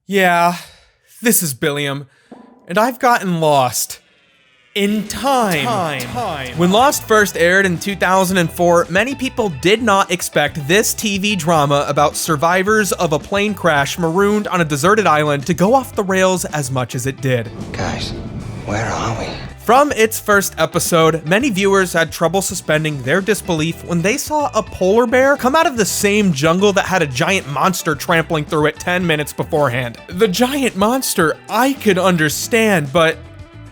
Yeah, this is Billiam, and I've gotten lost. In time. When Lost first aired in 2004, many people did not expect this TV drama about survivors of a plane crash marooned on a deserted island to go off the rails as much as it did. Guys, where are we? From its first episode, many viewers had trouble suspending their disbelief when they saw a polar bear come out of the same jungle that had a giant monster trampling through it 10 minutes beforehand. The giant monster I could understand, but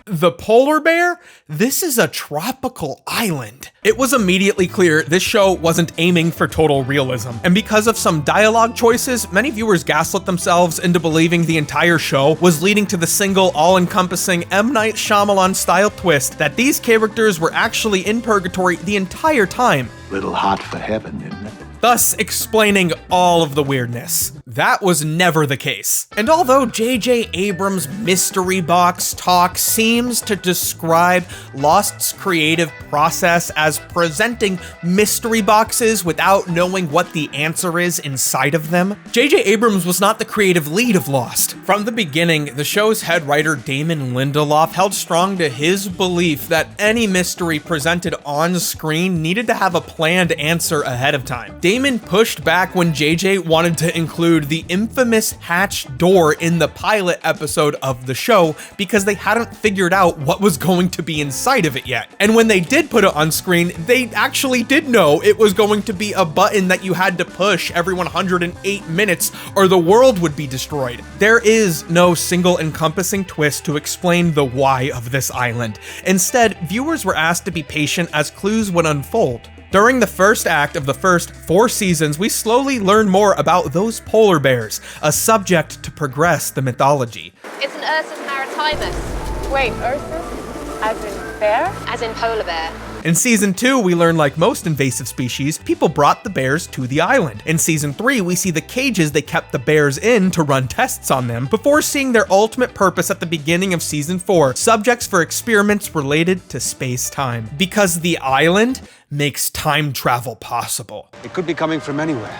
the polar bear? This is a tropical island. It was immediately clear this show wasn't aiming for total realism, and because of some dialogue choices, many viewers gaslit themselves into believing the entire show was leading to the single all-encompassing M. Night Shyamalan-style twist that these characters were actually in purgatory the entire time. Little hot for heaven, isn't it? Thus explaining all of the weirdness. That was never the case. And although J.J. Abrams' mystery box talk seems to describe Lost's creative process as presenting mystery boxes without knowing what the answer is inside of them, J.J. Abrams was not the creative lead of Lost. From the beginning, the show's head writer Damon Lindelof held strong to his belief that any mystery presented on screen needed to have a planned answer ahead of time. Damon pushed back when JJ wanted to include the infamous hatch door in the pilot episode of the show because they hadn't figured out what was going to be inside of it yet. And when they did put it on screen, they actually did know it was going to be a button that you had to push every 108 minutes or the world would be destroyed. There is no single encompassing twist to explain the why of this island. Instead, viewers were asked to be patient as clues would unfold. During the first act of the first 4 seasons, we slowly learn more about those polar bears, a subject to progress the mythology. It's an Ursus maritimus. Wait, Ursus? As in bear? As in polar bear. In season 2, we learn like most invasive species, people brought the bears to the island. In season 3, we see the cages they kept the bears in to run tests on them, before seeing their ultimate purpose at the beginning of season 4, subjects for experiments related to space-time. Because the island makes time travel possible. It could be coming from anywhere.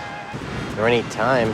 Or any time.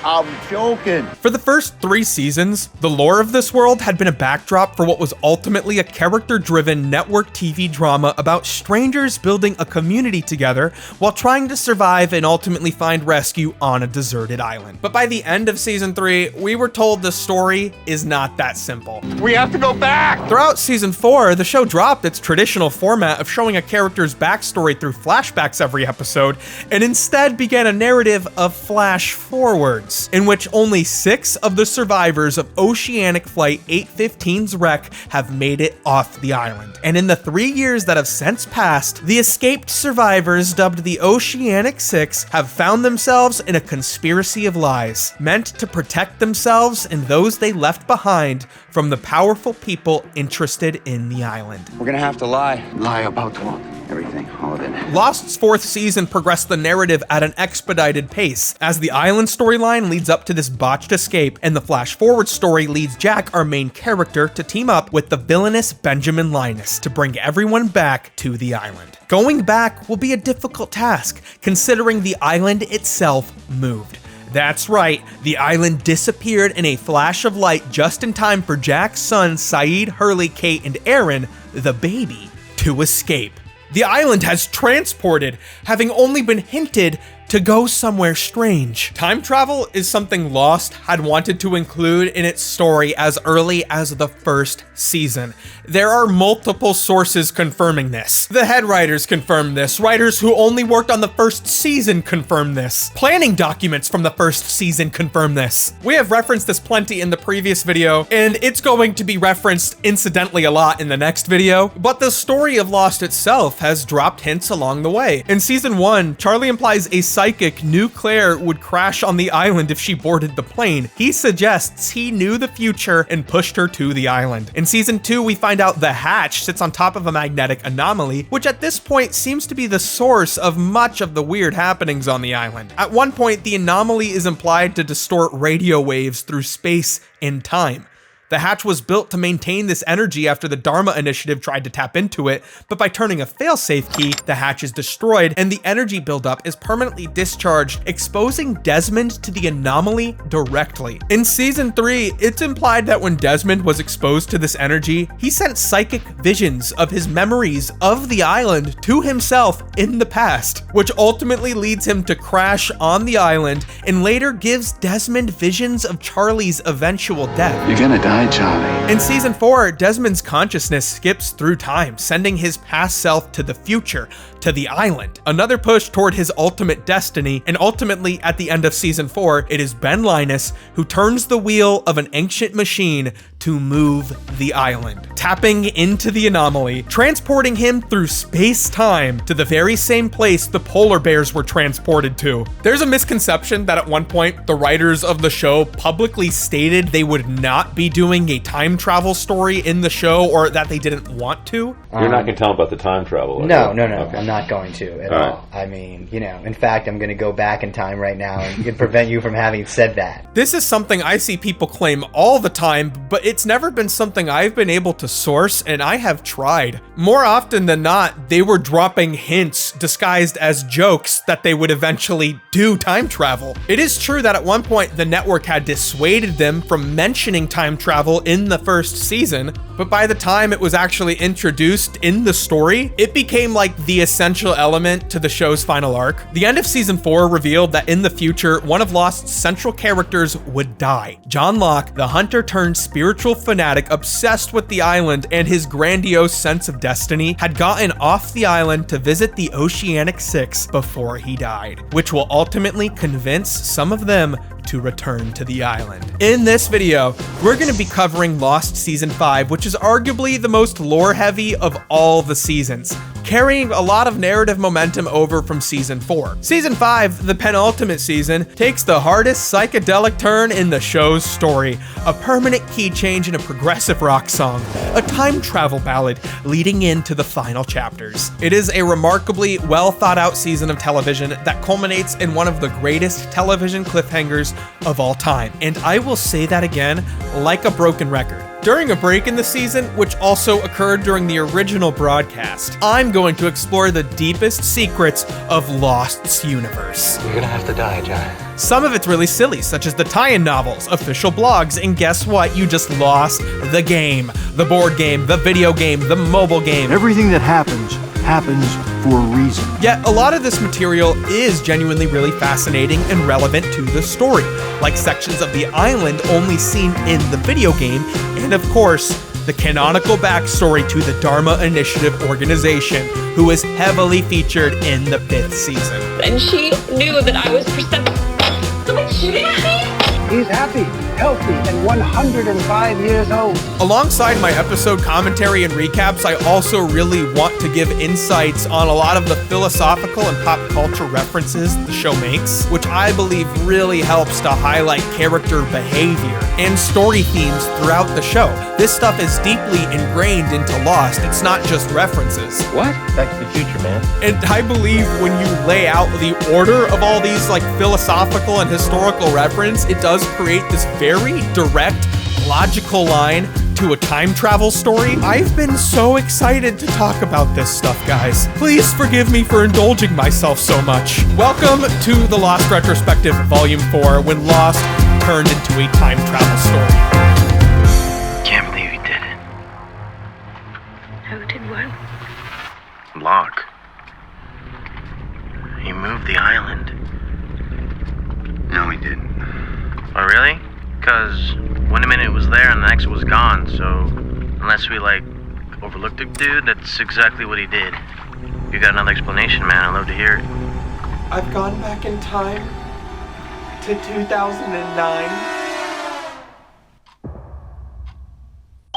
I'm joking. For the first 3 seasons, the lore of this world had been a backdrop for what was ultimately a character-driven network TV drama about strangers building a community together while trying to survive and ultimately find rescue on a deserted island. But by the end of season 3, we were told the story is not that simple. We have to go back! Throughout season 4, the show dropped its traditional format of showing a character's backstory through flashbacks every episode, and instead began a narrative of flash forwards, in which only 6 of the survivors of Oceanic Flight 815's wreck have made it off the island. And in the 3 years that have since passed, the escaped survivors, dubbed the Oceanic 6, have found themselves in a conspiracy of lies, meant to protect themselves and those they left behind from the powerful people interested in the island. We're gonna have to lie. Lie about what? Everything, all of it. Lost's 4th season progressed the narrative at an expedited pace, as the island storyline leads up to this botched escape, and the flash-forward story leads Jack, our main character, to team up with the villainous Benjamin Linus to bring everyone back to the island. Going back will be a difficult task, considering the island itself moved. That's right, the island disappeared in a flash of light just in time for Jack's sons Saeed, Hurley, Kate, and Aaron, the baby, to escape. The island has transported, having only been hinted to go somewhere strange. Time travel is something Lost had wanted to include in its story as early as the first season. There are multiple sources confirming this. The head writers confirmed this. Writers who only worked on the first season confirmed this. Planning documents from the first season confirm this. We have referenced this plenty in the previous video, and it's going to be referenced incidentally a lot in the next video, but the story of Lost itself has dropped hints along the way. In season 1, Charlie implies a psychic knew Claire would crash on the island if she boarded the plane. He suggests he knew the future and pushed her to the island. In season 2, we find out the hatch sits on top of a magnetic anomaly, which at this point seems to be the source of much of the weird happenings on the island. At one point, the anomaly is implied to distort radio waves through space and time. The hatch was built to maintain this energy after the Dharma Initiative tried to tap into it, but by turning a failsafe key, the hatch is destroyed and the energy buildup is permanently discharged, exposing Desmond to the anomaly directly. In season 3, it's implied that when Desmond was exposed to this energy, he sent psychic visions of his memories of the island to himself in the past, which ultimately leads him to crash on the island and later gives Desmond visions of Charlie's eventual death. You're gonna die, Charlie. In season 4, Desmond's consciousness skips through time, sending his past self to the future, to the island. Another push toward his ultimate destiny, and ultimately at the end of season 4, it is Ben Linus who turns the wheel of an ancient machine to move the island, tapping into the anomaly, transporting him through space-time to the very same place the polar bears were transported to. There's a misconception that at one point, the writers of the show publicly stated they would not be doing a time travel story in the show, or that they didn't want to. You're not going to tell them about the time travel? No. Okay. I'm not going to at all. I mean, in fact, I'm going to go back in time right now and prevent you from having said that. This is something I see people claim all the time, but it's never been something I've been able to source, and I have tried. More often than not, they were dropping hints disguised as jokes that they would eventually do time travel. It is true that at one point the network had dissuaded them from mentioning time travel in the first season, but by the time it was actually introduced in the story, it became like the essential element to the show's final arc. The end of season 4 revealed that in the future, one of Lost's central characters would die. John Locke, the hunter turned spiritual fanatic obsessed with the island and his grandiose sense of destiny, had gotten off the island to visit the Oceanic Six before he died, which will ultimately convince some of them to return to the island. In this video, we're going to be covering Lost Season 5, which is arguably the most lore-heavy of all the seasons, carrying a lot of narrative momentum over from Season 4. Season 5, the penultimate season, takes the hardest psychedelic turn in the show's story, a permanent key change in a progressive rock song, a time travel ballad leading into the final chapters. It is a remarkably well thought out season of television that culminates in one of the greatest television cliffhangers of all time. And I will say that again, like a broken record. During a break in the season, which also occurred during the original broadcast, I'm going to explore the deepest secrets of Lost's universe. You're gonna have to die, John. Some of it's really silly, such as the tie-in novels, official blogs, and guess what? You just lost the game. The board game, the video game, the mobile game. Everything that happens for a reason. Yet, a lot of this material is genuinely really fascinating and relevant to the story, like sections of the island only seen in the video game, and of course, the canonical backstory to the Dharma Initiative organization, who is heavily featured in the 5th season. And she knew that I was perceptive. Someone shooting at me? He's happy, healthy, and 105 years old. Alongside my episode commentary and recaps, I also really want to give insights on a lot of the philosophical and pop culture references the show makes, which I believe really helps to highlight character behavior and story themes throughout the show. This stuff is deeply ingrained into Lost. It's not just references. What? Back to the Future, man. And I believe when you lay out the order of all these like philosophical and historical reference, it does create this very direct, logical line to a time travel story. I've been so excited to talk about this stuff, guys. Please forgive me for indulging myself so much. Welcome to the Lost Retrospective Volume 4, when Lost turned into a time travel story. Can't believe you did it. Who did what? Locke. He moved the island. No, he didn't. Oh, really? Because one minute it was there and the next it was gone, so unless we, overlooked it, dude, that's exactly what he did. You got another explanation, man, I'd love to hear it. I've gone back in time to 2009.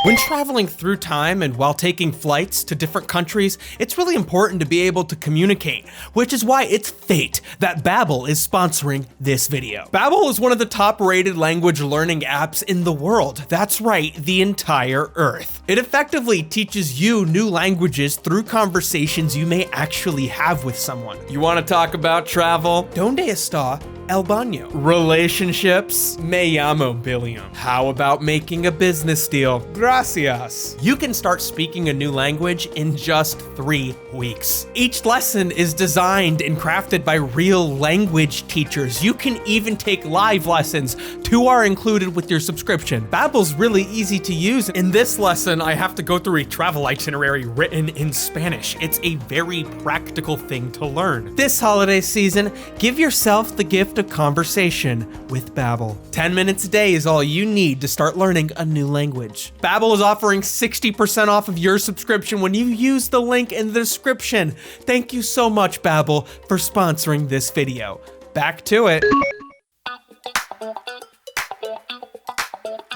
When traveling through time and while taking flights to different countries, it's really important to be able to communicate, which is why it's fate that Babbel is sponsoring this video. Babbel is one of the top-rated language learning apps in the world. That's right, the entire Earth. It effectively teaches you new languages through conversations you may actually have with someone. You want to talk about travel? Donde está El Baño. Relationships? Me llamo Billiam. How about making a business deal? Gracias. You can start speaking a new language in just 3 weeks. Each lesson is designed and crafted by real language teachers. You can even take live lessons. 2 are included with your subscription. Babbel's really easy to use. In this lesson, I have to go through a travel itinerary written in Spanish. It's a very practical thing to learn. This holiday season, give yourself the gift of conversation with Babbel. 10 minutes a day is all you need to start learning a new language. Babbel is offering 60% off of your subscription when you use the link in the description. Thank you so much, Babbel, for sponsoring this video. Back to it.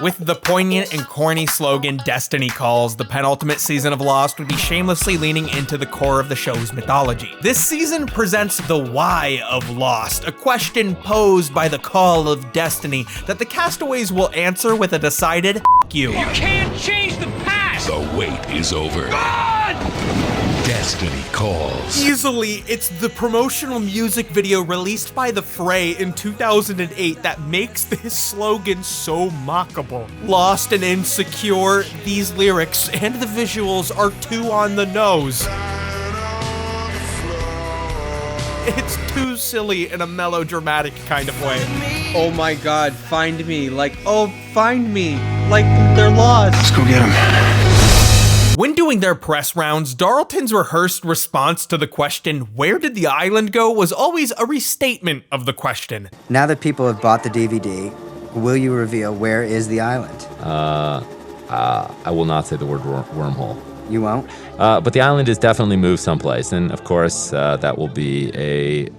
With the poignant and corny slogan, Destiny Calls, the penultimate season of Lost would be shamelessly leaning into the core of the show's mythology. This season presents the why of Lost, a question posed by the call of destiny that the castaways will answer with a decided F you. You can't change the past! The wait is over. God! Destiny Calls. Easily, it's the promotional music video released by The Fray in 2008 that makes this slogan so mockable. Lost and insecure, these lyrics and the visuals are too on the nose. It's too silly in a melodramatic kind of way. Oh my god, find me. Like, oh, find me. Like, they're lost. Let's go get them. When doing their press rounds, Darlton's rehearsed response to the question, "Where did the island go?" was always a restatement of the question. Now that people have bought the DVD, will you reveal where is the island? I will not say the word wormhole. You won't? But the island is definitely moved someplace, and of course, that will be a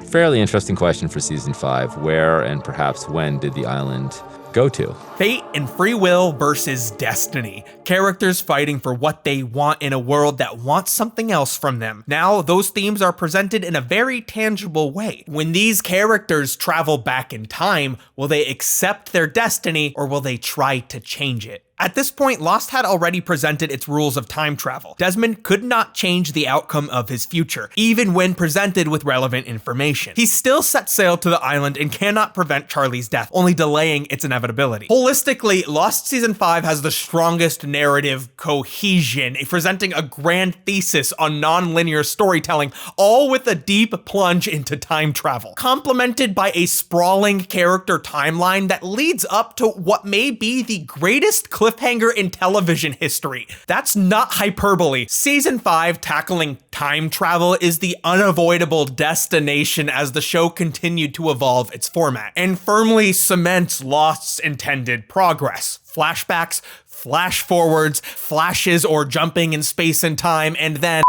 fairly interesting question for season 5. Where and perhaps when did the island go to? Fate and free will versus destiny. Characters fighting for what they want in a world that wants something else from them. Now, those themes are presented in a very tangible way. When these characters travel back in time, will they accept their destiny or will they try to change it? At this point, Lost had already presented its rules of time travel. Desmond could not change the outcome of his future, even when presented with relevant information. He still set sail to the island and cannot prevent Charlie's death, only delaying its inevitability. Holistically, Lost Season 5 has the strongest narrative cohesion, presenting a grand thesis on non-linear storytelling, all with a deep plunge into time travel, complemented by a sprawling character timeline that leads up to what may be the greatest cliffhanger in television history. That's not hyperbole. Season 5 tackling time travel is the unavoidable destination as the show continued to evolve its format and firmly cements Lost's intended progress. Flashbacks, flash forwards, flashes or jumping in space and time, and then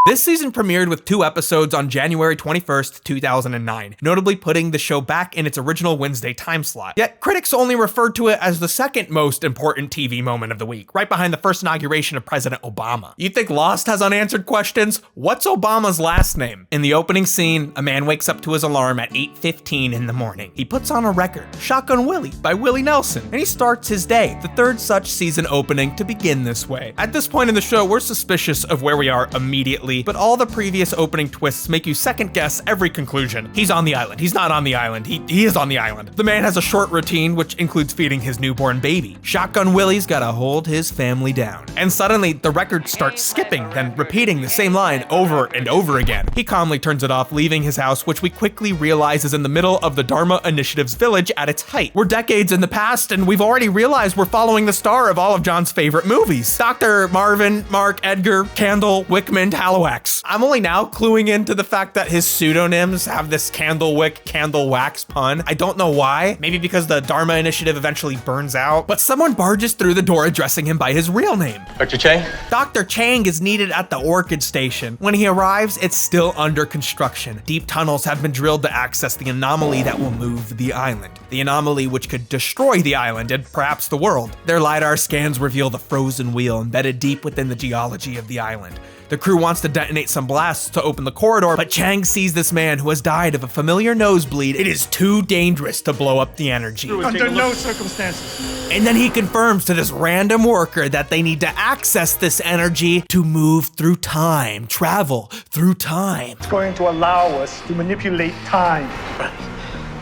this season premiered with 2 episodes on January 21st, 2009, notably putting the show back in its original Wednesday time slot. Yet critics only referred to it as the second most important TV moment of the week, right behind the first inauguration of President Obama. You think Lost has unanswered questions? What's Obama's last name? In the opening scene, a man wakes up to his alarm at 8:15 in the morning. He puts on a record, Shotgun Willie by Willie Nelson, and he starts his day, the 3rd such season opening to begin this way. At this point in the show, we're suspicious of where we are immediately, but all the previous opening twists make you second guess every conclusion. He's on the island. He's not on the island. He is on the island. The man has a short routine, which includes feeding his newborn baby. Shotgun Willie's gotta hold his family down. And suddenly, the record starts skipping, then repeating the same line over and over again. He calmly turns it off, leaving his house, which we quickly realize is in the middle of the Dharma Initiative's village at its height. We're decades in the past, and we've already realized we're following the star of all of John's favorite movies. Dr. Marvin, Mark, Edgar, Candle, Wickman, Hallowell. I'm only now cluing into the fact that his pseudonyms have this Candlewick, Candle Wax pun. I don't know why. Maybe because the Dharma Initiative eventually burns out. But someone barges through the door addressing him by his real name. Dr. Chang? Dr. Chang is needed at the Orchid Station. When he arrives, it's still under construction. Deep tunnels have been drilled to access the anomaly that will move the island. The anomaly which could destroy the island and perhaps the world. Their LiDAR scans reveal the frozen wheel embedded deep within the geology of the island. The crew wants to detonate some blasts to open the corridor, but Chang sees this man who has died of a familiar nosebleed. It is too dangerous to blow up the energy. Under no circumstances. And then he confirms to this random worker that they need to access this energy to move through time, travel through time. It's going to allow us to manipulate time.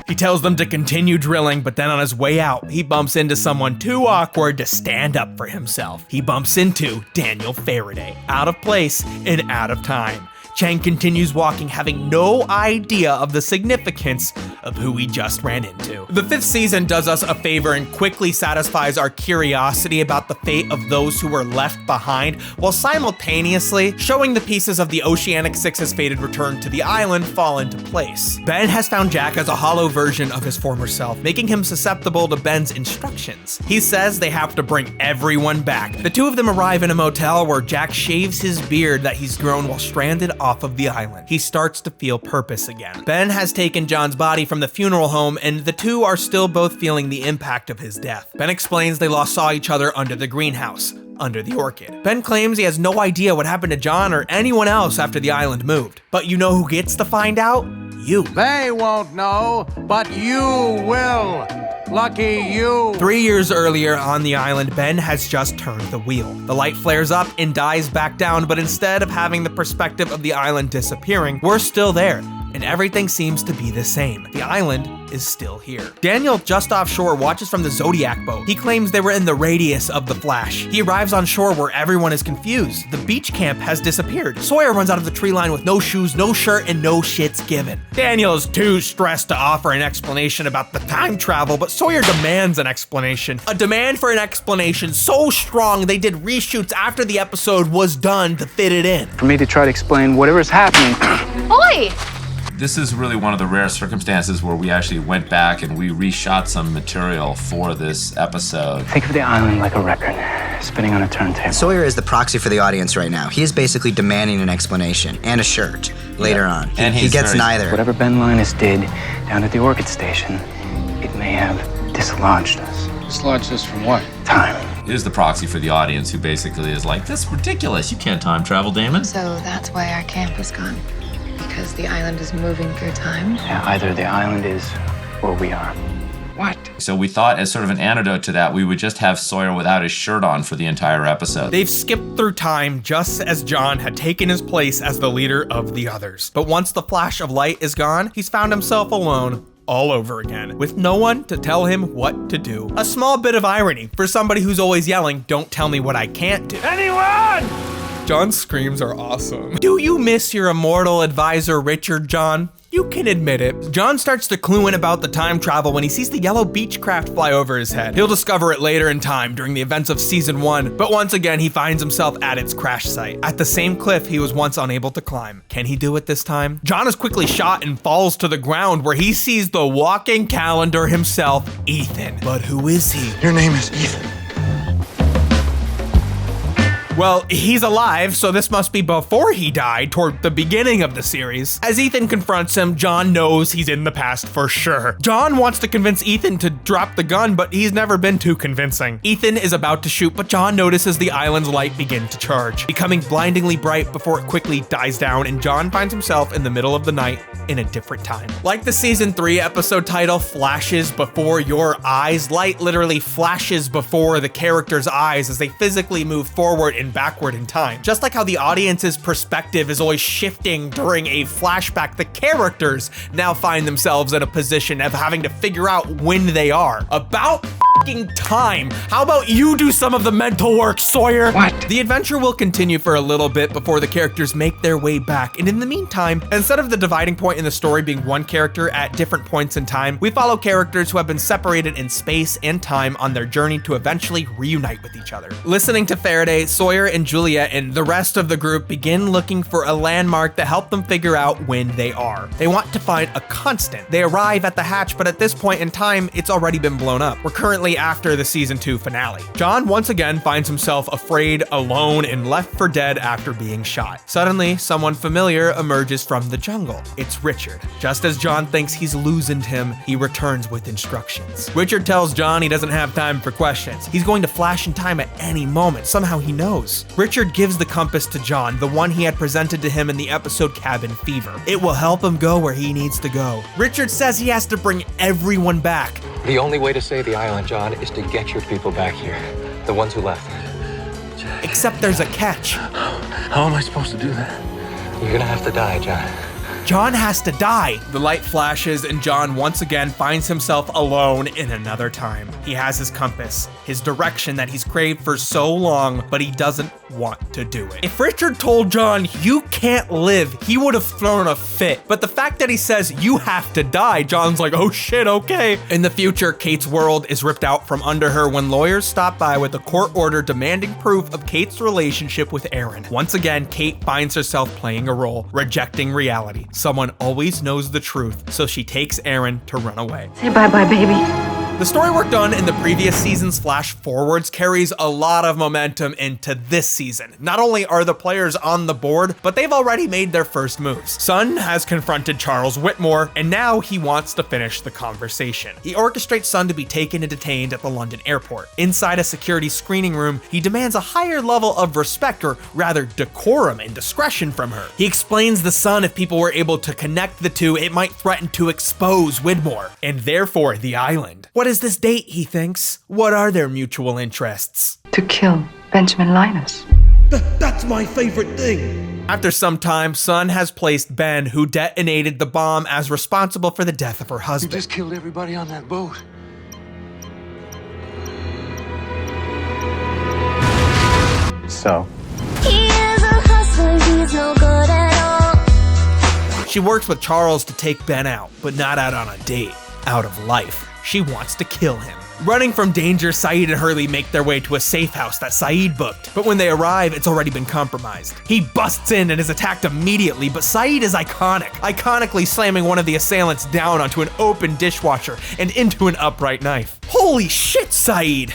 He tells them to continue drilling, but then on his way out, he bumps into someone too awkward to stand up for himself. He bumps into Daniel Faraday, out of place and out of time. Chang continues walking, having no idea of the significance of who he just ran into. The 5th season does us a favor and quickly satisfies our curiosity about the fate of those who were left behind, while simultaneously showing the pieces of the Oceanic Six's fated return to the island fall into place. Ben has found Jack as a hollow version of his former self, making him susceptible to Ben's instructions. He says they have to bring everyone back. The two of them arrive in a motel where Jack shaves his beard that he's grown while stranded off of the island. He starts to feel purpose again. Ben has taken John's body from the funeral home, and the two are still both feeling the impact of his death. Ben explains they last saw each other under the greenhouse, under the orchid. Ben claims he has no idea what happened to John or anyone else after the island moved. But you know who gets to find out? You. They won't know, but you will. Lucky you. 3 years earlier on the island, Ben has just turned the wheel. The light flares up and dies back down, but instead of having the perspective of the island disappearing, we're still there. And everything seems to be the same. The island is still here. Daniel, just offshore, watches from the Zodiac boat. He claims they were in the radius of the Flash. He arrives on shore where everyone is confused. The beach camp has disappeared. Sawyer runs out of the tree line with no shoes, no shirt, and no shits given. Daniel is too stressed to offer an explanation about the time travel, but Sawyer demands an explanation. A demand for an explanation so strong they did reshoots after the episode was done to fit it in. For me to try to explain whatever's happening. Oi! This is really one of the rare circumstances where we actually went back and we reshot some material for this episode. Think of the island like a record, spinning on a turntable. Sawyer is the proxy for the audience right now. He is basically demanding an explanation and a shirt later on. And he gets neither. Whatever Ben Linus did down at the Orchid Station, it may have dislodged us. Dislodged us from what? Time. He is the proxy for the audience who basically is like, that's ridiculous. You can't time travel, Damon. So that's why our camp is gone. Because the island is moving through time? Yeah, either the island is or we are. What? So we thought, as sort of an antidote to that, we would just have Sawyer without his shirt on for the entire episode. They've skipped through time just as John had taken his place as the leader of the others. But once the flash of light is gone, he's found himself alone all over again, with no one to tell him what to do. A small bit of irony for somebody who's always yelling, "Don't tell me what I can't do." Anyone! John's screams are awesome. Do you miss your immortal advisor, Richard, John? You can admit it. John starts to clue in about the time travel when he sees the yellow Beechcraft fly over his head. He'll discover it later in time during the events of season 1, but once again he finds himself at its crash site, at the same cliff he was once unable to climb. Can he do it this time? John is quickly shot and falls to the ground where he sees the walking calendar himself, Ethan. But who is he? Your name is Ethan. Well, he's alive, so this must be before he died, toward the beginning of the series. As Ethan confronts him, John knows he's in the past for sure. John wants to convince Ethan to drop the gun, but he's never been too convincing. Ethan is about to shoot, but John notices the island's light begin to charge, becoming blindingly bright before it quickly dies down, and John finds himself in the middle of the night in a different time. Like the season 3 episode title, Flashes Before Your Eyes, light literally flashes before the characters' eyes as they physically move forward and backward in time. Just like how the audience's perspective is always shifting during a flashback, the characters now find themselves in a position of having to figure out when they are. About f***ing time. How about you do some of the mental work, Sawyer? What? The adventure will continue for a little bit before the characters make their way back, and in the meantime, instead of the dividing point in the story being one character at different points in time, we follow characters who have been separated in space and time on their journey to eventually reunite with each other. Listening to Faraday, Sawyer and Juliet and the rest of the group begin looking for a landmark to help them figure out when they are. They want to find a constant. They arrive at the hatch, but at this point in time, it's already been blown up. We're currently after the season 2 finale. John once again finds himself afraid, alone, and left for dead after being shot. Suddenly, someone familiar emerges from the jungle. It's Richard. Just as John thinks he's loosened him, he returns with instructions. Richard tells John he doesn't have time for questions. He's going to flash in time at any moment. Somehow he knows. Richard gives the compass to John, the one he had presented to him in the episode Cabin Fever. It will help him go where he needs to go. Richard says he has to bring everyone back. The only way to save the island, John, is to get your people back here. The ones who left. Except there's a catch. How am I supposed to do that? You're gonna have to die, John. John has to die. The light flashes and John once again finds himself alone in another time. He has his compass, his direction that he's craved for so long, but he doesn't want to do it. If Richard told John, you can't live, he would have thrown a fit. But the fact that he says, you have to die, John's like, oh shit, okay. In the future, Kate's world is ripped out from under her when lawyers stop by with a court order demanding proof of Kate's relationship with Aaron. Once again, Kate finds herself playing a role, rejecting reality. Someone always knows the truth, so she takes Aaron to run away. Say bye-bye, baby. The story work done in the previous season's flash forwards carries a lot of momentum into this season. Not only are the players on the board, but they've already made their first moves. Sun has confronted Charles Whitmore, and now he wants to finish the conversation. He orchestrates Sun to be taken and detained at the London airport. Inside a security screening room, he demands a higher level of respect, or rather decorum and discretion from her. He explains the Sun, if people were able to connect the two, it might threaten to expose Whitmore, and therefore the island. What is this date, he thinks? What are their mutual interests? To kill Benjamin Linus. That's my favorite thing. After some time, Sun has placed Ben, who detonated the bomb, as responsible for the death of her husband. You just killed everybody on that boat. So? He is a hustler, he's no good at all. She works with Charles to take Ben out, but not out on a date, out of life. She wants to kill him. Running from danger, Saeed and Hurley make their way to a safe house that Saeed booked, but when they arrive, it's already been compromised. He busts in and is attacked immediately, but Saeed is iconically slamming one of the assailants down onto an open dishwasher and into an upright knife. Holy shit, Saeed!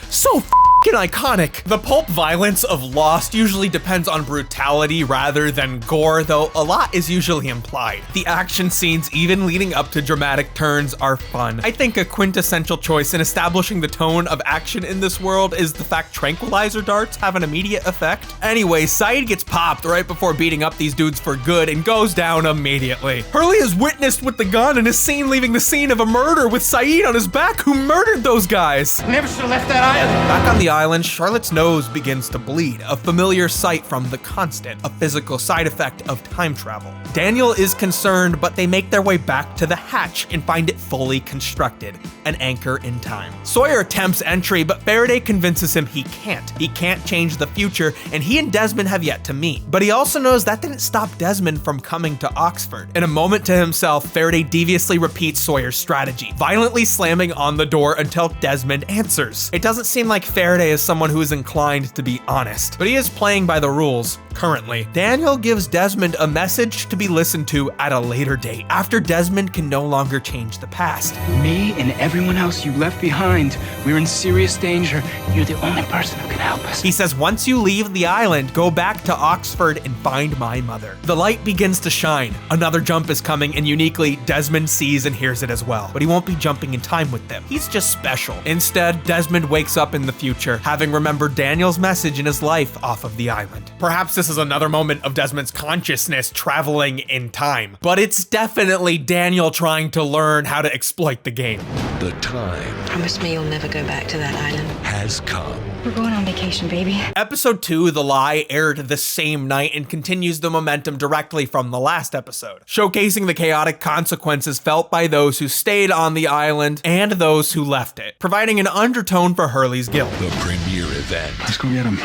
So f***ing iconic. The pulp violence of Lost usually depends on brutality rather than gore, though a lot is usually implied. The action scenes, even leading up to dramatic turns, are fun. I think a quintessential choice in establishing the tone of action in this world is the fact tranquilizer darts have an immediate effect. Anyway, Saeed gets popped right before beating up these dudes for good and goes down immediately. Hurley is witnessed with the gun and is seen leaving the scene of a murder with Saeed on his back, who murdered those guys. Never should have left that island. Back on the island, Charlotte's nose begins to bleed, a familiar sight from The Constant, a physical side effect of time travel. Daniel is concerned, but they make their way back to the hatch and find it fully constructed, an anchor in time. Sawyer attempts entry, but Faraday convinces him he can't. He can't change the future, and he and Desmond have yet to meet. But he also knows that didn't stop Desmond from coming to Oxford. In a moment to himself, Faraday deviously repeats Sawyer's strategy, violently slamming on the door until Desmond answers. It doesn't seem like Faraday is someone who is inclined to be honest, but he is playing by the rules currently. Daniel gives Desmond a message to be listened to at a later date, after Desmond can no longer change the past. Me and everyone else you left behind, we're in serious danger. You're the only person who can help us. He says once you leave the island, go back to Oxford and find my mother. The light begins to shine. Another jump is coming, and uniquely, Desmond sees and hears it as well. But he won't be jumping in time with them. He's just special. Instead, Desmond wakes up in the future, having remembered Daniel's message in his life off of the island. Perhaps this is another moment of Desmond's consciousness traveling in time, but it's definitely Daniel trying to learn how to exploit the game. The time Promise me you'll never go back to that island. has come. We're going on vacation, baby. Episode 2, The Lie, aired the same night and continues the momentum directly from the last episode, showcasing the chaotic consequences felt by those who stayed on the island and those who left it, providing an undertone for Hurley's guilt. The premiere event Let's go get him.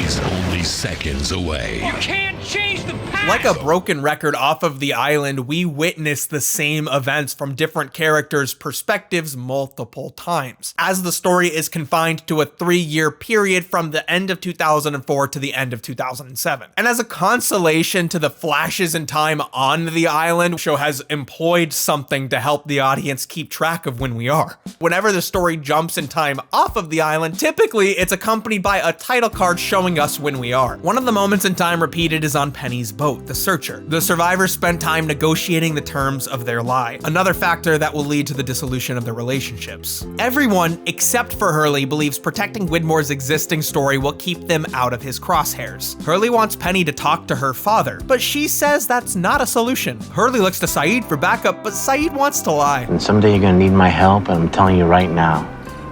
is only seconds away. You can't change the past. Like a broken record off of the island, we witness the same events from different characters' perspectives multiple times, as the story is confined to a 3-year period from the end of 2004 to the end of 2007. And as a consolation to the flashes in time on the island, the show has employed something to help the audience keep track of when we are. Whenever the story jumps in time off of the island, typically it's accompanied by a title card showing us when we are. One of the moments in time repeated is on Penny's boat, the Searcher. The survivors spent time negotiating the terms of their lie, another factor that will lead to the dissolution of their relationships. Everyone, except for Hurley, believes protecting Widmore's existing story will keep them out of his crosshairs. Hurley wants Penny to talk to her father, but she says that's not a solution. Hurley looks to Saeed for backup, but Saeed wants to lie. And someday you're gonna need my help, and I'm telling you right now,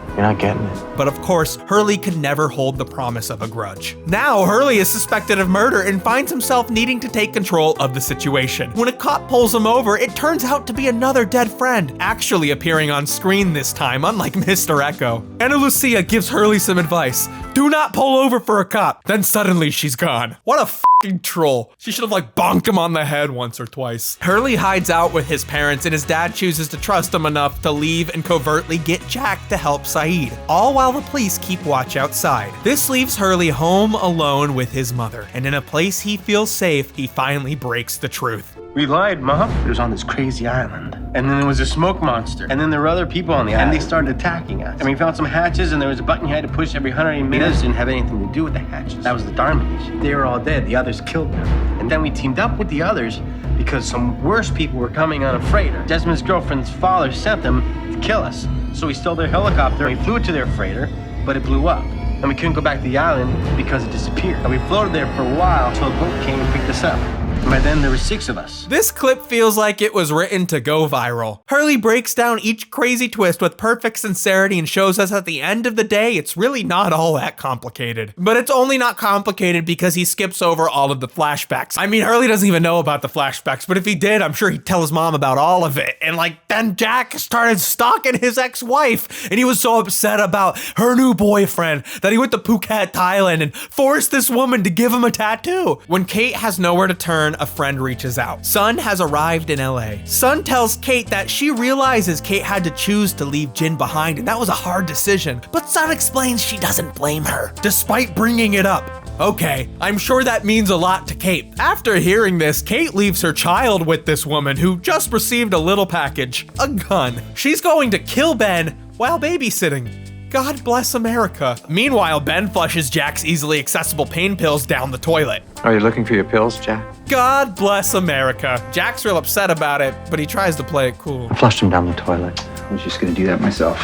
you're not getting it. but of course, Hurley could never hold the promise of a grudge. Now, Hurley is suspected of murder and finds himself needing to take control of the situation. When a cop pulls him over, it turns out to be another dead friend, actually appearing on screen this time, unlike Mr. Echo. Ana Lucia gives Hurley some advice. Do not pull over for a cop. Then suddenly she's gone. What a fucking troll. She should have bonked him on the head once or twice. Hurley hides out with his parents and his dad chooses to trust him enough to leave and covertly get Jack to help Saeed, all while the police keep watch outside. This leaves Hurley home alone with his mother, and in a place he feels safe, he finally breaks the truth. We lied, Mom. It was on this crazy island. And then there was a smoke monster. And then there were other people on the island. And they started attacking us. And we found some hatches, and there was a button you had to push every 180 meters. Didn't have anything to do with the hatches. That was the Dharmaville. They were all dead. The others killed them. And then we teamed up with the others because some worse people were coming on a freighter. Desmond's girlfriend's father sent them to kill us. So we stole their helicopter and we flew to their freighter, but it blew up. And we couldn't go back to the island because it disappeared. And we floated there for a while until a boat came and picked us up. By then, there were 6 of us. This clip feels like it was written to go viral. Hurley breaks down each crazy twist with perfect sincerity and shows us at the end of the day, it's really not all that complicated. But it's only not complicated because he skips over all of the flashbacks. I mean, Hurley doesn't even know about the flashbacks, but if he did, I'm sure he'd tell his mom about all of it. And then Jack started stalking his ex-wife, and he was so upset about her new boyfriend that he went to Phuket, Thailand, and forced this woman to give him a tattoo. When Kate has nowhere to turn, a friend reaches out. Sun has arrived in LA. Sun tells Kate that she realizes Kate had to choose to leave Jin behind, and that was a hard decision. But Sun explains she doesn't blame her, despite bringing it up. Okay, I'm sure that means a lot to Kate. After hearing this, Kate leaves her child with this woman who just received a little package, a gun. She's going to kill Ben while babysitting. God bless America. Meanwhile, Ben flushes Jack's easily accessible pain pills down the toilet. Are you looking for your pills, Jack? God bless America. Jack's real upset about it, but he tries to play it cool. I flushed him down the toilet. I was just gonna do that myself.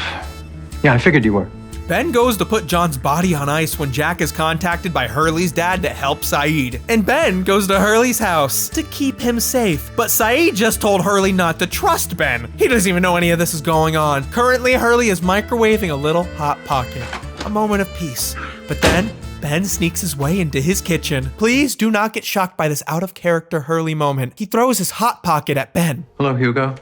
Yeah, I figured you were. Ben goes to put John's body on ice when Jack is contacted by Hurley's dad to help Saeed. And Ben goes to Hurley's house to keep him safe. But Saeed just told Hurley not to trust Ben. He doesn't even know any of this is going on. Currently, Hurley is microwaving a little Hot Pocket. A moment of peace. But then, Ben sneaks his way into his kitchen. Please do not get shocked by this out-of-character Hurley moment. He throws his Hot Pocket at Ben. Hello, Hugo.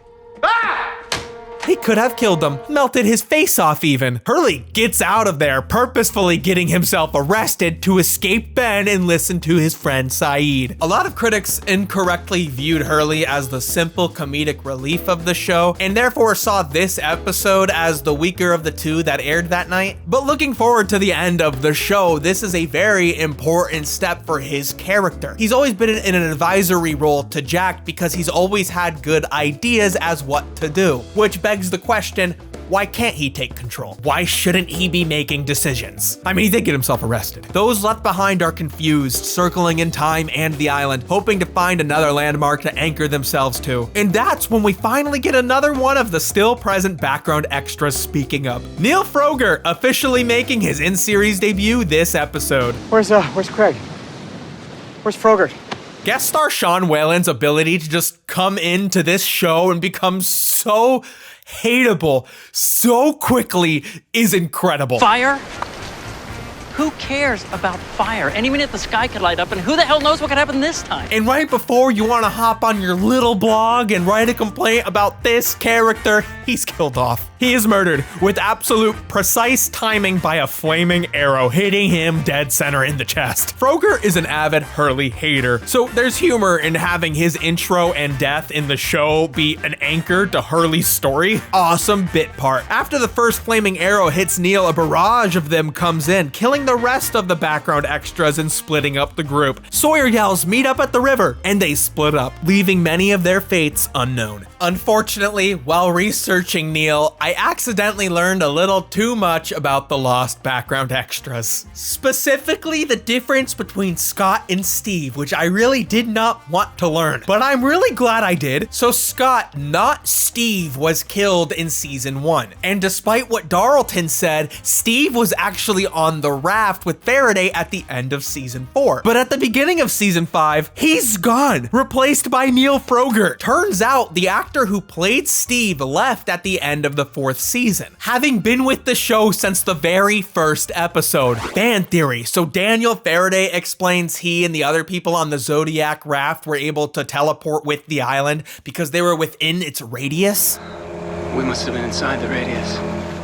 He could have killed him, melted his face off even. Hurley gets out of there, purposefully getting himself arrested to escape Ben and listen to his friend Saeed. A lot of critics incorrectly viewed Hurley as the simple comedic relief of the show, and therefore saw this episode as the weaker of the two that aired that night. But looking forward to the end of the show, this is a very important step for his character. He's always been in an advisory role to Jack because he's always had good ideas as what to do, which begs the question, why can't he take control? Why shouldn't he be making decisions? I mean, he did get himself arrested. Those left behind are confused, circling in time and the island, hoping to find another landmark to anchor themselves to. And that's when we finally get another one of the still present background extras speaking up. Neil Froger officially making his in-series debut this episode. Where's Craig? Where's Frogert? Guest star Sean Whalen's ability to just come into this show and become so hateable so quickly is incredible. Fire? Who cares about fire? Any minute the sky could light up, and who the hell knows what could happen this time? And right before you want to hop on your little blog and write a complaint about this character, he's killed off. He is murdered with absolute precise timing by a flaming arrow hitting him dead center in the chest. Froger is an avid Hurley hater, so there's humor in having his intro and death in the show be an anchor to Hurley's story. Awesome bit part. After the first flaming arrow hits Neil, a barrage of them comes in, killing the rest of the background extras and splitting up the group. Sawyer yells, "Meet up at the river," and they split up, leaving many of their fates unknown. Unfortunately, while researching Neil, I accidentally learned a little too much about the lost background extras. Specifically, the difference between Scott and Steve, which I really did not want to learn, but I'm really glad I did. So Scott, not Steve, was killed in season 1. And despite what Darlton said, Steve was actually on the raft with Faraday at the end of season 4. But at the beginning of season 5, he's gone, replaced by Neil Frogert. Turns out the actor who played Steve left at the end of the 4th season, having been with the show since the very first episode. Fan theory. So Daniel Faraday explains he and the other people on the Zodiac raft were able to teleport with the island because they were within its radius. We must have been inside the radius.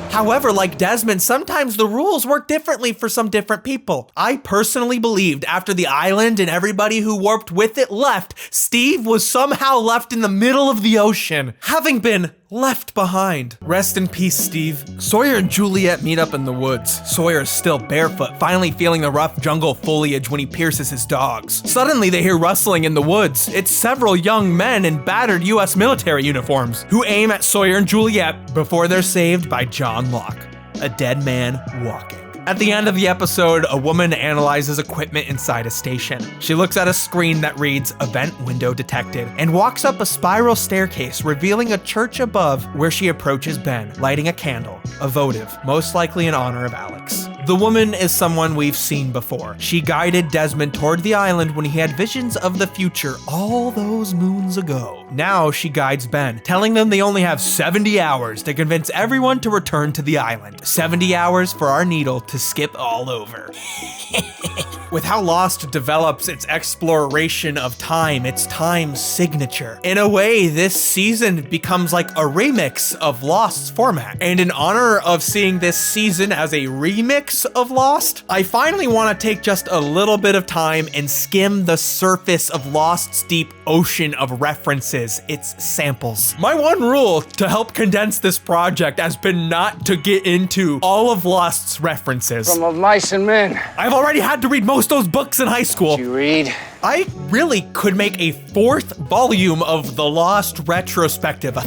However, like Desmond, sometimes the rules work differently for some different people. I personally believed after the island and everybody who warped with it left, Steve was somehow left in the middle of the ocean, having been left behind. Rest in peace, Steve. Sawyer and Juliet meet up in the woods. Sawyer is still barefoot, finally feeling the rough jungle foliage when he pierces his dogs. Suddenly, they hear rustling in the woods. It's several young men in battered US military uniforms who aim at Sawyer and Juliet before they're saved by John Locke, a dead man walking. At the end of the episode, a woman analyzes equipment inside a station. She looks at a screen that reads "Event Window Detected" and walks up a spiral staircase, revealing a church above where she approaches Ben, lighting a candle, a votive, most likely in honor of Alex. The woman is someone we've seen before. She guided Desmond toward the island when he had visions of the future all those moons ago. Now she guides Ben, telling them they only have 70 hours to convince everyone to return to the island. 70 hours for our needle to skip all over. With how Lost develops its exploration of time, its time signature. In a way, this season becomes like a remix of Lost's format. And in honor of seeing this season as a remix of Lost, I finally want to take just a little bit of time and skim the surface of Lost's deep ocean of references, its samples. My one rule to help condense this project has been not to get into all of Lost's references. From Of Mice and Men. I've already had to read most of those books in high school. Did you read? I really could make a 4th volume of the Lost retrospective.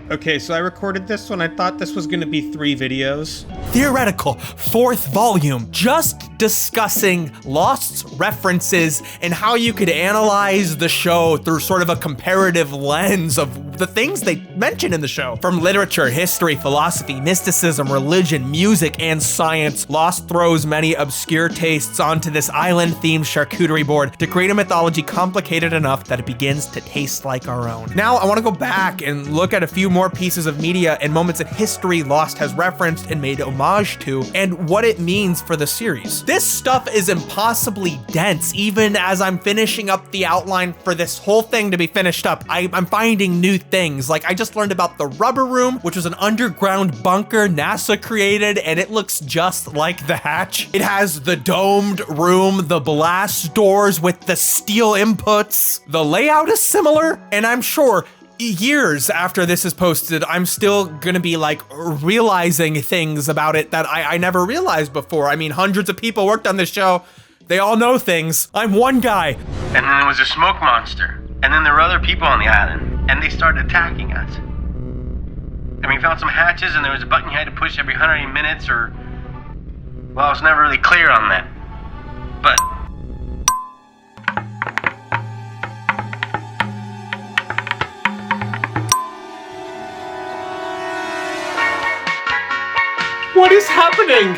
Okay, so I recorded this one. I thought this was gonna be 3 videos. Theoretical 4th volume, just discussing Lost's references and how you could analyze the show through sort of a comparative lens of the things they mention in the show. From literature, history, philosophy, mysticism, religion, music, and science, Lost throws many obscure tastes onto this island-themed charcuterie board to create a mythology complicated enough that it begins to taste like our own. Now, I want to go back and look at a few more pieces of media and moments in history Lost has referenced and made homage to, and what it means for the series. This stuff is impossibly dense. Even as I'm finishing up the outline for this whole thing to be finished up, I'm finding new things. Like, I just learned about the Rubber Room, which was an underground bunker NASA created, and it looks just like the hatch. It has the domed room, the blast doors with the steel inputs. The layout is similar, and I'm sure years after this is posted, I'm still gonna be like realizing things about it that I never realized before. I mean, hundreds of people worked on this show. They all know things. I'm one guy. And then there was a smoke monster. And then there were other people on the island. And they started attacking us. And we found some hatches and there was a button you had to push every 100 minutes or... Well, I was never really clear on that. But... What is happening?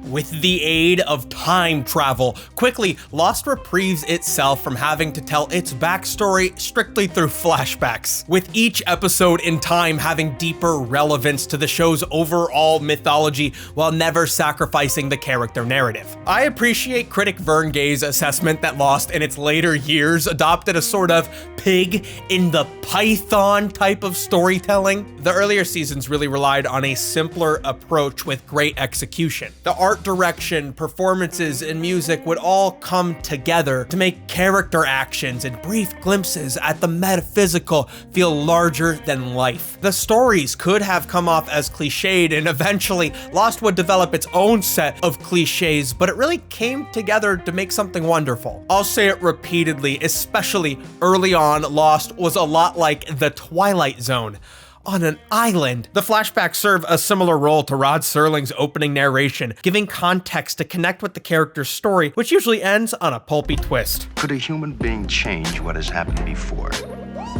With the aid of time travel, quickly, Lost reprieves itself from having to tell its backstory strictly through flashbacks, with each episode in time having deeper relevance to the show's overall mythology while never sacrificing the character narrative. I appreciate critic Vern Gay's assessment that Lost in its later years adopted a sort of pig in the python type of storytelling. The earlier seasons really relied on a simpler approach with great execution. The art direction, performances, and music would all come together to make character actions and brief glimpses at the metaphysical feel larger than life. The stories could have come off as cliched, and eventually Lost would develop its own set of cliches, but it really came together to make something wonderful. I'll say it repeatedly, especially early on, Lost was a lot like the Twilight Zone. On an island. The flashbacks serve a similar role to Rod Serling's opening narration, giving context to connect with the character's story, which usually ends on a pulpy twist. Could a human being change what has happened before?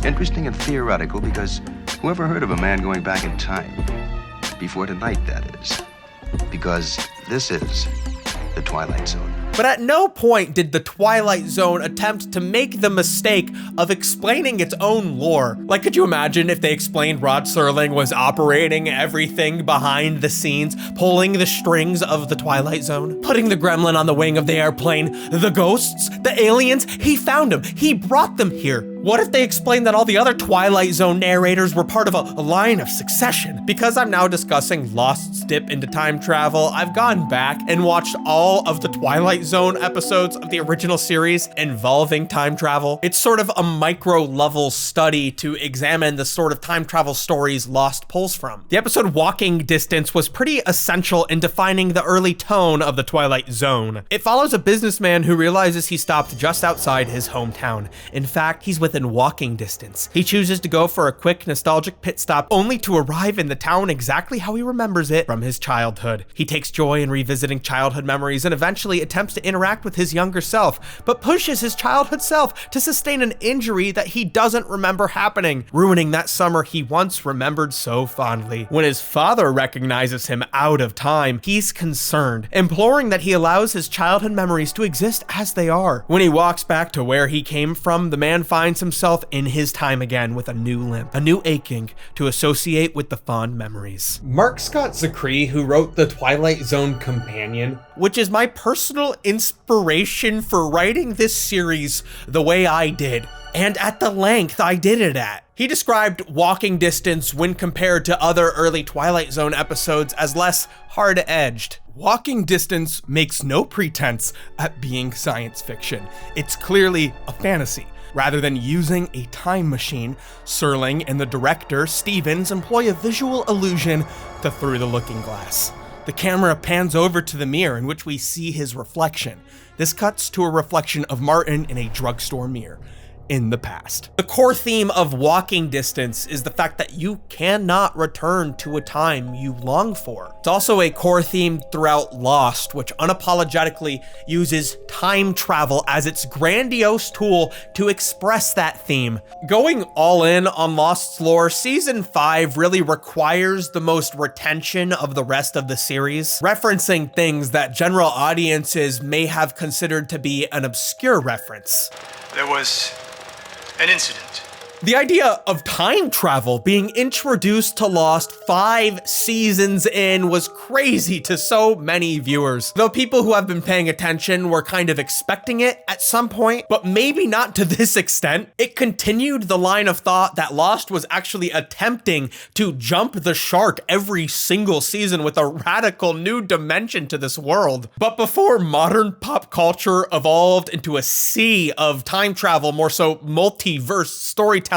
Interesting and theoretical because whoever heard of a man going back in time? Before tonight, that is. Because this is the Twilight Zone. But at no point did the Twilight Zone attempt to make the mistake of explaining its own lore. Like, could you imagine if they explained Rod Serling was operating everything behind the scenes, pulling the strings of the Twilight Zone, putting the gremlin on the wing of the airplane, the ghosts, the aliens? He found them. He brought them here. What if they explained that all the other Twilight Zone narrators were part of a line of succession? Because I'm now discussing Lost's dip into time travel, I've gone back and watched all of the Twilight Zone episodes of the original series involving time travel. It's sort of a micro-level study to examine the sort of time travel stories Lost pulls from. The episode Walking Distance was pretty essential in defining the early tone of the Twilight Zone. It follows a businessman who realizes he stopped just outside his hometown. In fact, he's within walking distance. He chooses to go for a quick nostalgic pit stop only to arrive in the town exactly how he remembers it from his childhood. He takes joy in revisiting childhood memories and eventually attempts to interact with his younger self, but pushes his childhood self to sustain an injury that he doesn't remember happening, ruining that summer he once remembered so fondly. When his father recognizes him out of time, he's concerned, imploring that he allows his childhood memories to exist as they are. When he walks back to where he came from, the man finds himself in his time again with a new limp, a new aching to associate with the fond memories. Mark Scott Zachary, who wrote the Twilight Zone Companion, which is my personal inspiration for writing this series the way I did, and at the length I did it at. He described Walking Distance when compared to other early Twilight Zone episodes as less hard-edged. Walking Distance makes no pretense at being science fiction. It's clearly a fantasy. Rather than using a time machine, Serling and the director, Stevens, employ a visual illusion to Through the Looking Glass. The camera pans over to the mirror in which we see his reflection. This cuts to a reflection of Martin in a drugstore mirror in the past. The core theme of Walking Distance is the fact that you cannot return to a time you long for. It's also a core theme throughout Lost, which unapologetically uses time travel as its grandiose tool to express that theme. Going all in on Lost's lore, season 5 really requires the most retention of the rest of the series, referencing things that general audiences may have considered to be an obscure reference. There was an incident. The idea of time travel being introduced to Lost 5 seasons in was crazy to so many viewers. Though people who have been paying attention were kind of expecting it at some point, but maybe not to this extent. It continued the line of thought that Lost was actually attempting to jump the shark every single season with a radical new dimension to this world. But before modern pop culture evolved into a sea of time travel, more so multiverse storytelling,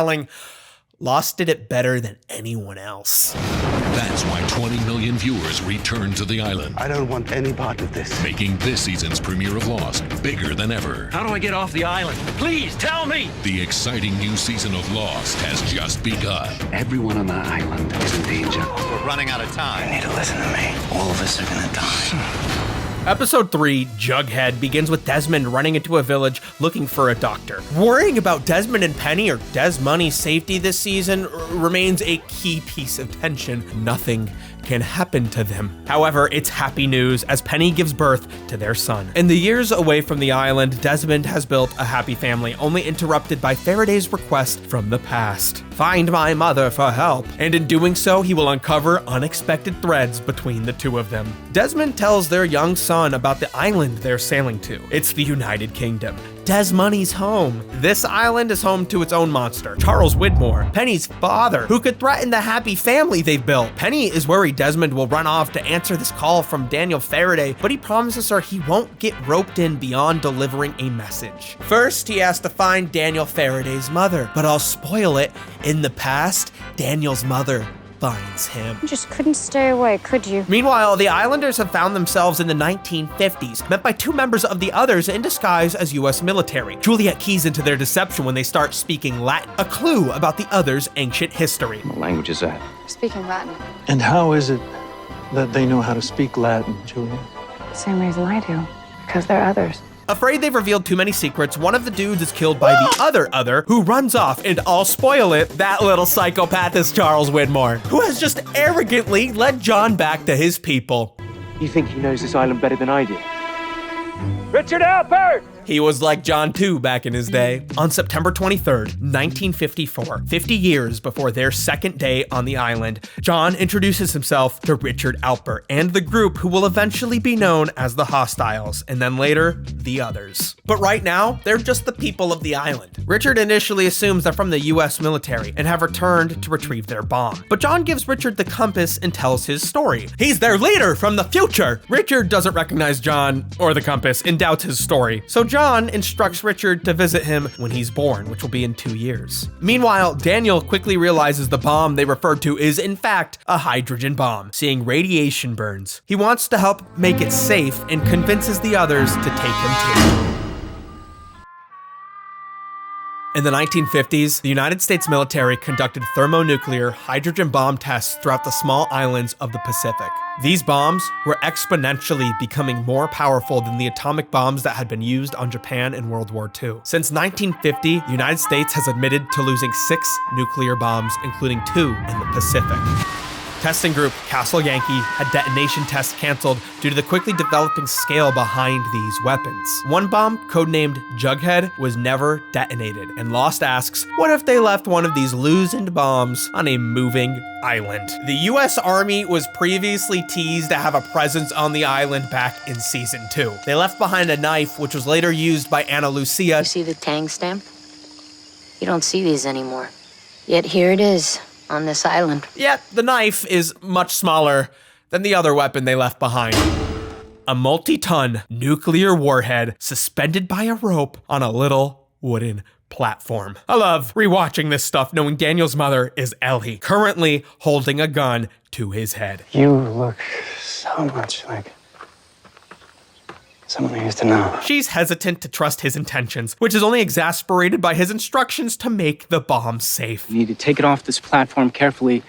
Lost did it better than anyone else. That's why 20 million viewers returned to the island. I don't want any part of this. Making this season's premiere of Lost bigger than ever. How do I get off the island? Please tell me! The exciting new season of Lost has just begun. Everyone on the island is in danger. We're running out of time. You need to listen to me. All of us are gonna die. Episode 3, Jughead, begins with Desmond running into a village looking for a doctor. Worrying about Desmond and Penny or Des Money's safety this season remains a key piece of tension. Nothing can happen to them. However, it's happy news as Penny gives birth to their son. In the years away from the island, Desmond has built a happy family, only interrupted by Faraday's request from the past. Find my mother for help. And in doing so, he will uncover unexpected threads between the two of them. Desmond tells their young son about the island they're sailing to. It's the United Kingdom. Des Money's home. This island is home to its own monster, Charles Widmore, Penny's father, who could threaten the happy family they've built. Penny is worried Desmond will run off to answer this call from Daniel Faraday, but he promises her he won't get roped in beyond delivering a message. First, he has to find Daniel Faraday's mother, but I'll spoil it. In the past, Daniel's mother finds him. You just couldn't stay away, could you? Meanwhile, the Islanders have found themselves in the 1950s, met by two members of the Others in disguise as US military. Juliet keys into their deception when they start speaking Latin, a clue about the Others' ancient history. What language is that? Speaking Latin. And how is it that they know how to speak Latin, Julia? Same reason I do. Because they're others. Afraid they've revealed too many secrets, one of the dudes is killed by the other who runs off, and I'll spoil it, that little psychopath is Charles Widmore, who has just arrogantly led John back to his people. You think he knows this island better than I do? Richard Alpert! He was like John too back in his day. On September 23rd, 1954, 50 years before their second day on the island, John introduces himself to Richard Alpert and the group who will eventually be known as the Hostiles, and then later, the Others. But right now, they're just the people of the island. Richard initially assumes they're from the US military and have returned to retrieve their bomb. But John gives Richard the compass and tells his story. He's their leader from the future! Richard doesn't recognize John or the compass and doubts his story. So John instructs Richard to visit him when he's born, which will be in 2 years. Meanwhile, Daniel quickly realizes the bomb they referred to is in fact a hydrogen bomb, seeing radiation burns. He wants to help make it safe and convinces the others to take him too. In the 1950s, the United States military conducted thermonuclear hydrogen bomb tests throughout the small islands of the Pacific. These bombs were exponentially becoming more powerful than the atomic bombs that had been used on Japan in World War II. Since 1950, the United States has admitted to losing 6 nuclear bombs, including 2 in the Pacific. Testing group Castle Yankee had detonation tests canceled due to the quickly developing scale behind these weapons. One bomb, codenamed Jughead, was never detonated, and Lost asks, what if they left one of these loosened bombs on a moving island? The US Army was previously teased to have a presence on the island back in season 2. They left behind a knife, which was later used by Ana Lucia. You see the Tang stamp? You don't see these anymore. Yet here it is. On this island. Yet, the knife is much smaller than the other weapon they left behind. A multi-ton nuclear warhead suspended by a rope on a little wooden platform. I love rewatching this stuff knowing Daniel's mother is Ellie, currently holding a gun to his head. You look so much like someone I used to know. She's hesitant to trust his intentions, which is only exacerbated by his instructions to make the bomb safe. You need to take it off this platform carefully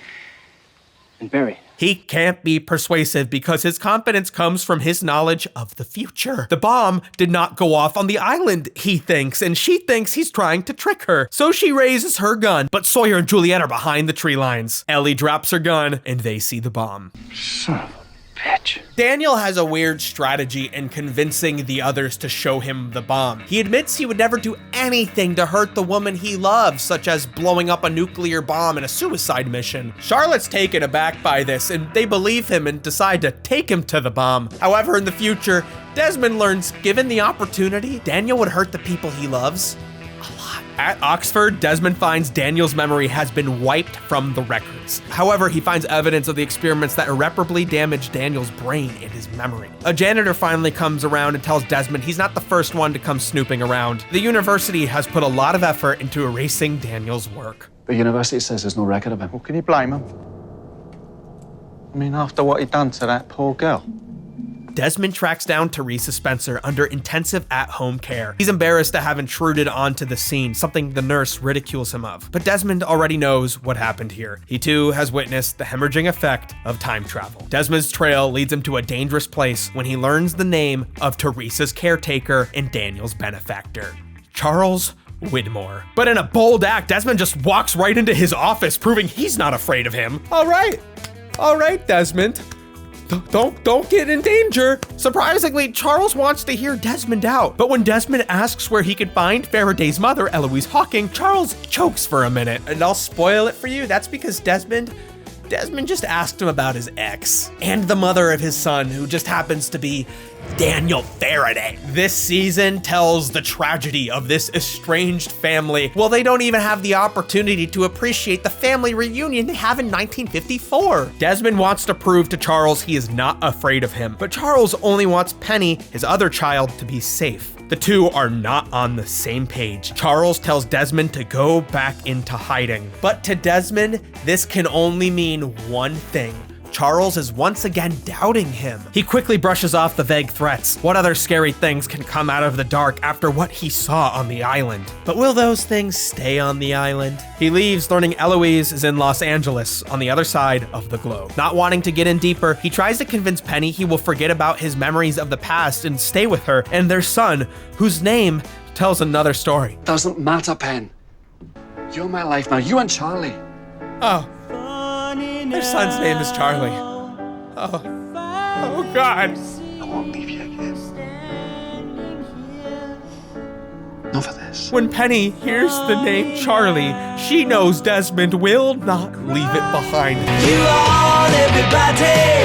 and bury it. He can't be persuasive because his confidence comes from his knowledge of the future. The bomb did not go off on the island, he thinks, and she thinks he's trying to trick her. So she raises her gun, but Sawyer and Juliet are behind the tree lines. Ellie drops her gun, and they see the bomb. Son of a bitch. Daniel has a weird strategy in convincing the others to show him the bomb. He admits he would never do anything to hurt the woman he loves, such as blowing up a nuclear bomb in a suicide mission. Charlotte's taken aback by this, and they believe him and decide to take him to the bomb. However, in the future, Desmond learns given the opportunity, Daniel would hurt the people he loves a lot. At Oxford, Desmond finds Daniel's memory has been wiped from the records. However, he finds evidence of the experiments that irreparably damaged Daniel's brain and his memory. A janitor finally comes around and tells Desmond he's not the first one to come snooping around. The university has put a lot of effort into erasing Daniel's work. The university says there's no record of him. Well, can you blame him? I mean, after what he'd done to that poor girl. Desmond tracks down Teresa Spencer under intensive at-home care. He's embarrassed to have intruded onto the scene, something the nurse ridicules him of. But Desmond already knows what happened here. He too has witnessed the hemorrhaging effect of time travel. Desmond's trail leads him to a dangerous place when he learns the name of Teresa's caretaker and Daniel's benefactor, Charles Widmore. But in a bold act, Desmond just walks right into his office, proving he's not afraid of him. All right, Desmond. Don't get in danger. Surprisingly, Charles wants to hear Desmond out. But when Desmond asks where he can find Faraday's mother, Eloise Hawking, Charles chokes for a minute. And I'll spoil it for you. That's because Desmond just asked him about his ex and the mother of his son, who just happens to be Daniel Faraday. This season tells the tragedy of this estranged family. Well, they don't even have the opportunity to appreciate the family reunion they have in 1954. Desmond wants to prove to Charles he is not afraid of him, but Charles only wants Penny, his other child, to be safe. The two are not on the same page. Charles tells Desmond to go back into hiding. But to Desmond, this can only mean one thing. Charles is once again doubting him. He quickly brushes off the vague threats. What other scary things can come out of the dark after what he saw on the island? But will those things stay on the island? He leaves, learning Eloise is in Los Angeles, on the other side of the globe. Not wanting to get in deeper, he tries to convince Penny he will forget about his memories of the past and stay with her and their son, whose name tells another story. Doesn't matter, Pen. You're my life now. You and Charlie. Oh. Their son's name is Charlie. Oh God. I won't leave you again. Not for this. When Penny hears the name Charlie, she knows Desmond will not leave it behind.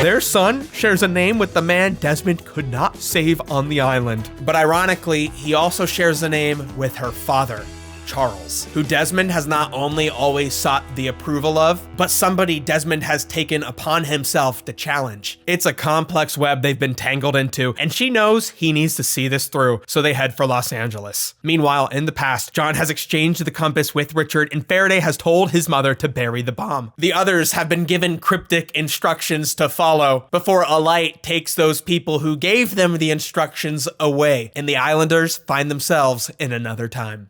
Their son shares a name with the man Desmond could not save on the island. But ironically, he also shares a name with her father, Charles, who Desmond has not only always sought the approval of, but somebody Desmond has taken upon himself to challenge. It's a complex web they've been tangled into, and she knows he needs to see this through, so they head for Los Angeles. Meanwhile, in the past, John has exchanged the compass with Richard, and Faraday has told his mother to bury the bomb. The others have been given cryptic instructions to follow before ALLITERATE takes those people who gave them the instructions away, and the Islanders find themselves in another time.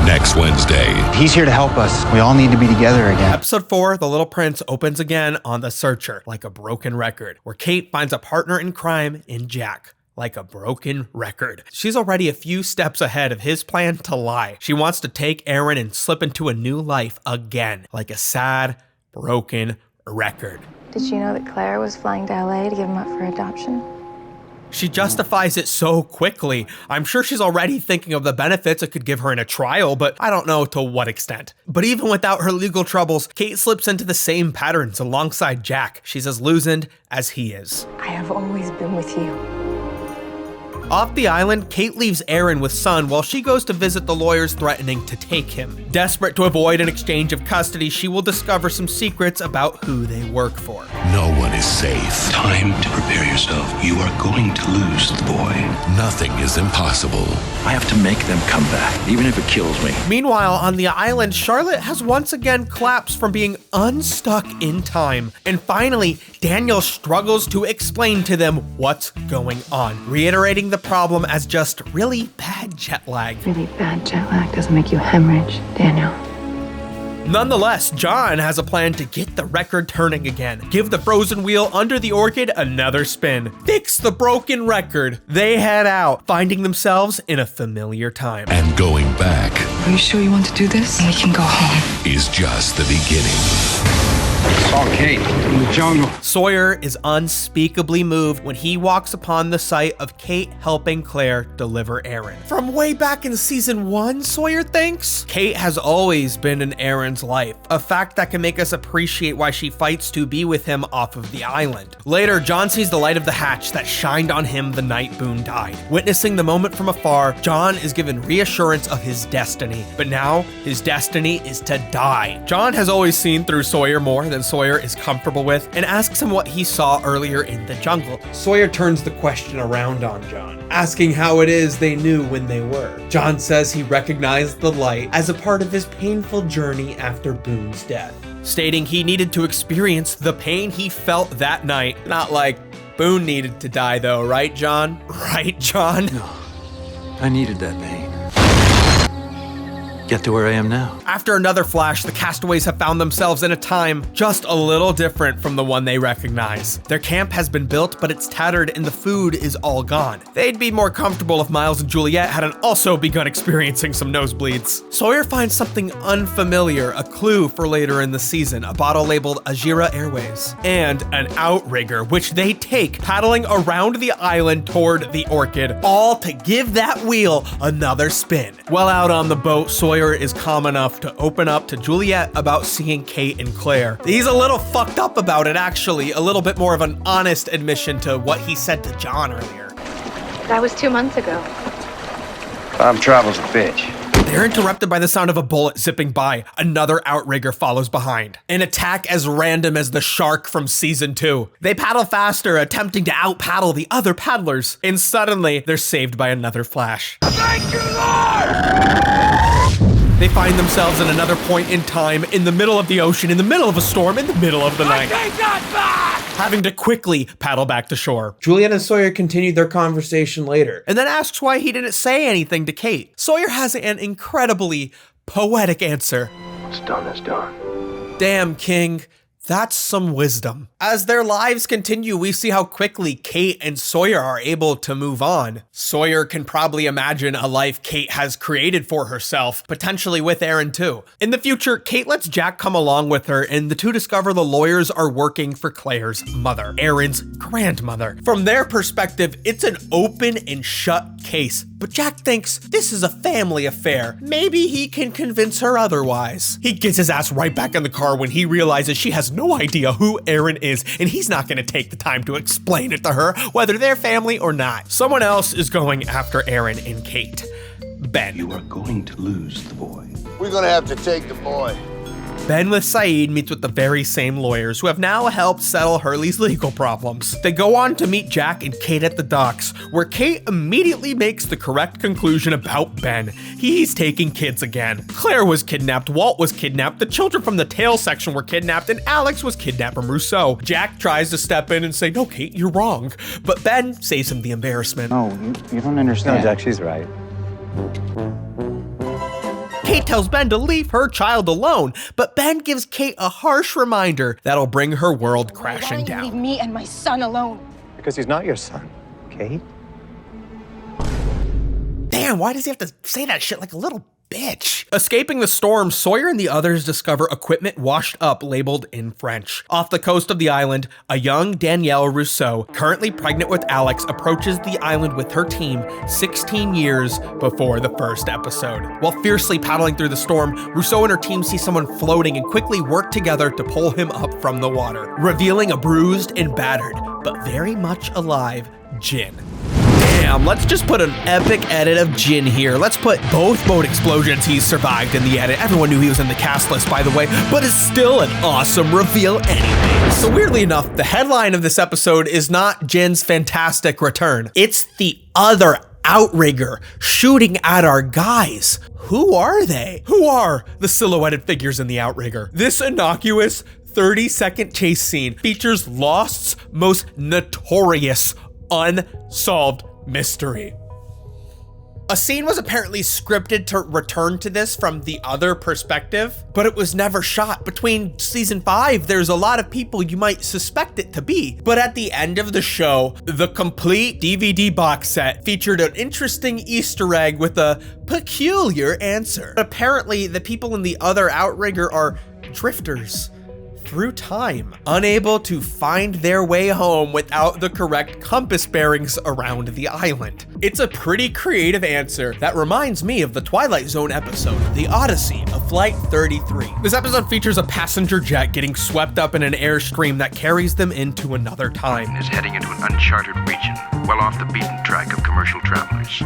Next Wednesday. He's here to help us. We all need to be together again. Episode 4, The Little Prince, opens again on The Searcher, like a broken record, where Kate finds a partner in crime in Jack. Like a broken record. She's already a few steps ahead of his plan to lie. She wants to take Aaron and slip into a new life again, like a sad, broken record. Did you know that Claire was flying to LA to give him up for adoption? She justifies it so quickly. I'm sure she's already thinking of the benefits it could give her in a trial, but I don't know to what extent. But even without her legal troubles, Kate slips into the same patterns alongside Jack. She's as loosened as he is. I have always been with you. Off the island, Kate leaves Aaron with Son while she goes to visit the lawyers threatening to take him. Desperate to avoid an exchange of custody, she will discover some secrets about who they work for. No one is safe. Time to prepare yourself. You are going to lose the boy. Nothing is impossible. I have to make them come back, even if it kills me. Meanwhile, on the island, Charlotte has once again collapsed from being unstuck in time. And finally, Daniel struggles to explain to them what's going on, reiterating the problem as just really bad jet lag. Really bad jet lag doesn't make you hemorrhage, Daniel. Nonetheless, John has a plan to get the record turning again. Give the frozen wheel under the orchid another spin. Fix the broken record. They head out, finding themselves in a familiar time. And going back. Are you sure you want to do this? We can go home. Is just the beginning. Saw Kate in the jungle. Sawyer is unspeakably moved when he walks upon the sight of Kate helping Claire deliver Aaron. From way back in season 1, Sawyer thinks? Kate has always been in Aaron's life, a fact that can make us appreciate why she fights to be with him off of the island. Later, John sees the light of the hatch that shined on him the night Boone died. Witnessing the moment from afar, John is given reassurance of his destiny, but now his destiny is to die. John has always seen through Sawyer more than Sawyer is comfortable with and asks him what he saw earlier in the jungle. Sawyer turns the question around on John, asking how it is they knew when they were. John says he recognized the light as a part of his painful journey after Boone's death, stating he needed to experience the pain he felt that night. Not like Boone needed to die though, right, John? Right, John? No, I needed that pain. Get to where I am now. After another flash, the castaways have found themselves in a time just a little different from the one they recognize. Their camp has been built, but it's tattered and the food is all gone. They'd be more comfortable if Miles and Juliet hadn't also begun experiencing some nosebleeds. Sawyer finds something unfamiliar, a clue for later in the season, a bottle labeled Ajira Airways, and an outrigger, which they take paddling around the island toward the orchid, all to give that wheel another spin. While out on the boat, Sawyer is calm enough to open up to Juliet about seeing Kate and Claire. He's a little fucked up about it, actually, a little bit more of an honest admission to what he said to John earlier. That was 2 months ago. Time travel's a bitch. They're interrupted by the sound of a bullet zipping by. Another outrigger follows behind. An attack as random as the shark from season 2. They paddle faster, attempting to out-paddle the other paddlers, and suddenly they're saved by another flash. Thank you, Lord! They find themselves at another point in time, in the middle of the ocean, in the middle of a storm, in the middle of the night. Take that back! Having to quickly paddle back to shore. Juliet and Sawyer continued their conversation later, and then asks why he didn't say anything to Kate. Sawyer has an incredibly poetic answer. What's done is done. Damn, King. That's some wisdom. As their lives continue, we see how quickly Kate and Sawyer are able to move on. Sawyer can probably imagine a life Kate has created for herself, potentially with Aaron too. In the future, Kate lets Jack come along with her, and the two discover the lawyers are working for Claire's mother, Aaron's grandmother. From their perspective, it's an open and shut case, but Jack thinks this is a family affair. Maybe he can convince her otherwise. He gets his ass right back in the car when he realizes she has no idea who Aaron is, and he's not going to take the time to explain it to her, whether they're family or not. Someone else is going after Aaron and Kate. Ben. You are going to lose the boy. We're going to have to take the boy. Ben with Saeed meets with the very same lawyers who have now helped settle Hurley's legal problems. They go on to meet Jack and Kate at the docks, where Kate immediately makes the correct conclusion about Ben. He's taking kids again. Claire was kidnapped, Walt was kidnapped, the children from the tail section were kidnapped, and Alex was kidnapped from Rousseau. Jack tries to step in and say, "No, Kate, you're wrong." But Ben saves him the embarrassment. No, you don't understand. No, Jack, she's right. Kate tells Ben to leave her child alone, but Ben gives Kate a harsh reminder that'll bring her world crashing down. Leave me and my son alone. Because he's not your son, Kate. Damn, why does he have to say that shit like a little bitch? Escaping the storm, Sawyer and the others discover equipment washed up labeled in French. Off the coast of the island, a young Danielle Rousseau, currently pregnant with Alex, approaches the island with her team 16 years before the first episode. While fiercely paddling through the storm, Rousseau and her team see someone floating and quickly work together to pull him up from the water, revealing a bruised and battered, but very much alive, Jin. Damn, let's just put an epic edit of Jin here. Let's put both boat explosions he survived in the edit. Everyone knew he was in the cast list, by the way, but it's still an awesome reveal anyway. So weirdly enough, the headline of this episode is not Jin's fantastic return. It's the other outrigger shooting at our guys. Who are they? Who are the silhouetted figures in the outrigger? This innocuous 30-second chase scene features Lost's most notorious unsolved mystery. A scene was apparently scripted to return to this from the other perspective, but it was never shot. Between season 5, there's a lot of people you might suspect it to be, but at the end of the show, the complete DVD box set featured an interesting Easter egg with a peculiar answer. Apparently, the people in the other outrigger are drifters through time, unable to find their way home without the correct compass bearings around the island. It's a pretty creative answer that reminds me of the Twilight Zone episode, The Odyssey of Flight 33. This episode features a passenger jet getting swept up in an airstream that carries them into another time. Is heading into an uncharted region, well off the beaten track of commercial travelers.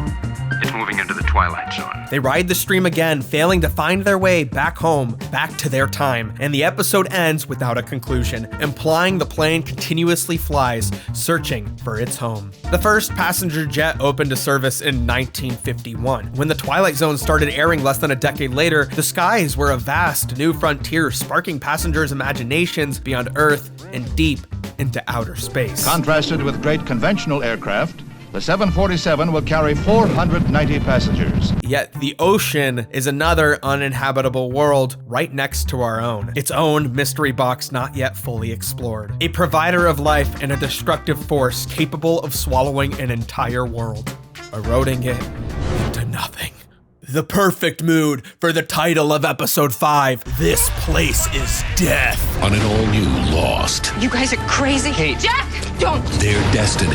It's moving into the Twilight Zone. They ride the stream again, failing to find their way back home, back to their time, and the episode ends without a conclusion, implying the plane continuously flies, searching for its home. The first passenger jet opened to service in 1951. When the Twilight Zone started airing less than a decade later, the skies were a vast new frontier, sparking passengers' imaginations beyond Earth and deep into outer space. Contrasted with great conventional aircraft, the 747 will carry 490 passengers. Yet the ocean is another uninhabitable world right next to our own. Its own mystery box not yet fully explored. A provider of life and a destructive force capable of swallowing an entire world, eroding it into nothing. The perfect mood for the title of episode 5, This Place is Death. On an all-new Lost. You guys are crazy. Kate. Jack, don't. Their destiny.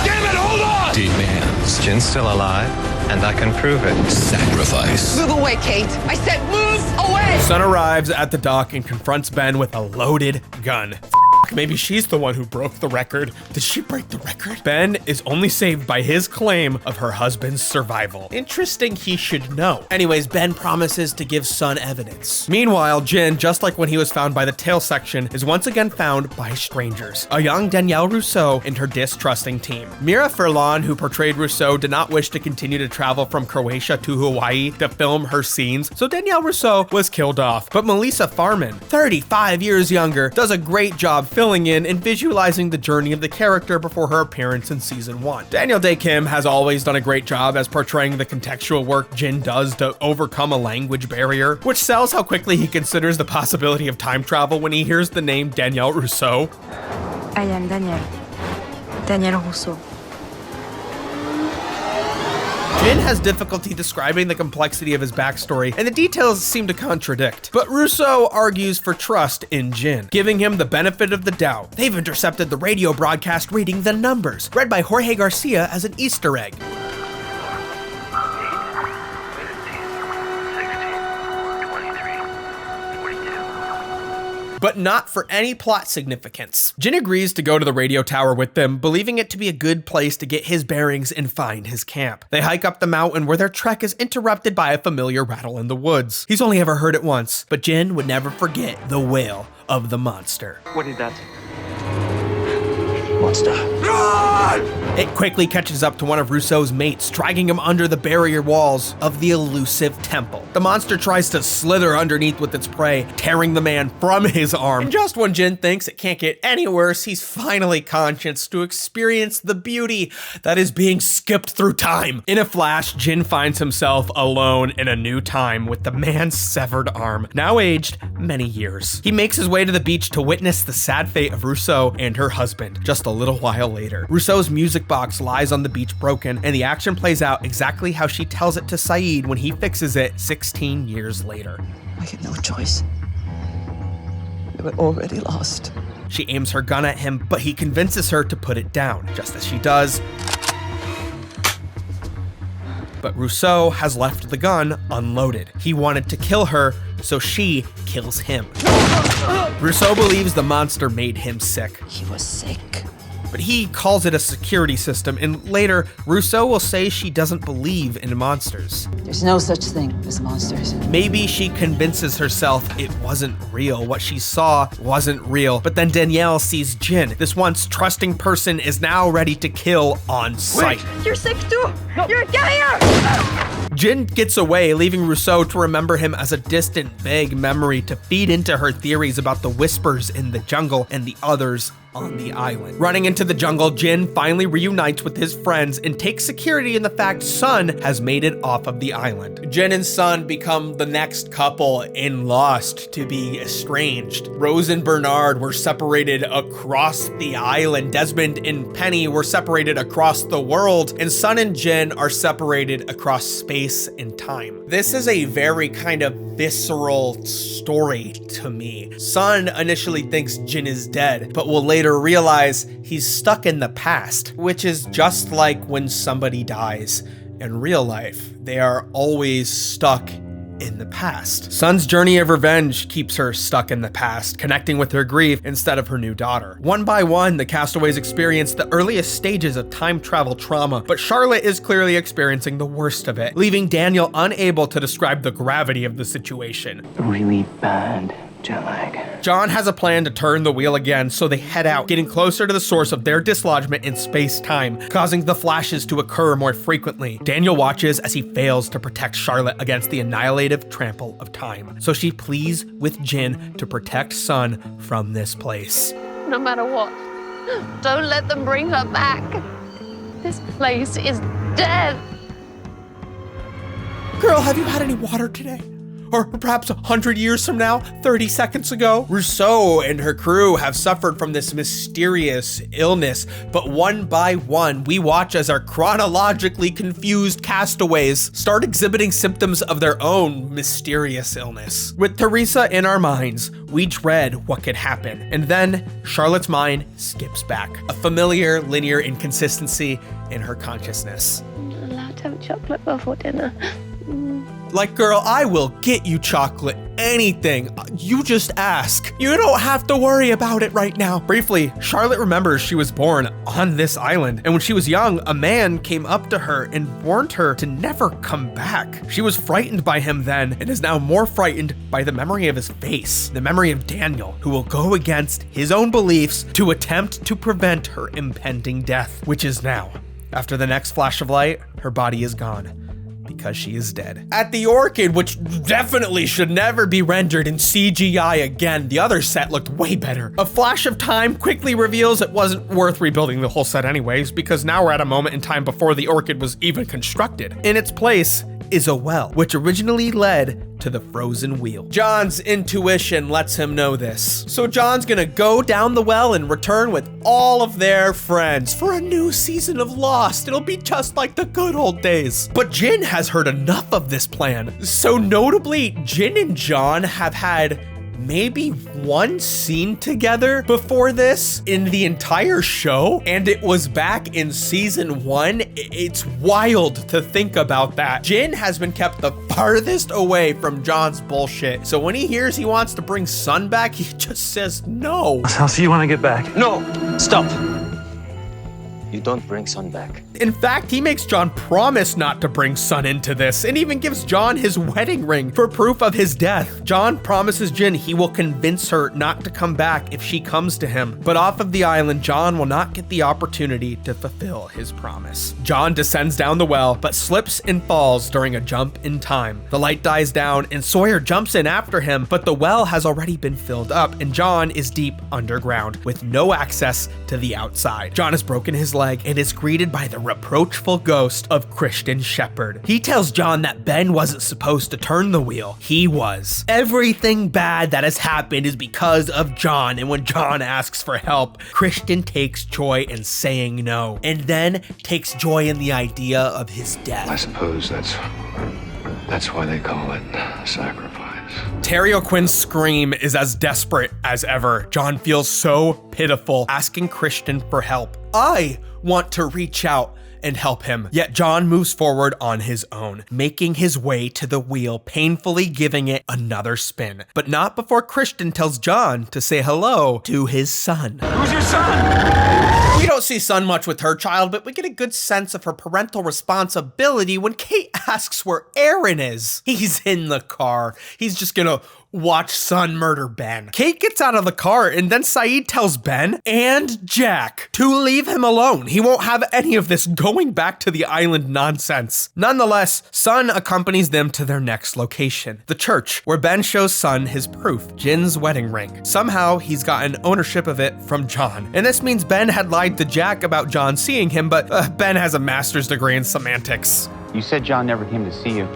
Damn it, hold on! Demands. Jin's still alive, and I can prove it. Sacrifice. Move away, Kate. I said move away. Sun arrives at the dock and confronts Ben with a loaded gun. Maybe she's the one who broke the record. Did she break the record? Ben is only saved by his claim of her husband's survival. Interesting he should know. Anyways, Ben promises to give Sun evidence. Meanwhile, Jin, just like when he was found by the tail section, is once again found by strangers. A young Danielle Rousseau and her distrusting team. Mira Furlan, who portrayed Rousseau, did not wish to continue to travel from Croatia to Hawaii to film her scenes, so Danielle Rousseau was killed off. But Melissa Farman, 35 years younger, does a great job filling in and visualizing the journey of the character before her appearance in season 1. Daniel Day Kim has always done a great job as portraying the contextual work Jin does to overcome a language barrier, which sells how quickly he considers the possibility of time travel when he hears the name Danielle Rousseau. I am Danielle Rousseau. Jin has difficulty describing the complexity of his backstory, and the details seem to contradict. But Rousseau argues for trust in Jin, giving him the benefit of the doubt. They've intercepted the radio broadcast reading the numbers, read by Jorge Garcia as an Easter egg. But not for any plot significance. Jin agrees to go to the radio tower with them, believing it to be a good place to get his bearings and find his camp. They hike up the mountain where their trek is interrupted by a familiar rattle in the woods. He's only ever heard it once, but Jin would never forget the wail of the monster. What is that? Monster. It quickly catches up to one of Rousseau's mates, dragging him under the barrier walls of the elusive temple. The monster tries to slither underneath with its prey, tearing the man from his arm. And just when Jin thinks it can't get any worse, he's finally conscious to experience the beauty that is being skipped through time. In a flash, Jin finds himself alone in a new time with the man's severed arm, now aged many years. He makes his way to the beach to witness the sad fate of Rousseau and her husband just a little while later. Rousseau's music box lies on the beach broken, and the action plays out exactly how she tells it to Saeed when he fixes it 16 years later. I had no choice. We were already lost. She aims her gun at him, but he convinces her to put it down. Just as she does, but Rousseau has left the gun unloaded. He wanted to kill her, so she kills him. Rousseau believes the monster made him sick. He was sick. But he calls it a security system, and later, Rousseau will say she doesn't believe in monsters. There's no such thing as monsters. Maybe she convinces herself it wasn't real. What she saw wasn't real. But then Danielle sees Jin. This once trusting person is now ready to kill on sight. Wait, you're sick too! No. You're here! Jin gets away, leaving Rousseau to remember him as a distant, vague memory to feed into her theories about the whispers in the jungle and the others on the island. Running into the jungle, Jin finally reunites with his friends and takes security in the fact Sun has made it off of the island. Jin and Sun become the next couple in Lost to be estranged. Rose and Bernard were separated across the island. Desmond and Penny were separated across the world, and Sun and Jin are separated across space and time. This is a very kind of visceral story to me. Sun initially thinks Jin is dead, but will later realize he's stuck in the past, which is just like when somebody dies in real life. They are always stuck in the past. Sun's journey of revenge keeps her stuck in the past, connecting with her grief instead of her new daughter. One by one, the castaways experience the earliest stages of time travel trauma, but Charlotte is clearly experiencing the worst of it, leaving Daniel unable to describe the gravity of the situation. Really bad jet lag. John has a plan to turn the wheel again, so they head out, getting closer to the source of their dislodgement in space-time, causing the flashes to occur more frequently. Daniel watches as he fails to protect Charlotte against the annihilative trample of time, so she pleads with Jin to protect Sun from this place. No matter what, don't let them bring her back. This place is dead. Girl, have you had any water today? Or perhaps 100 years from now, 30 seconds ago? Rousseau and her crew have suffered from this mysterious illness, but one by one, we watch as our chronologically confused castaways start exhibiting symptoms of their own mysterious illness. With Teresa in our minds, we dread what could happen, and then Charlotte's mind skips back, a familiar linear inconsistency in her consciousness. I'm allowed to have chocolate before dinner. Like, girl, I will get you chocolate. Anything. You just ask. You don't have to worry about it right now. Briefly, Charlotte remembers she was born on this island, and when she was young, a man came up to her and warned her to never come back. She was frightened by him then, and is now more frightened by the memory of his face, the memory of Daniel, who will go against his own beliefs to attempt to prevent her impending death, which is now. After the next flash of light, her body is gone, because she is dead. At the Orchid, which definitely should never be rendered in CGI again, the other set looked way better. A flash of time quickly reveals it wasn't worth rebuilding the whole set anyways, because now we're at a moment in time before the Orchid was even constructed. In its place is a well, which originally led to the frozen wheel. John's intuition lets him know this. So John's gonna go down the well and return with all of their friends for a new season of Lost. It'll be just like the good old days. But Jin has heard enough of this plan. So notably, Jin and John have had maybe one scene together before this in the entire show, and it was back in season 1. It's wild to think about that. Jin has been kept the farthest away from John's bullshit, so when he hears he wants to bring Sun back, he just says no. I'll see you when I get back. No! Stop! You don't bring Sun back. In fact, he makes John promise not to bring Sun into this, and even gives John his wedding ring for proof of his death. John promises Jin he will convince her not to come back if she comes to him. But off of the island, John will not get the opportunity to fulfill his promise. John descends down the well, but slips and falls during a jump in time. The light dies down, and Sawyer jumps in after him, but the well has already been filled up, and John is deep underground, with no access to the outside. John has broken his leg and is greeted by the reproachful ghost of Christian Shepherd. He tells John that Ben wasn't supposed to turn the wheel. He was. Everything bad that has happened is because of John, and when John asks for help, Christian takes joy in saying no, and then takes joy in the idea of his death. I suppose that's why they call it sacrifice. Terry O'Quinn's scream is as desperate as ever. John feels so pitiful, asking Christian for help. I want to reach out and help him. Yet John moves forward on his own, making his way to the wheel, painfully giving it another spin. But not before Christian tells John to say hello to his son. Who's your son? We don't see Sun much with her child, but we get a good sense of her parental responsibility when Kate asks where Aaron is. He's in the car. He's just gonna watch Sun murder Ben. Kate gets out of the car, and then Saeed tells Ben and Jack to leave him alone. He won't have any of this going back to the island nonsense. Nonetheless, Sun accompanies them to their next location, the church, where Ben shows Sun his proof, Jin's wedding ring. Somehow, he's gotten ownership of it from John. And this means Ben had lied to Jack about John seeing him, but Ben has a master's degree in semantics. You said John never came to see you.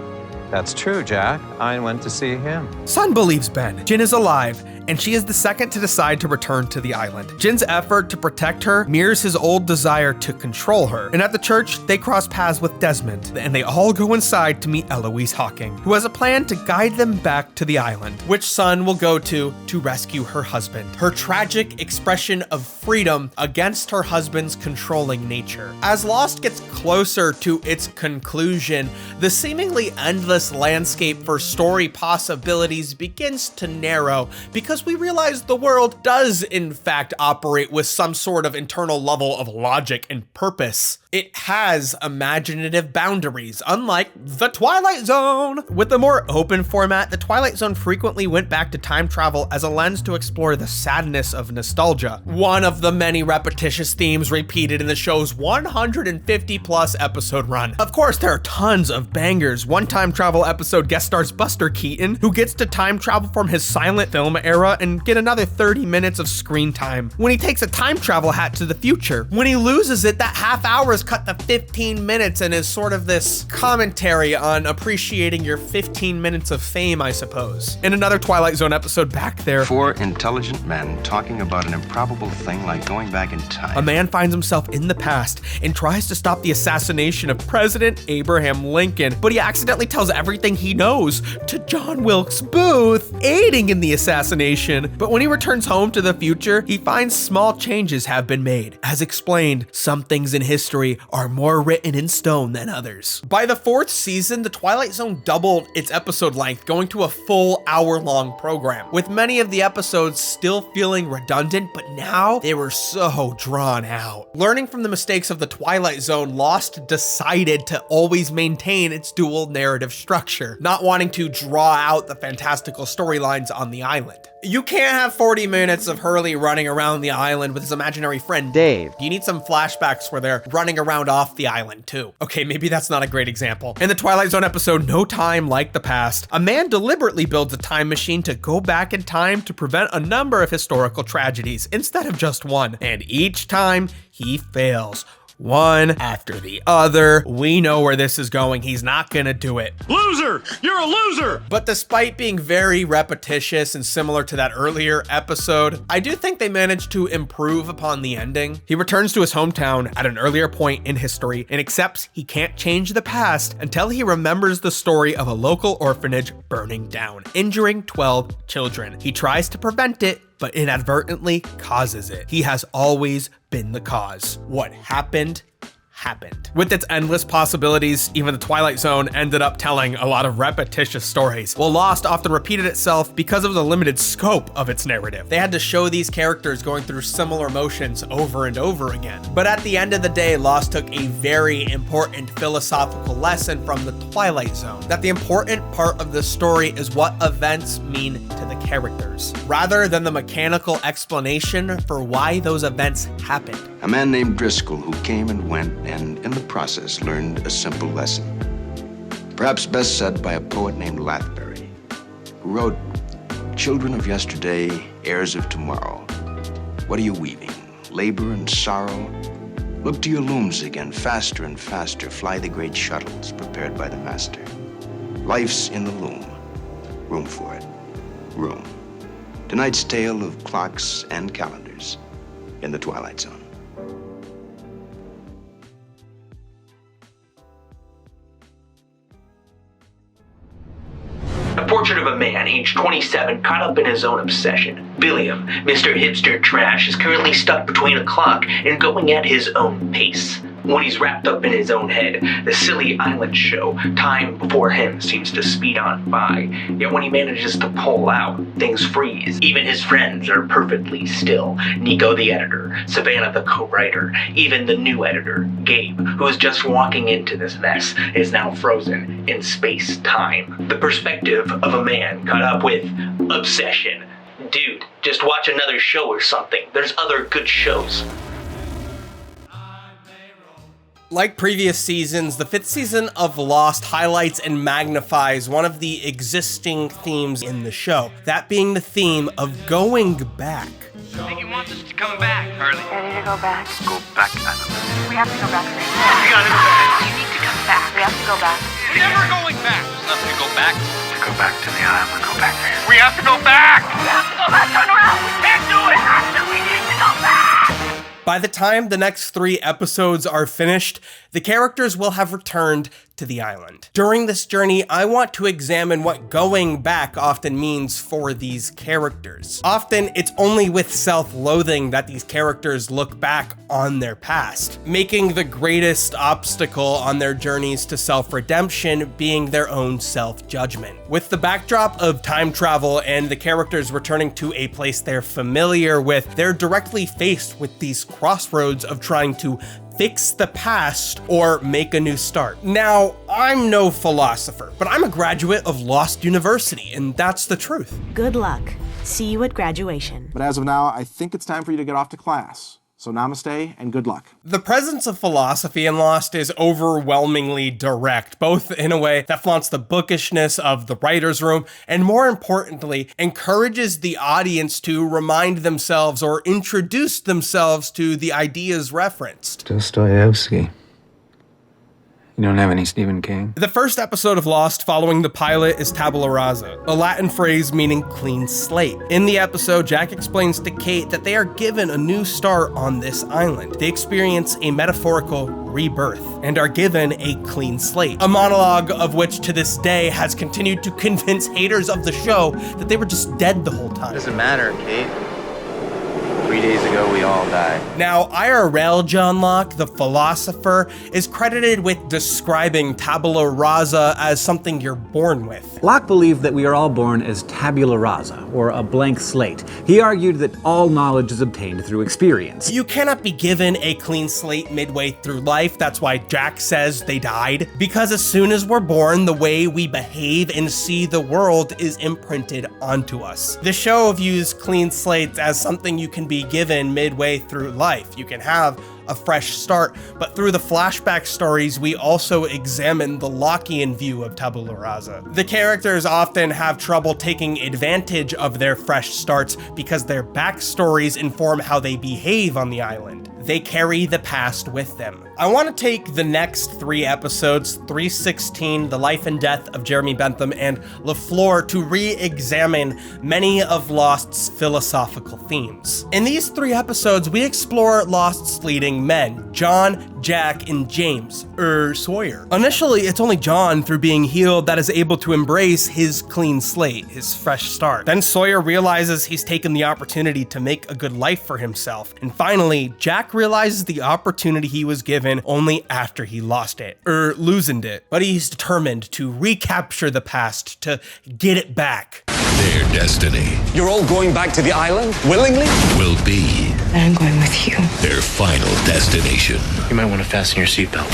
That's true, Jack. I went to see him. Sun believes Ben. Jin is alive, and she is the second to decide to return to the island. Jin's effort to protect her mirrors his old desire to control her. And at the church, they cross paths with Desmond, and they all go inside to meet Eloise Hawking, who has a plan to guide them back to the island, which Sun will go to rescue her husband. Her tragic expression of freedom against her husband's controlling nature. As Lost gets closer to its conclusion, the seemingly endless landscape for story possibilities begins to narrow, because we realize the world does in fact operate with some sort of internal level of logic and purpose. It has imaginative boundaries, unlike The Twilight Zone. With a more open format, The Twilight Zone frequently went back to time travel as a lens to explore the sadness of nostalgia, one of the many repetitious themes repeated in the show's 150 plus episode run. Of course, there are tons of bangers. One time travel episode guest stars Buster Keaton, who gets to time travel from his silent film era and get another 30 minutes of screen time. When he takes a time travel hat to the future. When he loses it, that half hour is cut to 15 minutes and is sort of this commentary on appreciating your 15 minutes of fame, I suppose. In another Twilight Zone episode back there, 4 intelligent men talking about an improbable thing like going back in time. A man finds himself in the past and tries to stop the assassination of President Abraham Lincoln, but he accidentally tells everything he knows to John Wilkes Booth, aiding in the assassination. But when he returns home to the future, he finds small changes have been made. As explained, some things in history are more written in stone than others. By the 4th season, The Twilight Zone doubled its episode length, going to a full hour-long program, with many of the episodes still feeling redundant, but now they were so drawn out. Learning from the mistakes of The Twilight Zone, Lost decided to always maintain its dual narrative structure, not wanting to draw out the fantastical storylines on the island. You can't have 40 minutes of Hurley running around the island with his imaginary friend Dave. You need some flashbacks where they're running around off the island too. Okay, maybe that's not a great example. In the Twilight Zone episode No Time Like the Past, a man deliberately builds a time machine to go back in time to prevent a number of historical tragedies instead of just one. And each time he fails. One after the other. We know where this is going. He's not gonna do it. Loser! You're a loser! But despite being very repetitious and similar to that earlier episode, I do think they managed to improve upon the ending. He returns to his hometown at an earlier point in history and accepts he can't change the past until he remembers the story of a local orphanage burning down, injuring 12 children. He tries to prevent it, but inadvertently causes it. He has always been the cause. What happened, happened. With its endless possibilities, even the Twilight Zone ended up telling a lot of repetitious stories, while Lost often repeated itself because of the limited scope of its narrative. They had to show these characters going through similar motions over and over again. But at the end of the day, Lost took a very important philosophical lesson from the Twilight Zone, that the important part of the story is what events mean to the characters, rather than the mechanical explanation for why those events happened. A man named Driscoll who came and went and in the process learned a simple lesson. Perhaps best said by a poet named Lathbury, who wrote, "Children of yesterday, heirs of tomorrow, what are you weaving? Labor and sorrow? Look to your looms again, faster and faster fly the great shuttles prepared by the master. Life's in the loom, room for it, room." Tonight's tale of clocks and calendars in the Twilight Zone. A portrait of a man, aged 27, caught up in his own obsession. Billiam, Mr. Hipster Trash, is currently stuck between a clock and going at his own pace. When he's wrapped up in his own head, the silly island show, time before him, seems to speed on by. Yet when he manages to pull out, things freeze. Even his friends are perfectly still. Nico the editor, Savannah the co-writer, even the new editor, Gabe, who is just walking into this mess, is now frozen in space-time. The perspective of a man caught up with obsession. Dude, just watch another show or something. There's other good shows. Like previous seasons, the 5th season of Lost highlights and magnifies one of the existing themes in the show, that being the theme of going back. I think he wants us to come back, Harley. Ready to go back? Go back, Adam. We have to go back. We gotta go back. You need to come back. We have to go back. We're never going back. There's nothing to go back. To go back to the island. Go back there. We have to go back. We have to go back. Turn around. We can't do it. We need to go back. By the time the next 3 episodes are finished, the characters will have returned to the island. During this journey, I want to examine what going back often means for these characters. Often, it's only with self-loathing that these characters look back on their past, making the greatest obstacle on their journeys to self-redemption being their own self-judgment. With the backdrop of time travel and the characters returning to a place they're familiar with, they're directly faced with these crossroads of trying to fix the past or make a new start. Now, I'm no philosopher, but I'm a graduate of Lost University, and that's the truth. Good luck. See you at graduation. But as of now, I think it's time for you to get off to class. So namaste and good luck. The presence of philosophy in Lost is overwhelmingly direct, both in a way that flaunts the bookishness of the writer's room, and more importantly, encourages the audience to remind themselves or introduce themselves to the ideas referenced. Dostoevsky. You don't have any Stephen King? The first episode of Lost following the pilot is tabula rasa, a Latin phrase meaning clean slate. In the episode, Jack explains to Kate that they are given a new start on this island. They experience a metaphorical rebirth and are given a clean slate. A monologue of which to this day has continued to convince haters of the show that they were just dead the whole time. Doesn't matter, Kate. 3 days ago, we all died. Now, IRL John Locke, the philosopher, is credited with describing tabula rasa as something you're born with. Locke believed that we are all born as tabula rasa, or a blank slate. He argued that all knowledge is obtained through experience. You cannot be given a clean slate midway through life. That's why Jack says they died. Because as soon as we're born, the way we behave and see the world is imprinted onto us. The show views clean slates as something you can be given midway through life. You can have a fresh start, but through the flashback stories, we also examine the Lockean view of tabula rasa. The characters often have trouble taking advantage of their fresh starts because their backstories inform how they behave on the island. They carry the past with them. I want to take the next 3 episodes, 316, The Life and Death of Jeremy Bentham, and LaFleur, to re-examine many of Lost's philosophical themes. In these 3 episodes, we explore Lost's leading men, John, Jack, and James, Sawyer. Initially, it's only John, through being healed, that is able to embrace his clean slate, his fresh start. Then Sawyer realizes he's taken the opportunity to make a good life for himself. And finally, Jack realizes the opportunity he was given only after he lost it, loosened it. But he's determined to recapture the past, to get it back. Their destiny. You're all going back to the island, willingly? Will be. I'm going with you. Their final destination. You might want to fasten your seatbelt.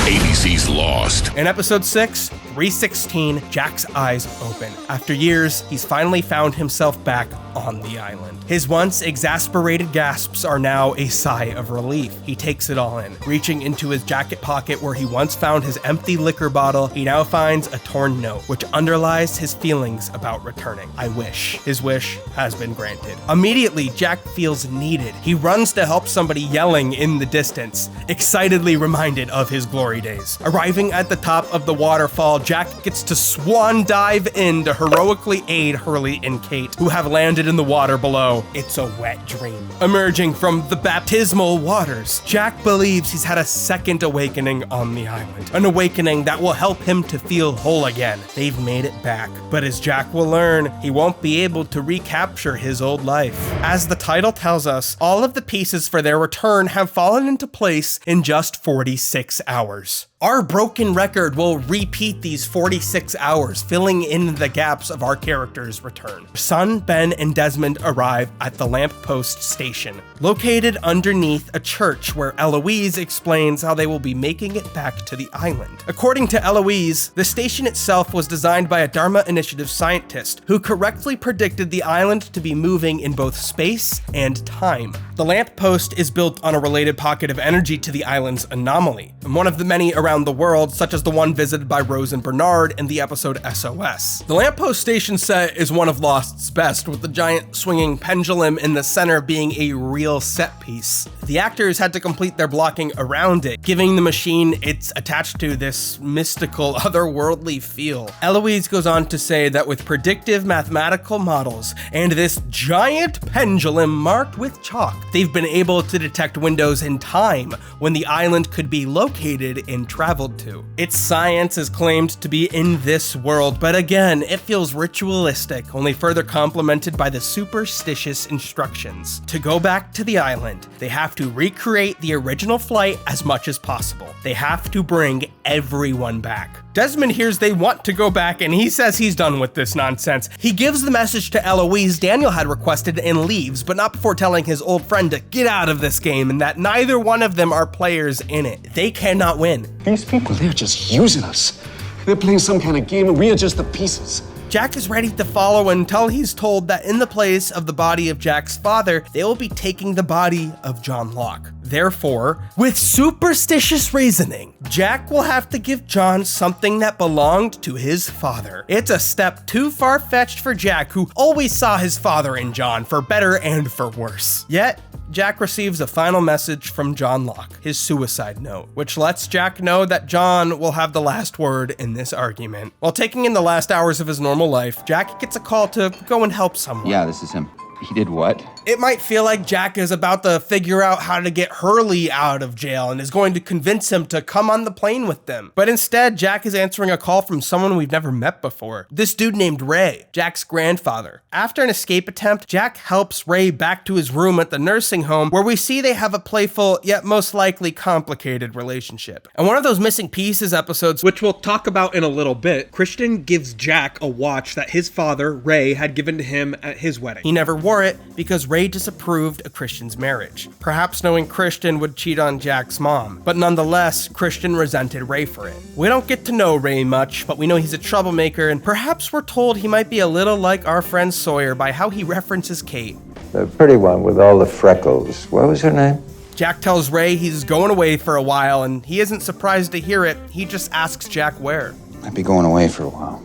ABC's Lost. In episode 6, 316, Jack's eyes open. After years, he's finally found himself back on the island. His once exasperated gasps are now a sigh of relief. He takes it all in. Reaching into his jacket pocket where he once found his empty liquor bottle, he now finds a torn note, which underlies his feelings about returning. I wish. His wish has been granted. Immediately, Jack feels needed. He runs to help somebody yelling in the distance, excitedly reminded of his glory days. Arriving at the top of the waterfall, Jack gets to swan dive in to heroically aid Hurley and Kate, who have landed in the water below. It's a wet dream. Emerging from the baptismal waters, Jack believes he's had a second awakening on the island. An awakening that will help him to feel whole again. They've made it back. But as Jack will learn, he won't be able to recapture his old life. As the title tells us, all of the pieces for their return have fallen into place in just 46 hours. Our broken record will repeat these 46 hours, filling in the gaps of our characters' return. Son, Ben, and Desmond arrive at the lamppost station, located underneath a church where Eloise explains how they will be making it back to the island. According to Eloise, the station itself was designed by a Dharma Initiative scientist who correctly predicted the island to be moving in both space and time. The lamppost is built on a related pocket of energy to the island's anomaly, and one of the many around the world, such as the one visited by Rose and Bernard in the episode SOS. The lamppost station set is one of Lost's best, with the giant swinging pendulum in the center being a real set piece. The actors had to complete their blocking around it, giving the machine it's attached to this mystical, otherworldly feel. Eloise goes on to say that with predictive mathematical models and this giant pendulum marked with chalk, they've been able to detect windows in time when the island could be located and traveled to. Its science is claimed to be in this world, but again, it feels ritualistic, only further complemented by the superstitious instructions. To go back to the island, they have to recreate the original flight as much as possible. They have to bring everyone back. Desmond hears they want to go back and he says he's done with this nonsense. He gives the message to Eloise Daniel had requested and leaves, but not before telling his old friend to get out of this game and that neither one of them are players in it. They cannot win. These people, they're just using us. They're playing some kind of game and we are just the pieces. Jack is ready to follow until he's told that in the place of the body of Jack's father, they will be taking the body of John Locke. Therefore, with superstitious reasoning, Jack will have to give John something that belonged to his father. It's a step too far-fetched for Jack, who always saw his father in John, for better and for worse. Yet, Jack receives a final message from John Locke, his suicide note, which lets Jack know that John will have the last word in this argument. While taking in the last hours of his normal life, Jack gets a call to go and help someone. Yeah, this is him. He did what? It might feel like Jack is about to figure out how to get Hurley out of jail and is going to convince him to come on the plane with them. But instead, Jack is answering a call from someone we've never met before. This dude named Ray, Jack's grandfather. After an escape attempt, Jack helps Ray back to his room at the nursing home, where we see they have a playful, yet most likely complicated relationship. And one of those missing pieces episodes, which we'll talk about in a little bit, Christian gives Jack a watch that his father, Ray, had given to him at his wedding. He never wore it because Ray disapproved of Christian's marriage, perhaps knowing Christian would cheat on Jack's mom, but nonetheless, Christian resented Ray for it. We don't get to know Ray much, but we know he's a troublemaker, and perhaps we're told he might be a little like our friend Sawyer by how he references Kate. The pretty one with all the freckles. What was her name? Jack tells Ray he's going away for a while, and he isn't surprised to hear it. He just asks Jack where. I'd be going away for a while.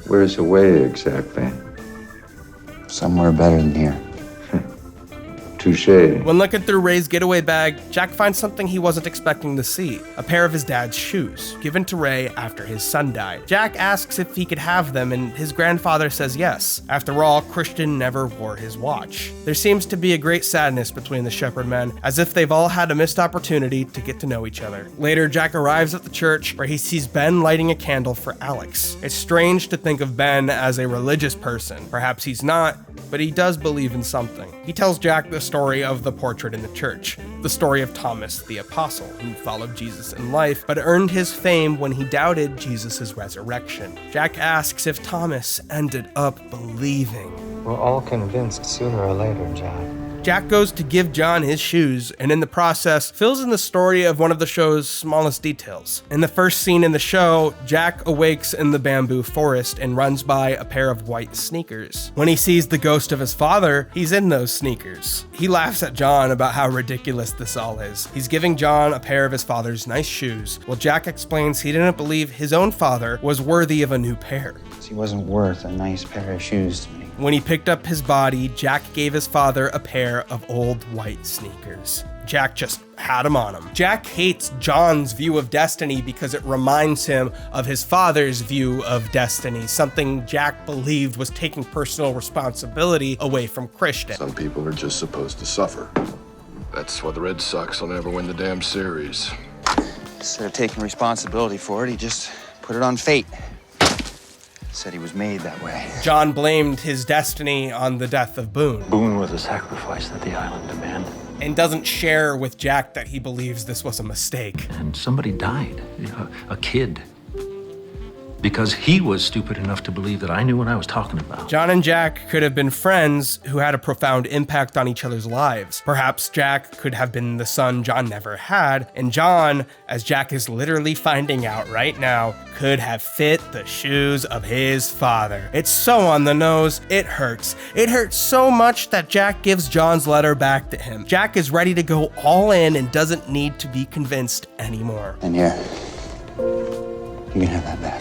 Where's away exactly? Somewhere better than here. Touché. When looking through Ray's getaway bag, Jack finds something he wasn't expecting to see. A pair of his dad's shoes, given to Ray after his son died. Jack asks if he could have them, and his grandfather says yes. After all, Christian never wore his watch. There seems to be a great sadness between the Shepherd men, as if they've all had a missed opportunity to get to know each other. Later, Jack arrives at the church, where he sees Ben lighting a candle for Alex. It's strange to think of Ben as a religious person. Perhaps he's not, but he does believe in something. He tells Jack the story of the portrait in the church, the story of Thomas the Apostle, who followed Jesus in life, but earned his fame when he doubted Jesus' resurrection. Jack asks if Thomas ended up believing. We're all convinced sooner or later, Jack. Jack goes to give John his shoes, and in the process, fills in the story of one of the show's smallest details. In the first scene in the show, Jack awakes in the bamboo forest and runs by a pair of white sneakers. When he sees the ghost of his father, he's in those sneakers. He laughs at John about how ridiculous this all is. He's giving John a pair of his father's nice shoes, while Jack explains he didn't believe his own father was worthy of a new pair. He wasn't worth a nice pair of shoes to me. When he picked up his body, Jack gave his father a pair of old white sneakers. Jack just had them on him. Jack hates John's view of destiny because it reminds him of his father's view of destiny, something Jack believed was taking personal responsibility away from Christian. Some people are just supposed to suffer. That's why the Red Sox will never win the damn series. Instead of taking responsibility for it, he just put it on fate. Said he was made that way. John blamed his destiny on the death of Boone. Boone was a sacrifice that the island demanded. And doesn't share with Jack that he believes this was a mistake. And somebody died, a kid. Because he was stupid enough to believe that I knew what I was talking about. John and Jack could have been friends who had a profound impact on each other's lives. Perhaps Jack could have been the son John never had, and John, as Jack is literally finding out right now, could have fit the shoes of his father. It's so on the nose, it hurts. It hurts so much that Jack gives John's letter back to him. Jack is ready to go all in and doesn't need to be convinced anymore. And here, you can have that back.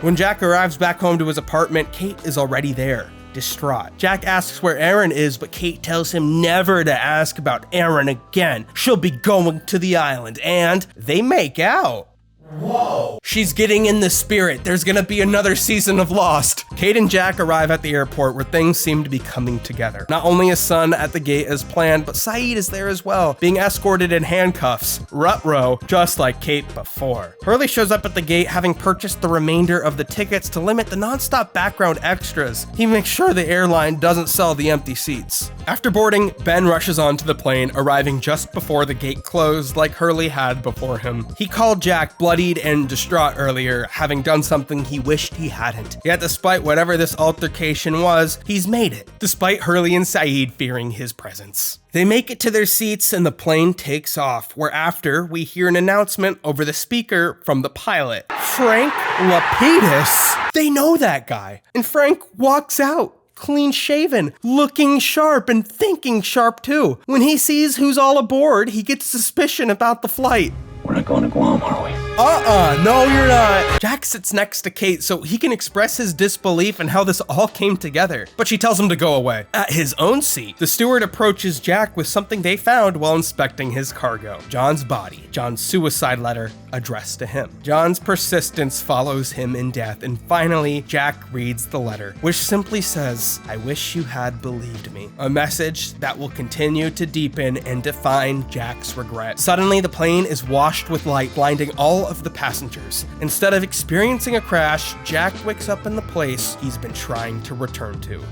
When Jack arrives back home to his apartment, Kate is already there, distraught. Jack asks where Aaron is, but Kate tells him never to ask about Aaron again. She'll be going to the island, and they make out. Whoa. She's getting in the spirit. There's gonna be another season of Lost. Kate and Jack arrive at the airport where things seem to be coming together. Not only is Sun at the gate as planned, but Saeed is there as well, being escorted in handcuffs, rut-row, just like Kate before. Hurley shows up at the gate having purchased the remainder of the tickets to limit the non-stop background extras. He makes sure the airline doesn't sell the empty seats. After boarding, Ben rushes onto the plane, arriving just before the gate closed like Hurley had before him. He called Jack bloodied and distraught earlier, having done something he wished he hadn't. Yet despite whatever this altercation was, he's made it, despite Hurley and Saeed fearing his presence. They make it to their seats and the plane takes off, whereafter we hear an announcement over the speaker from the pilot. Frank Lapidus! They know that guy, and Frank walks out. Clean shaven, looking sharp and thinking sharp too. When he sees who's all aboard, he gets suspicion about the flight. We're not going to Guam, are we? No, you're not. Jack sits next to Kate so he can express his disbelief in how this all came together, but she tells him to go away. At his own seat, the steward approaches Jack with something they found while inspecting his cargo. John's body, John's suicide letter addressed to him. John's persistence follows him in death, and finally, Jack reads the letter, which simply says, "I wish you had believed me." A message that will continue to deepen and define Jack's regret. Suddenly, the plane is washed with light, blinding all of the passengers. Instead of experiencing a crash, Jack wakes up in the place he's been trying to return to,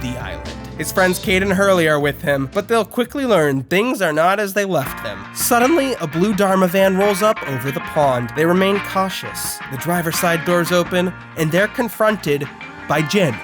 the island. His friends Kate and Hurley are with him, but they'll quickly learn things are not as they left them. Suddenly, a blue Dharma van rolls up over the pond. They remain cautious. The driver's side doors open, and they're confronted by Jin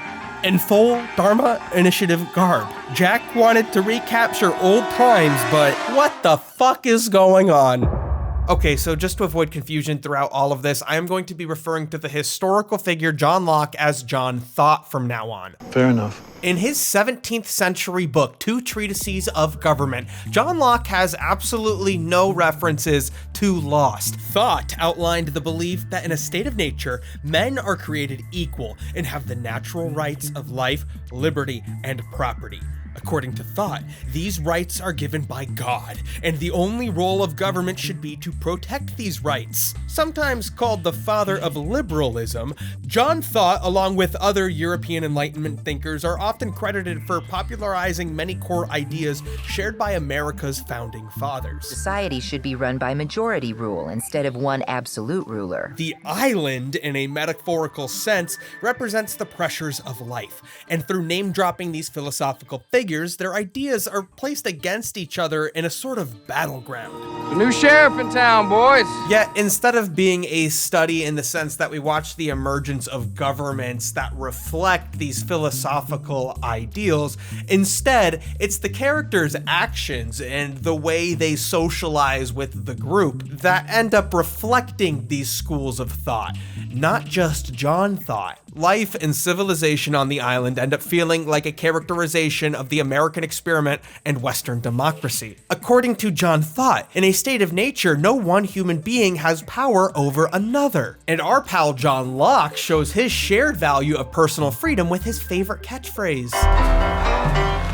in full Dharma Initiative garb. Jack wanted to recapture old times, but what the fuck is going on? Okay, so just to avoid confusion throughout all of this, I am going to be referring to the historical figure John Locke as John Thought from now on. Fair enough. In his 17th century book, Two Treatises of Government, John Locke has absolutely no references to Lost. Thought outlined the belief that in a state of nature, men are created equal and have the natural rights of life, liberty, and property. According to Thought, these rights are given by God, and the only role of government should be to protect these rights. Sometimes called the father of liberalism, John Thought, along with other European Enlightenment thinkers, are often credited for popularizing many core ideas shared by America's founding fathers. Society should be run by majority rule instead of one absolute ruler. The island, in a metaphorical sense, represents the pressures of life, and through name-dropping these philosophical figures, their ideas are placed against each other in a sort of battleground. The new sheriff in town, boys. Yet, instead of being a study in the sense that we watch the emergence of governments that reflect these philosophical ideals, instead, it's the characters' actions and the way they socialize with the group that end up reflecting these schools of thought, not just John Thought. Life and civilization on the island end up feeling like a characterization of the American experiment and Western democracy. According to John Thought, in a state of nature, no one human being has power over another. And our pal John Locke shows his shared value of personal freedom with his favorite catchphrase.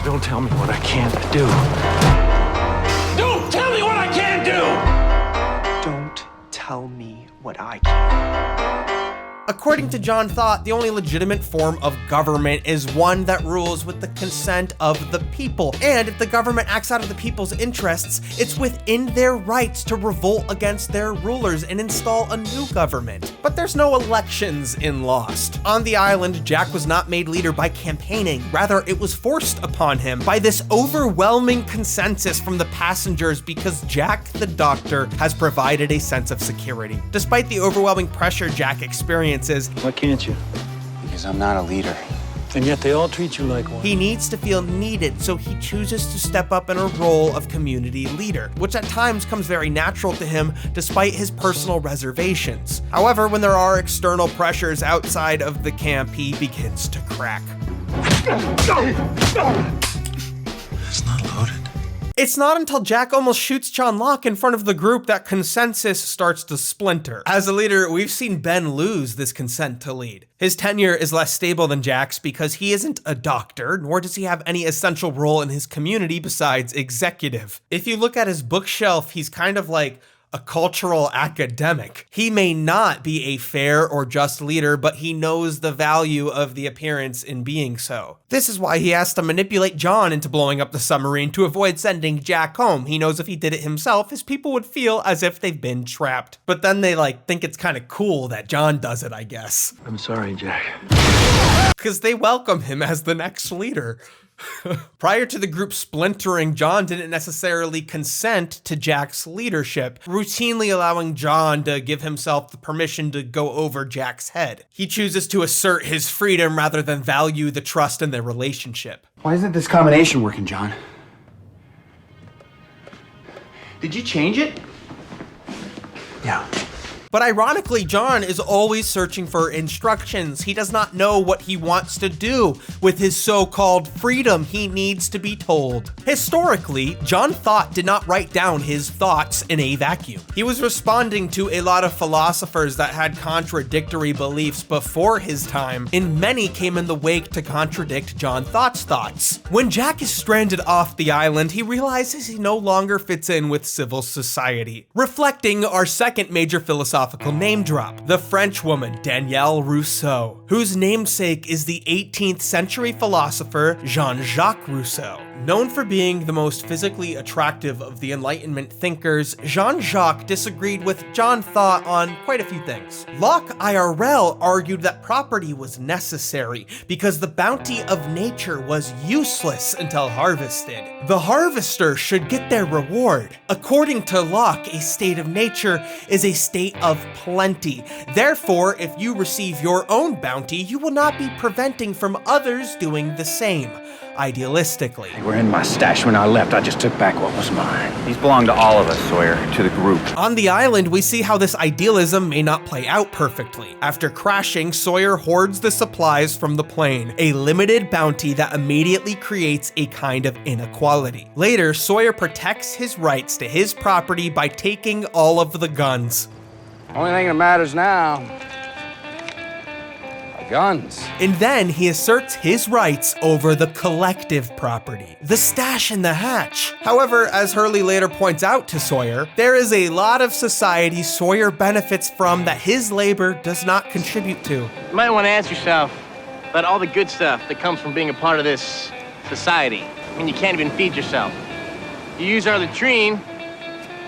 Don't tell me what I can't do. Don't tell me what I can't do! Don't tell me what I can't. According to John Thought, the only legitimate form of government is one that rules with the consent of the people. And if the government acts out of the people's interests, it's within their rights to revolt against their rulers and install a new government. But there's no elections in Lost. On the island, Jack was not made leader by campaigning. Rather, it was forced upon him by this overwhelming consensus from the passengers because Jack the Doctor has provided a sense of security. Despite the overwhelming pressure Jack experiences, Why can't you? Because I'm not a leader. And yet they all treat you like one. he needs to feel needed, so he chooses to step up in a role of community leader, which at times comes very natural to him despite his personal reservations. However, when there are external pressures outside of the camp, he begins to crack. It's not loaded. It's not until Jack almost shoots John Locke in front of the group that consensus starts to splinter. As a leader, we've seen Ben lose this consent to lead. His tenure is less stable than Jack's because he isn't a doctor, nor does he have any essential role in his community besides executive. If you look at his bookshelf, he's kind of like a cultural academic. He may not be a fair or just leader, but he knows the value of the appearance in being so. This is why he has to manipulate John into blowing up the submarine to avoid sending Jack home. He knows if he did it himself, his people would feel as if they've been trapped. But then they think it's kind of cool that John does it, I guess. I'm sorry, Jack. Because they welcome him as the next leader. Prior to the group splintering, John didn't necessarily consent to Jack's leadership, routinely allowing John to give himself the permission to go over Jack's head. He chooses to assert his freedom rather than value the trust in their relationship. Why isn't this combination working, John? Did you change it? Yeah. But ironically, John is always searching for instructions. He does not know what he wants to do with his so-called freedom. He needs to be told. Historically, John Thought did not write down his thoughts in a vacuum. He was responding to a lot of philosophers that had contradictory beliefs before his time, and many came in the wake to contradict John Thought's thoughts. When Jack is stranded off the island, he realizes he no longer fits in with civil society, reflecting our second major philosophical name drop, the French woman Danielle Rousseau, whose namesake is the 18th century philosopher Jean-Jacques Rousseau. Known for being the most physically attractive of the Enlightenment thinkers, Jean-Jacques disagreed with John Thought on quite a few things. Locke IRL argued that property was necessary because the bounty of nature was useless until harvested. The harvester should get their reward. According to Locke, a state of nature is a state of plenty. Therefore, if you receive your own bounty, you will not be preventing from others doing the same. Idealistically. They were in my stash when I left. I just took back what was mine. These belong to all of us, Sawyer, to the group. On the island, we see how this idealism may not play out perfectly. After crashing, Sawyer hoards the supplies from the plane, a limited bounty that immediately creates a kind of inequality. Later, Sawyer protects his rights to his property by taking all of the guns. Only thing that matters now, guns. And then he asserts his rights over the collective property, the stash in the hatch. However, as Hurley later points out to Sawyer, there is a lot of society Sawyer benefits from that his labor does not contribute to. You might want to ask yourself about all the good stuff that comes from being a part of this society. I mean, you can't even feed yourself. You use our latrine,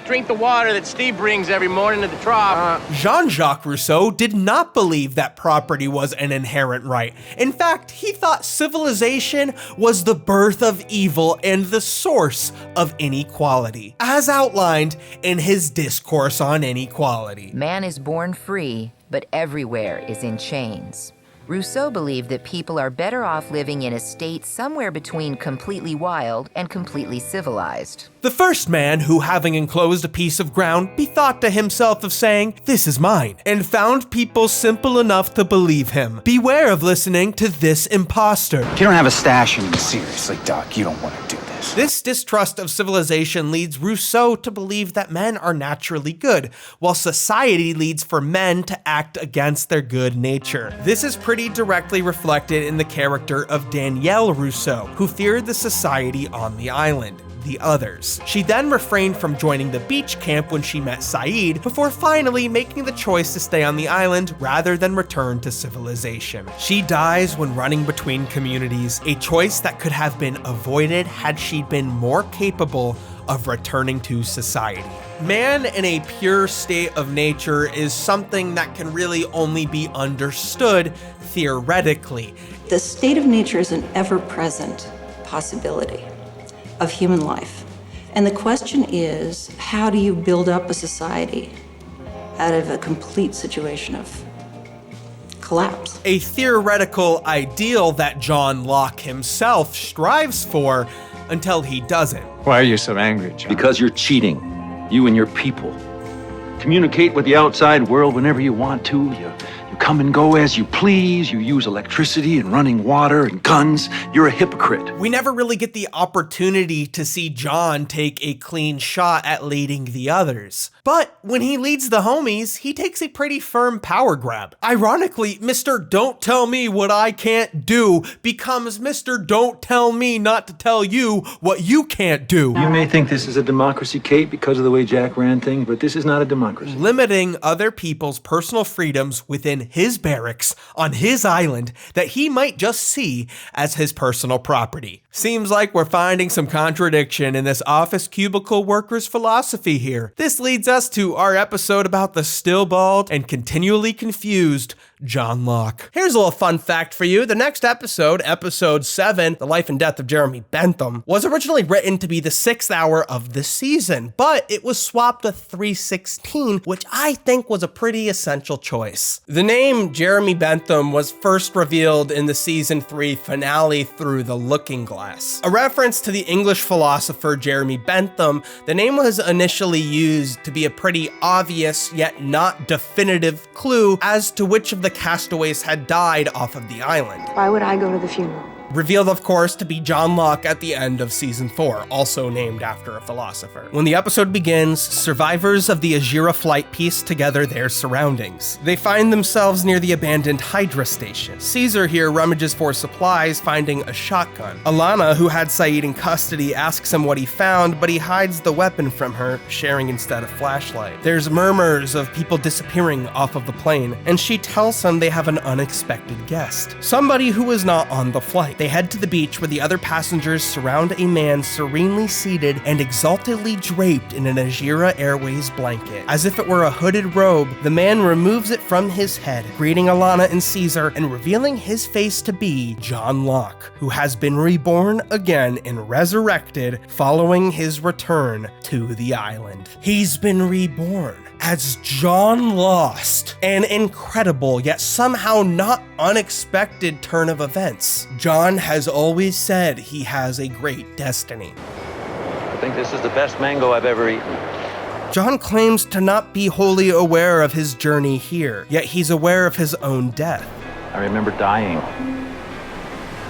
drink the water that Steve brings every morning to the trough. Jean-Jacques Rousseau did not believe that property was an inherent right. In fact, he thought civilization was the birth of evil and the source of inequality, as outlined in his discourse on inequality. Man is born free, but everywhere is in chains. Rousseau believed that people are better off living in a state somewhere between completely wild and completely civilized. The first man who, having enclosed a piece of ground, bethought to himself of saying, "This is mine," and found people simple enough to believe him. Beware of listening to this imposter. If you don't have a stash, I mean, seriously, Doc, you don't want to do this. This distrust of civilization leads Rousseau to believe that men are naturally good, while society leads for men to act against their good nature. This is pretty directly reflected in the character of Danielle Rousseau, who feared the society on the island, the others. She then refrained from joining the beach camp when she met Saeed, before finally making the choice to stay on the island rather than return to civilization. She dies when running between communities, a choice that could have been avoided had she been more capable of returning to society. Man in a pure state of nature is something that can really only be understood theoretically. The state of nature is an ever-present possibility of human life. And the question is, how do you build up a society out of a complete situation of collapse? A theoretical ideal that John Locke himself strives for until he doesn't. Why are you so angry, John? Because you're cheating. You and your people. Communicate with the outside world whenever you want to. You come and go as you please. You use electricity and running water and guns. You're a hypocrite. We never really get the opportunity to see John take a clean shot at leading the others. But when he leads the homies, he takes a pretty firm power grab. Ironically, Mr. Don't Tell Me What I Can't Do becomes Mr. Don't Tell Me Not to Tell You What You Can't Do. You may think this is a democracy, Kate, because of the way Jack ran things, but this is not a democracy. Limiting other people's personal freedoms within his barracks on his island that he might just see as his personal property. Seems like we're finding some contradiction in this office cubicle worker's philosophy here. This leads us to our episode about the still bald and continually confused John Locke. Here's a little fun fact for you. The next episode, episode 7, The Life and Death of Jeremy Bentham, was originally written to be the 6th hour of the season, but it was swapped to 316, which I think was a pretty essential choice. The name Jeremy Bentham was first revealed in the season 3 finale through the Looking Glass. A reference to the English philosopher Jeremy Bentham, the name was initially used to be a pretty obvious yet not definitive clue as to which of the castaways had died off of the island. Why would I go to the funeral? Revealed, of course, to be John Locke at the end of season 4, also named after a philosopher. When the episode begins, survivors of the Ajira flight piece together their surroundings. They find themselves near the abandoned Hydra station. Caesar here rummages for supplies, finding a shotgun. Alana, who had Saeed in custody, asks him what he found, but he hides the weapon from her, sharing instead a flashlight. There's murmurs of people disappearing off of the plane, and she tells him they have an unexpected guest. Somebody who is not on the flight. They head to the beach where the other passengers surround a man serenely seated and exaltedly draped in an Ajira Airways blanket. As if it were a hooded robe, the man removes it from his head, greeting Alana and Caesar and revealing his face to be John Locke, who has been reborn again and resurrected following his return to the island. He's been reborn as John Lost, an incredible yet somehow not unexpected turn of events. John has always said he has a great destiny. I think this is the best mango I've ever eaten. John claims to not be wholly aware of his journey here, yet he's aware of his own death. I remember dying.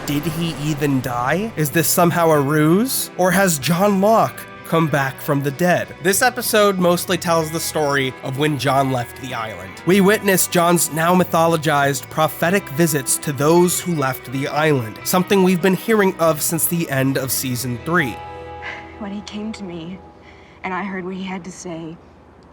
Did he even die? Is this somehow a ruse? Or has John Locke come back from the dead? This episode mostly tells the story of when John left the island. We witness John's now mythologized prophetic visits to those who left the island, something we've been hearing of since the end of season 3. When he came to me and I heard what he had to say,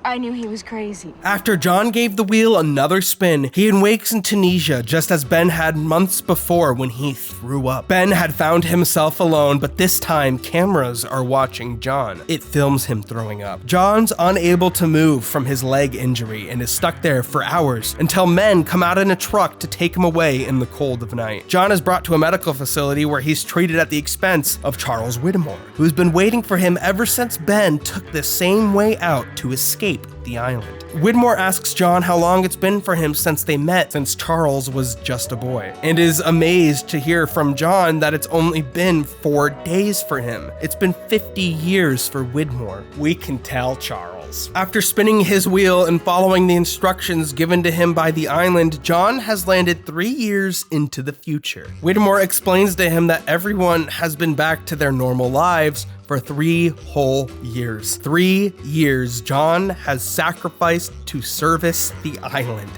I knew he was crazy. After John gave the wheel another spin, he awakes in Tunisia just as Ben had months before when he threw up. Ben had found himself alone, but this time cameras are watching John. It films him throwing up. John's unable to move from his leg injury and is stuck there for hours until men come out in a truck to take him away in the cold of night. John is brought to a medical facility where he's treated at the expense of Charles Whittemore, who's been waiting for him ever since Ben took the same way out to escape the island. Whittemore asks John how long it's been for him since they met, since Charles was just a boy, and is amazed to hear from John that it's only been 4 days for him. It's been 50 years for Whittemore. We can tell Charles. After spinning his wheel and following the instructions given to him by the island, John has landed 3 years into the future. Whittemore explains to him that everyone has been back to their normal lives for 3 whole years. 3 years John has sacrificed to service the island.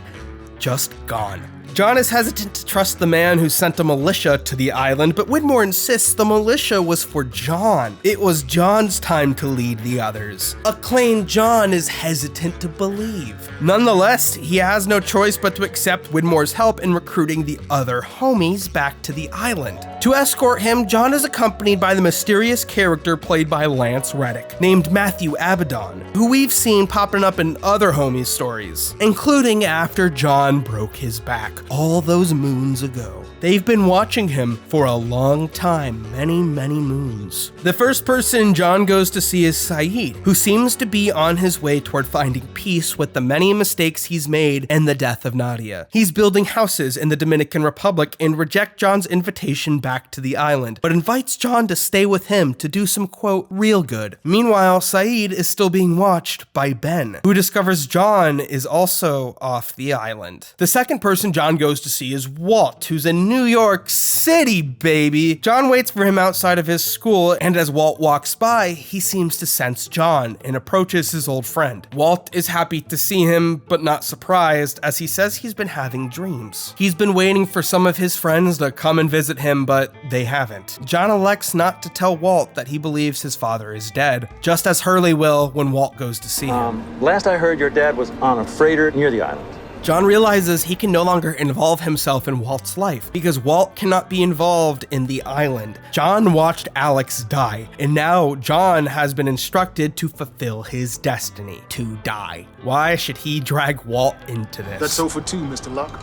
Just gone. John is hesitant to trust the man who sent a militia to the island, but Whittemore insists the militia was for John. It was John's time to lead the others, a claim John is hesitant to believe. Nonetheless, he has no choice but to accept Whittemore's help in recruiting the other homies back to the island. To escort him, John is accompanied by the mysterious character played by Lance Reddick, named Matthew Abaddon, who we've seen popping up in other homies stories, including after John broke his back all those moons ago. They've been watching him for a long time, many moons. The first person John goes to see is Saeed, who seems to be on his way toward finding peace with the many mistakes he's made and the death of Nadia. He's building houses in the Dominican Republic and rejects John's invitation back to the island, but invites John to stay with him to do some, quote, real good. Meanwhile, Saeed is still being watched by Ben, who discovers John is also off the island. The second person John goes to see is Walt, who's in New York City, baby. John waits for him outside of his school, and as Walt walks by, he seems to sense John and approaches his old friend. Walt is happy to see him, but not surprised, as he says he's been having dreams. He's been waiting for some of his friends to come and visit him, but they haven't. John elects not to tell Walt that he believes his father is dead, just as Hurley will when Walt goes to see him. Last I heard, your dad was on a freighter near the island. John realizes he can no longer involve himself in Walt's life because Walt cannot be involved in the island. John watched Alex die, and now John has been instructed to fulfill his destiny, to die. Why should he drag Walt into this? That's so for 2, Mr. Locke.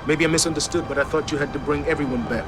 Maybe I misunderstood, but I thought you had to bring everyone back.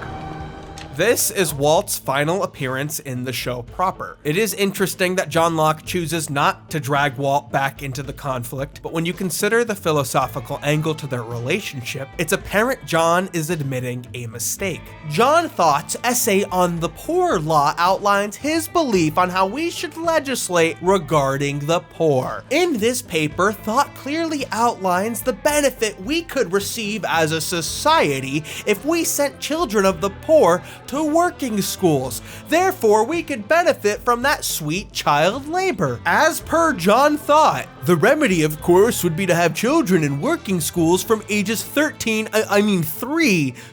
This is Walt's final appearance in the show proper. It is interesting that John Locke chooses not to drag Walt back into the conflict, but when you consider the philosophical angle to their relationship, it's apparent John is admitting a mistake. John Thought's essay on the poor law outlines his belief on how we should legislate regarding the poor. In this paper, Thought clearly outlines the benefit we could receive as a society if we sent children of the poor to working schools. Therefore, we could benefit from that sweet child labor. As per John Thought, the remedy, of course, would be to have children in working schools from ages 3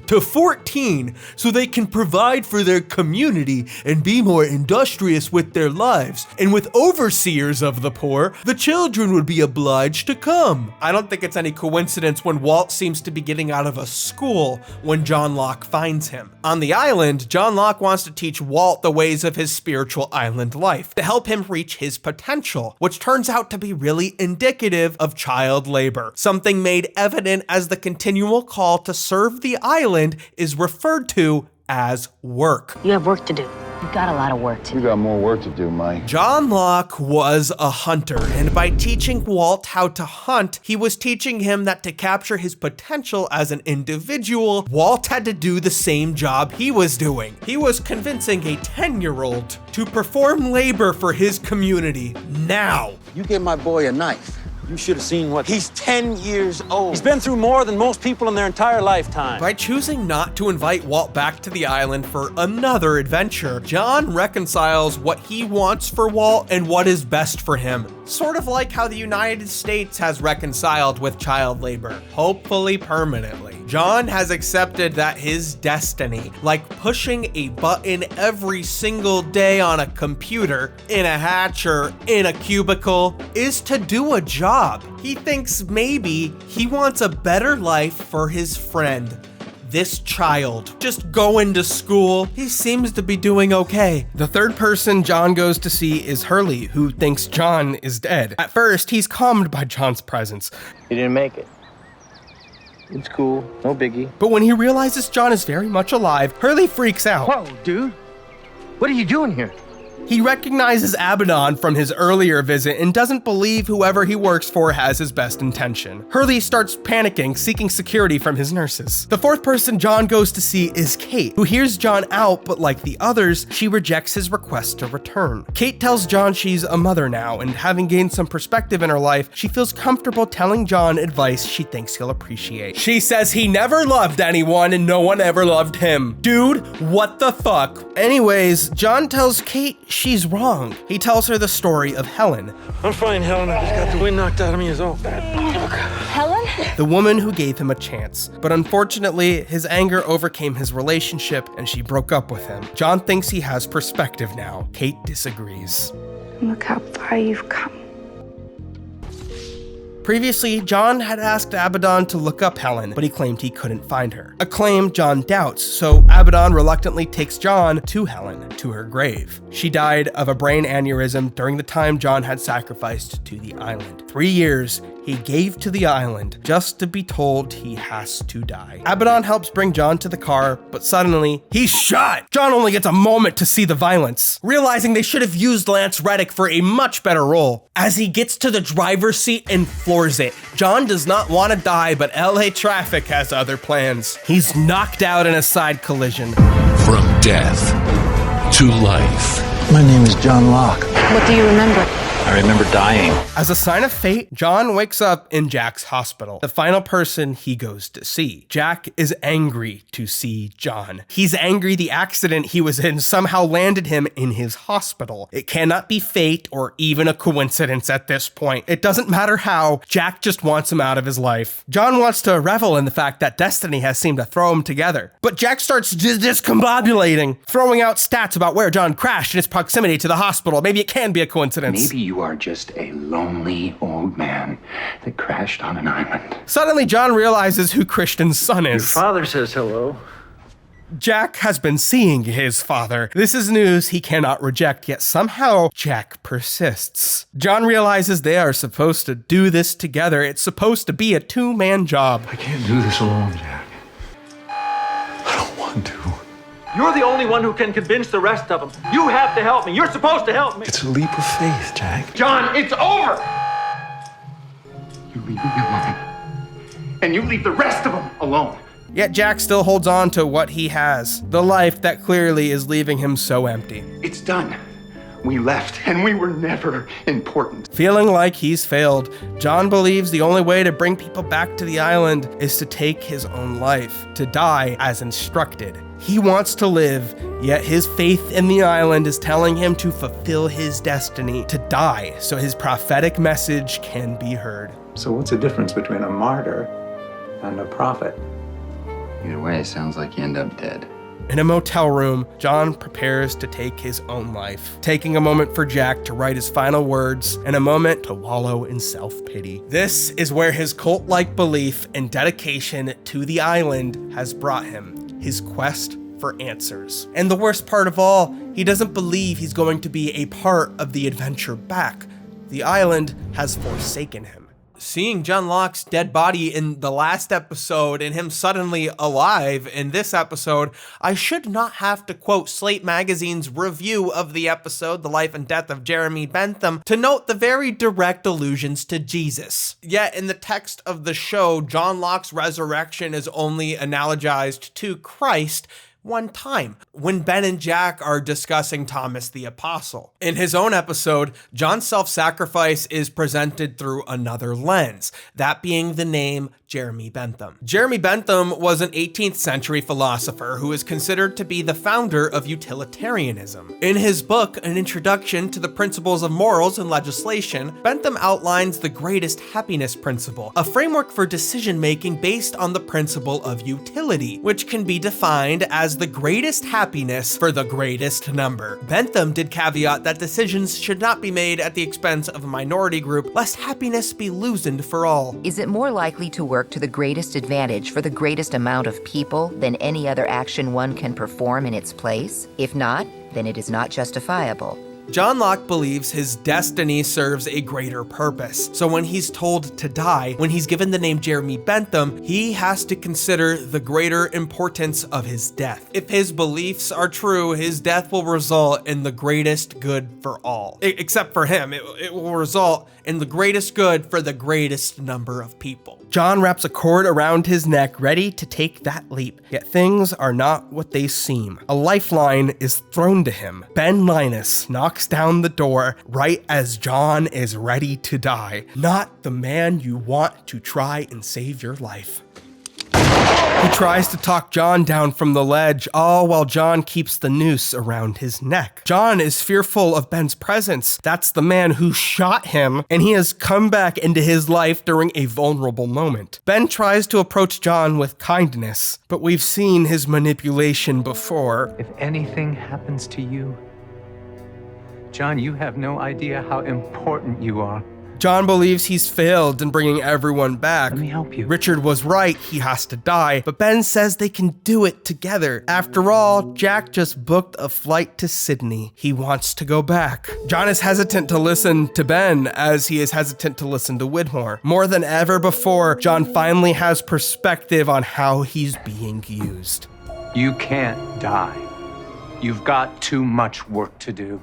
to 14, so they can provide for their community and be more industrious with their lives. And with overseers of the poor, the children would be obliged to come. I don't think it's any coincidence when Walt seems to be getting out of a school when John Locke finds him. On the island, John Locke wants to teach Walt the ways of his spiritual island life to help him reach his potential, which turns out to be really indicative of child labor, something made evident as the continual call to serve the island is referred to as work. You have work to do. You've got a lot of work to do. You got more work to do, Mike. John Locke was a hunter, and by teaching Walt how to hunt, he was teaching him that to capture his potential as an individual, Walt had to do the same job he was doing. He was convincing a 10-year-old to perform labor for his community now. You gave my boy a knife. You should have seen what he's 10 years old. He's been through more than most people in their entire lifetime. By choosing not to invite Walt back to the island for another adventure, John reconciles what he wants for Walt and what is best for him. Sort of like how the United States has reconciled with child labor, hopefully permanently. John has accepted that his destiny, like pushing a button every single day on a computer, in a hatch or in a cubicle, is to do a job. He thinks maybe he wants a better life for his friend. This child. Just going to school. He seems to be doing okay. The third person John goes to see is Hurley, who thinks John is dead. At first, he's calmed by John's presence. You didn't make it. It's cool, no biggie. But when he realizes John is very much alive, Hurley freaks out. Whoa, dude. What are you doing here? He recognizes Abaddon from his earlier visit and doesn't believe whoever he works for has his best intention. Hurley starts panicking, seeking security from his nurses. The fourth person John goes to see is Kate, who hears John out, but like the others, she rejects his request to return. Kate tells John she's a mother now, and having gained some perspective in her life, she feels comfortable telling John advice she thinks he'll appreciate. She says he never loved anyone and no one ever loved him. Dude, what the fuck? Anyways, John tells Kate she's wrong. He tells her the story of Helen. I'm fine, Helen. I just got the wind knocked out of me is all bad. Helen? The woman who gave him a chance. But unfortunately, his anger overcame his relationship and she broke up with him. John thinks he has perspective now. Kate disagrees. Look how far you've come. Previously, John had asked Abaddon to look up Helen, but he claimed he couldn't find her. A claim John doubts, so Abaddon reluctantly takes John to Helen, to her grave. She died of a brain aneurysm during the time John had sacrificed to the island. 3 years he gave to the island just to be told he has to die. Abaddon helps bring John to the car, but suddenly he's shot! John only gets a moment to see the violence, realizing they should have used Lance Reddick for a much better role. As he gets to the driver's seat and floors it, John does not want to die, but LA traffic has other plans. He's knocked out in a side collision. From death to life. My name is John Locke. What do you remember? I remember dying. As a sign of fate, John wakes up in Jack's hospital, the final person he goes to see. Jack is angry to see John. He's angry the accident he was in somehow landed him in his hospital. It cannot be fate or even a coincidence at this point. It doesn't matter how, Jack just wants him out of his life. John wants to revel in the fact that destiny has seemed to throw him together. But Jack starts discombobulating, throwing out stats about where John crashed and his proximity to the hospital. Maybe it can be a coincidence. Maybe you are just a lonely old man that crashed on an island. Suddenly, John realizes who Christian's son is. Your father says hello. Jack has been seeing his father. This is news he cannot reject, yet somehow Jack persists. John realizes they are supposed to do this together. It's supposed to be a two-man job. I can't do this alone, Jack. You're the only one who can convince the rest of them. You have to help me. You're supposed to help me. It's a leap of faith, Jack. John, it's over! You leave me alone. And you leave the rest of them alone. Yet Jack still holds on to what he has, the life that clearly is leaving him so empty. It's done. We left, and we were never important. Feeling like he's failed, John believes the only way to bring people back to the island is to take his own life, to die as instructed. He wants to live, yet his faith in the island is telling him to fulfill his destiny, to die so his prophetic message can be heard. So what's the difference between a martyr and a prophet? Either way, it sounds like you end up dead. In a motel room, John prepares to take his own life, taking a moment for Jack to write his final words and a moment to wallow in self-pity. This is where his cult-like belief and dedication to the island has brought him, his quest for answers. And the worst part of all, he doesn't believe he's going to be a part of the adventure back. The island has forsaken him. Seeing John Locke's dead body in the last episode and him suddenly alive in this episode, I should not have to quote Slate Magazine's review of the episode, The Life and Death of Jeremy Bentham, to note the very direct allusions to Jesus. Yet in the text of the show, John Locke's resurrection is only analogized to Christ one time, when Ben and Jack are discussing Thomas the Apostle. In his own episode, John's self-sacrifice is presented through another lens, that being the name Jeremy Bentham. Jeremy Bentham was an 18th century philosopher who is considered to be the founder of utilitarianism. In his book, An Introduction to the Principles of Morals and Legislation, Bentham outlines the greatest happiness principle, a framework for decision-making based on the principle of utility, which can be defined as the greatest happiness for the greatest number. Bentham did caveat that decisions should not be made at the expense of a minority group, lest happiness be loosened for all. Is it more likely to work to the greatest advantage for the greatest amount of people than any other action one can perform in its place? If not, then it is not justifiable. John Locke believes his destiny serves a greater purpose. So when he's told to die, when he's given the name Jeremy Bentham, he has to consider the greater importance of his death. If his beliefs are true, his death will result in the greatest good for all. Except for him, it will result in the greatest good for the greatest number of people. John wraps a cord around his neck, ready to take that leap. Yet things are not what they seem. A lifeline is thrown to him. Ben Linus knocks down the door right as John is ready to die. Not the man you want to try and save your life. He tries to talk John down from the ledge, all while John keeps the noose around his neck. John is fearful of Ben's presence. That's the man who shot him, and he has come back into his life during a vulnerable moment. Ben tries to approach John with kindness, but we've seen his manipulation before. If anything happens to you, John, you have no idea how important you are. John believes he's failed in bringing everyone back. Let me help you. Richard was right, he has to die, but Ben says they can do it together. After all, Jack just booked a flight to Sydney. He wants to go back. John is hesitant to listen to Ben as he is hesitant to listen to Widmore. More than ever before, John finally has perspective on how he's being used. You can't die. You've got too much work to do.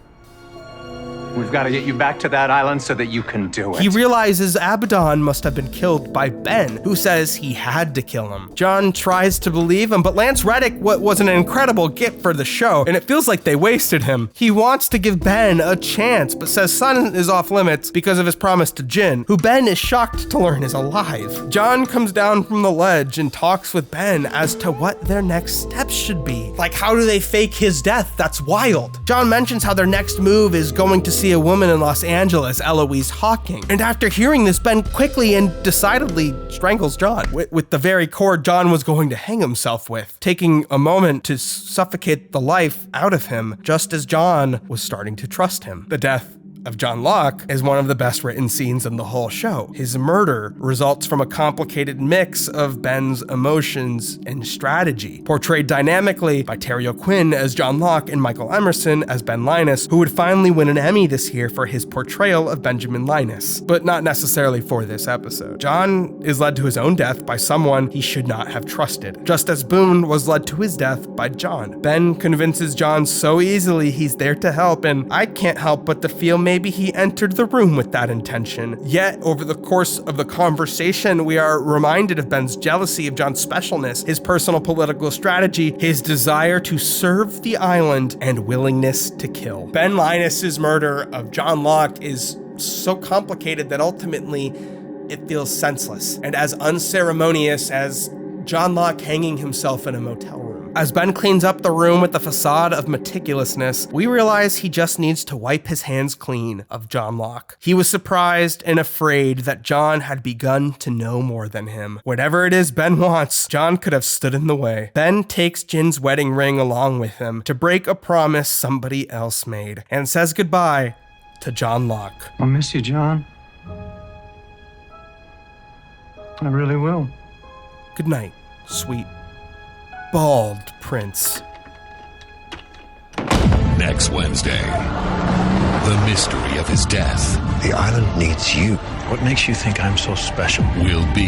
We've got to get you back to that island so that you can do it. He realizes Abaddon must have been killed by Ben, who says he had to kill him. John tries to believe him, but Lance Reddick was an incredible gift for the show, and it feels like they wasted him. He wants to give Ben a chance, but says Sun is off limits because of his promise to Jin, who Ben is shocked to learn is alive. John comes down from the ledge and talks with Ben as to what their next steps should be. Like, how do they fake his death? That's wild. John mentions how their next move is going to see a woman in Los Angeles, Eloise Hawking. And after hearing this, Ben quickly and decidedly strangles John with the very cord John was going to hang himself with, taking a moment to suffocate the life out of him, just as John was starting to trust him. The death of John Locke is one of the best written scenes in the whole show. His murder results from a complicated mix of Ben's emotions and strategy, portrayed dynamically by Terry O'Quinn as John Locke and Michael Emerson as Ben Linus, who would finally win an Emmy this year for his portrayal of Benjamin Linus, but not necessarily for this episode. John is led to his own death by someone he should not have trusted, just as Boone was led to his death by John. Ben convinces John so easily he's there to help, and I can't help but to feel maybe he entered the room with that intention. Yet, over the course of the conversation, we are reminded of Ben's jealousy of John's specialness, his personal political strategy, his desire to serve the island, and willingness to kill. Ben Linus's murder of John Locke is so complicated that ultimately it feels senseless and as unceremonious as John Locke hanging himself in a motel room. As Ben cleans up the room with the facade of meticulousness, we realize he just needs to wipe his hands clean of John Locke. He was surprised and afraid that John had begun to know more than him. Whatever it is Ben wants, John could have stood in the way. Ben takes Jin's wedding ring along with him to break a promise somebody else made, and says goodbye to John Locke. I'll miss you, John. I really will. Good night, sweet, bald prince. Next Wednesday, the mystery of his death. The island needs you. What makes you think I'm so special? Will be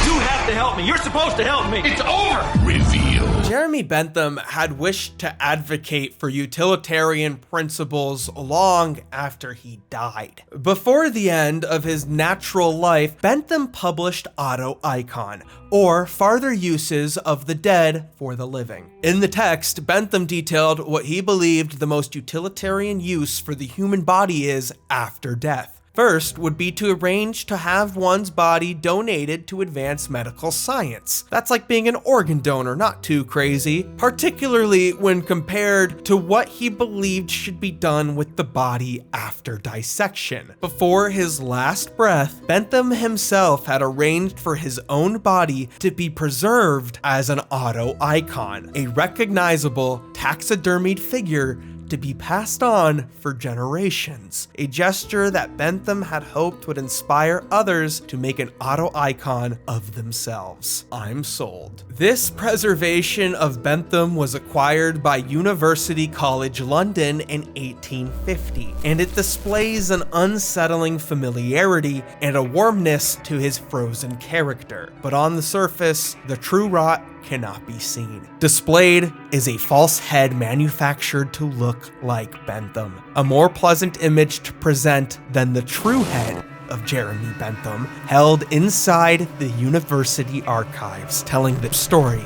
You have to help me. You're supposed to help me. It's over. revealed. Jeremy Bentham had wished to advocate for utilitarian principles long after he died. Before the end of his natural life, Bentham published Auto Icon, or Farther Uses of the Dead for the Living. In the text, Bentham detailed what he believed the most utilitarian use for the human body is after death. First would be to arrange to have one's body donated to advance medical science. That's like being an organ donor, not too crazy, particularly when compared to what he believed should be done with the body after dissection. Before his last breath, Bentham himself had arranged for his own body to be preserved as an auto icon, a recognizable taxidermied figure to be passed on for generations, a gesture that Bentham had hoped would inspire others to make an auto icon of themselves. I'm sold. This preservation of Bentham was acquired by University College London in 1850, and it displays an unsettling familiarity and a warmness to his frozen character. But on the surface, the true rot cannot be seen. Displayed is a false head manufactured to look like Bentham, a more pleasant image to present than the true head of Jeremy Bentham, held inside the university archives, telling the story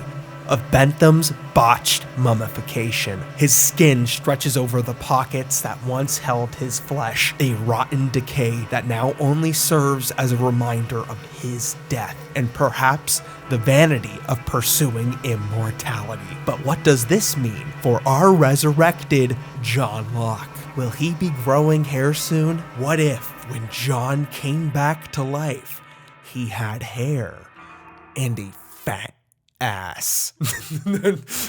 of Bentham's botched mummification. His skin stretches over the pockets that once held his flesh, a rotten decay that now only serves as a reminder of his death, and perhaps the vanity of pursuing immortality. But what does this mean for our resurrected John Locke? Will he be growing hair soon? What if, when John came back to life, he had hair and a fat ass?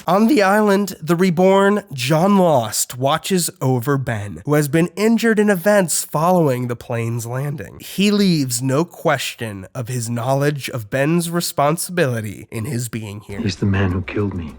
On the island, the reborn John Lost watches over Ben, who has been injured in events following the plane's landing. He leaves no question of his knowledge of Ben's responsibility in his being here. He's the man who killed me.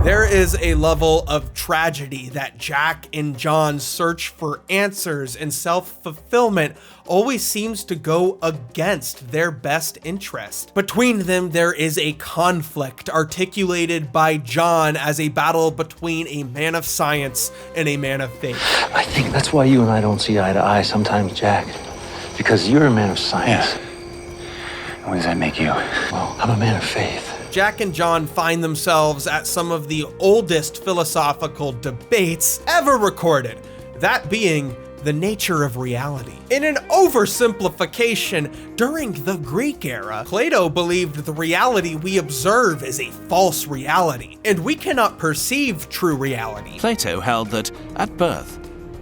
There is a level of tragedy that Jack and John's search for answers and self-fulfillment always seems to go against their best interest. Between them, there is a conflict articulated by John as a battle between a man of science and a man of faith. I think that's why you and I don't see eye to eye sometimes, Jack. Because you're a man of science. What does that make you? Well, I'm a man of faith. Jack and John find themselves at some of the oldest philosophical debates ever recorded, that being the nature of reality. In an oversimplification, during the Greek era, Plato believed the reality we observe is a false reality, and we cannot perceive true reality. Plato held that, at birth,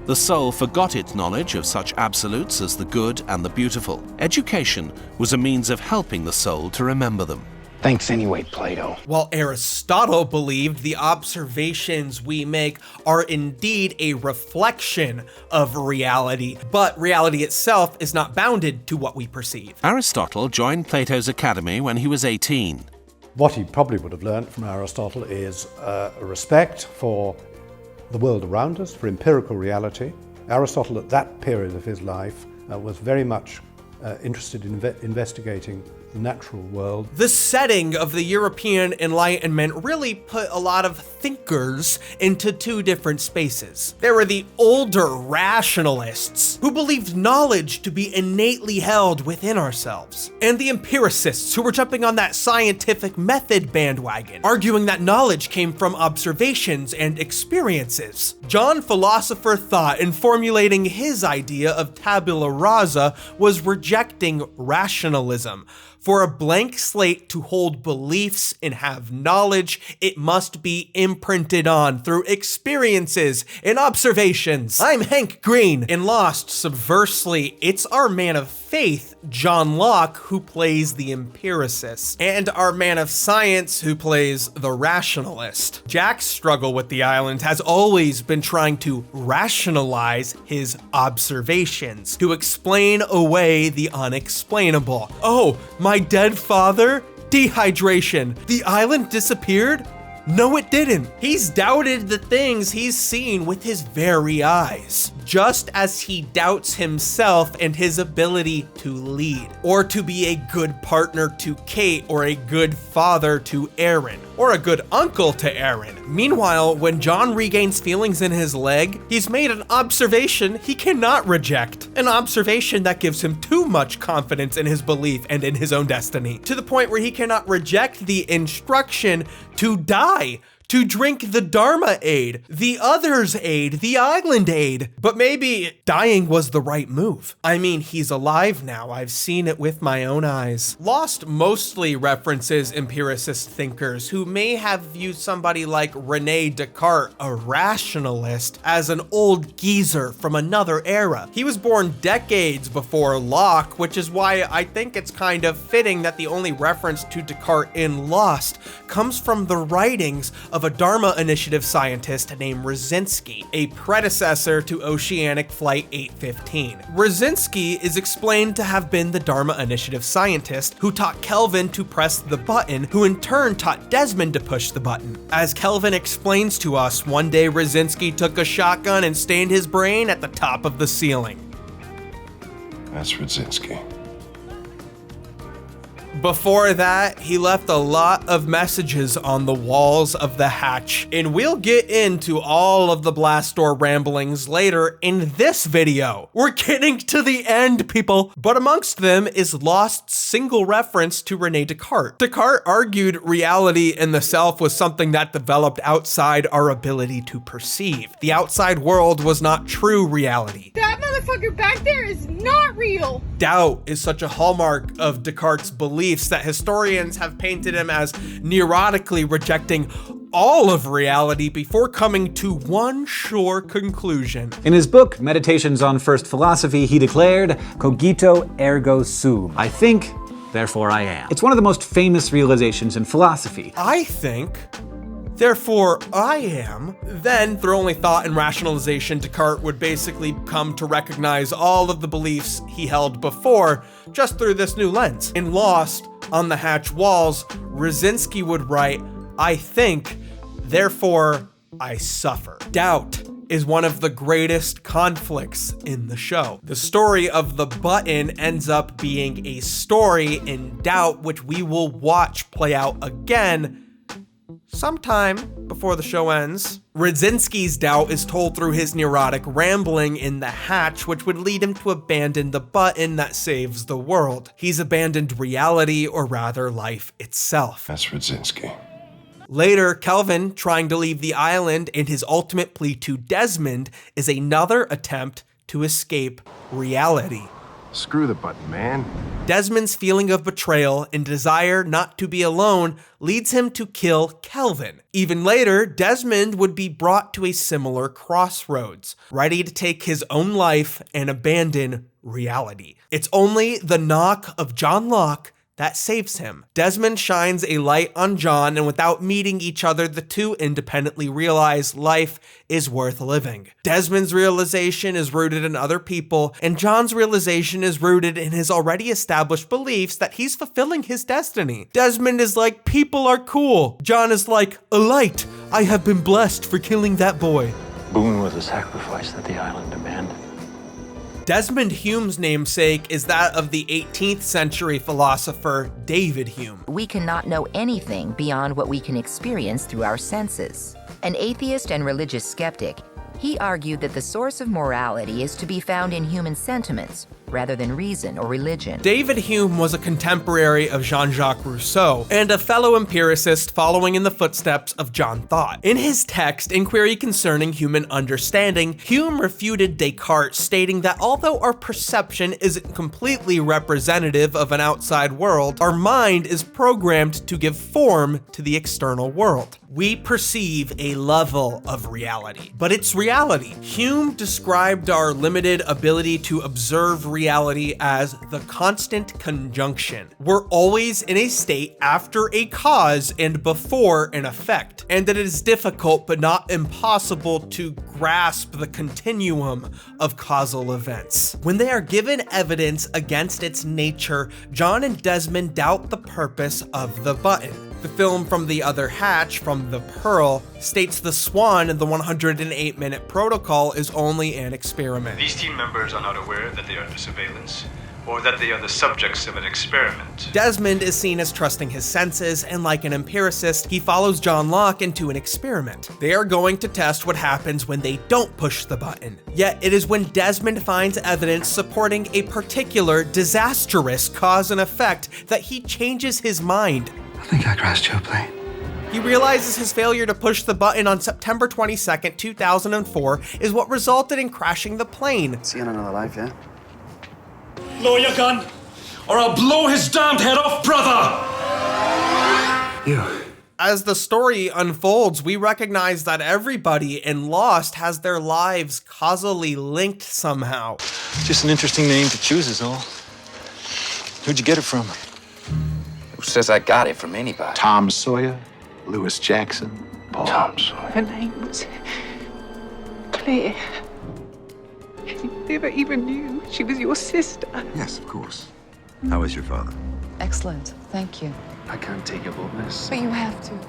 the soul forgot its knowledge of such absolutes as the good and the beautiful. Education was a means of helping the soul to remember them. Thanks anyway, Plato. While Aristotle believed the observations we make are indeed a reflection of reality, but reality itself is not bounded to what we perceive. Aristotle joined Plato's academy when he was 18. What he probably would have learned from Aristotle is a respect for the world around us, for empirical reality. Aristotle at that period of his life was very much interested in investigating the natural world. The setting of the European Enlightenment really put a lot of thinkers into two different spaces. There were the older rationalists who believed knowledge to be innately held within ourselves, and the empiricists who were jumping on that scientific method bandwagon, arguing that knowledge came from observations and experiences. John Philosopher thought in formulating his idea of tabula rasa was rejecting rationalism. For a blank slate to hold beliefs and have knowledge, it must be imprinted on through experiences and observations. I'm Hank Green. In Lost, subversely, it's our man of faith, John Locke, who plays the empiricist, and our man of science, who plays the rationalist. Jack's struggle with the island has always been trying to rationalize his observations, to explain away the unexplainable. Oh, my dead father? Dehydration. The island disappeared? No, it didn't. He's doubted the things he's seen with his very eyes, just as he doubts himself and his ability to lead, or to be a good partner to Kate, or a good father to Aaron, or a good uncle to Aaron. Meanwhile, when John regains feelings in his leg, he's made an observation he cannot reject, an observation that gives him too much confidence in his belief and in his own destiny, to the point where he cannot reject the instruction to die, to drink the Dharma aid, the others aid, the island aid. But maybe dying was the right move. I mean, he's alive now. I've seen it with my own eyes. Lost mostly references empiricist thinkers who may have viewed somebody like Rene Descartes, a rationalist, as an old geezer from another era. He was born decades before Locke, which is why I think it's kind of fitting that the only reference to Descartes in Lost comes from the writings of a Dharma Initiative scientist named Rosinski, a predecessor to Oceanic Flight 815. Rosinski is explained to have been the Dharma Initiative scientist who taught Kelvin to press the button, who in turn taught Desmond to push the button. As Kelvin explains to us, one day Rosinski took a shotgun and stained his brain at the top of the ceiling. That's Rosinski. Before that, he left a lot of messages on the walls of the hatch, and we'll get into all of the blast door ramblings later in this video. We're getting to the end, people. But amongst them is Lost's single reference to Rene Descartes. Descartes argued reality in the self was something that developed outside our ability to perceive. The outside world was not true reality. That motherfucker back there is not real. Doubt is such a hallmark of Descartes' beliefs that historians have painted him as neurotically rejecting all of reality before coming to one sure conclusion. In his book, Meditations on First Philosophy, he declared, "Cogito ergo sum." I think, therefore I am. It's one of the most famous realizations in philosophy. I think, therefore I am. Then, through only thought and rationalization, Descartes would basically come to recognize all of the beliefs he held before, just through this new lens. In Lost, on the hatch walls, Rosinski would write, "I think, therefore I suffer." Doubt is one of the greatest conflicts in the show. The story of the button ends up being a story in doubt, which we will watch play out again sometime before the show ends. Rosinski's doubt is told through his neurotic rambling in the hatch, which would lead him to abandon the button that saves the world. He's abandoned reality, or rather life itself. That's Rosinski. Later, Kelvin, trying to leave the island in his ultimate plea to Desmond, is another attempt to escape reality. Screw the button, man. Desmond's feeling of betrayal and desire not to be alone leads him to kill Kelvin. Even later, Desmond would be brought to a similar crossroads, ready to take his own life and abandon reality. It's only the knock of John Locke that saves him. Desmond shines a light on John, and without meeting each other, the two independently realize life is worth living. Desmond's realization is rooted in other people, and John's realization is rooted in his already established beliefs that he's fulfilling his destiny. Desmond is like, people are cool. John is like, a light. I have been blessed for killing that boy. Boone was a sacrifice that the island demanded. Desmond Hume's namesake is that of the 18th century philosopher David Hume. We cannot know anything beyond what we can experience through our senses. An atheist and religious skeptic, he argued that the source of morality is to be found in human sentiments, rather than reason or religion. David Hume was a contemporary of Jean-Jacques Rousseau and a fellow empiricist following in the footsteps of John Thought. In his text, Inquiry Concerning Human Understanding, Hume refuted Descartes, stating that although our perception isn't completely representative of an outside world, our mind is programmed to give form to the external world. We perceive a level of reality, but it's reality. Hume described our limited ability to observe reality as the constant conjunction. We're always in a state after a cause and before an effect, and that it is difficult but not impossible to grasp the continuum of causal events. When they are given evidence against its nature, John and Desmond doubt the purpose of the button. The film From the Other Hatch, From the Pearl, states the Swan in the 108-minute protocol is only an experiment. These team members are not aware that they are under surveillance, or that they are the subjects of an experiment. Desmond is seen as trusting his senses, and like an empiricist, he follows John Locke into an experiment. They are going to test what happens when they don't push the button. Yet it is when Desmond finds evidence supporting a particular disastrous cause and effect that he changes his mind. I think I crashed your plane. He realizes his failure to push the button on September 22nd, 2004 is what resulted in crashing the plane. See you in another life, yeah? Lower your gun, or I'll blow his damned head off, brother! You. As the story unfolds, we recognize that everybody in Lost has their lives causally linked somehow. Just an interesting name to choose is all. Who'd you get it from? Who says I got it from anybody? Tom Sawyer, Lewis Jackson, Paul. Tom Sawyer. Her name was Claire. You never even knew she was your sister. Yes, of course. How is your father? Excellent, thank you. I can't take your boldness. But you have to.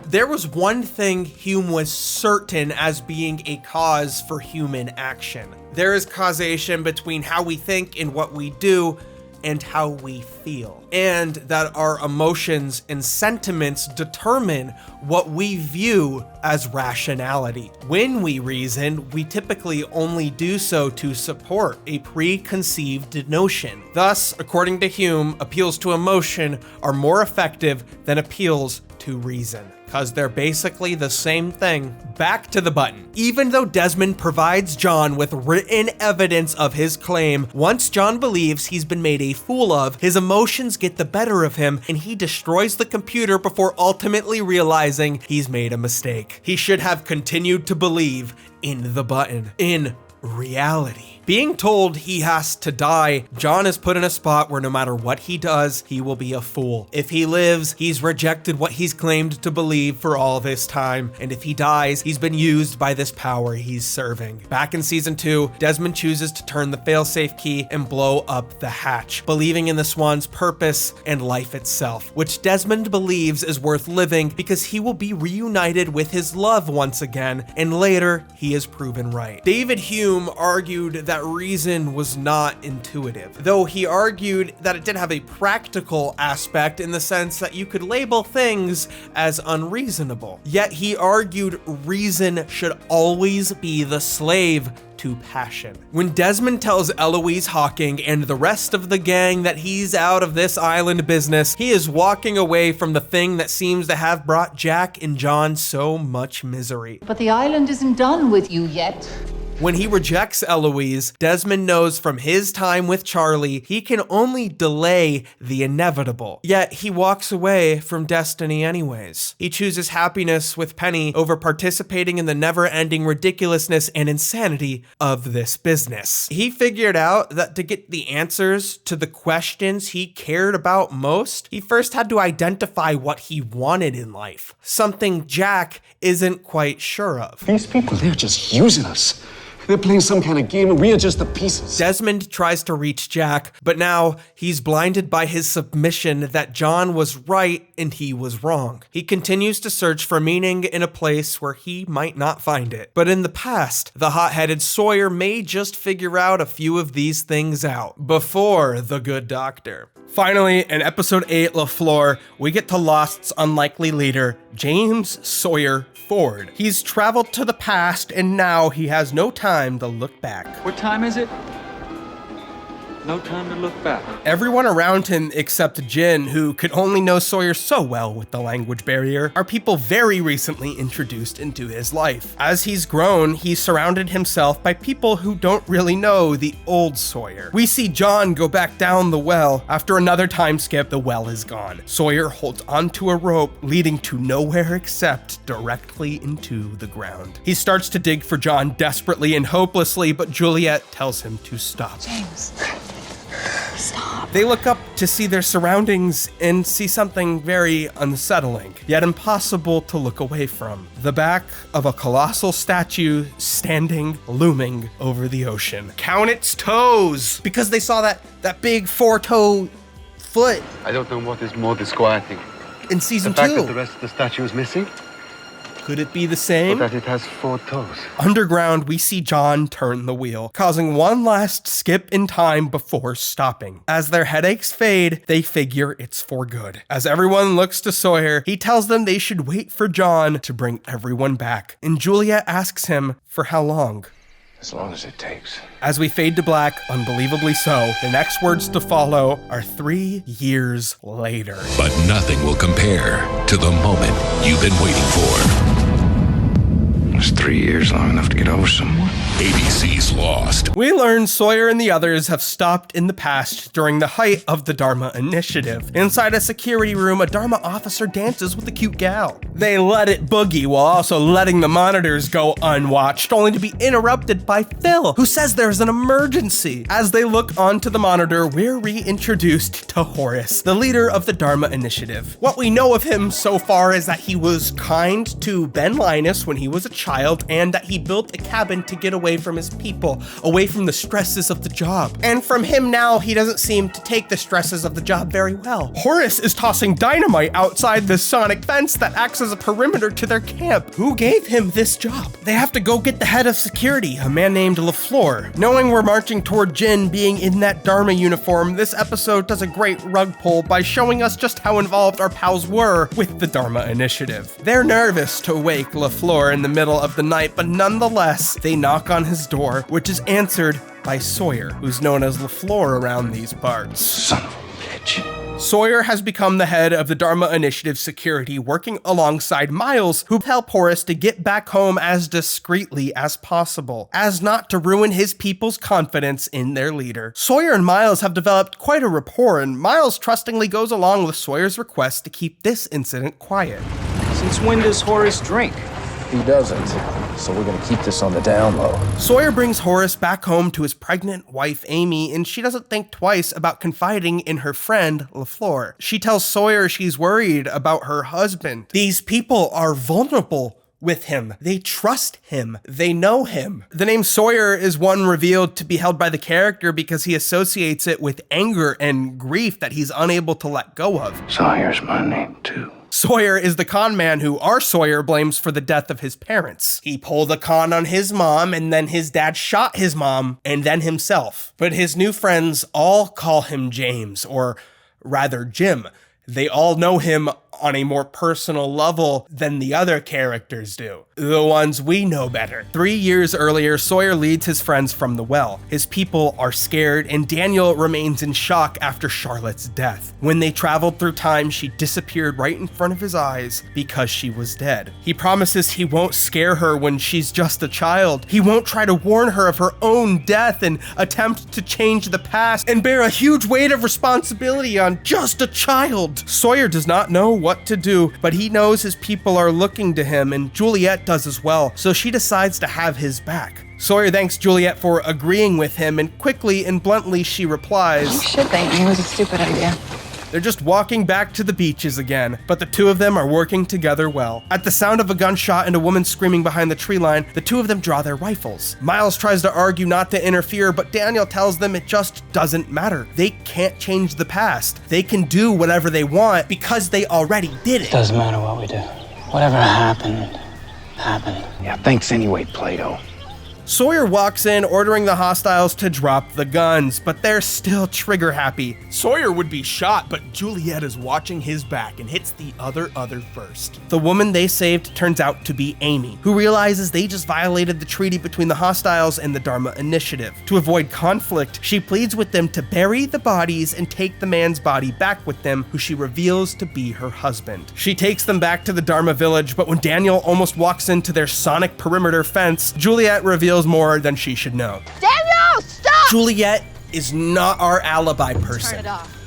There was one thing Hume was certain as being a cause for human action. There is causation between how we think and what we do, and how we feel, and that our emotions and sentiments determine what we view as rationality. When we reason, we typically only do so to support a preconceived notion. Thus, according to Hume, appeals to emotion are more effective than appeals to reason, because they're basically the same thing. Back to the button. Even though Desmond provides John with written evidence of his claim, once John believes he's been made a fool of, his emotions get the better of him and he destroys the computer before ultimately realizing he's made a mistake. He should have continued to believe in the button, in reality. Being told he has to die, John is put in a spot where no matter what he does, he will be a fool. If he lives, he's rejected what he's claimed to believe for all this time, and if he dies, he's been used by this power he's serving. Back in season 2, Desmond chooses to turn the failsafe key and blow up the hatch, believing in the Swan's purpose and life itself, which Desmond believes is worth living because he will be reunited with his love once again, and later he is proven right. David Hume argued that reason was not intuitive, though he argued that it did have a practical aspect in the sense that you could label things as unreasonable. Yet he argued reason should always be the slave to passion. When Desmond tells Eloise Hawking and the rest of the gang that he's out of this island business, he is walking away from the thing that seems to have brought Jack and John so much misery. But the island isn't done with you yet. When he rejects Eloise, Desmond knows from his time with Charlie, he can only delay the inevitable. Yet he walks away from destiny anyways. He chooses happiness with Penny over participating in the never-ending ridiculousness and insanity of this business. He figured out that to get the answers to the questions he cared about most, he first had to identify what he wanted in life, something Jack isn't quite sure of. These people, they're just using us. They're playing some kind of game and we are just the pieces. Desmond tries to reach Jack, but now he's blinded by his submission that John was right and he was wrong. He continues to search for meaning in a place where he might not find it. But in the past, the hot-headed Sawyer may just figure out a few of these things out before the good doctor. Finally, in episode 8, LaFleur, we get to Lost's unlikely leader, James Sawyer Ford. He's traveled to the past and now he has no time to look back. What time is it? No time to look back. Everyone around him except Jin, who could only know Sawyer so well with the language barrier, are people very recently introduced into his life. As he's grown, he's surrounded himself by people who don't really know the old Sawyer. We see John go back down the well. After another time skip, the well is gone. Sawyer holds onto a rope leading to nowhere except directly into the ground. He starts to dig for John desperately and hopelessly, but Juliet tells him to stop. James. Stop. They look up to see their surroundings and see something very unsettling, yet impossible to look away from. The back of a colossal statue standing, looming over the ocean. Count its toes! Because they saw that big 4-toe foot. I don't know what is more disquieting. In season 2. The fact that the rest of the statue is missing? Could it be the same? Or that it has 4 toes? Underground, we see John turn the wheel, causing one last skip in time before stopping. As their headaches fade, they figure it's for good. As everyone looks to Sawyer, he tells them they should wait for John to bring everyone back. And Julia asks him for how long. As long as it takes. As we fade to black, unbelievably so, the next words to follow are 3 years later. But nothing will compare to the moment you've been waiting for. Was 3 years long enough to get over someone? ABC's Lost. We learn Sawyer and the others have stopped in the past during the height of the Dharma Initiative. Inside a security room, a Dharma officer dances with a cute gal. They let it boogie while also letting the monitors go unwatched, only to be interrupted by Phil, who says there's an emergency. As they look onto the monitor, we're reintroduced to Horace, the leader of the Dharma Initiative. What we know of him so far is that he was kind to Ben Linus when he was a child, and that he built a cabin to get away from his people, away from the stresses of the job. And from him now, he doesn't seem to take the stresses of the job very well. Horace is tossing dynamite outside the sonic fence that acts as a perimeter to their camp. Who gave him this job? They have to go get the head of security, a man named LaFleur. Knowing we're marching toward Jin being in that Dharma uniform, this episode does a great rug pull by showing us just how involved our pals were with the Dharma Initiative. They're nervous to wake LaFleur in the middle of the night, but nonetheless, they knock on his door, which is answered by Sawyer, who's known as LaFleur around these parts. Son of a bitch. Sawyer has become the head of the Dharma Initiative security, working alongside Miles, who help Horace to get back home as discreetly as possible, as not to ruin his people's confidence in their leader. Sawyer and Miles have developed quite a rapport, and Miles trustingly goes along with Sawyer's request to keep this incident quiet. Since when does Horace drink? He doesn't. So we're gonna keep this on the down low. Sawyer brings Horace back home to his pregnant wife, Amy, and she doesn't think twice about confiding in her friend, LaFleur. She tells Sawyer she's worried about her husband. These people are vulnerable with him. They trust him. They know him. The name Sawyer is one revealed to be held by the character because he associates it with anger and grief that he's unable to let go of. Sawyer's my name, too. Sawyer is the con man who our Sawyer blames for the death of his parents. He pulled a con on his mom, and then his dad shot his mom, and then himself. But his new friends all call him James, or rather Jim. They all know him on a more personal level than the other characters do. The ones we know better. 3 years earlier, Sawyer leads his friends from the well. His people are scared, and Daniel remains in shock after Charlotte's death. When they traveled through time, she disappeared right in front of his eyes because she was dead. He promises he won't scare her when she's just a child. He won't try to warn her of her own death and attempt to change the past and bear a huge weight of responsibility on just a child. Sawyer does not know what to do, but he knows his people are looking to him, and Juliet does as well, so she decides to have his back. Sawyer thanks Juliet for agreeing with him, and quickly and bluntly she replies, You should thank me. It was a stupid idea. They're just walking back to the beaches again, but the two of them are working together well. At the sound of a gunshot and a woman screaming behind the tree line, the two of them draw their rifles. Miles tries to argue not to interfere, but Daniel tells them it just doesn't matter. They can't change the past. They can do whatever they want because they already did it. Doesn't matter what we do. Whatever happened, happened. Yeah, thanks anyway, Plato. Sawyer walks in, ordering the hostiles to drop the guns, but they're still trigger happy. Sawyer would be shot, but Juliet is watching his back and hits the other first. The woman they saved turns out to be Amy, who realizes they just violated the treaty between the hostiles and the Dharma Initiative. To avoid conflict, she pleads with them to bury the bodies and take the man's body back with them, who she reveals to be her husband. She takes them back to the Dharma village, but when Daniel almost walks into their sonic perimeter fence, Juliet reveals more than she should know. Daniel, stop! Juliet is not our alibi person. Turn it off.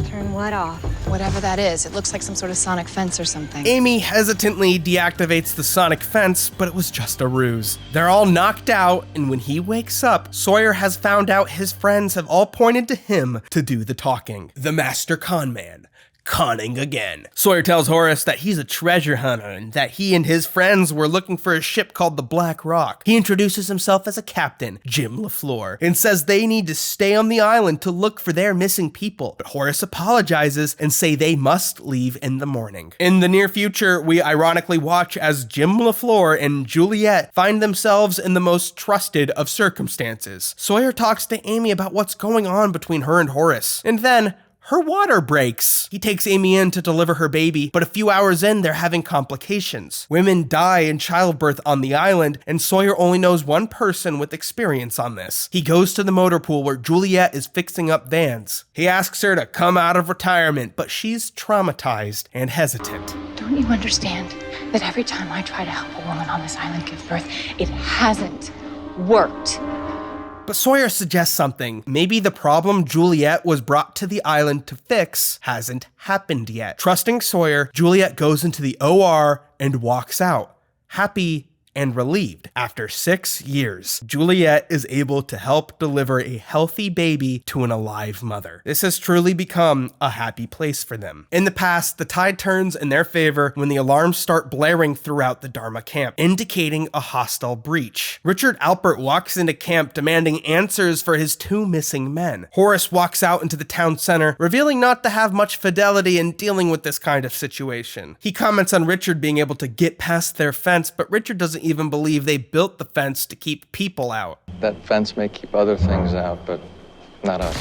Turn what off? Whatever that is. It looks like some sort of sonic fence or something. Amy hesitantly deactivates the sonic fence, but it was just a ruse. They're all knocked out, and when he wakes up, Sawyer has found out his friends have all pointed to him to do the talking. The master con man. Conning again. Sawyer tells Horace that he's a treasure hunter and that he and his friends were looking for a ship called the Black Rock. He introduces himself as a captain, Jim LaFleur, and says they need to stay on the island to look for their missing people. But Horace apologizes and say they must leave in the morning. In the near future, we ironically watch as Jim LaFleur and Juliet find themselves in the most trusted of circumstances. Sawyer talks to Amy about what's going on between her and Horace, and then her water breaks. He takes Amy in to deliver her baby, but a few hours in, they're having complications. Women die in childbirth on the island, and Sawyer only knows one person with experience on this. He goes to the motor pool where Juliet is fixing up vans. He asks her to come out of retirement, but she's traumatized and hesitant. Don't you understand that every time I try to help a woman on this island give birth, it hasn't worked? But Sawyer suggests something. Maybe the problem Juliet was brought to the island to fix hasn't happened yet. Trusting Sawyer, Juliet goes into the OR and walks out, happy and relieved. After 6 years, Juliet is able to help deliver a healthy baby to an alive mother. This has truly become a happy place for them. In the past, the tide turns in their favor when the alarms start blaring throughout the Dharma camp, indicating a hostile breach. Richard Alpert walks into camp demanding answers for his 2 missing men. Horace walks out into the town center, revealing not to have much fidelity in dealing with this kind of situation. He comments on Richard being able to get past their fence, but Richard doesn't even believe they built the fence to keep people out. That fence may keep other things out, but not us.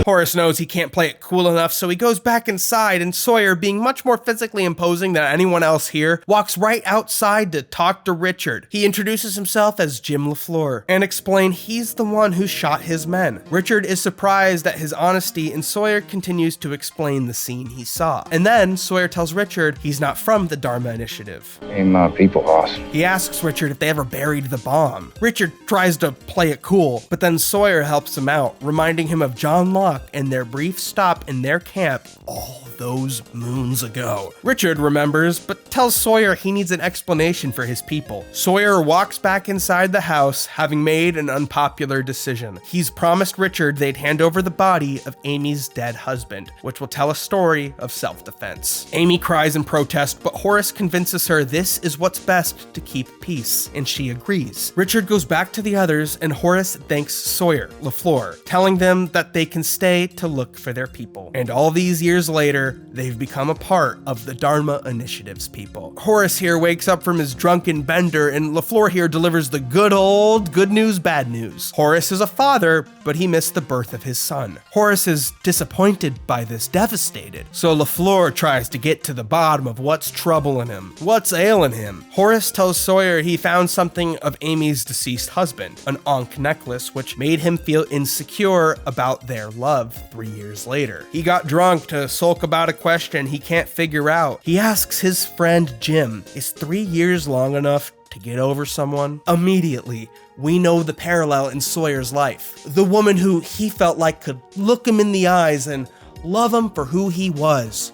Horace knows he can't play it cool enough, so he goes back inside, and Sawyer, being much more physically imposing than anyone else here, walks right outside to talk to Richard. He introduces himself as Jim LaFleur and explains he's the one who shot his men. Richard is surprised at his honesty, and Sawyer continues to explain the scene he saw. And then Sawyer tells Richard he's not from the Dharma Initiative. Hey, my people, boss. He asks Richard if they ever buried the bomb. Richard tries to play it cool, but then Sawyer helps him out, reminding him of John Locke and their brief stop in their camp all those moons ago. Richard remembers, but tells Sawyer he needs an explanation for his people. Sawyer walks back inside the house, having made an unpopular decision. He's promised Richard they'd hand over the body of Amy's dead husband, which will tell a story of self-defense. Amy cries in protest, but Horace convinces her this is what's best to keep peace, and she agrees. Richard goes back to the others, and Horace thanks Sawyer, LaFleur, telling them that they can stay to look for their people. And all these years later, together, they've become a part of the Dharma Initiative's people. Horace here wakes up from his drunken bender, and LaFleur here delivers the good old good news, bad news. Horace is a father, but he missed the birth of his son. Horace is disappointed by this, devastated. So LaFleur tries to get to the bottom of what's troubling him, what's ailing him. Horace tells Sawyer he found something of Amy's deceased husband, an Ankh necklace, which made him feel insecure about their love 3 years later. He got drunk to sulk about a question he can't figure out. He asks his friend Jim, is 3 years long enough to get over someone? Immediately, we know the parallel in Sawyer's life. The woman who he felt like could look him in the eyes and love him for who he was.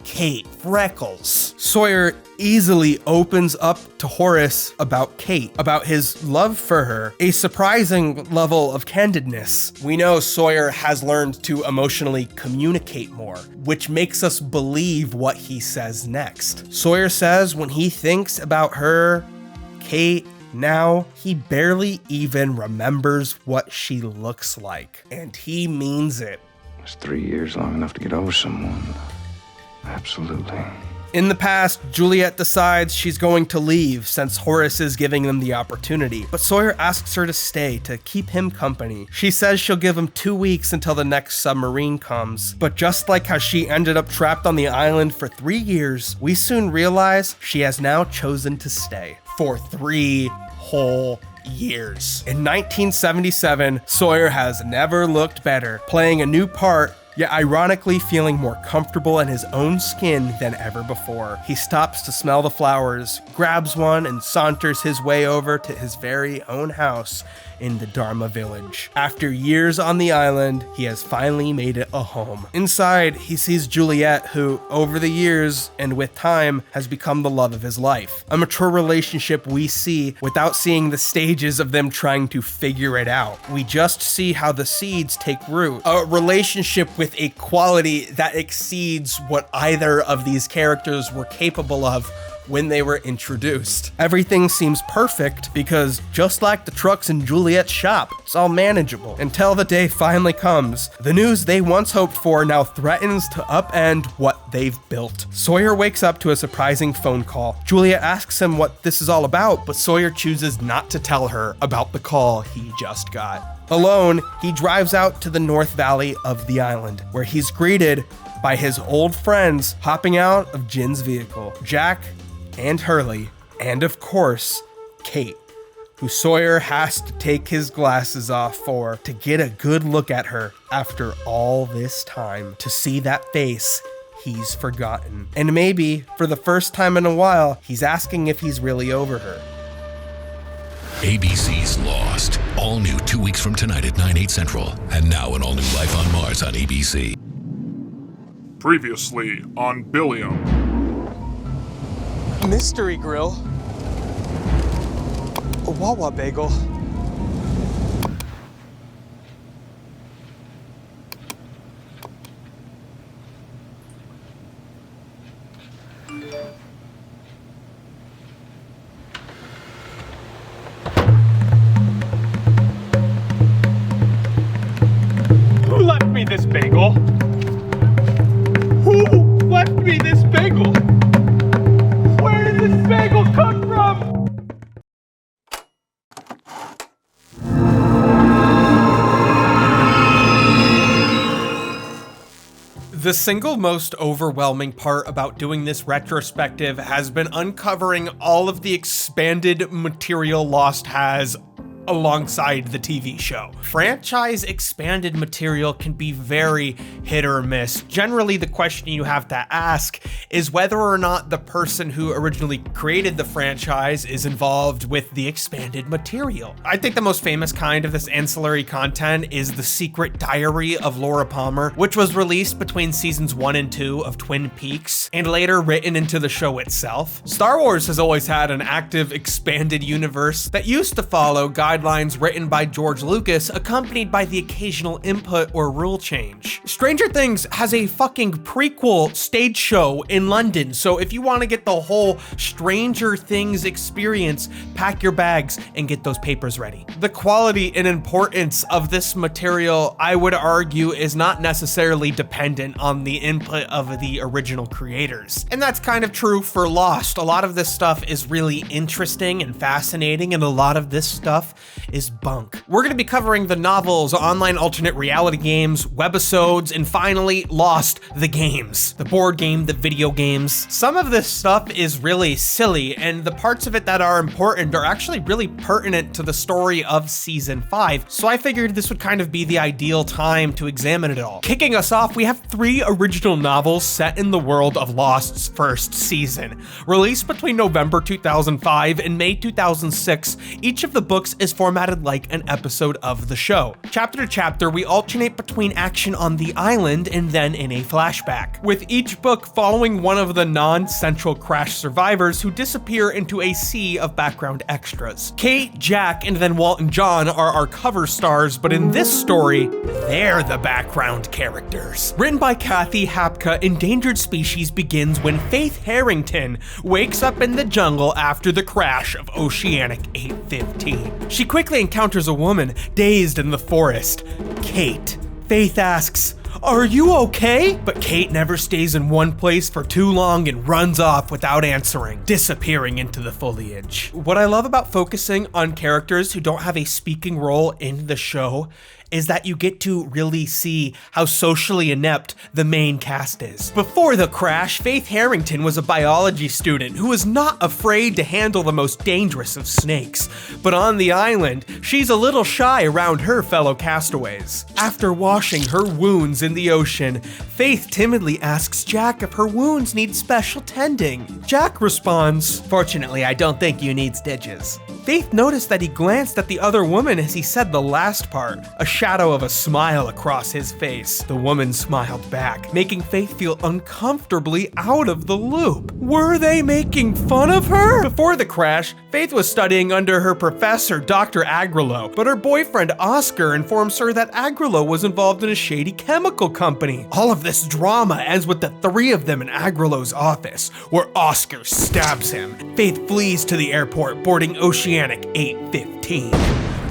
Kate Freckles. Sawyer easily opens up to Horace about Kate, about his love for her, a surprising level of candidness. We know Sawyer has learned to emotionally communicate more, which makes us believe what he says next. Sawyer says when he thinks about her, Kate, now he barely even remembers what she looks like, and he means it. Is 3 years long enough to get over someone? Absolutely. In the past, Juliet decides she's going to leave since Horace is giving them the opportunity, but Sawyer asks her to stay to keep him company. She says she'll give him 2 weeks until the next submarine comes, but just like how she ended up trapped on the island for 3 years, we soon realize she has now chosen to stay for 3 whole years. In 1977, Sawyer has never looked better, playing a new part, yet ironically feeling more comfortable in his own skin than ever before. He stops to smell the flowers, grabs one, and saunters his way over to his very own house in the Dharma village. After years on the island, he has finally made it a home. Inside, he sees Juliet, who, over the years and with time, has become the love of his life. A mature relationship we see without seeing the stages of them trying to figure it out. We just see how the seeds take root. A relationship with a quality that exceeds what either of these characters were capable of when they were introduced. Everything seems perfect because just like the trucks in Juliet's shop, it's all manageable until the day finally comes. The news they once hoped for now threatens to upend what they've built. Sawyer wakes up to a surprising phone call. Juliet asks him what this is all about, but Sawyer chooses not to tell her about the call he just got. Alone, he drives out to the North Valley of the island, where he's greeted by his old friends hopping out of Jin's vehicle, Jack and Hurley, and of course, Kate, who Sawyer has to take his glasses off for to get a good look at her after all this time, to see that face he's forgotten. And maybe, for the first time in a while, he's asking if he's really over her. ABC's Lost. All new 2 weeks from tonight at 9/8 Central. And now an all new Life on Mars on ABC. Previously on Billiam. Mystery Grill. A Wawa bagel. Who left me this bagel? Who left me this bagel? Where did this bagel come from? The single most overwhelming part about doing this retrospective has been uncovering all of the expanded material Lost has alongside the TV show. Franchise expanded material can be very hit or miss. Generally, the question you have to ask is whether or not the person who originally created the franchise is involved with the expanded material. I think the most famous kind of this ancillary content is The Secret Diary of Laura Palmer, which was released between seasons 1 and 2 of Twin Peaks and later written into the show itself. Star Wars has always had an active expanded universe that used to follow guys guidelines written by George Lucas, accompanied by the occasional input or rule change. Stranger Things has a fucking prequel stage show in London, so if you want to get the whole Stranger Things experience, pack your bags and get those papers ready. The quality and importance of this material, I would argue, is not necessarily dependent on the input of the original creators. And that's kind of true for Lost. A lot of this stuff is really interesting and fascinating, and a lot of this stuff is bunk. We're going to be covering the novels, online alternate reality games, webisodes, and finally Lost, the games. The board game, the video games. Some of this stuff is really silly, and the parts of it that are important are actually really pertinent to the story of season 5, so I figured this would kind of be the ideal time to examine it all. Kicking us off, we have 3 original novels set in the world of Lost's first season. Released between November 2005 and May 2006, each of the books is formatted like an episode of the show. Chapter to chapter, we alternate between action on the island and then in a flashback, with each book following one of the non-central crash survivors who disappear into a sea of background extras. Kate, Jack, and then Walt and John are our cover stars, but in this story, they're the background characters. Written by Kathy Hapka, Endangered Species begins when Faith Harrington wakes up in the jungle after the crash of Oceanic 815. She quickly encounters a woman dazed in the forest, Kate. Faith asks, "Are you okay?" But Kate never stays in one place for too long and runs off without answering, disappearing into the foliage. What I love about focusing on characters who don't have a speaking role in the show is that you get to really see how socially inept the main cast is. Before the crash, Faith Harrington was a biology student who was not afraid to handle the most dangerous of snakes. But on the island, she's a little shy around her fellow castaways. After washing her wounds in the ocean, Faith timidly asks Jack if her wounds need special tending. Jack responds, "Fortunately, I don't think you need stitches." Faith noticed that he glanced at the other woman as he said the last part, a shadow of a smile across his face. The woman smiled back, making Faith feel uncomfortably out of the loop. Were they making fun of her? Before the crash, Faith was studying under her professor, Dr. Agrelo, but her boyfriend Oscar informs her that Agrelo was involved in a shady chemical company. All of this drama ends with the 3 of them in Agrelo's office, where Oscar stabs him. Faith flees to the airport, boarding Oceanic 815.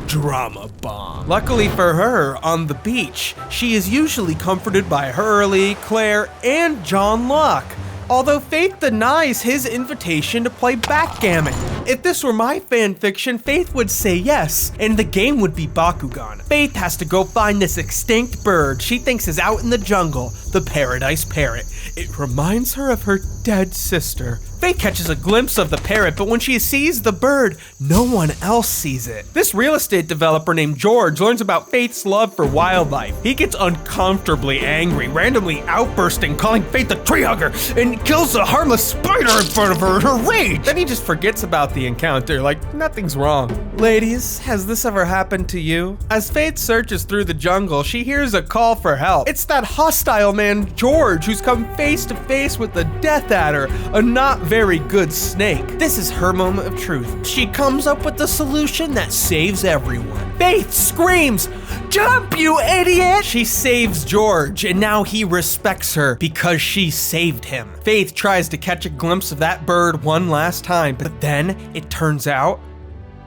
Drama bomb. Luckily for her, on the beach, she is usually comforted by Hurley, Claire, and John Locke. Although Faith denies his invitation to play backgammon. If this were my fanfiction, Faith would say yes, and the game would be Bakugan. Faith has to go find this extinct bird she thinks is out in the jungle, the Paradise Parrot. It reminds her of her dead sister. Faith catches a glimpse of the parrot, but when she sees the bird, no one else sees it. This real estate developer named George learns about Faith's love for wildlife. He gets uncomfortably angry, randomly outbursting, calling Faith a tree hugger, and kills a harmless spider in front of her in her rage. Then he just forgets about the encounter, like nothing's wrong. Ladies, has this ever happened to you? As Faith searches through the jungle, she hears a call for help. It's that hostile man, George, who's come face to face with the Death Adder, a not very good snake. This is her moment of truth. She comes up with the solution that saves everyone. Faith screams, "Jump, you idiot!" She saves George, and now he respects her because she saved him. Faith tries to catch a glimpse of that bird one last time, but then it turns out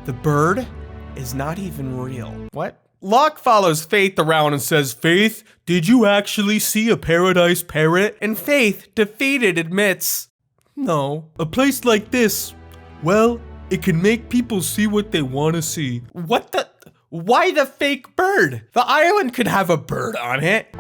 the bird is not even real. What? Locke follows Faith around and says, "Faith, did you actually see a paradise parrot?" And Faith, defeated, admits, "No. A place like this, well, it can make people see what they want to see." What the? Why the fake bird? The island could have a bird on it.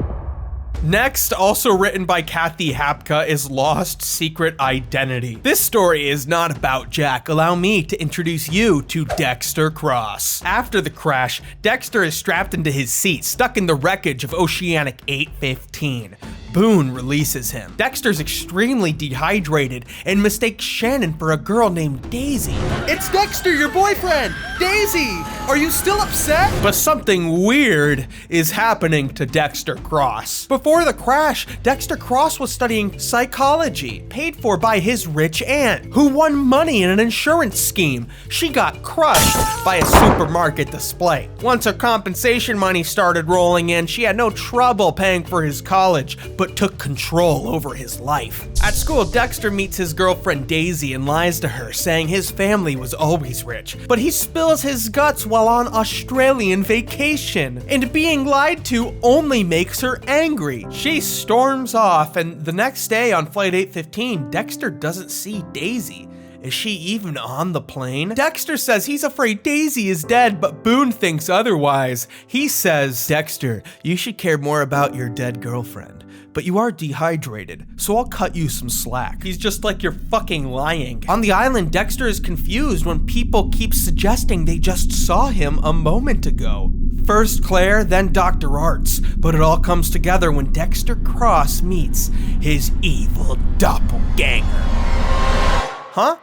Next, also written by Kathy Hapka, is Lost Secret Identity. This story is not about Jack. Allow me to introduce you to Dexter Cross. After the crash, Dexter is strapped into his seat, stuck in the wreckage of Oceanic 815. Boone releases him. Dexter's extremely dehydrated and mistakes Shannon for a girl named Daisy. It's Dexter, your boyfriend! Daisy! Are you still upset? But something weird is happening to Dexter Cross. Before the crash, Dexter Cross was studying psychology, paid for by his rich aunt, who won money in an insurance scheme. She got crushed by a supermarket display. Once her compensation money started rolling in, she had no trouble paying for his college, but took control over his life. At school, Dexter meets his girlfriend Daisy and lies to her, saying his family was always rich, but he spills his guts while on Australian vacation, and being lied to only makes her angry. She storms off, and the next day on Flight 815, Dexter doesn't see Daisy. Is she even on the plane? Dexter says he's afraid Daisy is dead, but Boone thinks otherwise. He says, Dexter, you should care more about your dead girlfriend, but you are dehydrated, so I'll cut you some slack. He's just like, you're fucking lying. On the island, Dexter is confused when people keep suggesting they just saw him a moment ago. First Claire, then Dr. Arts, but it all comes together when Dexter Cross meets his evil doppelganger. Huh?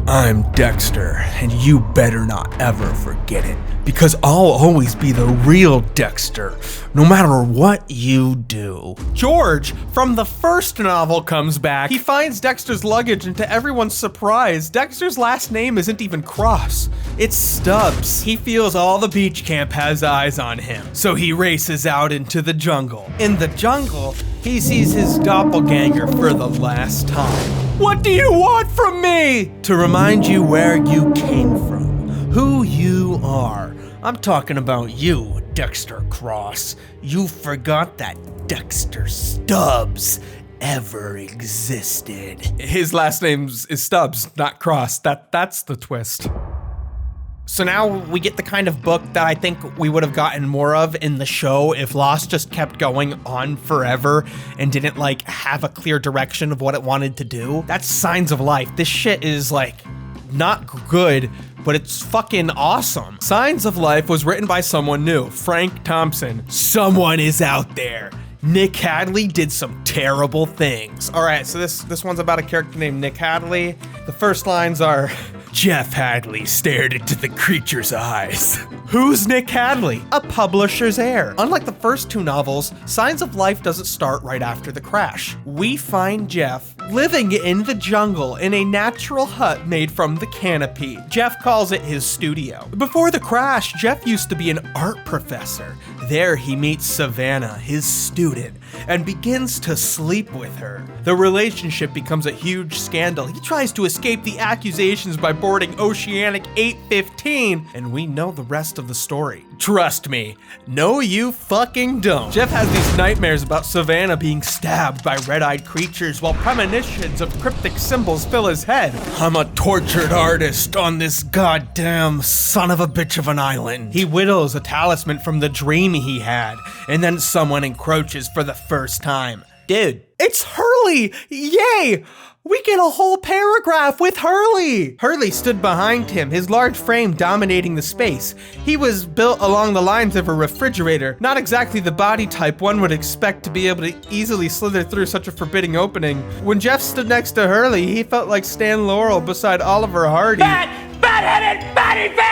I'm Dexter, and you better not ever forget it, because I'll always be the real Dexter, no matter what you do. George, from the first novel, comes back. He finds Dexter's luggage, and to everyone's surprise, Dexter's last name isn't even Cross, it's Stubbs. He feels all the beach camp has eyes on him, so he races out into the jungle. In the jungle, he sees his doppelganger for the last time. What do you want from me? To remind you where you came from, who you are. I'm talking about you, Dexter Cross. You forgot that Dexter Stubbs ever existed. His last name is Stubbs, not Cross. That's the twist. So now we get the kind of book that I think we would have gotten more of in the show if Lost just kept going on forever and didn't like have a clear direction of what it wanted to do. That's Signs of Life. This shit is like not good, but it's fucking awesome. Signs of Life was written by someone new, Frank Thompson. Someone is out there. Nick Hadley did some terrible things. All right, so this one's about a character named Nick Hadley. The first lines are, Jeff Hadley stared into the creature's eyes. Who's Nick Hadley? A publisher's heir. Unlike the first two novels, Signs of Life doesn't start right after the crash. We find Jeff living in the jungle in a natural hut made from the canopy. Jeff calls it his studio. Before the crash, Jeff used to be an art professor. There he meets Savannah, his student, and begins to sleep with her. The relationship becomes a huge scandal. He tries to escape the accusations by boarding Oceanic 815, and we know the rest of the story. Trust me. No, you fucking don't. Jeff has these nightmares about Savannah being stabbed by red-eyed creatures while premonitions of cryptic symbols fill his head. I'm a tortured artist on this goddamn son of a bitch of an island. He whittles a talisman from the dream he had, and then someone encroaches for the first time. Dude, it's Hurley! Yay! We get a whole paragraph with Hurley! Hurley stood behind him, his large frame dominating the space. He was built along the lines of a refrigerator, not exactly the body type one would expect to be able to easily slither through such a forbidding opening. When Jeff stood next to Hurley, he felt like Stan Laurel beside Oliver Hardy. Fat-headed fatty fan!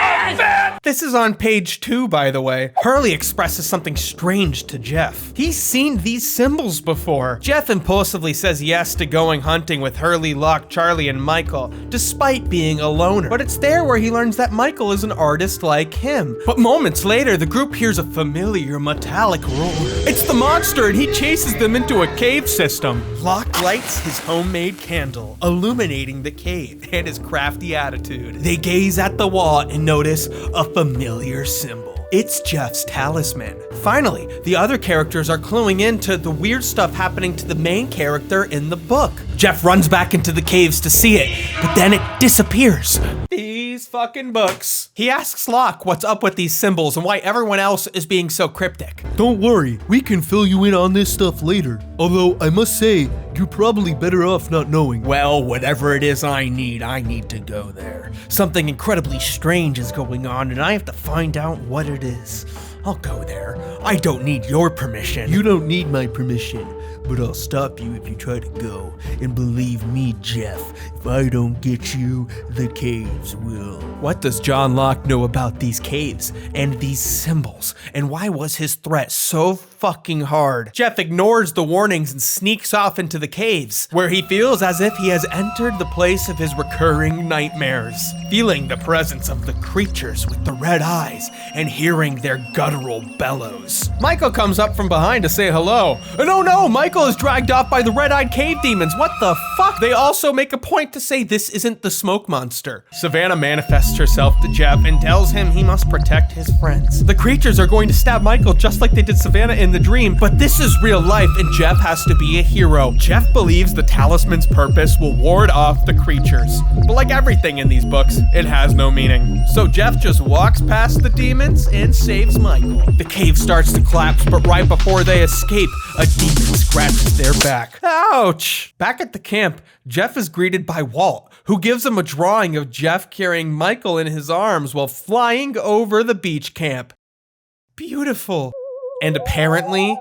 This is on page 2, by the way. Hurley expresses something strange to Jeff. He's seen these symbols before. Jeff impulsively says yes to going hunting with Hurley, Locke, Charlie, and Michael, despite being a loner. But it's there where he learns that Michael is an artist like him. But moments later, the group hears a familiar metallic roar. It's the monster, and he chases them into a cave system. Locke lights his homemade candle, illuminating the cave and his crafty attitude. They gaze at the wall and notice a familiar symbol. It's Jeff's talisman. Finally, the other characters are cluing into the weird stuff happening to the main character in the book. Jeff runs back into the caves to see it, but then it disappears. These fucking books. He asks Locke what's up with these symbols and why everyone else is being so cryptic. Don't worry, we can fill you in on this stuff later. Although, I must say, you're probably better off not knowing. Well, whatever it is I need to go there. Something incredibly strange is going on and I have to find out what it is. I'll go there. I don't need your permission. You don't need my permission. but I'll stop you if you try to go. And believe me, Jeff, if I don't get you, the caves will. What does John Locke know about these caves and these symbols? And why was his threat so fucking hard? Jeff ignores the warnings and sneaks off into the caves, where he feels as if he has entered the place of his recurring nightmares, feeling the presence of the creatures with the red eyes and hearing their guttural bellows. Michael comes up from behind to say hello. And oh no, Michael is dragged off by the red-eyed cave demons. What the fuck? They also make a point to say this isn't the smoke monster. Savannah manifests herself to Jeff and tells him he must protect his friends. The creatures are going to stab Michael just like they did Savannah in the dream, but this is real life and Jeff has to be a hero. Jeff believes the talisman's purpose will ward off the creatures. But like everything in these books, it has no meaning. So Jeff just walks past the demons and saves Michael. The cave starts to collapse, but right before they escape, a demon scratches their back. Ouch! Back at the camp, Jeff is greeted by Walt, who gives him a drawing of Jeff carrying Michael in his arms while flying over the beach camp. Beautiful. And apparently,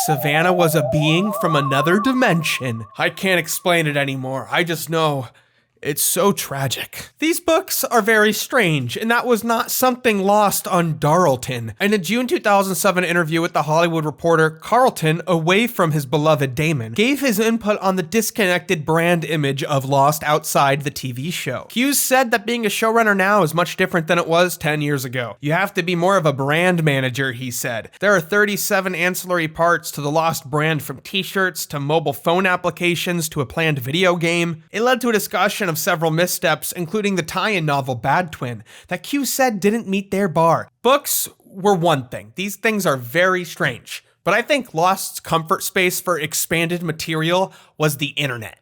Savannah was a being from another dimension. I can't explain it anymore. I just know it's so tragic. These books are very strange, and that was not something lost on Darlton. In a June 2007 interview with The Hollywood Reporter, Carlton, away from his beloved Damon, gave his input on the disconnected brand image of Lost outside the TV show. Hughes said that being a showrunner now is much different than it was 10 years ago. You have to be more of a brand manager, he said. There are 37 ancillary parts to the Lost brand, from t-shirts to mobile phone applications to a planned video game. It led to a discussion of several missteps, including the tie-in novel Bad Twin, that Q said didn't meet their bar. Books were one thing. These things are very strange. But I think Lost's comfort space for expanded material was the internet.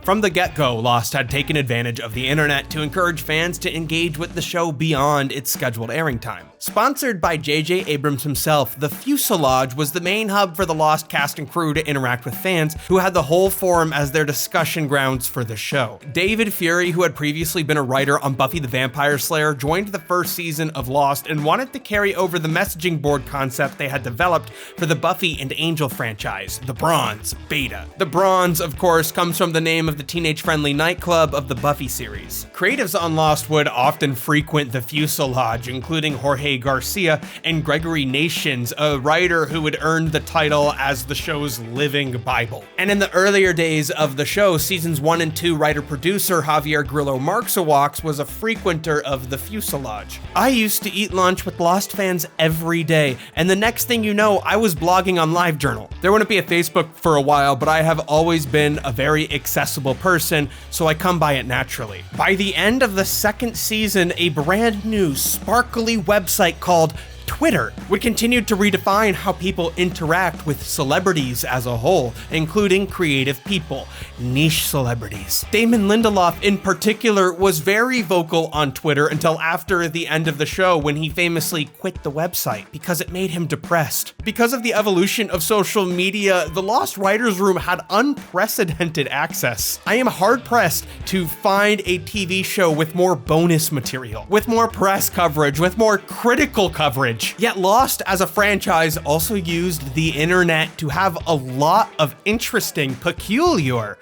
From the get-go, Lost had taken advantage of the internet to encourage fans to engage with the show beyond its scheduled airing time. Sponsored by J.J. Abrams himself, the Fuselage was the main hub for the Lost cast and crew to interact with fans, who had the whole forum as their discussion grounds for the show. David Fury, who had previously been a writer on Buffy the Vampire Slayer, joined the first season of Lost and wanted to carry over the messaging board concept they had developed for the Buffy and Angel franchise, the Bronze Beta. The Bronze, of course, comes from the name of the teenage-friendly nightclub of the Buffy series. Creatives on Lost would often frequent the Fuselage, including Jorge Garcia and Gregory Nations, a writer who had earned the title as the show's living Bible. And in the earlier days of the show, seasons 1 and 2 writer-producer Javier Grillo Marxowax was a frequenter of the Fuselage. I used to eat lunch with Lost fans every day, and the next thing you know, I was blogging on LiveJournal. There wouldn't be a Facebook for a while, but I have always been a very accessible person, so I come by it naturally. By the end of the second season, a brand new, sparkly website called Twitter would continue to redefine how people interact with celebrities as a whole, including creative people, niche celebrities. Damon Lindelof in particular was very vocal on Twitter until after the end of the show, when he famously quit the website because it made him depressed. Because of the evolution of social media, the Lost Writers Room had unprecedented access. I am hard-pressed to find a TV show with more bonus material, with more press coverage, with more critical coverage. Yet Lost as a franchise also used the internet to have a lot of interesting, peculiar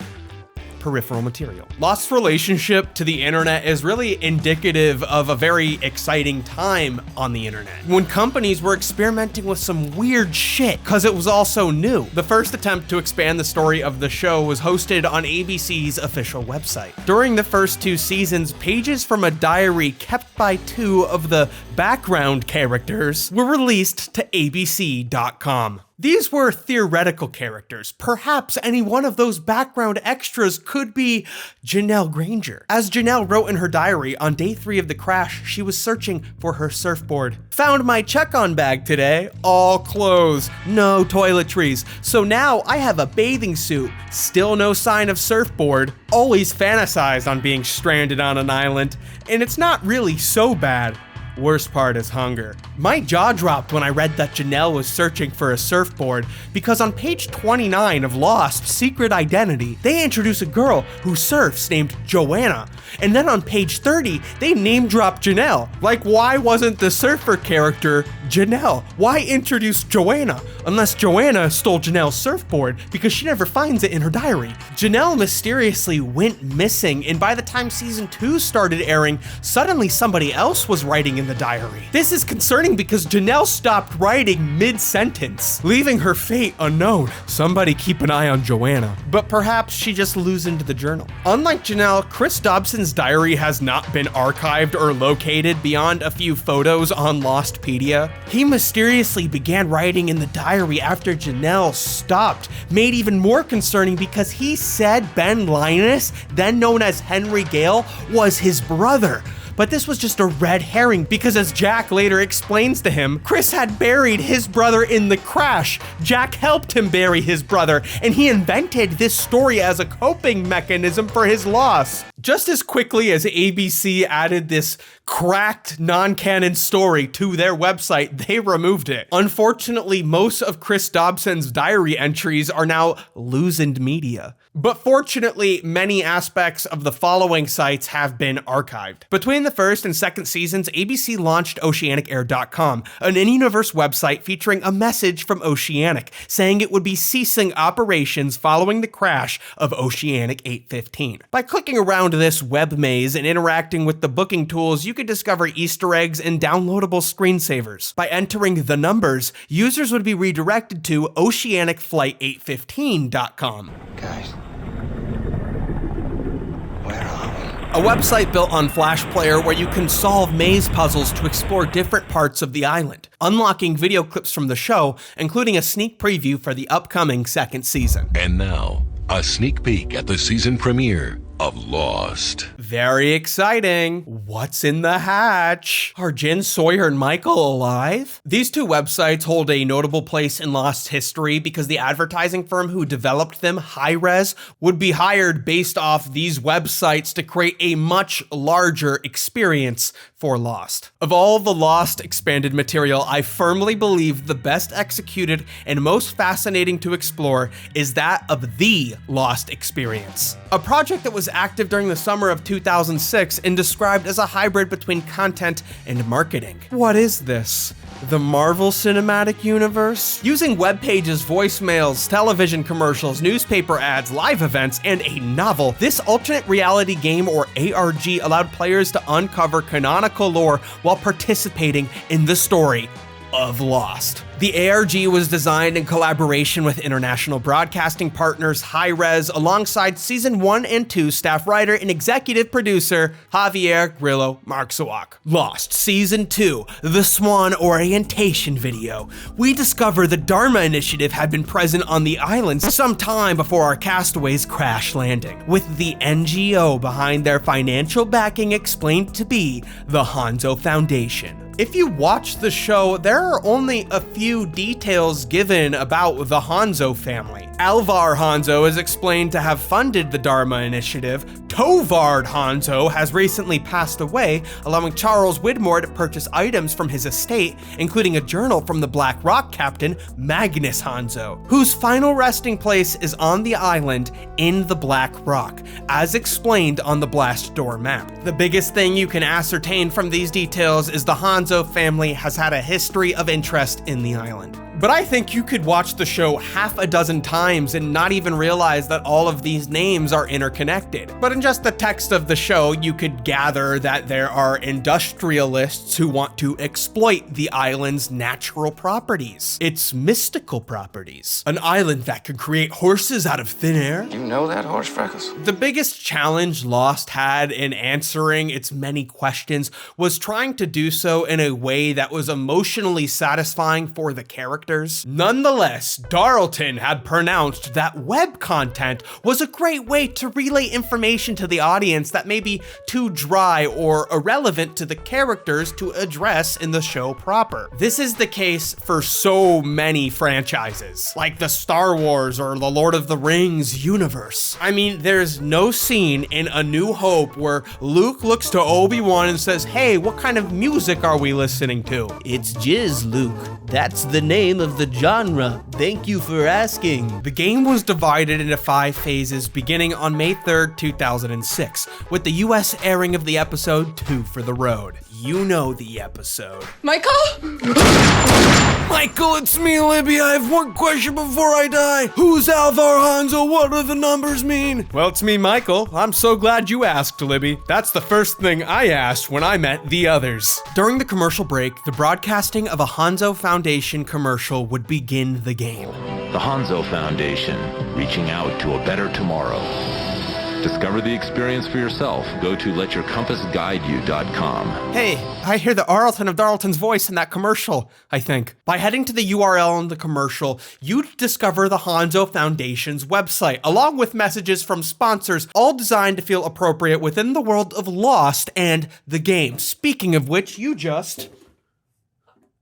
peripheral material. Lost's relationship to the internet is really indicative of a very exciting time on the internet, when companies were experimenting with some weird shit because it was all so new. The first attempt to expand the story of the show was hosted on ABC's official website. During the first 2 seasons, pages from a diary kept by 2 of the background characters were released to abc.com. These were theoretical characters. Perhaps any one of those background extras could be Janelle Granger. As Janelle wrote in her diary, on day 3 of the crash, she was searching for her surfboard. Found my check-on bag today, all clothes, no toiletries. So now I have a bathing suit, still no sign of surfboard, always fantasized on being stranded on an island, and it's not really so bad. Worst part is hunger. My jaw dropped when I read that Janelle was searching for a surfboard because on page 29 of Lost: Secret Identity, they introduce a girl who surfs named Joanna. And then on page 30, they name drop Janelle. Like, why wasn't the surfer character Janelle? Why introduce Joanna? Unless Joanna stole Janelle's surfboard because she never finds it in her diary. Janelle mysteriously went missing, and by the time season 2 started airing, suddenly somebody else was writing in the diary. This is concerning because Janelle stopped writing mid-sentence, leaving her fate unknown. Somebody keep an eye on Joanna. But perhaps she just loosened the journal. Unlike Janelle, Chris Dobson's diary has not been archived or located beyond a few photos on Lostpedia. He mysteriously began writing in the diary after Janelle stopped, made even more concerning because he said Ben Linus, then known as Henry Gale, was his brother. But this was just a red herring because, as Jack later explains to him, Chris had buried his brother in the crash. Jack helped him bury his brother, and he invented this story as a coping mechanism for his loss. Just as quickly as ABC added this cracked non-canon story to their website, they removed it. Unfortunately, most of Chris Dobson's diary entries are now loosened media. But fortunately, many aspects of the following sites have been archived. Between the first and second seasons, ABC launched OceanicAir.com, an in-universe website featuring a message from Oceanic, saying it would be ceasing operations following the crash of Oceanic 815. By clicking around this web maze and interacting with the booking tools, you could discover Easter eggs and downloadable screensavers. By entering the numbers, users would be redirected to OceanicFlight815.com. Guys. A website built on Flash Player where you can solve maze puzzles to explore different parts of the island, unlocking video clips from the show, including a sneak preview for the upcoming second season. And now, a sneak peek at the season premiere of Lost. Very exciting. What's in the hatch? Are Jen, Sawyer, and Michael alive? These two websites hold a notable place in Lost history because the advertising firm who developed them, Hi-Rez, would be hired based off these websites to create a much larger experience for Lost. Of all the Lost expanded material, I firmly believe the best executed and most fascinating to explore is that of the Lost experience. A project that was active during the summer of 2006 and described as a hybrid between content and marketing. What is this? The Marvel Cinematic Universe? Using web pages, voicemails, television commercials, newspaper ads, live events, and a novel, this alternate reality game, or ARG, allowed players to uncover canonical lore while participating in the story of Lost. The ARG was designed in collaboration with international broadcasting partners Hi-Rez, alongside season 1 and 2 staff writer and executive producer Javier Grillo Marxuach. Lost season 2, the Swan orientation video. We discover the Dharma Initiative had been present on the island some time before our castaways crash landing, with the NGO behind their financial backing explained to be the Hanzo Foundation. If you watch the show, there are only a few details given about the Hanzo family. Alvar Hanzo is explained to have funded the Dharma Initiative. Tovard Hanzo has recently passed away, allowing Charles Widmore to purchase items from his estate, including a journal from the Black Rock captain, Magnus Hanzo, whose final resting place is on the island in the Black Rock, as explained on the Blast Door map. The biggest thing you can ascertain from these details is the Hanzo family has had a history of interest in the island. But I think you could watch the show half a dozen times and not even realize that all of these names are interconnected. But in just the text of the show, you could gather that there are industrialists who want to exploit the island's natural properties, its mystical properties. An island that could create horses out of thin air? You know that horse, Freckles? The biggest challenge Lost had in answering its many questions was trying to do so in a way that was emotionally satisfying for the characters characters. Nonetheless, Darlton had pronounced that web content was a great way to relay information to the audience that may be too dry or irrelevant to the characters to address in the show proper. This is the case for so many franchises, like the Star Wars or the Lord of the Rings universe. I mean, there's no scene in A New Hope where Luke looks to Obi-Wan and says, "Hey, what kind of music are we listening to?" "It's jizz, Luke. That's the name of the genre. Thank you for asking." The game was divided into 5 phases beginning on May 3rd, 2006, with the US airing of the episode 2 for the road. You know the episode. Michael? Michael, it's me, Libby. I have one question before I die. Who's Alvar Hanzo? What do the numbers mean? Well, it's me, Michael. I'm so glad you asked, Libby. That's the first thing I asked when I met the others. During the commercial break, the broadcasting of a Hanzo Foundation commercial would begin the game. The Hanzo Foundation, reaching out to a better tomorrow. Discover the experience for yourself. Go to letyourcompassguideyou.com. Hey, I hear the Arlton of Darlton's voice in that commercial, I think. By heading to the URL in the commercial, you'd discover the Hanzo Foundation's website, along with messages from sponsors, all designed to feel appropriate within the world of Lost and the game. Speaking of which, you just...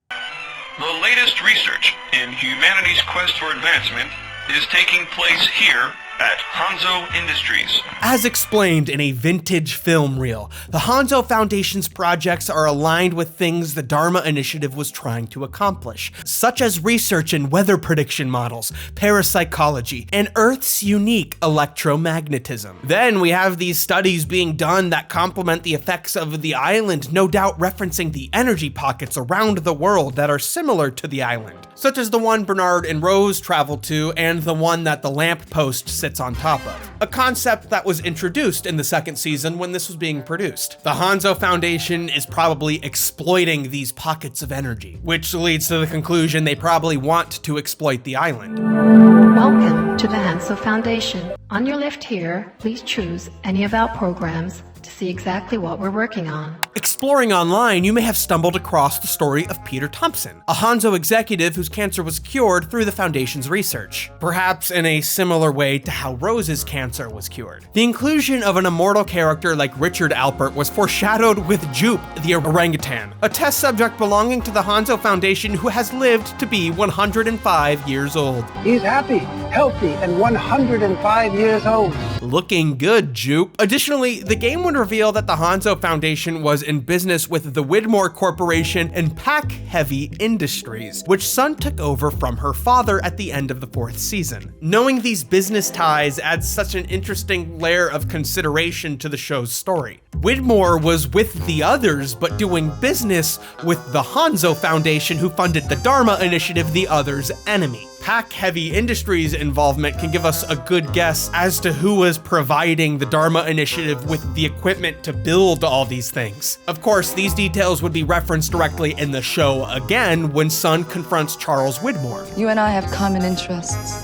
The latest research in humanity's quest for advancement is taking place here at Hanzo Industries. As explained in a vintage film reel, the Hanzo Foundation's projects are aligned with things the Dharma Initiative was trying to accomplish, such as research in weather prediction models, parapsychology, and Earth's unique electromagnetism. Then we have these studies being done that complement the effects of the island, no doubt referencing the energy pockets around the world that are similar to the island, such as the one Bernard and Rose traveled to and the one that the lamppost sits on top of. A concept that was introduced in the 2nd season when this was being produced. The Hanzo Foundation is probably exploiting these pockets of energy, which leads to the conclusion they probably want to exploit the island. Welcome to the Hanzo Foundation. On your left here, please choose any of our programs to see exactly what we're working on. Exploring online, you may have stumbled across the story of Peter Thompson, a Hanzo executive whose cancer was cured through the Foundation's research, perhaps in a similar way to how Rose's cancer was cured. The inclusion of an immortal character like Richard Alpert was foreshadowed with Jupe, the orangutan, a test subject belonging to the Hanzo Foundation who has lived to be 105 years old. He's happy, healthy, and 105 years old. Looking good, Jupe. Additionally, the game would reveal that the Hanzo Foundation was in business with the Widmore Corporation and Pack Heavy Industries, which Sun took over from her father at the end of the 4th season. Knowing these business ties adds such an interesting layer of consideration to the show's story. Widmore was with the others, but doing business with the Hanzo Foundation, who funded the Dharma Initiative, the others' enemy. Pack Heavy Industries' involvement can give us a good guess as to who was providing the Dharma Initiative with the equipment to build all these things. Of course, these details would be referenced directly in the show again when Sun confronts Charles Widmore. You and I have common interests.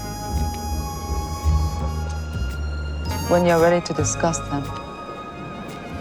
When you're ready to discuss them,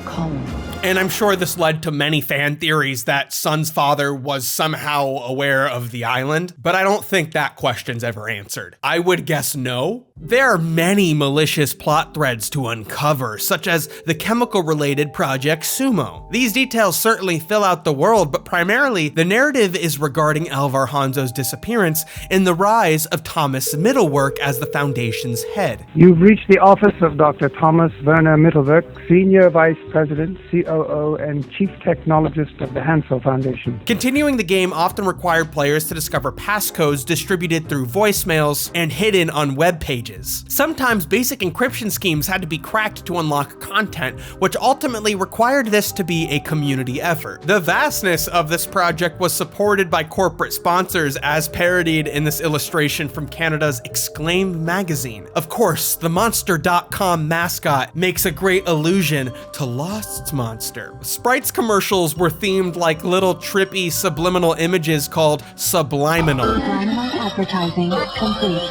call me. And I'm sure this led to many fan theories that Sun's father was somehow aware of the island, but I don't think that question's ever answered. I would guess no. There are many malicious plot threads to uncover, such as the chemical-related Project Sumo. These details certainly fill out the world, but primarily the narrative is regarding Alvar Hanzo's disappearance and the rise of Thomas Mittelwerk as the Foundation's head. You've reached the office of Dr. Thomas Werner Mittelwerk, Senior Vice President, COO, and Chief Technologist of the Hanzo Foundation. Continuing the game often required players to discover passcodes distributed through voicemails and hidden on web pages. Sometimes basic encryption schemes had to be cracked to unlock content, which ultimately required this to be a community effort. The vastness of this project was supported by corporate sponsors, as parodied in this illustration from Canada's Exclaimed magazine. Of course, the Monster.com mascot makes a great allusion to Lost's monster. Sprite's commercials were themed like little trippy subliminal images called subliminal. Subliminal advertising complete.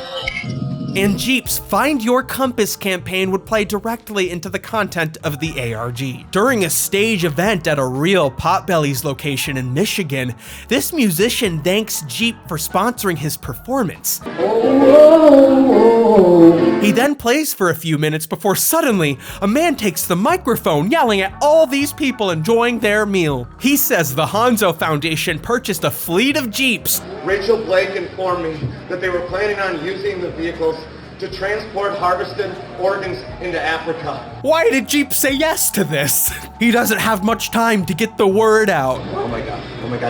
And Jeep's Find Your Compass campaign would play directly into the content of the ARG. During a stage event at a real Potbelly's location in Michigan, this musician thanks Jeep for sponsoring his performance. He then plays for a few minutes before suddenly a man takes the microphone yelling at all these people enjoying their meal. He says the Hanzo Foundation purchased a fleet of Jeeps. Rachel Blake informed me that they were planning on using the vehicles to transport harvested organs into Africa. Why did Jeep say yes to this? He doesn't have much time to get the word out. Oh my god,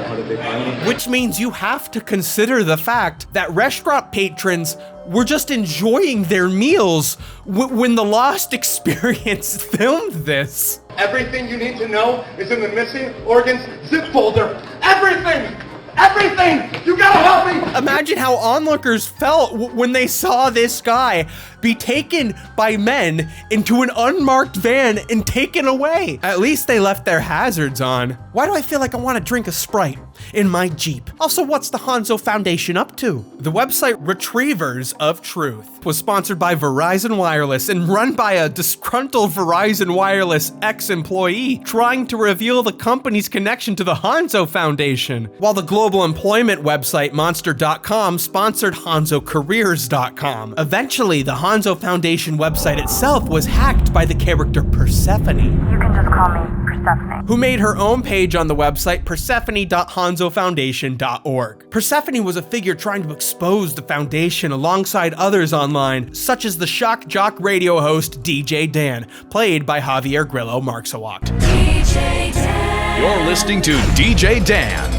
how did they find me? Which means you have to consider the fact that restaurant patrons were just enjoying their meals when the Lost Experience filmed this. Everything you need to know is in the missing organs zip folder. Everything! Everything! You gotta help me! Imagine how onlookers felt when they saw this guy be taken by men into an unmarked van and taken away. At least they left their hazards on. Why do I feel like I want to drink a Sprite in my Jeep? Also, what's the Hanzo Foundation up to? The website Retrievers of Truth was sponsored by Verizon Wireless and run by a disgruntled Verizon Wireless ex-employee trying to reveal the company's connection to the Hanzo Foundation, while the global employment website Monster.com sponsored HanzoCareers.com. Eventually, the Hanzo Foundation website itself was hacked by the character Persephone. You can just call me Persephone. Who made her own page on the website Persephone.hanzofoundation.org. Persephone was a figure trying to expose the foundation alongside others online, such as the shock jock radio host DJ Dan, played by Javier Grillo Marxawat. DJ Dan. You're listening to DJ Dan,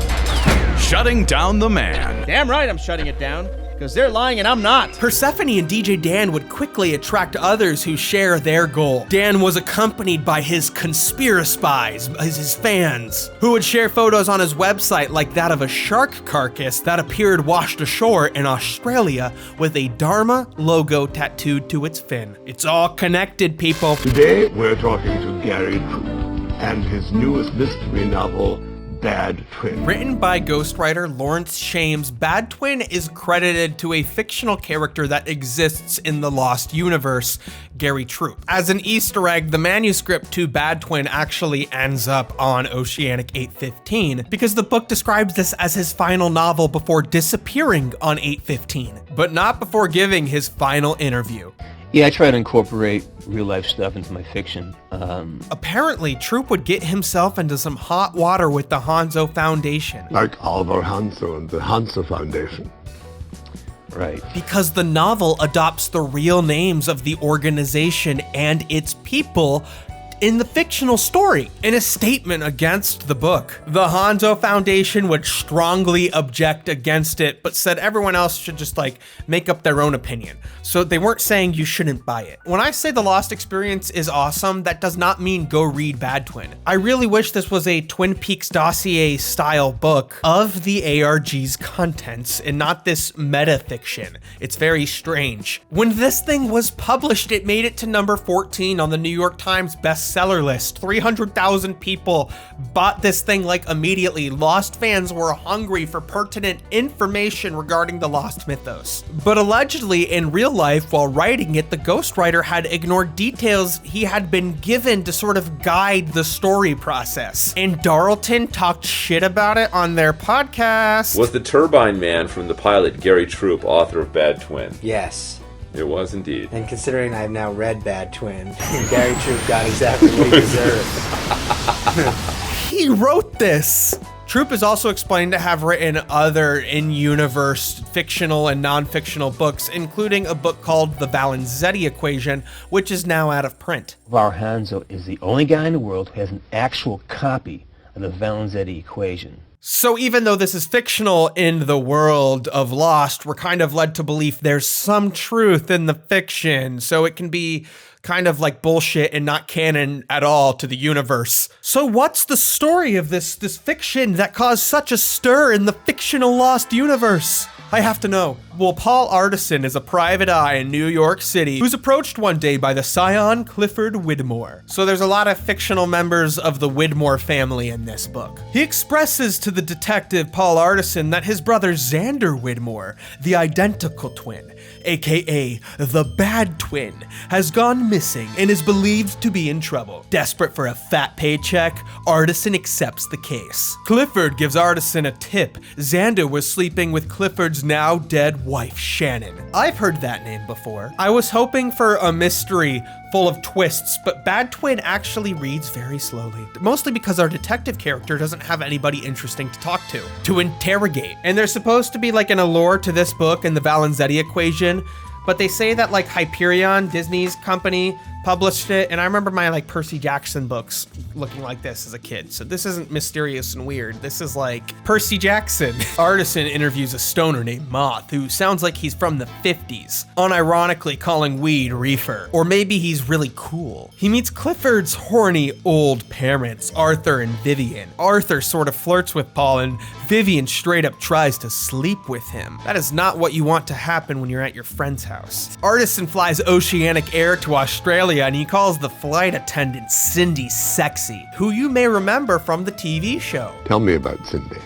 shutting down the man. Damn right I'm shutting it down, because they're lying and I'm not. Persephone and DJ Dan would quickly attract others who share their goal. Dan was accompanied by his conspiraspies, his fans, who would share photos on his website like that of a shark carcass that appeared washed ashore in Australia with a Dharma logo tattooed to its fin. It's all connected, people. Today we're talking to Gary Troop and his newest mystery novel, Bad Twin. Written by ghostwriter Lawrence Shames, Bad Twin is credited to a fictional character that exists in the Lost universe, Gary Troop. As an Easter egg, the manuscript to Bad Twin actually ends up on Oceanic 815 because the book describes this as his final novel before disappearing on 815, but not before giving his final interview. Yeah, I try to incorporate real life stuff into my fiction. Apparently, Troop would get himself into some hot water with the Hanzo Foundation. Like Alvar Hanzo and the Hanzo Foundation. Right. Because the novel adopts the real names of the organization and its people in the fictional story. In a statement against the book, the Hanzo Foundation would strongly object against it, but said everyone else should just make up their own opinion. So they weren't saying you shouldn't buy it. When I say the Lost Experience is awesome, that does not mean go read Bad Twin. I really wish this was a Twin Peaks dossier style book of the ARG's contents and not this meta fiction. It's very strange. When this thing was published, it made it to number 14 on the New York Times bestseller list. 300,000 people bought this thing immediately. Lost fans were hungry for pertinent information regarding the Lost mythos. But allegedly, in real life, while writing it, the ghostwriter had ignored details he had been given to sort of guide the story process. And Darlton talked shit about it on their podcast. Was the Turbine Man from the pilot Gary Troop author of Bad Twin? Yes. It was indeed. And considering I've now read Bad Twin, Gary Troop got exactly what he deserved. He wrote this. Troop is also explained to have written other in-universe fictional and non-fictional books, including a book called The Valenzetti Equation, which is now out of print. Alvar Hanzo is the only guy in the world who has an actual copy of the Valenzetti Equation. So even though this is fictional in the world of Lost, we're kind of led to believe there's some truth in the fiction, so it can be kind of like bullshit and not canon at all to the universe. So what's the story of this fiction that caused such a stir in the fictional Lost universe? I have to know. Well, Paul Artisan is a private eye in New York City who's approached one day by the scion Clifford Widmore. So there's a lot of fictional members of the Widmore family in this book. He expresses to the detective Paul Artisan that his brother Xander Widmore, the identical twin, aka the bad twin, has gone missing and is believed to be in trouble. Desperate for a fat paycheck, Artisan accepts the case. Clifford gives Artisan a tip. Xander was sleeping with Clifford's now dead wife, Shannon. I've heard that name before. I was hoping for a mystery full of twists, but Bad Twin actually reads very slowly. Mostly because our detective character doesn't have anybody interesting to talk to interrogate. And there's supposed to be like an allure to this book and the Valenzetti equation, but they say that like Hyperion, Disney's company, published it, and I remember my like Percy Jackson books looking like this as a kid. So this isn't mysterious and weird. This is like Percy Jackson. Artisan interviews a stoner named Moth who sounds like he's from the 50s, unironically calling weed reefer. Or maybe he's really cool. He meets Clifford's horny old parents, Arthur and Vivian. Arthur sort of flirts with Paul and Vivian straight up tries to sleep with him. That is not what you want to happen when you're at your friend's house. Artisan flies Oceanic Air to Australia and he calls the flight attendant Cindy Sexy, who you may remember from the TV show. Tell me about Cindy.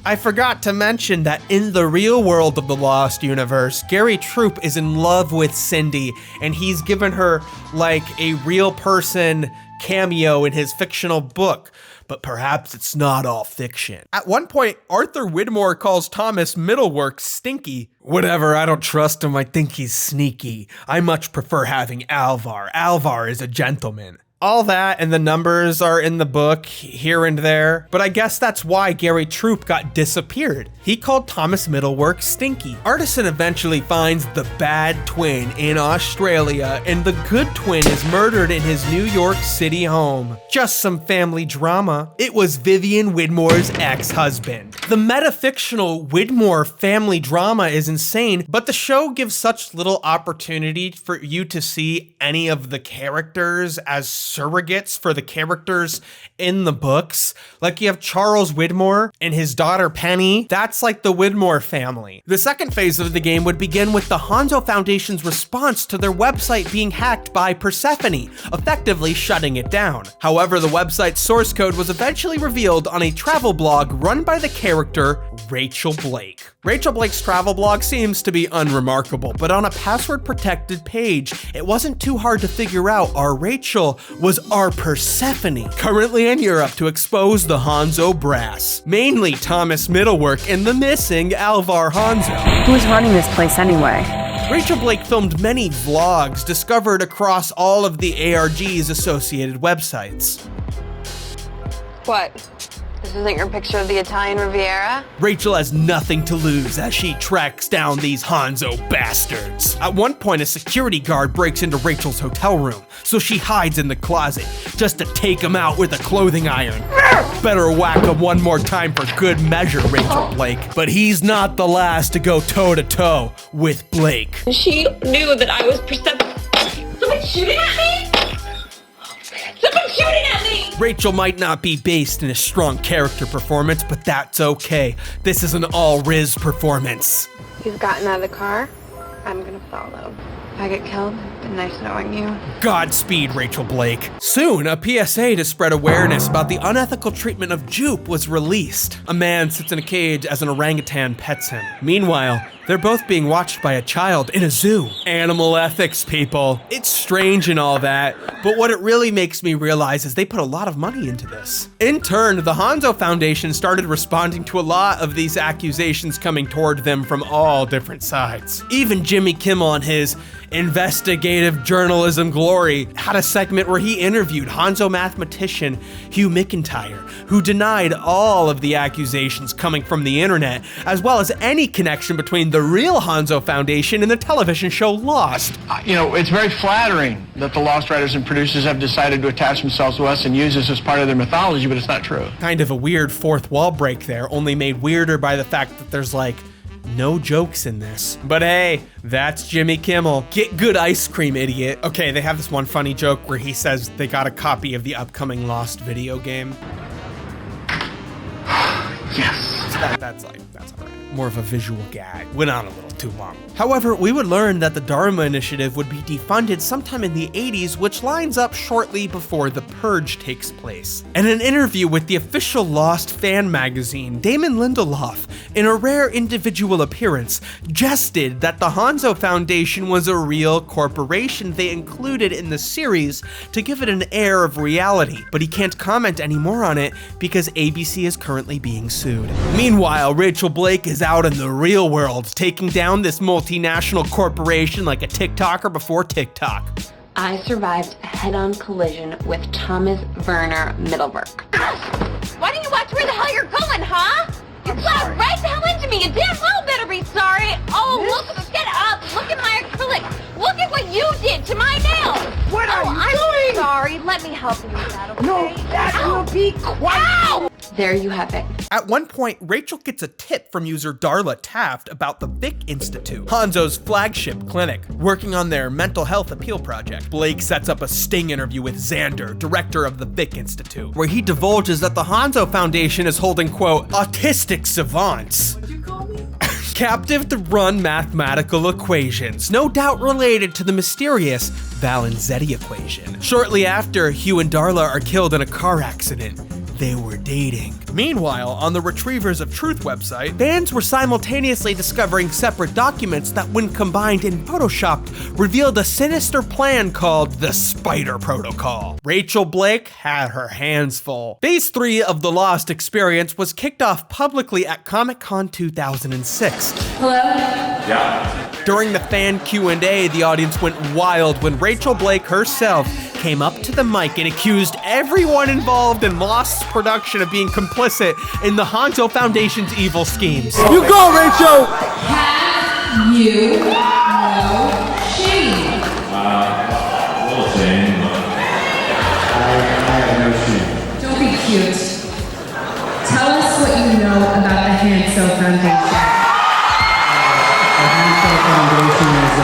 I forgot to mention that in the real world of the Lost universe, Gary Troop is in love with Cindy and he's given her like a real person cameo in his fictional book. But perhaps it's not all fiction. At one point, Arthur Widmore calls Thomas Middlework stinky. Whatever, I don't trust him, I think he's sneaky. I much prefer having Alvar. Alvar is a gentleman. All that and the numbers are in the book here and there, but I guess that's why Gary Troop got disappeared. He called Thomas Middlework stinky. Artisan eventually finds the bad twin in Australia and the good twin is murdered in his New York City home. Just some family drama. It was Vivian Widmore's ex-husband. The metafictional Widmore family drama is insane, but the show gives such little opportunity for you to see any of the characters as surrogates for the characters in the books. Like you have Charles Widmore and his daughter Penny. That's like the Widmore family. The second phase of the game would begin with the Hanzo Foundation's response to their website being hacked by Persephone, effectively shutting it down. However, the website's source code was eventually revealed on a travel blog run by the character Rachel Blake. Rachel Blake's travel blog seems to be unremarkable, but on a password-protected page, it wasn't too hard to figure out our Rachel was our Persephone, currently in Europe to expose the Hanzo brass, mainly Thomas Middlework and the missing Alvar Hanzo. Who's running this place anyway? Rachel Blake filmed many vlogs discovered across all of the ARG's associated websites. What? This isn't your picture of the Italian Riviera? Rachel has nothing to lose as she tracks down these Hanzo bastards. At one point, a security guard breaks into Rachel's hotel room, so she hides in the closet just to take him out with a clothing iron. Better whack him one more time for good measure, Rachel Blake. But he's not the last to go toe-to-toe with Blake. She knew that I was Persephone. Someone's shooting at me? Someone's shooting at me! Rachel might not be based in a strong character performance, but that's okay. This is an all-Riz performance. You've gotten out of the car. I'm gonna follow. If I get killed, it's been nice knowing you. Godspeed, Rachel Blake. Soon, a PSA to spread awareness about the unethical treatment of Jupe was released. A man sits in a cage as an orangutan pets him. Meanwhile, they're both being watched by a child in a zoo. Animal ethics, people. It's strange and all that, but what it really makes me realize is they put a lot of money into this. In turn, the Hanzo Foundation started responding to a lot of these accusations coming toward them from all different sides. Even Jimmy Kimmel on his investigative journalism glory had a segment where he interviewed Hanzo mathematician Hugh McIntyre, who denied all of the accusations coming from the internet, as well as any connection between the real Hanzo Foundation and the television show Lost. You know, it's very flattering that the Lost writers and producers have decided to attach themselves to us and use us as part of their mythology, but it's not true. Kind of a weird fourth wall break there, only made weirder by the fact that there's like no jokes in this. But hey, that's Jimmy Kimmel. Get good ice cream, idiot. Okay, they have this one funny joke where he says they got a copy of the upcoming Lost video game. Yes. So that's all right. More of a visual gag. Went on a little too long. However, we would learn that the Dharma Initiative would be defunded sometime in the 80s, which lines up shortly before The Purge takes place. In an interview with the official Lost fan magazine, Damon Lindelof, in a rare individual appearance, jested that the Hanzo Foundation was a real corporation they included in the series to give it an air of reality, but he can't comment anymore on it because ABC is currently being sued. Meanwhile, Rachel Blake is out in the real world, taking down this multinational corporation like a TikToker before TikTok. I survived a head-on collision with Thomas Werner Mittelberg. Why don't you watch where the hell you're going, huh? You plowed right the hell into me. You damn well better be sorry. Oh, look, get up. Look at my acrylic. Look at what you did to my nails. What are you I'm doing? sorry. Let me help you with that, okay? No, that will be quiet. Ow! There you have it. At one point, Rachel gets a tip from user Darla Taft about the Vic Institute, Hanzo's flagship clinic, working on their mental health appeal project. Blake sets up a sting interview with Xander, director of the Vic Institute, where he divulges that the Hanzo Foundation is holding, quote, autistic savants captive to run mathematical equations, no doubt related to the mysterious Valenzetti equation. Shortly after, Hugh and Darla are killed in a car accident. They were dating. Meanwhile, on the Retrievers of Truth website, fans were simultaneously discovering separate documents that, when combined and photoshopped, revealed a sinister plan called the Spider Protocol. Rachel Blake had her hands full. Phase 3 of the Lost experience was kicked off publicly at Comic-Con 2006. Hello? Yeah. During the fan Q&A, the audience went wild when Rachel Blake herself came up to the mic and accused everyone involved in Lost's production of being complicit in the Hanzo Foundation's evil schemes. You go, Rachel! Have you no shame? A little shame. I have no shame. Don't be cute. Tell us what you know about the Hanzo Foundation. Foundation is a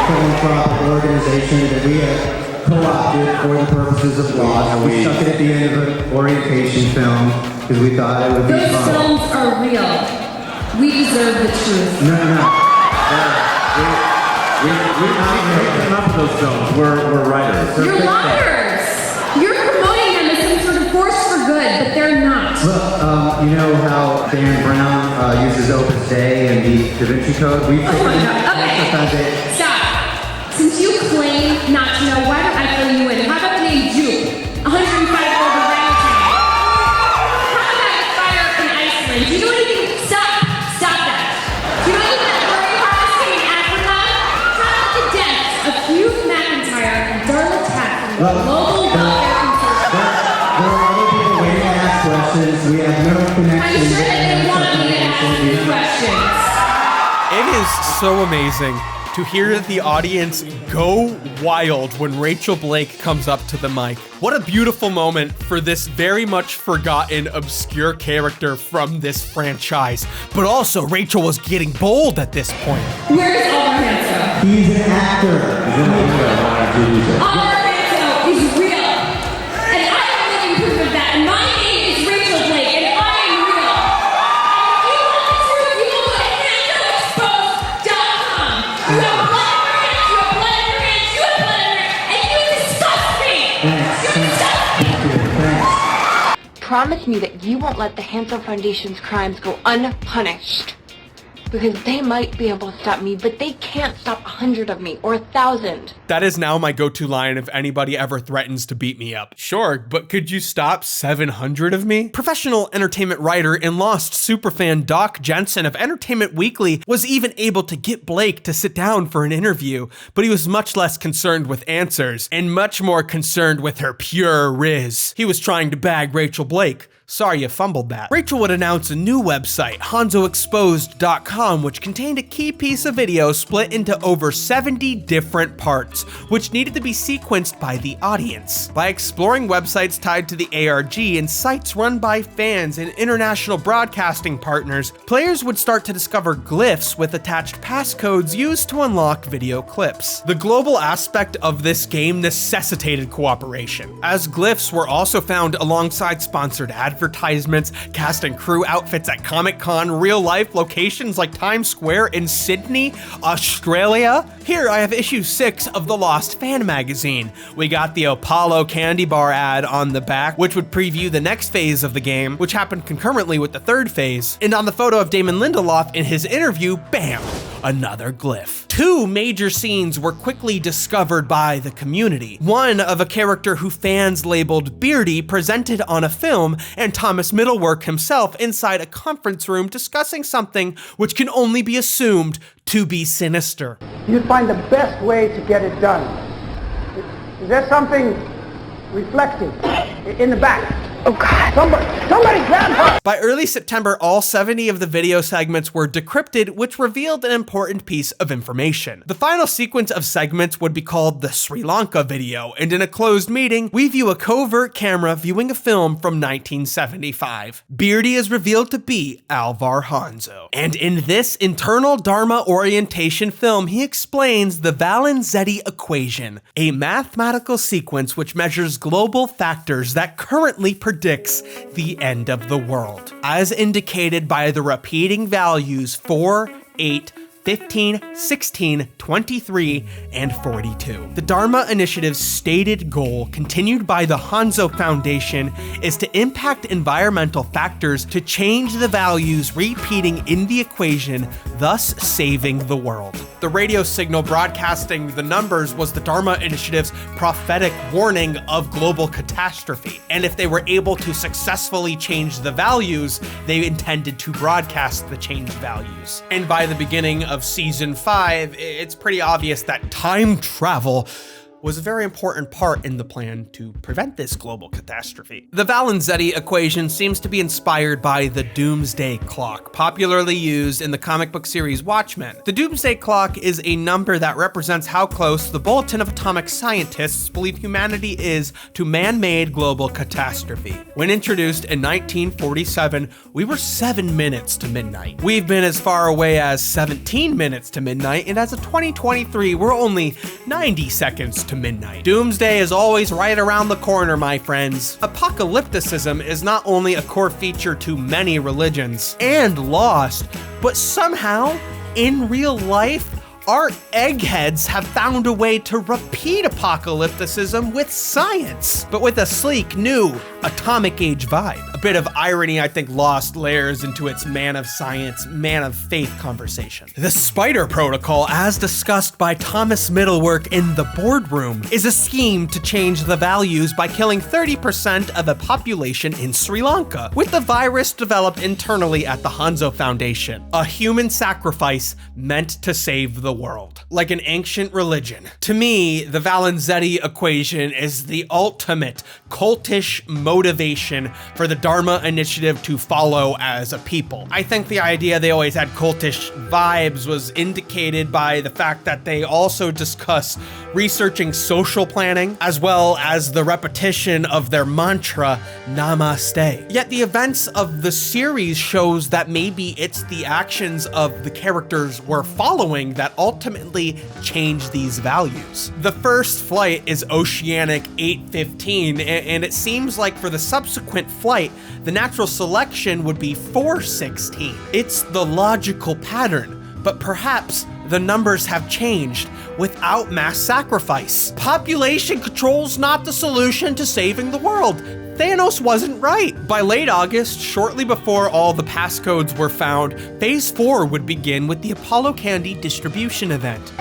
philanthropic organization that we have co-opted for the purposes of law. We stuck it at the end of an orientation film because we thought it would be Those fun. films are real. We deserve the truth. No. We're not making up those films. We're writers. You're liars! You're promoting them as some sort of force for good, but they're not. Look, you know how Dan Brown uses Opus Dei and the Da Vinci Code? Oh my God. Okay, stop. Since you claim not to know, why don't I fill you in? How about the name Jupe? 105-year-old orangutan. How about fire in Iceland? Do you know anything? Stop that. Do you know anything about berry harvesting in Africa? How about the deaths of Hugh McIntyre and Darla Taft from the global welfare consortium? There are other people waiting to ask questions. We have no connection. I'm sure that they want me to ask these questions. It is so amazing to hear the audience go wild when Rachel Blake comes up to the mic. What a beautiful moment for this very much forgotten, obscure character from this franchise. But also, Rachel was getting bold at this point. Where's Oliver Hanso? He's an actor. Oliver Hanso is real. And I am living proof of that. And my name is Rachel Blake, and I am real. And if you want the truth, you will go to HansoExposed.com. You have blood in your hands, you have blood in your hands, you have blood in your hands, and you disgust me! You disgust me! Promise me that you won't let the Hanso Foundation's crimes go unpunished. Because they might be able to stop me, but they can't stop 100 of me, or 1,000. That is now my go-to line if anybody ever threatens to beat me up. Sure, but could you stop 700 of me? Professional entertainment writer and Lost superfan Doc Jensen of Entertainment Weekly was even able to get Blake to sit down for an interview, but he was much less concerned with answers and much more concerned with her pure riz. He was trying to bag Rachel Blake Sorry you fumbled that. Rachel would announce a new website, HanzoExposed.com, which contained a key piece of video split into over 70 different parts, which needed to be sequenced by the audience. By exploring websites tied to the ARG and sites run by fans and international broadcasting partners, players would start to discover glyphs with attached passcodes used to unlock video clips. The global aspect of this game necessitated cooperation, as glyphs were also found alongside sponsored advertisements, cast and crew outfits at Comic-Con, real-life locations like Times Square in Sydney, Australia. Here I have issue 6 of the Lost Fan magazine. We got the Apollo candy bar ad on the back, which would preview the next phase of the game, which happened concurrently with the third phase. And on the photo of Damon Lindelof in his interview, bam, another glyph. 2 major scenes were quickly discovered by the community. One of a character who fans labeled Beardy presented on a film, and Thomas Middlework himself inside a conference room discussing something which can only be assumed to be sinister. You'd find the best way to get it done. Is there something reflecting in the back? Oh God, somebody grab her! By early September, all 70 of the video segments were decrypted, which revealed an important piece of information. The final sequence of segments would be called the Sri Lanka video, and in a closed meeting, we view a covert camera viewing a film from 1975. Beardy is revealed to be Alvar Hanzo. And in this internal Dharma orientation film, he explains the Valenzetti equation, a mathematical sequence which measures global factors that currently predicts the end of the world, as indicated by the repeating values 4, 8, 15, 16, 23, and 42. The Dharma Initiative's stated goal, continued by the Hanzo Foundation, is to impact environmental factors to change the values repeating in the equation, thus saving the world. The radio signal broadcasting the numbers was the Dharma Initiative's prophetic warning of global catastrophe, and if they were able to successfully change the values, they intended to broadcast the changed values. And by the beginning of Season 5, it's pretty obvious that time travel was a very important part in the plan to prevent this global catastrophe. The Valenzetti equation seems to be inspired by the Doomsday Clock, popularly used in the comic book series Watchmen. The Doomsday Clock is a number that represents how close the Bulletin of Atomic Scientists believe humanity is to man-made global catastrophe. When introduced in 1947, we were 7 minutes to midnight. We've been as far away as 17 minutes to midnight, and as of 2023, we're only 90 seconds to midnight. Doomsday is always right around the corner, my friends. Apocalypticism is not only a core feature to many religions and lost, but somehow, in real life, our eggheads have found a way to repeat apocalypticism with science, but with a sleek, new, atomic age vibe. A bit of irony, I think, lost layers into its man of science, man of faith conversation. The Spider Protocol, as discussed by Thomas Middlework in The Boardroom, is a scheme to change the values by killing 30% of the population in Sri Lanka, with the virus developed internally at the Hanzo Foundation. A human sacrifice meant to save the world. Like an ancient religion. To me, the Valenzetti equation is the ultimate cultish motivation for the Dharma Initiative to follow as a people. I think the idea they always had cultish vibes was indicated by the fact that they also discuss researching social planning, as well as the repetition of their mantra, Namaste. Yet the events of the series shows that maybe it's the actions of the characters we're following that ultimately change these values. The first flight is Oceanic 815, and it seems like for the subsequent flight, the natural selection would be 416. It's the logical pattern, but perhaps the numbers have changed without mass sacrifice. Population control's not the solution to saving the world. Thanos wasn't right. By late August, shortly before all the passcodes were found, Phase 4 would begin with the Apollo Candy distribution event.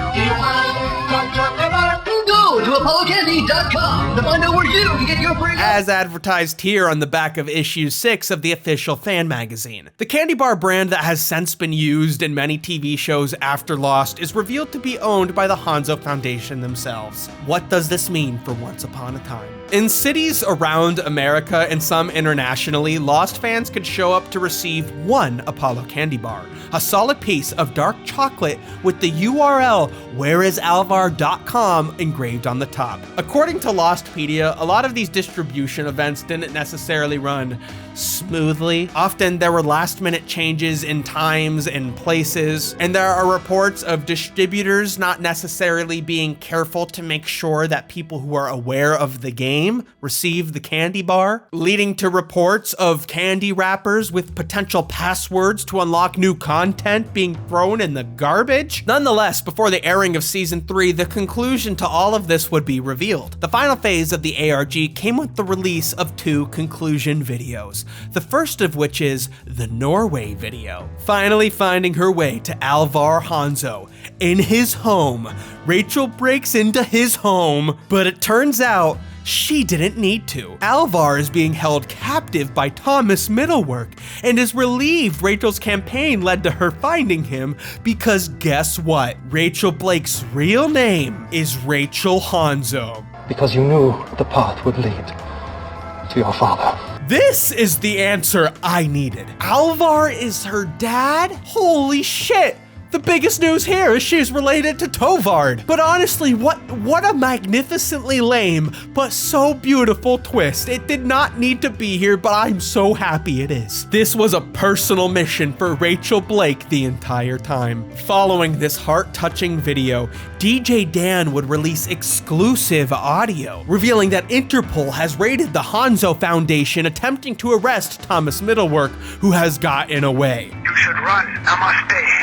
Go to ApolloCandy.com to find out where you can get your free... As advertised here on the back of issue 6 of the official fan magazine. The candy bar brand that has since been used in many TV shows after Lost is revealed to be owned by the Hanzo Foundation themselves. What does this mean for Once Upon a Time? In cities around America and some internationally, Lost fans could show up to receive one Apollo candy bar, a solid piece of dark chocolate with the URL whereisalvar.com engraved on the top. According to Lostpedia, a lot of these distribution events didn't necessarily run smoothly. Often there were last-minute changes in times and places, and there are reports of distributors not necessarily being careful to make sure that people who are aware of the game receive the candy bar, leading to reports of candy wrappers with potential passwords to unlock new content being thrown in the garbage. Nonetheless, before the airing of Season 3, the conclusion to all of this would be revealed. The final phase of the ARG came with the release of 2 conclusion videos, the first of which is the Norway video. Finally finding her way to Alvar Hanso in his home, Rachel breaks into his home, but it turns out she didn't need to. Alvar is being held captive by Thomas Middlework and is relieved Rachel's campaign led to her finding him because guess what? Rachel Blake's real name is Rachel Hanso. Because you knew the path would lead to your father. This is the answer I needed. Alvar is her dad? Holy shit! The biggest news here is she's related to Tovard. But honestly, what a magnificently lame, but so beautiful twist. It did not need to be here, but I'm so happy it is. This was a personal mission for Rachel Blake the entire time. Following this heart-touching video, DJ Dan would release exclusive audio, revealing that Interpol has raided the Hanso Foundation attempting to arrest Thomas Middlework, who has gotten away. You should run, namaste.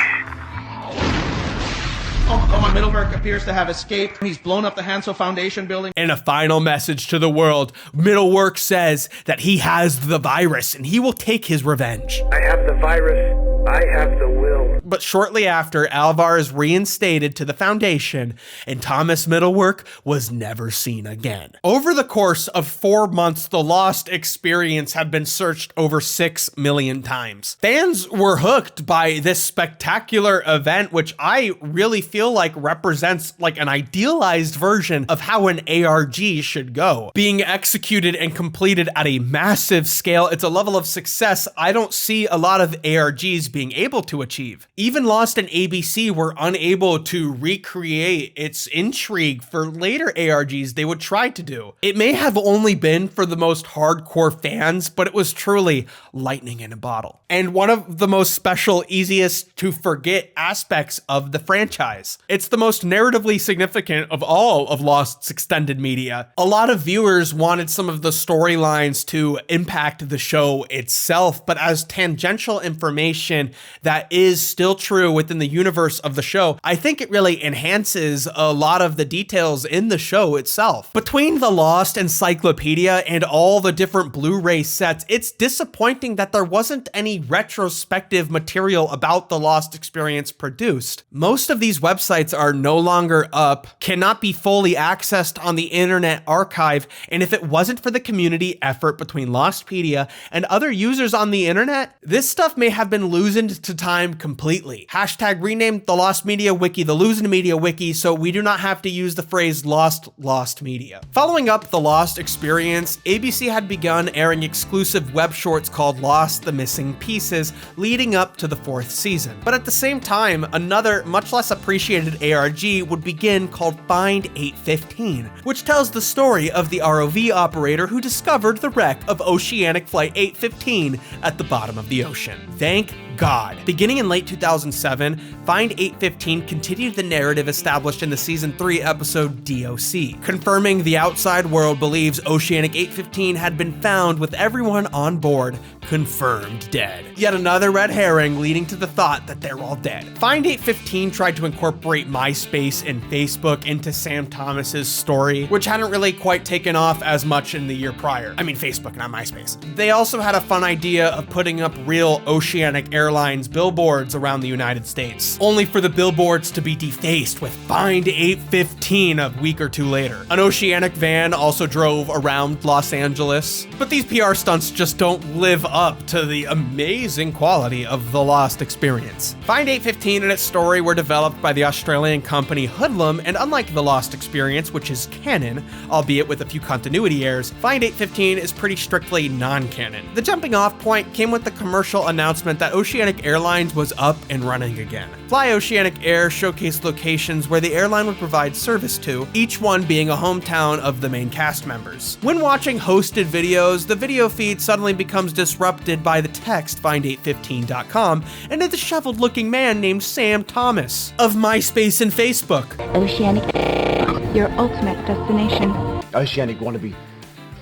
Middlework appears to have escaped. He's blown up the Hanso Foundation building. In a final message to the world, Middlework says that he has the virus and he will take his revenge. I have the virus. I have the will. But shortly after, Alvar is reinstated to the Foundation, and Thomas Middlework was never seen again. Over the course of 4 months, the Lost experience had been searched over 6 million times. Fans were hooked by this spectacular event, which I really feel like represents like an idealized version of how an ARG should go. Being executed and completed at a massive scale, it's a level of success I don't see a lot of ARGs being able to achieve. Even Lost and ABC were unable to recreate its intrigue for later ARGs they would try to do. It may have only been for the most hardcore fans, but it was truly lightning in a bottle. And one of the most special, easiest to forget aspects of the franchise. It's the most narratively significant of all of Lost's extended media. A lot of viewers wanted some of the storylines to impact the show itself, but as tangential information that is still true within the universe of the show, I think it really enhances a lot of the details in the show itself. Between the Lost Encyclopedia and all the different Blu-ray sets, it's disappointing that there wasn't any retrospective material about the Lost experience produced. Most of these websites are no longer up, cannot be fully accessed on the Internet Archive, and if it wasn't for the community effort between Lostpedia and other users on the internet, this stuff may have been loosened to time completely. Hashtag renamed the Lost Media Wiki the Losing Media Wiki so we do not have to use the phrase Lost Media. Following up the Lost experience, ABC had begun airing exclusive web shorts called Lost: The Missing Pieces leading up to the 4th season. But at the same time, another much less appreciated ARG would begin called Find 815, which tells the story of the ROV operator who discovered the wreck of Oceanic Flight 815 at the bottom of the ocean. Thank God. Beginning in late 2007, Find 815 continued the narrative established in the Season 3 episode DOC, confirming the outside world believes Oceanic 815 had been found with everyone on board confirmed dead. Yet another red herring leading to the thought that they're all dead. Find 815 tried to incorporate MySpace and Facebook into Sam Thomas's story, which hadn't really quite taken off as much in the year prior. I mean Facebook, not MySpace. They also had a fun idea of putting up real oceanic air Airlines billboards around the United States, only for the billboards to be defaced with Find 815 a week or two later. An Oceanic van also drove around Los Angeles, but these PR stunts just don't live up to the amazing quality of the Lost experience. Find 815 and its story were developed by the Australian company Hoodlum, and unlike the Lost experience, which is canon, albeit with a few continuity errors, Find 815 is pretty strictly non-canon. The jumping off point came with the commercial announcement that Oceanic Airlines was up and running again. Fly Oceanic Air showcased locations where the airline would provide service to, each one being a hometown of the main cast members. When watching hosted videos, the video feed suddenly becomes disrupted by the text find815.com and a disheveled looking man named Sam Thomas of MySpace and Facebook. Oceanic, your ultimate destination. Oceanic want to be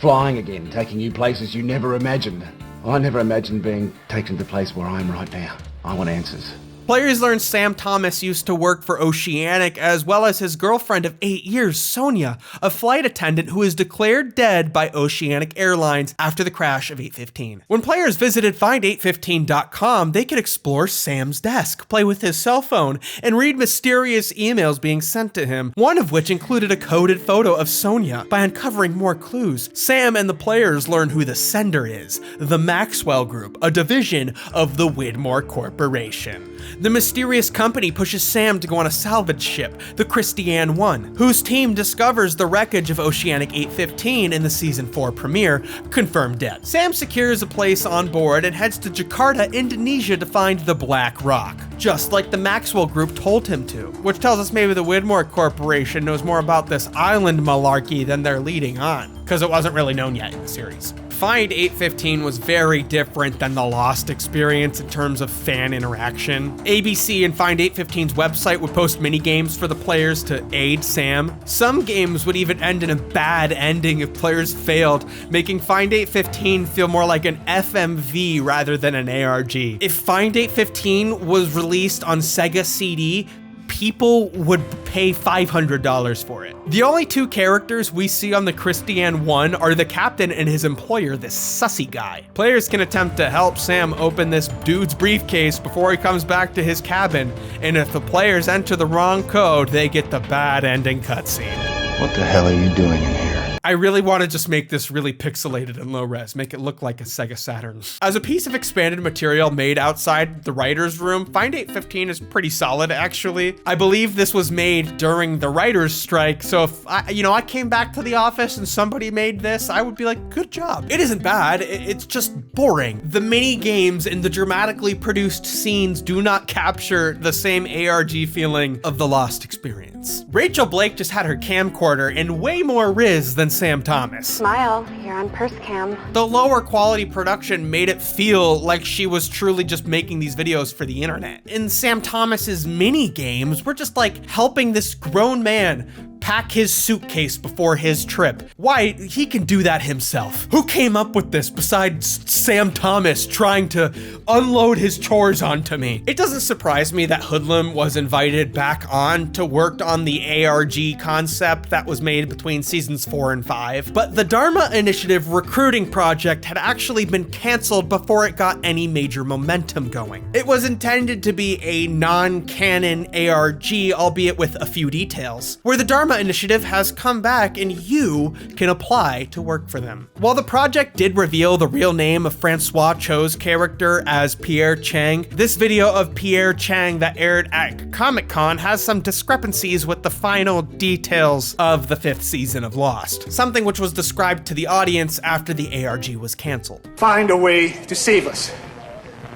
flying again, taking you places you never imagined. I never imagined being taken to the place where I am right now. I want answers. Players learned Sam Thomas used to work for Oceanic, as well as his girlfriend of 8 years, Sonia, a flight attendant who was declared dead by Oceanic Airlines after the crash of 815. When players visited find815.com, they could explore Sam's desk, play with his cell phone, and read mysterious emails being sent to him, one of which included a coded photo of Sonia. By uncovering more clues, Sam and the players learn who the sender is, the Maxwell Group, a division of the Widmore Corporation. The mysterious company pushes Sam to go on a salvage ship, the Christiane 1, whose team discovers the wreckage of Oceanic 815 in the Season 4 premiere, confirmed dead. Sam secures a place on board and heads to Jakarta, Indonesia to find the Black Rock, just like the Maxwell Group told him to, which tells us maybe the Widmore Corporation knows more about this island malarkey than they're leading on, because it wasn't really known yet in the series. Find 815 was very different than the Lost experience in terms of fan interaction. ABC and Find 815's website would post mini-games for the players to aid Sam. Some games would even end in a bad ending if players failed, making Find 815 feel more like an FMV rather than an ARG. If Find 815 was released on Sega CD, people would pay $500 for it. The only two characters we see on the Christiane 1 are the captain and his employer, this sussy guy. Players can attempt to help Sam open this dude's briefcase before he comes back to his cabin, and if the players enter the wrong code, they get the bad ending cutscene. What the hell are you doing in here? I really want to just make this really pixelated and low res, make it look like a Sega Saturn. As a piece of expanded material made outside the writer's room, Find 815 is pretty solid, actually. I believe this was made during the writer's strike, so if I came back to the office and somebody made this, I would be like, good job. It isn't bad, it's just boring. The mini games and the dramatically produced scenes do not capture the same ARG feeling of the Lost experience. Rachel Blake just had her camcorder and way more riz than Sam Thomas. Smile, you're on purse cam. The lower quality production made it feel like she was truly just making these videos for the internet. And Sam Thomas's mini games were just like helping this grown man pack his suitcase before his trip. Why, he can do that himself. Who came up with this besides Sam Thomas trying to unload his chores onto me? It doesn't surprise me that Hoodlum was invited back on to work on the ARG concept that was made between seasons 4 and 5, but the Dharma Initiative recruiting project had actually been canceled before it got any major momentum going. It was intended to be a non-canon ARG, albeit with a few details, where the Dharma Initiative has come back and you can apply to work for them. While the project did reveal the real name of Francois Cho's character as Pierre Chang, this video of Pierre Chang that aired at Comic-Con has some discrepancies with the final details of the 5th season of Lost, something which was described to the audience after the ARG was canceled. Find a way to save us,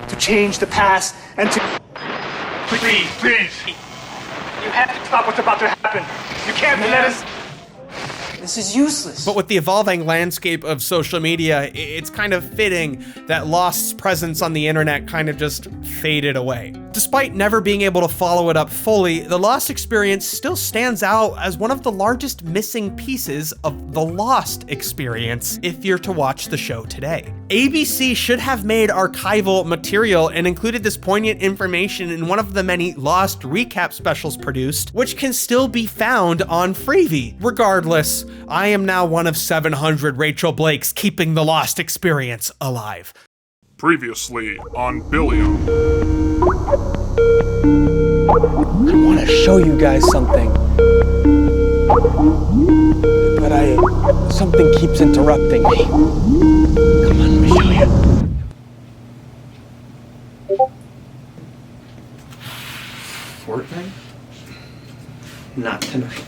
to change the past, and to... Please. You have to stop what's about to happen. You can't let us... This is useless. But with the evolving landscape of social media, it's kind of fitting that Lost's presence on the internet kind of just faded away. Despite never being able to follow it up fully, the Lost experience still stands out as one of the largest missing pieces of the Lost experience if you're to watch the show today. ABC should have made archival material and included this poignant information in one of the many Lost recap specials produced, which can still be found on Freevee. Regardless, I am now one of 700 Rachel Blakes keeping the Lost experience alive. Previously on Billiam. I want to show you guys something. But something keeps interrupting me. Come on, let me show you. Fortnite? Not tonight.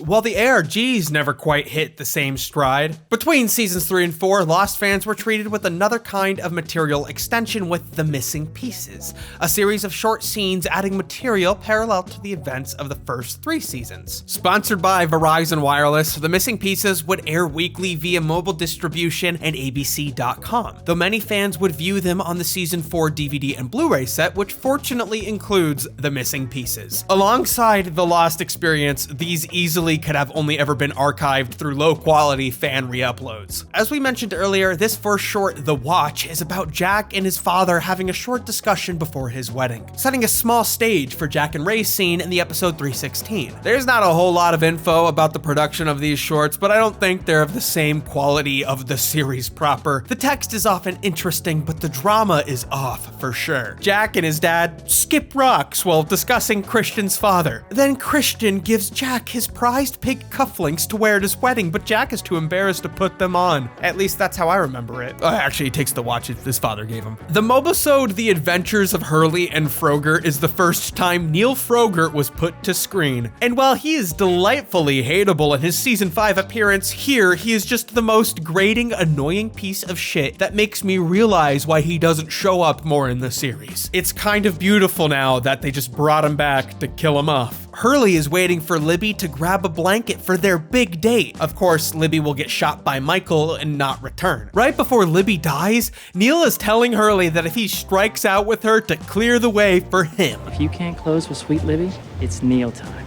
While the ARGs never quite hit the same stride, between seasons 3 and 4, Lost fans were treated with another kind of material extension with The Missing Pieces, a series of short scenes adding material parallel to the events of the first 3 seasons. Sponsored by Verizon Wireless, The Missing Pieces would air weekly via mobile distribution and ABC.com, though many fans would view them on the season 4 DVD and Blu-ray set, which fortunately includes The Missing Pieces. Alongside the Lost experience, these easily could have only ever been archived through low-quality fan re-uploads. As we mentioned earlier, this first short, The Watch, is about Jack and his father having a short discussion before his wedding, setting a small stage for Jack and Ray's scene in the episode 316. There's not a whole lot of info about the production of these shorts, but I don't think they're of the same quality of the series proper. The text is often interesting, but the drama is off for sure. Jack and his dad skip rocks while discussing Christian's father. Then Christian gives Jack his prized pig cufflinks to wear at his wedding, but Jack is too embarrassed to put them on. At least that's how I remember it. Actually, he takes the watch his father gave him. The Mobisode The Adventures of Hurley and Frogurt is the first time Neil Frogurt was put to screen. And while he is delightfully hateable in his season 5 appearance, here he is just the most grating, annoying piece of shit that makes me realize why he doesn't show up more in the series. It's kind of beautiful now that they just brought him back to kill him off. Hurley is waiting for Libby to grab a blanket for their big date. Of course, Libby will get shot by Michael and not return. Right before Libby dies, Neil is telling Hurley that if he strikes out with her to clear the way for him. If you can't close with Sweet Libby, it's Neil time.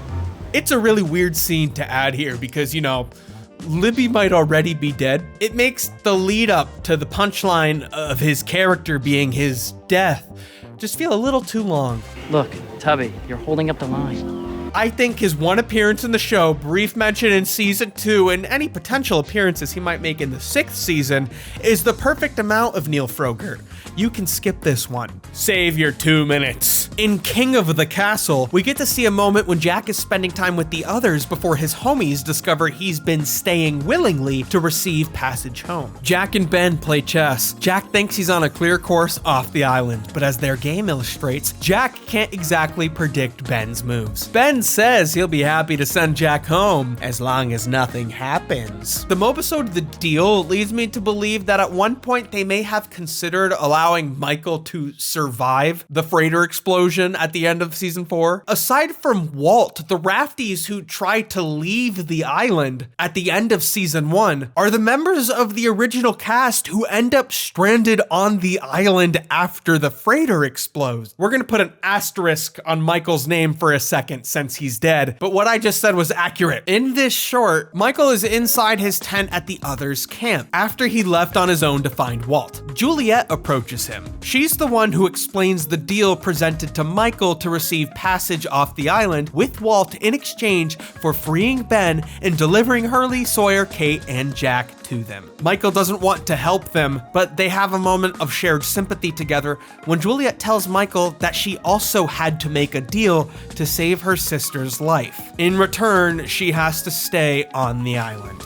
It's a really weird scene to add here because, you know, Libby might already be dead. It makes the lead up to the punchline of his character being his death just feel a little too long. Look, Tubby, you're holding up the line. I think his one appearance in the show, brief mention in season 2, and any potential appearances he might make in the 6th season is the perfect amount of Neil Frogurt. You can skip this one. Save your 2 minutes. In King of the Castle, we get to see a moment when Jack is spending time with the others before his homies discover he's been staying willingly to receive passage home. Jack and Ben play chess. Jack thinks he's on a clear course off the island, but as their game illustrates, Jack can't exactly predict Ben's moves. Ben says he'll be happy to send Jack home as long as nothing happens. The Mobisode The Deal leads me to believe that at one point they may have considered allowing Michael to survive the freighter explosion at the end of season 4. Aside from Walt, the Rafties who tried to leave the island at the end of season 1 are the members of the original cast who end up stranded on the island after the freighter explodes. We're gonna put an asterisk on Michael's name for a second since he's dead, but what I just said was accurate. In this short, Michael is inside his tent at the others' camp after he left on his own to find Walt. Juliet approaches him. She's the one who explains the deal presented to Michael to receive passage off the island with Walt in exchange for freeing Ben and delivering Hurley, Sawyer, Kate, and Jack to them. Michael doesn't want to help them, but they have a moment of shared sympathy together when Juliet tells Michael that she also had to make a deal to save her sister's life. In return, she has to stay on the island.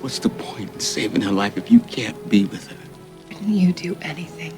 What's the point in saving her life if you can't be with her? You do anything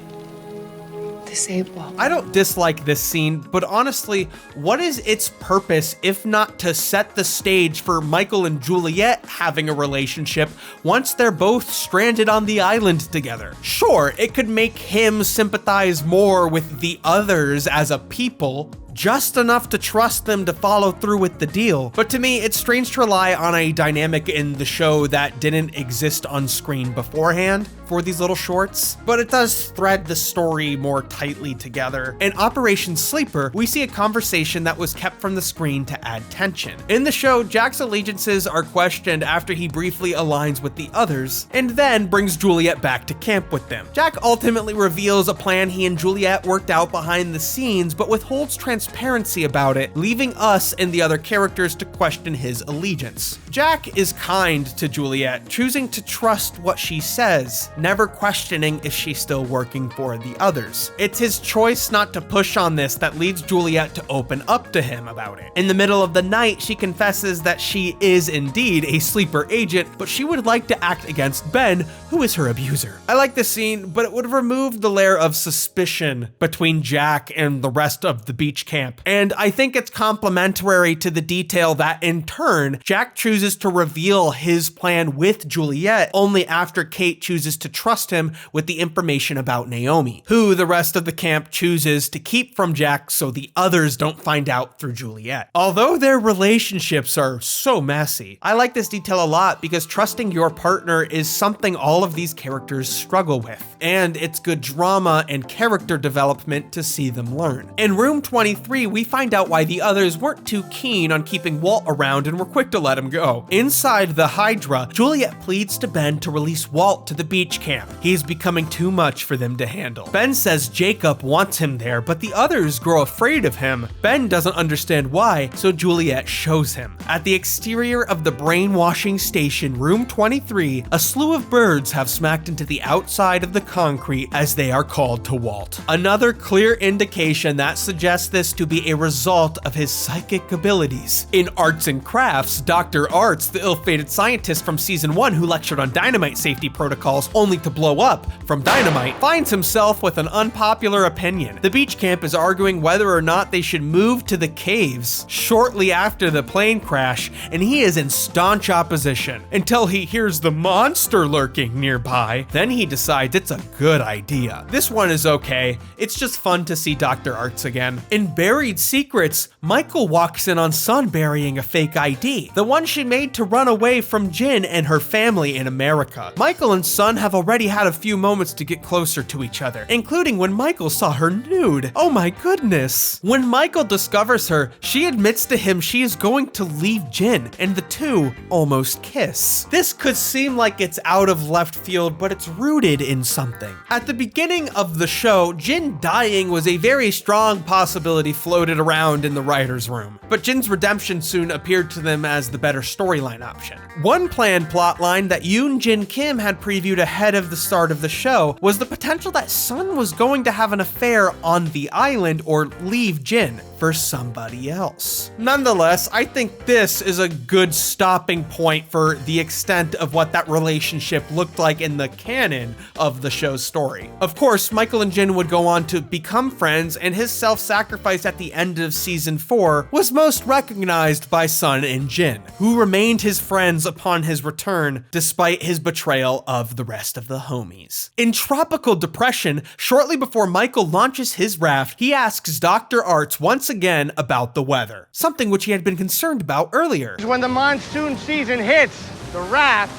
to save Walt. I don't dislike this scene, but honestly, what is its purpose if not to set the stage for Michael and Juliet having a relationship once they're both stranded on the island together? Sure, it could make him sympathize more with the others as a people, just enough to trust them to follow through with the deal. But to me, it's strange to rely on a dynamic in the show that didn't exist on screen beforehand for these little shorts, but it does thread the story more tightly together. In Operation Sleeper, we see a conversation that was kept from the screen to add tension. In the show, Jack's allegiances are questioned after he briefly aligns with the others, and then brings Juliet back to camp with them. Jack ultimately reveals a plan he and Juliet worked out behind the scenes, but withholds transparency about it, leaving us and the other characters to question his allegiance. Jack is kind to Juliet, choosing to trust what she says, never questioning if she's still working for the others. It's his choice not to push on this that leads Juliet to open up to him about it. In the middle of the night, she confesses that she is indeed a sleeper agent, but she would like to act against Ben, who is her abuser. I like this scene, but it would have removed the layer of suspicion between Jack and the rest of the beach camp. And I think it's complementary to the detail that in turn, Jack chooses to reveal his plan with Juliet only after Kate chooses to trust him with the information about Naomi, who the rest of the camp chooses to keep from Jack so the others don't find out through Juliet. Although their relationships are so messy, I like this detail a lot because trusting your partner is something all of these characters struggle with, and it's good drama and character development to see them learn. In Room 23, we find out why the others weren't too keen on keeping Walt around and were quick to let him go. Inside the Hydra, Juliet pleads to Ben to release Walt to the beach camp. He's becoming too much for them to handle. Ben says Jacob wants him there, but the others grow afraid of him. Ben doesn't understand why, so Juliet shows him. At the exterior of the brainwashing station, Room 23, a slew of birds have smacked into the outside of the concrete as they are called to Walt. Another clear indication that suggests this to be a result of his psychic abilities. In Arts and Crafts, Dr. Arts, the ill-fated scientist from season 1 who lectured on dynamite safety protocols only to blow up from dynamite, finds himself with an unpopular opinion. The beach camp is arguing whether or not they should move to the caves shortly after the plane crash, and he is in staunch opposition until he hears the monster lurking nearby. Then he decides it's a good idea. This one is okay. It's just fun to see Dr. Arts again. In Buried Secrets, Michael walks in on Sun burying a fake ID, the one she made to run away from Jin and her family in America. Michael and Sun have already had a few moments to get closer to each other, including when Michael saw her nude. Oh my goodness. When Michael discovers her, she admits to him she is going to leave Jin, and the two almost kiss. This could seem like it's out of left field, but it's rooted in something. At the beginning of the show, Jin dying was a very strong possibility floated around in the writer's room, but Jin's redemption soon appeared to them as the better storyline option. One planned plotline that Yoon Jin Kim had previewed ahead of the start of the show was the potential that Sun was going to have an affair on the island or leave Jin for somebody else. Nonetheless, I think this is a good stopping point for the extent of what that relationship looked like in the canon of the show's story. Of course, Michael and Jin would go on to become friends, and his self-sacrifice at the end of season 4 was most recognized by Sun and Jin, who remained his friends upon his return despite his betrayal of the rest of the homies. In Tropical Depression, shortly before Michael launches his raft, he asks Dr. Arts once again about the weather, something which he had been concerned about earlier. When the monsoon season hits, the raft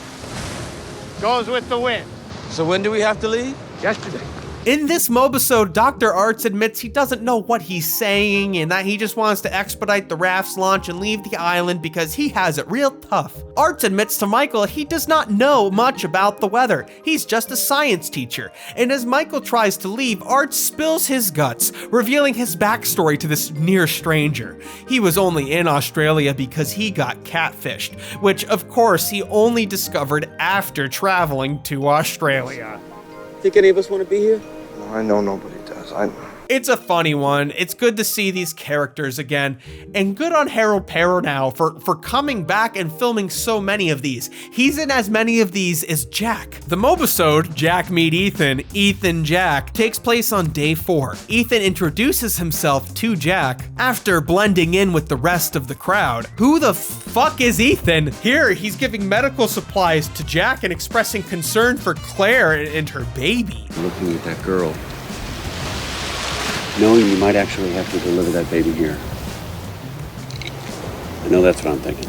goes with the wind. So when do we have to leave? Yesterday. In this Mobisode, Dr. Arts admits he doesn't know what he's saying and that he just wants to expedite the raft's launch and leave the island because he has it real tough. Arts admits to Michael he does not know much about the weather. He's just a science teacher. And as Michael tries to leave, Arts spills his guts, revealing his backstory to this near stranger. He was only in Australia because he got catfished, which of course he only discovered after traveling to Australia. Think any of us want to be here? No, I know nobody does. It's a funny one. It's good to see these characters again, and good on Harold Perrineau for coming back and filming so many of these. He's in as many of these as Jack. The Mobisode, Jack Meet Ethan, Ethan Jack, takes place on day 4. Ethan introduces himself to Jack after blending in with the rest of the crowd. Who the fuck is Ethan? Here, he's giving medical supplies to Jack and expressing concern for Claire and her baby. Looking at that girl. knowing you might actually have to deliver that baby here. I know that's what I'm thinking.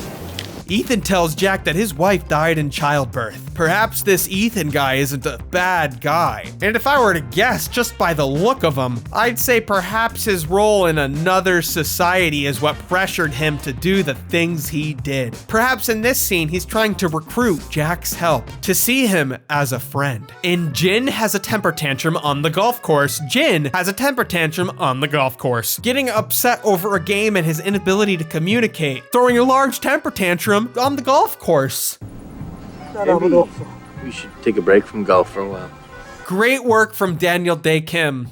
Ethan tells Jack that his wife died in childbirth. Perhaps this Ethan guy isn't a bad guy. And if I were to guess just by the look of him, I'd say perhaps his role in another society is what pressured him to do the things he did. Perhaps in this scene, he's trying to recruit Jack's help, to see him as a friend. In Jin Has a Temper Tantrum on the Golf Course, Jin has a temper tantrum on the golf course, getting upset over a game and his inability to communicate, throwing a large temper tantrum on the golf course. Maybe we should take a break from golf for a while. Great work from Daniel Dae Kim.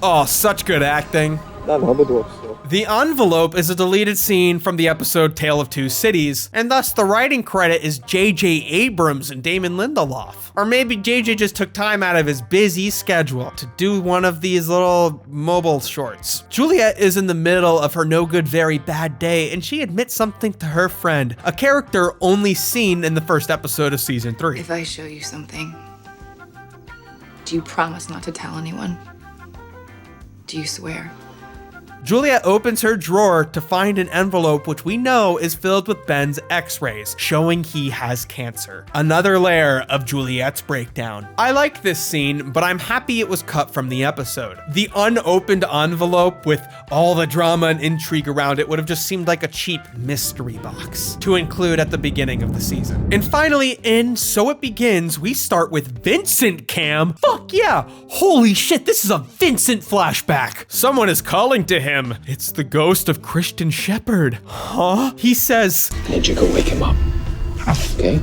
Oh, such good acting. The Envelope is a deleted scene from the episode Tale of Two Cities, and thus the writing credit is J.J. Abrams and Damon Lindelof. Or maybe J.J. just took time out of his busy schedule to do one of these little mobile shorts. Juliet is in the middle of her no good, very bad day, and she admits something to her friend, a character only seen in the first episode of season 3. If I show you something, do you promise not to tell anyone? Do you swear? Juliet opens her drawer to find an envelope which we know is filled with Ben's x-rays, showing he has cancer. Another layer of Juliet's breakdown. I like this scene, but I'm happy it was cut from the episode. The unopened envelope with all the drama and intrigue around it would have just seemed like a cheap mystery box to include at the beginning of the season. And finally, in So It Begins, we start with Vincent Cam. Fuck yeah! Holy shit, this is a Vincent flashback. Someone is calling to him. It's the ghost of Christian Shepherd. Huh? He says, I need you to go wake him up. Okay?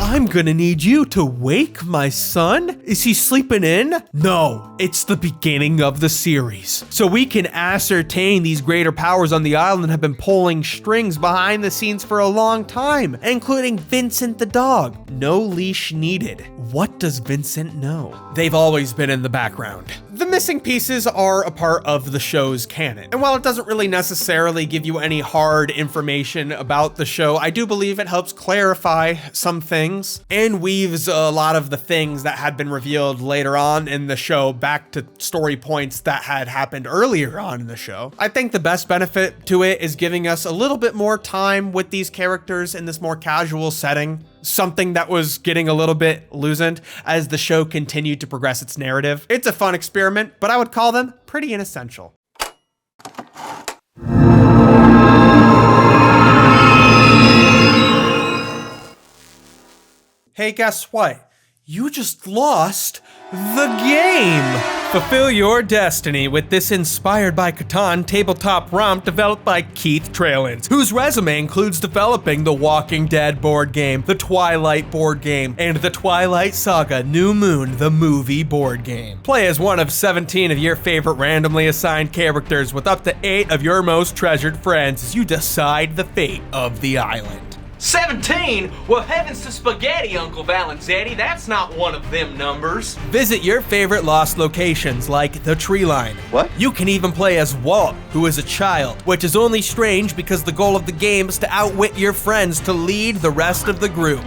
I'm gonna need you to wake my son? Is he sleeping in? No, it's the beginning of the series. So we can ascertain these greater powers on the island have been pulling strings behind the scenes for a long time, including Vincent the dog. No leash needed. What does Vincent know? They've always been in the background. The missing pieces are a part of the show's canon. And while it doesn't really necessarily give you any hard information about the show, I do believe it helps clarify some things and weaves a lot of the things that had been revealed later on in the show back to story points that had happened earlier on in the show. I think the best benefit to it is giving us a little bit more time with these characters in this more casual setting. Something that was getting a little bit loosened as the show continued to progress its narrative. It's a fun experiment, but I would call them pretty inessential. Hey, guess what? You just lost the game! Fulfill your destiny with this inspired by Catan tabletop romp developed by Keith Tralins, whose resume includes developing the Walking Dead board game, the Twilight board game, and the Twilight Saga New Moon, the movie board game. Play as one of 17 of your favorite randomly assigned characters with up to 8 of your most treasured friends as you decide the fate of the island. 17? Well, heavens to spaghetti, Uncle Valenzetti. That's not one of them numbers. Visit your favorite lost locations like the Tree Line. What? You can even play as Walt, who is a child, which is only strange because the goal of the game is to outwit your friends to lead the rest of the group.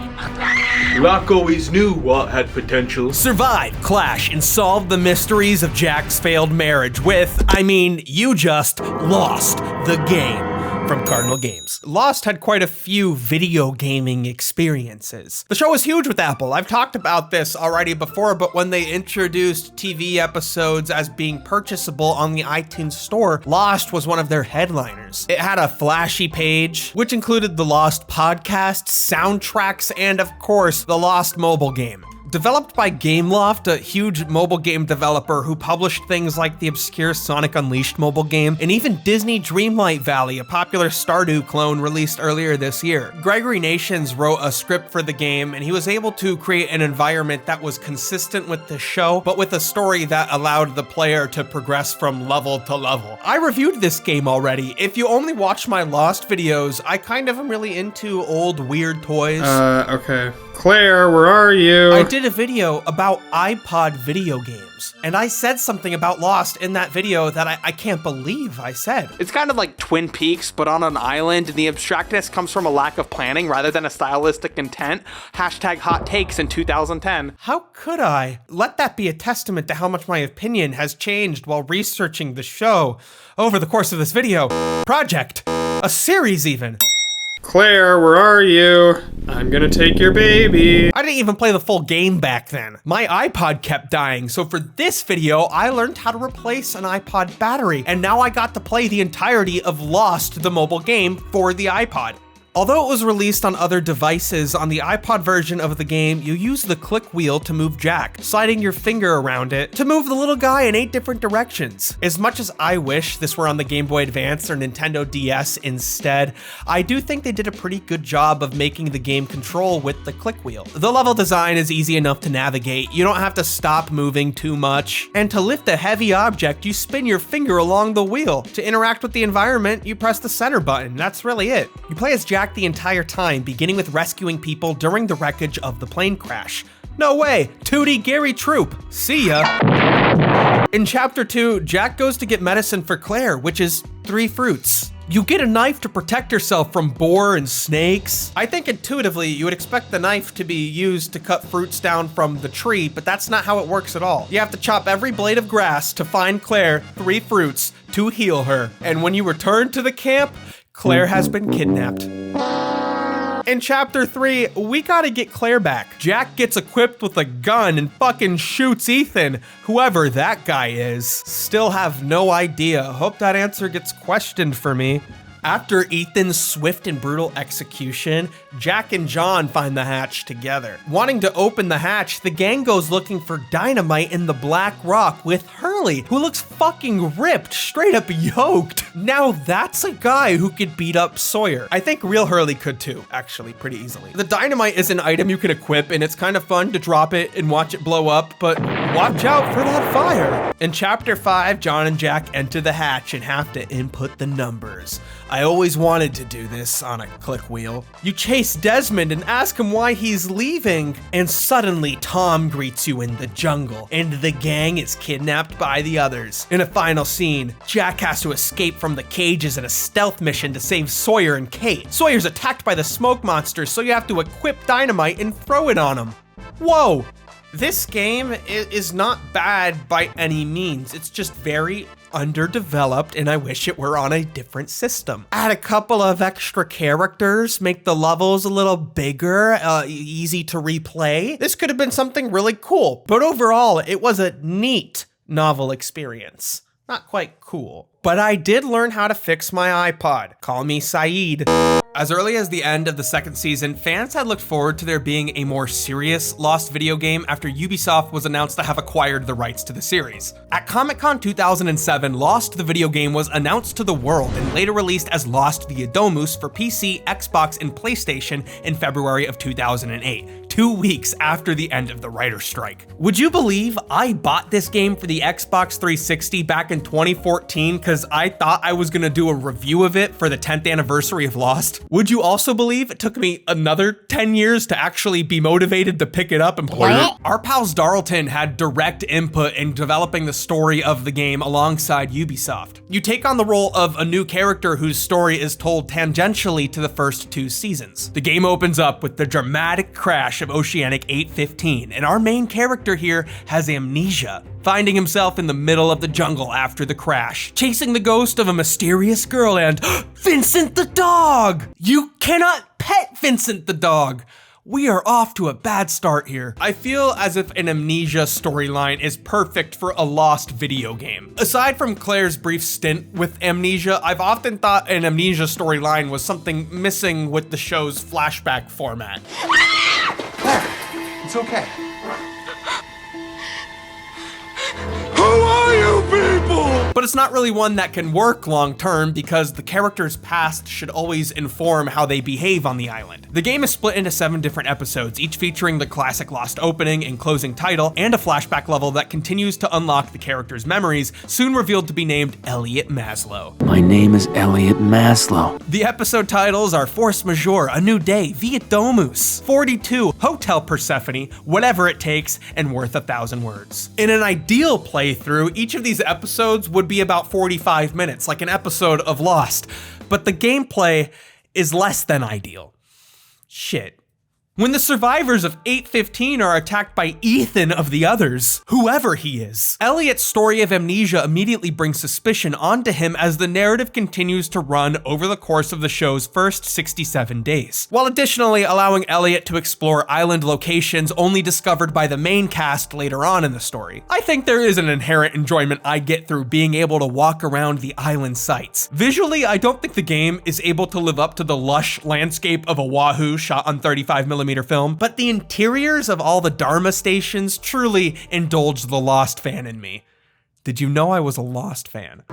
Locke always knew Walt had potential. Survive, clash, and solve the mysteries of Jack's failed marriage with, you just lost the game. From Cardinal Games. Lost had quite a few video gaming experiences. The show was huge with Apple. I've talked about this already before, but when they introduced TV episodes as being purchasable on the iTunes store, Lost was one of their headliners. It had a flashy page, which included the Lost podcast, soundtracks, and of course, the Lost mobile game. Developed by Gameloft, a huge mobile game developer who published things like the obscure Sonic Unleashed mobile game, and even Disney Dreamlight Valley, a popular Stardew clone released earlier this year. Gregory Nations wrote a script for the game, and he was able to create an environment that was consistent with the show, but with a story that allowed the player to progress from level to level. I reviewed this game already. If you only watch my Lost videos, I kind of am really into old weird toys. Okay. Claire, where are you? I did a video about iPod video games, and I said something about Lost in that video that I can't believe I said. It's kind of like Twin Peaks, but on an island, and the abstractness comes from a lack of planning rather than a stylistic intent. Hashtag hot takes in 2010. How could I? Let that be a testament to how much my opinion has changed while researching the show over the course of this video. Project. A series even. Claire, where are you? I'm gonna take your baby. I didn't even play the full game back then. My iPod kept dying, so for this video, I learned how to replace an iPod battery, and now I got to play the entirety of Lost, the mobile game, for the iPod. Although it was released on other devices, on the iPod version of the game, you use the click wheel to move Jack, sliding your finger around it to move the little guy in 8 different directions. As much as I wish this were on the Game Boy Advance or Nintendo DS instead, I do think they did a pretty good job of making the game control with the click wheel. The level design is easy enough to navigate, you don't have to stop moving too much, and to lift a heavy object, you spin your finger along the wheel. To interact with the environment, you press the center button, that's really it. You play as Jack the entire time, beginning with rescuing people during the wreckage of the plane crash. No way, 2D Gary Troop, see ya. In chapter 2, Jack goes to get medicine for Claire, which is 3 fruits. You get a knife to protect yourself from boar and snakes. I think intuitively you would expect the knife to be used to cut fruits down from the tree, but that's not how it works at all. You have to chop every blade of grass to find Claire 3 fruits to heal her. And when you return to the camp, Claire has been kidnapped. In chapter 3, we gotta get Claire back. Jack gets equipped with a gun and fucking shoots Ethan, whoever that guy is. Still have no idea. Hope that answer gets questioned for me. After Ethan's swift and brutal execution, Jack and John find the hatch together. Wanting to open the hatch, the gang goes looking for dynamite in the black rock with Hurley, who looks fucking ripped, straight up yoked. Now that's a guy who could beat up Sawyer. I think real Hurley could too, actually, pretty easily. The dynamite is an item you can equip, and it's kind of fun to drop it and watch it blow up, but watch out for that fire. In chapter 5, John and Jack enter the hatch and have to input the numbers. I always wanted to do this on a click wheel. You chase Desmond and ask him why he's leaving, and suddenly Tom greets you in the jungle, and the gang is kidnapped by the others. In a final scene, Jack has to escape from the cages in a stealth mission to save Sawyer and Kate. Sawyer's attacked by the smoke monsters, so you have to equip dynamite and throw it on him. Whoa! This game is not bad by any means, it's just very underdeveloped, and I wish it were on a different system. Add a couple of extra characters, make the levels a little bigger, easy to replay. This could have been something really cool, but overall, it was a neat novel experience. Not quite cool. But I did learn how to fix my iPod. Call me Saeed. As early as the end of the 2nd season, fans had looked forward to there being a more serious Lost video game after Ubisoft was announced to have acquired the rights to the series. At Comic-Con 2007, Lost the video game was announced to the world and later released as Lost the Adomus for PC, Xbox, and PlayStation in February of 2008, 2 weeks after the end of the writer's strike. Would you believe I bought this game for the Xbox 360 back in 2014 because I thought I was gonna do a review of it for the 10th anniversary of Lost? Would you also believe it took me another 10 years to actually be motivated to pick it up and play it? Our pals Darlton had direct input in developing the story of the game alongside Ubisoft. You take on the role of a new character whose story is told tangentially to the first 2 seasons. The game opens up with the dramatic crash of Oceanic 815, and our main character here has amnesia, finding himself in the middle of the jungle after the crash, chasing the ghost of a mysterious girl and Vincent the dog! You cannot pet Vincent the dog! We are off to a bad start here. I feel as if an amnesia storyline is perfect for a Lost video game. Aside from Claire's brief stint with amnesia, I've often thought an amnesia storyline was something missing with the show's flashback format. Claire, it's okay. But but it's not really one that can work long term because the character's past should always inform how they behave on the island. The game is split into 7 different episodes, each featuring the classic Lost opening and closing title, and a flashback level that continues to unlock the character's memories, soon revealed to be named Elliot Maslow. My name is Elliot Maslow. The episode titles are Force Majeure, A New Day, Via Domus, 42, Hotel Persephone, Whatever It Takes, and Worth 1,000 Words. In an ideal playthrough, each of these episodes would be about 45 minutes, like an episode of Lost, but the gameplay is less than ideal. Shit. When the survivors of 815 are attacked by Ethan of the others, whoever he is, Elliot's story of amnesia immediately brings suspicion onto him as the narrative continues to run over the course of the show's first 67 days, while additionally allowing Elliot to explore island locations only discovered by the main cast later on in the story. I think there is an inherent enjoyment I get through being able to walk around the island sites. Visually, I don't think the game is able to live up to the lush landscape of Oahu shot on 35mm film, but the interiors of all the Dharma stations truly indulge the Lost fan in me. Did you know I was a Lost fan?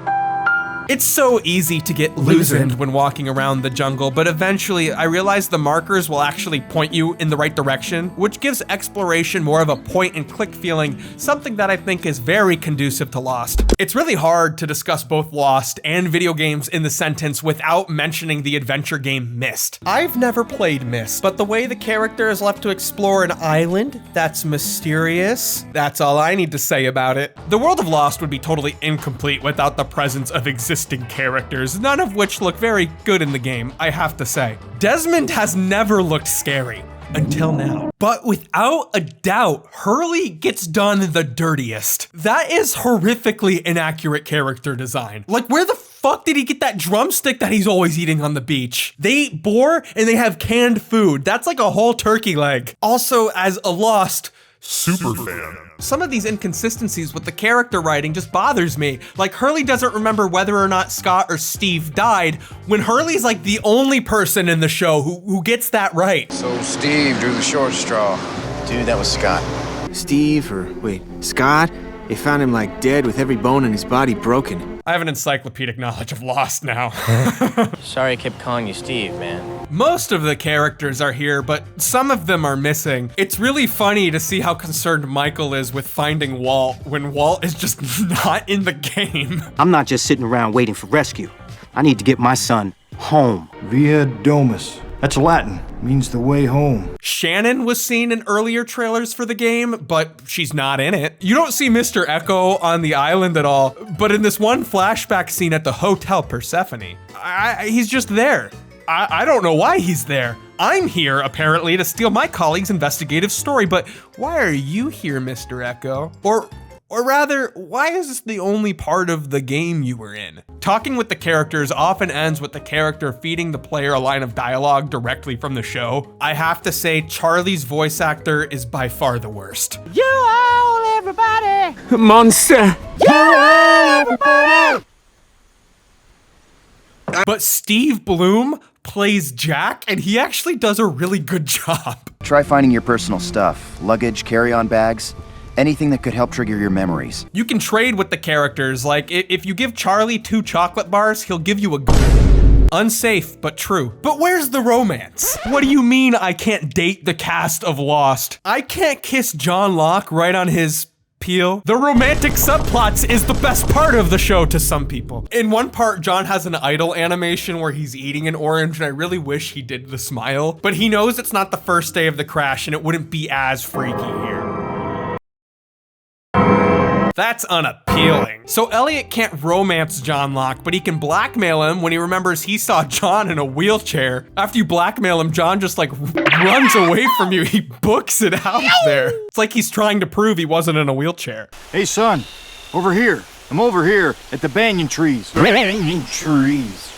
It's so easy to get loosened when walking around the jungle, but eventually I realized the markers will actually point you in the right direction, which gives exploration more of a point and click feeling, something that I think is very conducive to Lost. It's really hard to discuss both Lost and video games in the sentence without mentioning the adventure game Myst. I've never played Myst, but the way the character is left to explore an island that's mysterious, that's all I need to say about it. The world of Lost would be totally incomplete without the presence of existing characters, none of which look very good in the game, I have to say. Desmond has never looked scary. Until now. But without a doubt, Hurley gets done the dirtiest. That is horrifically inaccurate character design. Like, where the fuck did he get that drumstick that he's always eating on the beach? They eat boar and they have canned food. That's like a whole turkey leg. Also, as a Lost Superfan. Some of these inconsistencies with the character writing just bothers me. Like, Hurley doesn't remember whether or not Scott or Steve died, when Hurley's like the only person in the show who gets that right. So Steve drew the short straw. Dude, that was Scott. Scott? They found him like dead with every bone in his body broken. I have an encyclopedic knowledge of Lost now. Sorry I kept calling you Steve, man. Most of the characters are here, but some of them are missing. It's really funny to see how concerned Michael is with finding Walt when Walt is just not in the game. I'm not just sitting around waiting for rescue. I need to get my son home. Via Domus. That's Latin, means the way home. Shannon was seen in earlier trailers for the game, but she's not in it. You don't see Mr. Echo on the island at all, but in this one flashback scene at the Hotel Persephone, he's just there. I don't know why he's there. I'm here, apparently, to steal my colleague's investigative story, but why are you here, Mr. Echo? Or rather, why is this the only part of the game you were in? Talking with the characters often ends with the character feeding the player a line of dialogue directly from the show. I have to say, Charlie's voice actor is by far the worst. You all, everybody! Monster! You all, everybody! But Steve Bloom plays Jack, and he actually does a really good job. Try finding your personal stuff, luggage, carry-on bags, anything that could help trigger your memories. You can trade with the characters, like if you give Charlie 2 chocolate bars, he'll give you a unsafe, but true. But where's the romance? What do you mean I can't date the cast of Lost? I can't kiss John Locke right on his peel? The romantic subplots is the best part of the show to some people. In one part, John has an idle animation where he's eating an orange, and I really wish he did the smile, but he knows it's not the first day of the crash and it wouldn't be as freaky here. That's unappealing. So Elliot can't romance John Locke, but he can blackmail him when he remembers he saw John in a wheelchair. After you blackmail him, John just like runs away from you. He books it out there. It's like he's trying to prove he wasn't in a wheelchair. Hey son, over here. I'm over here at the banyan trees. Banyan trees.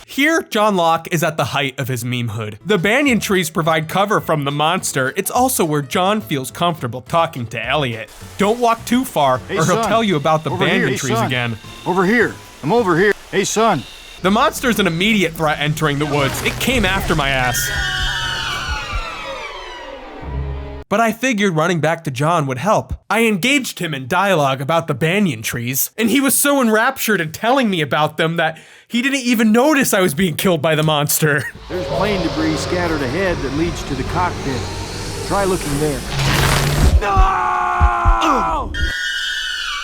Here, John Locke is at the height of his memehood. The banyan trees provide cover from the monster. It's also where John feels comfortable talking to Elliot. Don't walk too far, or he'll tell you about the banyan trees again. Over here. I'm over here. Hey, son. The monster's an immediate threat entering the woods. It came after my ass. but I figured running back to John would help. I engaged him in dialogue about the banyan trees, and he was so enraptured in telling me about them that he didn't even notice I was being killed by the monster. There's plane debris scattered ahead that leads to the cockpit. Try looking there. No!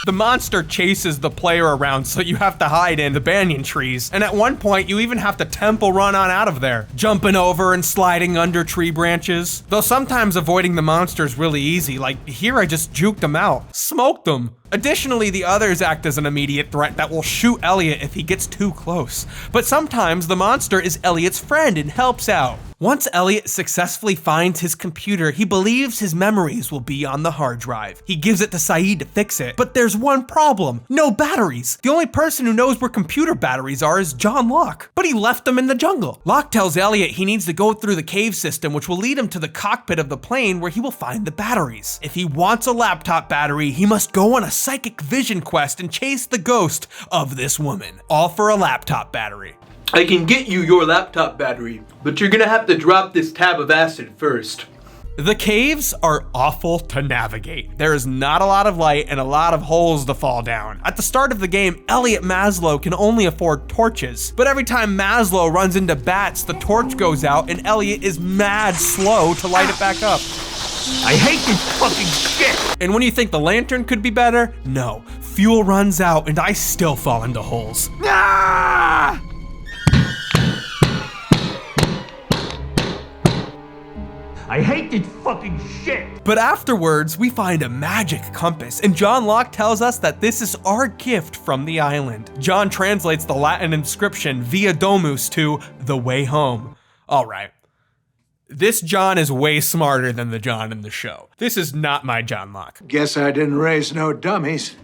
The monster chases the player around, so you have to hide in the banyan trees. And at one point, you even have to temple run on out of there, jumping over and sliding under tree branches. Though sometimes avoiding the monster is really easy, like here I just juked them out, smoked them. Additionally, the others act as an immediate threat that will shoot Elliot if he gets too close. But sometimes the monster is Elliot's friend and helps out. Once Elliot successfully finds his computer, he believes his memories will be on the hard drive. He gives it to Saeed to fix it, but there's one problem: no batteries. The only person who knows where computer batteries are is John Locke, but he left them in the jungle. Locke tells Elliot he needs to go through the cave system, which will lead him to the cockpit of the plane where he will find the batteries. If he wants a laptop battery, he must go on a psychic vision quest and chase the ghost of this woman, all for a laptop battery. I can get you your laptop battery, but you're gonna have to drop this tab of acid first. The caves are awful to navigate. There is not a lot of light and a lot of holes to fall down. At the start of the game, Elliot Maslow can only afford torches, but every time Maslow runs into bats, the torch goes out and Elliot is mad slow to light it back up. I hate this fucking shit! And when you think the lantern could be better, no. Fuel runs out and I still fall into holes. Ah! I hate this fucking shit! But afterwards, we find a magic compass, and John Locke tells us that this is our gift from the island. John translates the Latin inscription Via Domus to the way home. All right. This John is way smarter than the John in the show. This is not my John Locke. Guess I didn't raise no dummies.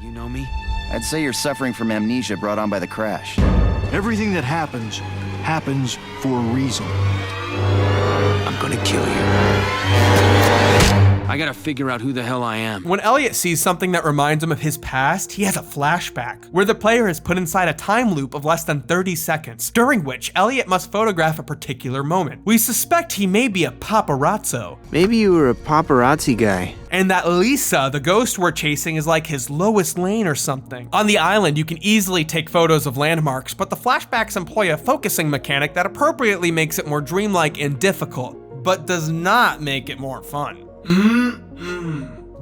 You know me? I'd say you're suffering from amnesia brought on by the crash. Everything that happens for a reason. I'm gonna kill you. I gotta figure out who the hell I am. When Elliot sees something that reminds him of his past, he has a flashback, where the player is put inside a time loop of less than 30 seconds, during which Elliot must photograph a particular moment. We suspect he may be a paparazzo. Maybe you were a paparazzi guy. And that Lisa, the ghost we're chasing, is like his Lois Lane or something. On the island, you can easily take photos of landmarks, but the flashbacks employ a focusing mechanic that appropriately makes it more dreamlike and difficult, but does not make it more fun.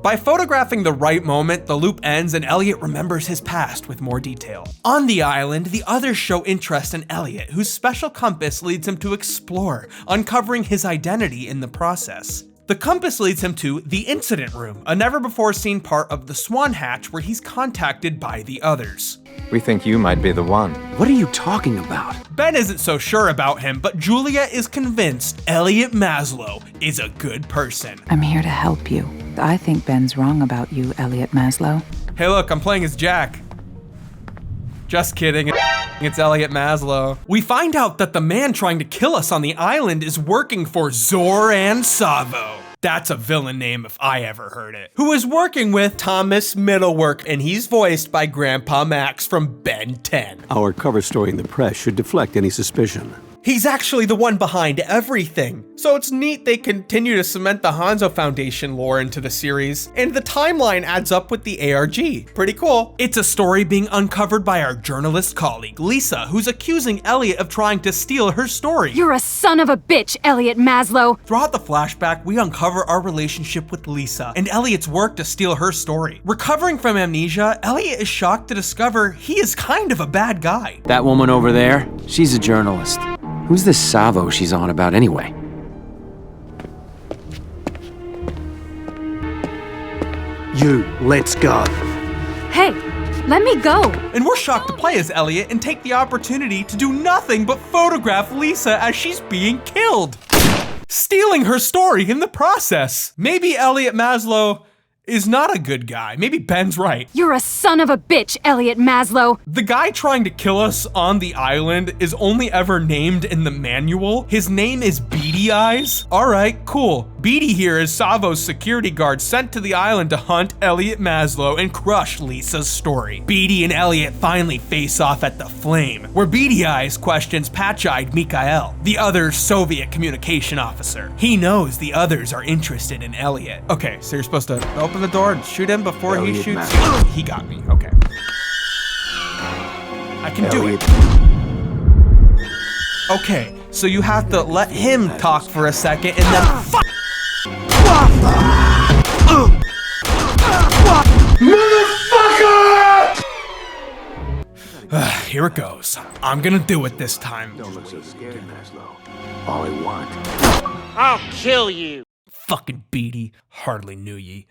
By photographing the right moment, the loop ends and Elliot remembers his past with more detail. On the island, the others show interest in Elliot, whose special compass leads him to explore, uncovering his identity in the process. The compass leads him to the incident room, a never-before-seen part of the Swan Hatch where he's contacted by the others. We think you might be the one. What are you talking about? Ben isn't so sure about him, but Julia is convinced Elliot Maslow is a good person. I'm here to help you. I think Ben's wrong about you, Elliot Maslow. Hey look, I'm playing as Jack. Just kidding, it's Elliot Maslow. We find out that the man trying to kill us on the island is working for Zoran Savo. That's a villain name if I ever heard it. Who is working with Thomas Middlework, and he's voiced by Grandpa Max from Ben 10. Our cover story in the press should deflect any suspicion. He's actually the one behind everything. So it's neat they continue to cement the Hanzo Foundation lore into the series, and the timeline adds up with the ARG. Pretty cool. It's a story being uncovered by our journalist colleague, Lisa, who's accusing Elliot of trying to steal her story. You're a son of a bitch, Elliot Maslow. Throughout the flashback, we uncover our relationship with Lisa and Elliot's work to steal her story. Recovering from amnesia, Elliot is shocked to discover he is kind of a bad guy. That woman over there, she's a journalist. Who's this Savo she's on about anyway? You, let's go. Hey, let me go. And we're shocked to play as Elliot and take the opportunity to do nothing but photograph Lisa as she's being killed, stealing her story in the process. Maybe Elliot Maslow is not a good guy. Maybe Ben's right. You're a son of a bitch, Elliot Maslow. The guy trying to kill us on the island is only ever named in the manual. His name is Beady Eyes. All right, cool. Beatty here is Savo's security guard sent to the island to hunt Elliot Maslow and crush Lisa's story. Beatty and Elliot finally face off at the Flame, where Beady Eyes questions patch-eyed Mikhail, the other Soviet communication officer. He knows the others are interested in Elliot. Okay, so you're supposed to open the door and shoot him before he shoots you? He got me, okay. I can do it. Okay, so you have to let him talk for a second and then here it goes. I'm gonna do it this time. Don't look so scared, Maslow. All I want. I'll kill you. Fucking Beatty. Hardly knew ye.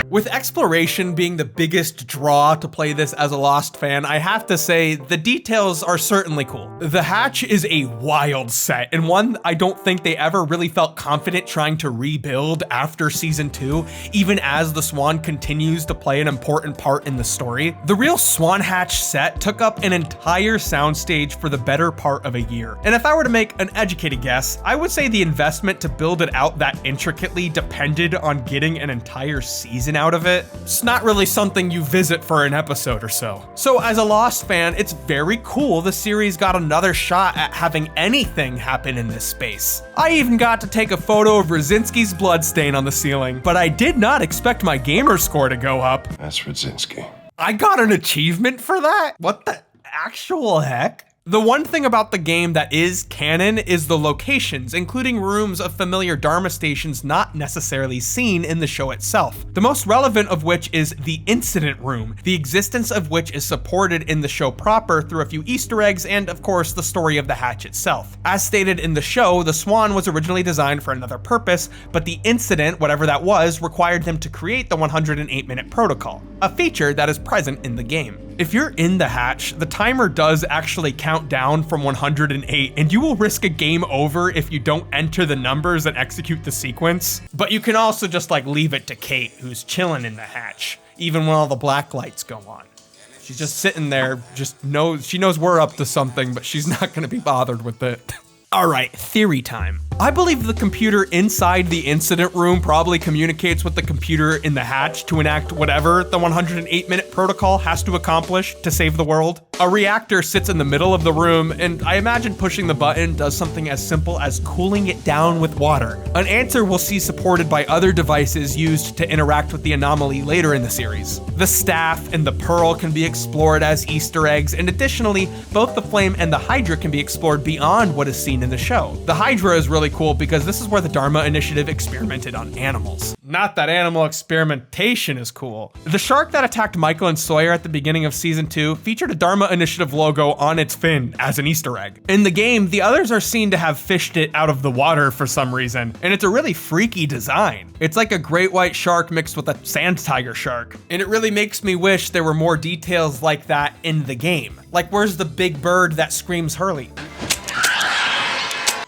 With exploration being the biggest draw to play this as a Lost fan, I have to say the details are certainly cool. The Hatch is a wild set, and one I don't think they ever really felt confident trying to rebuild after season 2, even as the Swan continues to play an important part in the story. The real Swan Hatch set took up an entire soundstage for the better part of a year, and if I were to make an educated guess, I would say the investment to build it out that intricately depended on getting an entire season out of it. It's not really something you visit for an episode or so. So as a Lost fan, it's very cool the series got another shot at having anything happen in this space. I even got to take a photo of Rzinski's bloodstain on the ceiling, but I did not expect my gamer score to go up. That's Rzinski. I got an achievement for that? What the actual heck? The one thing about the game that is canon is the locations, including rooms of familiar Dharma stations not necessarily seen in the show itself. The most relevant of which is the Incident Room, the existence of which is supported in the show proper through a few Easter eggs and, of course, the story of the Hatch itself. As stated in the show, the Swan was originally designed for another purpose, but the incident, whatever that was, required them to create the 108-minute protocol, a feature that is present in the game. If you're in the Hatch, the timer does actually count down from 108, and you will risk a game over if you don't enter the numbers and execute the sequence. But you can also just like leave it to Kate, who's chilling in the Hatch, even when all the black lights go on. She's just sitting there, she knows we're up to something, but she's not gonna be bothered with it. All right, theory time. I believe the computer inside the incident room probably communicates with the computer in the Hatch to enact whatever the 108-minute protocol has to accomplish to save the world. A reactor sits in the middle of the room, and I imagine pushing the button does something as simple as cooling it down with water. An answer we'll see supported by other devices used to interact with the anomaly later in the series. The staff and the Pearl can be explored as Easter eggs, and additionally, both the Flame and the Hydra can be explored beyond what is seen in the show. The Hydra is really cool because this is where the Dharma Initiative experimented on animals. Not that animal experimentation is cool. The shark that attacked Michael and Sawyer at the beginning of season 2 featured a Dharma Initiative logo on its fin as an Easter egg. In the game, the others are seen to have fished it out of the water for some reason, and it's a really freaky design. It's like a great white shark mixed with a sand tiger shark, and it really makes me wish there were more details like that in the game. Like, where's the big bird that screams Hurley?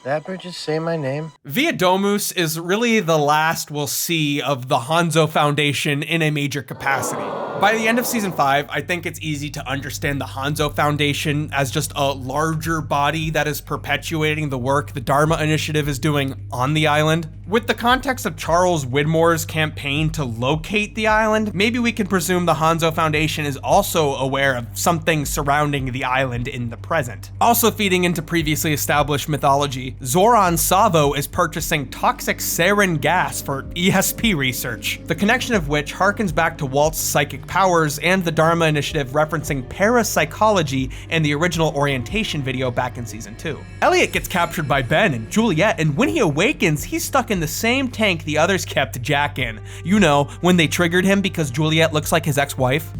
That bird just say my name? Via Domus is really the last we'll see of the Hanzo Foundation in a major capacity. By the end of season 5, I think it's easy to understand the Hanzo Foundation as just a larger body that is perpetuating the work the Dharma Initiative is doing on the island. With the context of Charles Widmore's campaign to locate the island, maybe we can presume the Hanzo Foundation is also aware of something surrounding the island in the present. Also feeding into previously established mythology, Zoran Savo is purchasing toxic sarin gas for ESP research, the connection of which harkens back to Walt's psychic powers and the Dharma Initiative referencing parapsychology and the original orientation video back in season 2. Elliot gets captured by Ben and Juliet, and when he awakens, he's stuck in the same tank the others kept Jack in. You know, when they triggered him because Juliet looks like his ex-wife.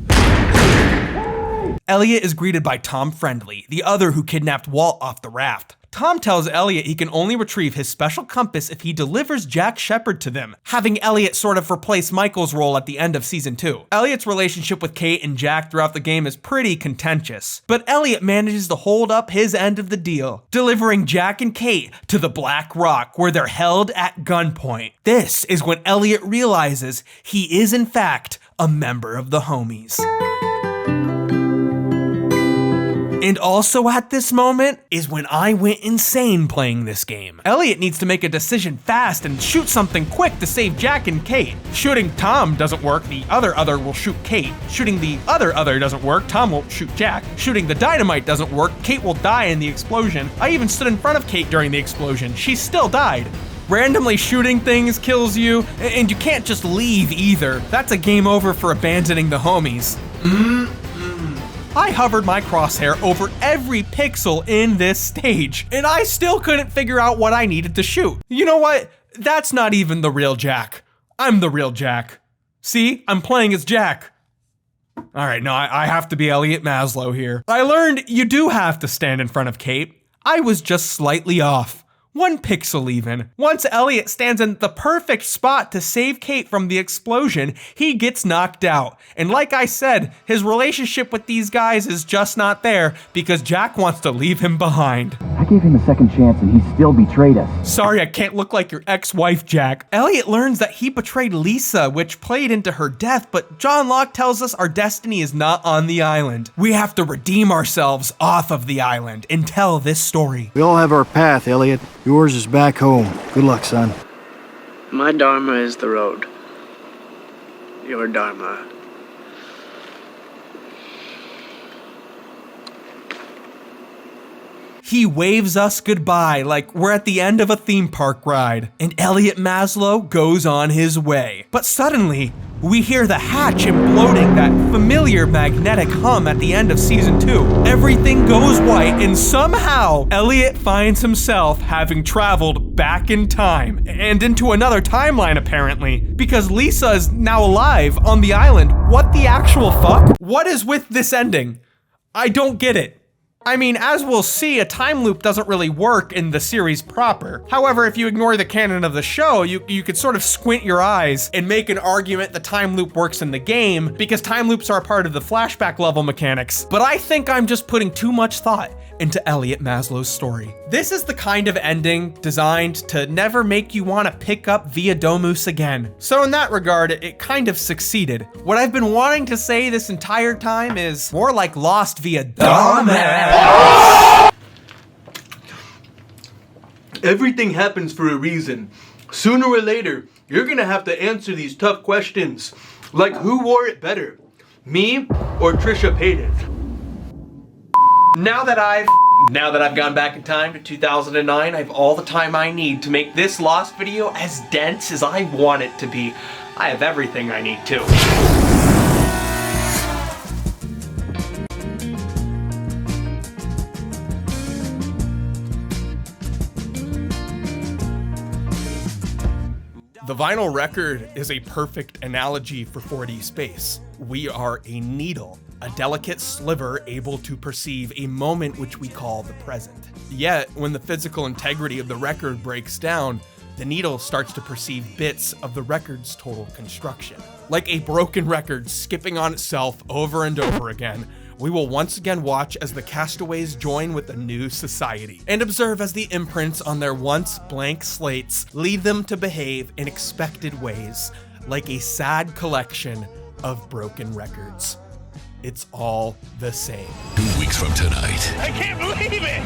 Elliot is greeted by Tom Friendly, the other who kidnapped Walt off the raft. Tom tells Elliot he can only retrieve his special compass if he delivers Jack Shepherd to them, having Elliot sort of replace Michael's role at the end of season 2. Elliot's relationship with Kate and Jack throughout the game is pretty contentious, but Elliot manages to hold up his end of the deal, delivering Jack and Kate to the Black Rock where they're held at gunpoint. This is when Elliot realizes he is in fact a member of the homies. And also at this moment is when I went insane playing this game. Elliot needs to make a decision fast and shoot something quick to save Jack and Kate. Shooting Tom doesn't work, the other will shoot Kate. Shooting the other doesn't work, Tom won't shoot Jack. Shooting the dynamite doesn't work, Kate will die in the explosion. I even stood in front of Kate during the explosion, she still died. Randomly shooting things kills you, and you can't just leave either. That's a game over for abandoning the homies. I hovered my crosshair over every pixel in this stage, and I still couldn't figure out what I needed to shoot. You know what? That's not even the real Jack. I'm the real Jack. See, I'm playing as Jack. All right, no, I have to be Elliot Maslow here. I learned you do have to stand in front of Kate. I was just slightly off. 1 pixel even. Once Elliot stands in the perfect spot to save Kate from the explosion, he gets knocked out. And like I said, his relationship with these guys is just not there because Jack wants to leave him behind. I gave him a second chance and he still betrayed us. Sorry, I can't look like your ex-wife, Jack. Elliot learns that he betrayed Lisa, which played into her death, but John Locke tells us our destiny is not on the island. We have to redeem ourselves off of the island and tell this story. We all have our path, Elliot. Yours is back home. Good luck, son. My Dharma is the road. Your Dharma. He waves us goodbye like we're at the end of a theme park ride, and Elliot Maslow goes on his way. But suddenly, we hear the hatch imploding, that familiar magnetic hum at the end of season 2. Everything goes white, and somehow Elliot finds himself having traveled back in time and into another timeline apparently, because Lisa is now alive on the island. What the actual fuck? What is with this ending? I don't get it. I mean, as we'll see, a time loop doesn't really work in the series proper. However, if you ignore the canon of the show, you could sort of squint your eyes and make an argument the time loop works in the game because time loops are a part of the flashback level mechanics. But I think I'm just putting too much thought into Elliot Maslow's story. This is the kind of ending designed to never make you want to pick up Via Domus again. So in that regard, it kind of succeeded. What I've been wanting to say this entire time is more like Lost via Dumbass. Everything happens for a reason. Sooner or later, you're gonna have to answer these tough questions. Like, who wore it better? Me or Trisha Paytas? Now that I've gone back in time to 2009, I have all the time I need to make this Lost video as dense as I want it to be. I have everything I need to. The vinyl record is a perfect analogy for 4D space. We are a needle, a delicate sliver able to perceive a moment which we call the present. Yet, when the physical integrity of the record breaks down, the needle starts to perceive bits of the record's total construction. Like a broken record skipping on itself over and over again, we will once again watch as the castaways join with a new society and observe as the imprints on their once blank slates lead them to behave in expected ways, like a sad collection of broken records. It's all the same. 2 weeks from tonight, I can't believe it!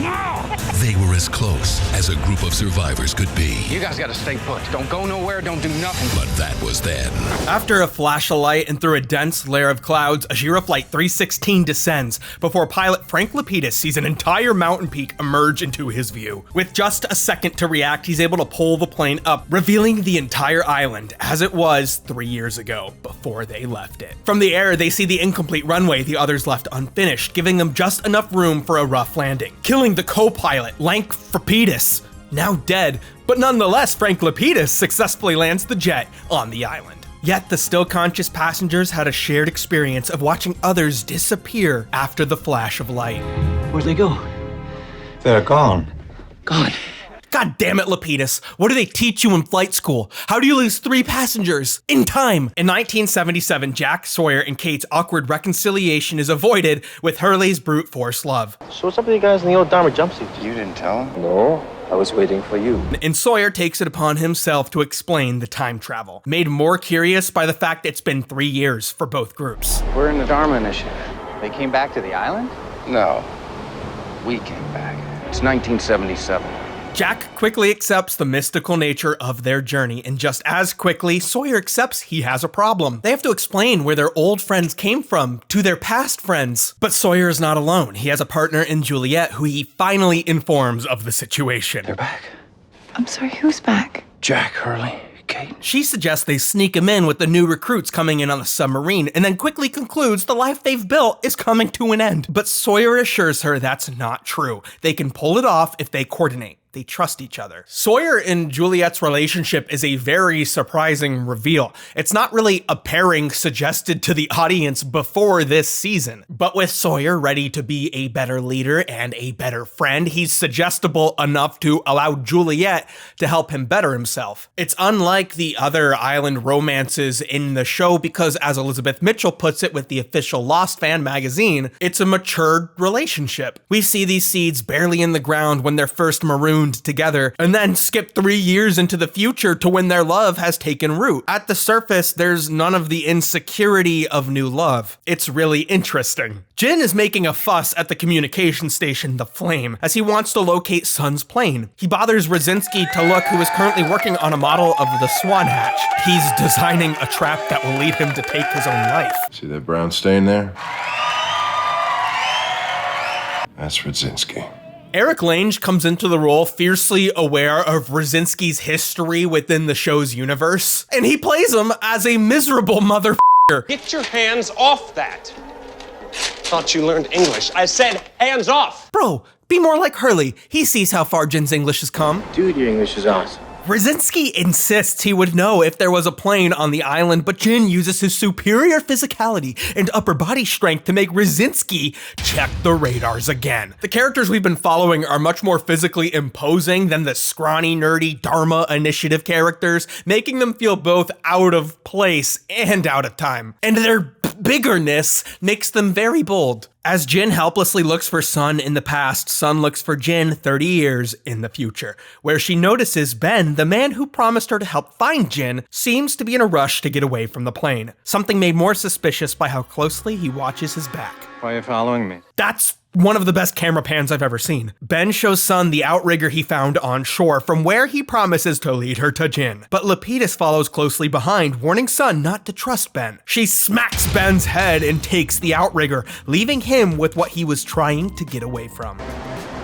No! they were as close as a group of survivors could be. You guys gotta stay put. Don't go nowhere, don't do nothing. But that was then. After a flash of light and through a dense layer of clouds, Ajira Flight 316 descends before pilot Frank Lapidus sees an entire mountain peak emerge into his view. With just a second to react, he's able to pull the plane up, revealing the entire island as it was 3 years ago, before they left it. From the air, they see the incomplete runway the others left unfinished, giving them just enough room for a rough landing, killing the co-pilot, Lank Lapidus, now dead, but nonetheless, Frank Lapidus successfully lands the jet on the island. Yet the still conscious passengers had a shared experience of watching others disappear after the flash of light. Where'd they go? They're gone. Gone. God damn it, Lapidus. What do they teach you in flight school? How do you lose 3 passengers in time? In 1977, Jack, Sawyer, and Kate's awkward reconciliation is avoided with Hurley's brute force love. So what's up with you guys in the old Dharma jumpsuits? You didn't tell him? No, I was waiting for you. And Sawyer takes it upon himself to explain the time travel, made more curious by the fact it's been 3 years for both groups. We're in the Dharma initiative. They came back to the island? No. We came back. It's 1977. Jack quickly accepts the mystical nature of their journey, and just as quickly, Sawyer accepts he has a problem. They have to explain where their old friends came from to their past friends. But Sawyer is not alone. He has a partner in Juliet who he finally informs of the situation. They're back. I'm sorry, who's back? Jack, Hurley, Kate. She suggests they sneak him in with the new recruits coming in on the submarine, and then quickly concludes the life they've built is coming to an end. But Sawyer assures her that's not true. They can pull it off if they coordinate. They trust each other. Sawyer and Juliet's relationship is a very surprising reveal. It's not really a pairing suggested to the audience before this season. But with Sawyer ready to be a better leader and a better friend, he's suggestible enough to allow Juliet to help him better himself. It's unlike the other island romances in the show because, as Elizabeth Mitchell puts it with the official Lost fan magazine, it's a matured relationship. We see these seeds barely in the ground when they're first marooned together, and then skip 3 years into the future to when their love has taken root. At the surface, there's none of the insecurity of new love. It's really interesting. Jin is making a fuss at the communication station, the Flame, as he wants to locate Sun's plane. He bothers Rosinski to look, who is currently working on a model of the Swan Hatch. He's designing a trap that will lead him to take his own life. See that brown stain there? That's Rosinski. Eric Lange comes into the role fiercely aware of Rosinski's history within the show's universe, and he plays him as a miserable motherfucker. Get your hands off that. Thought you learned English. I said hands off. Bro, be more like Hurley. He sees how far Jin's English has come. Dude, your English is awesome. Rosinski insists he would know if there was a plane on the island, but Jin uses his superior physicality and upper body strength to make Rosinski check the radars again. The characters we've been following are much more physically imposing than the scrawny, nerdy Dharma Initiative characters, making them feel both out of place and out of time. And their biggerness makes them very bold. As Jin helplessly looks for Sun in the past, Sun looks for Jin 30 years in the future, where she notices Ben, the man who promised her to help find Jin, seems to be in a rush to get away from the plane. Something made more suspicious by how closely he watches his back. Why are you following me? That's one of the best camera pans I've ever seen. Ben shows Sun the outrigger he found on shore, from where he promises to lead her to Jin. But Lapidus follows closely behind, warning Sun not to trust Ben. She smacks Ben's head and takes the outrigger, leaving him with what he was trying to get away from.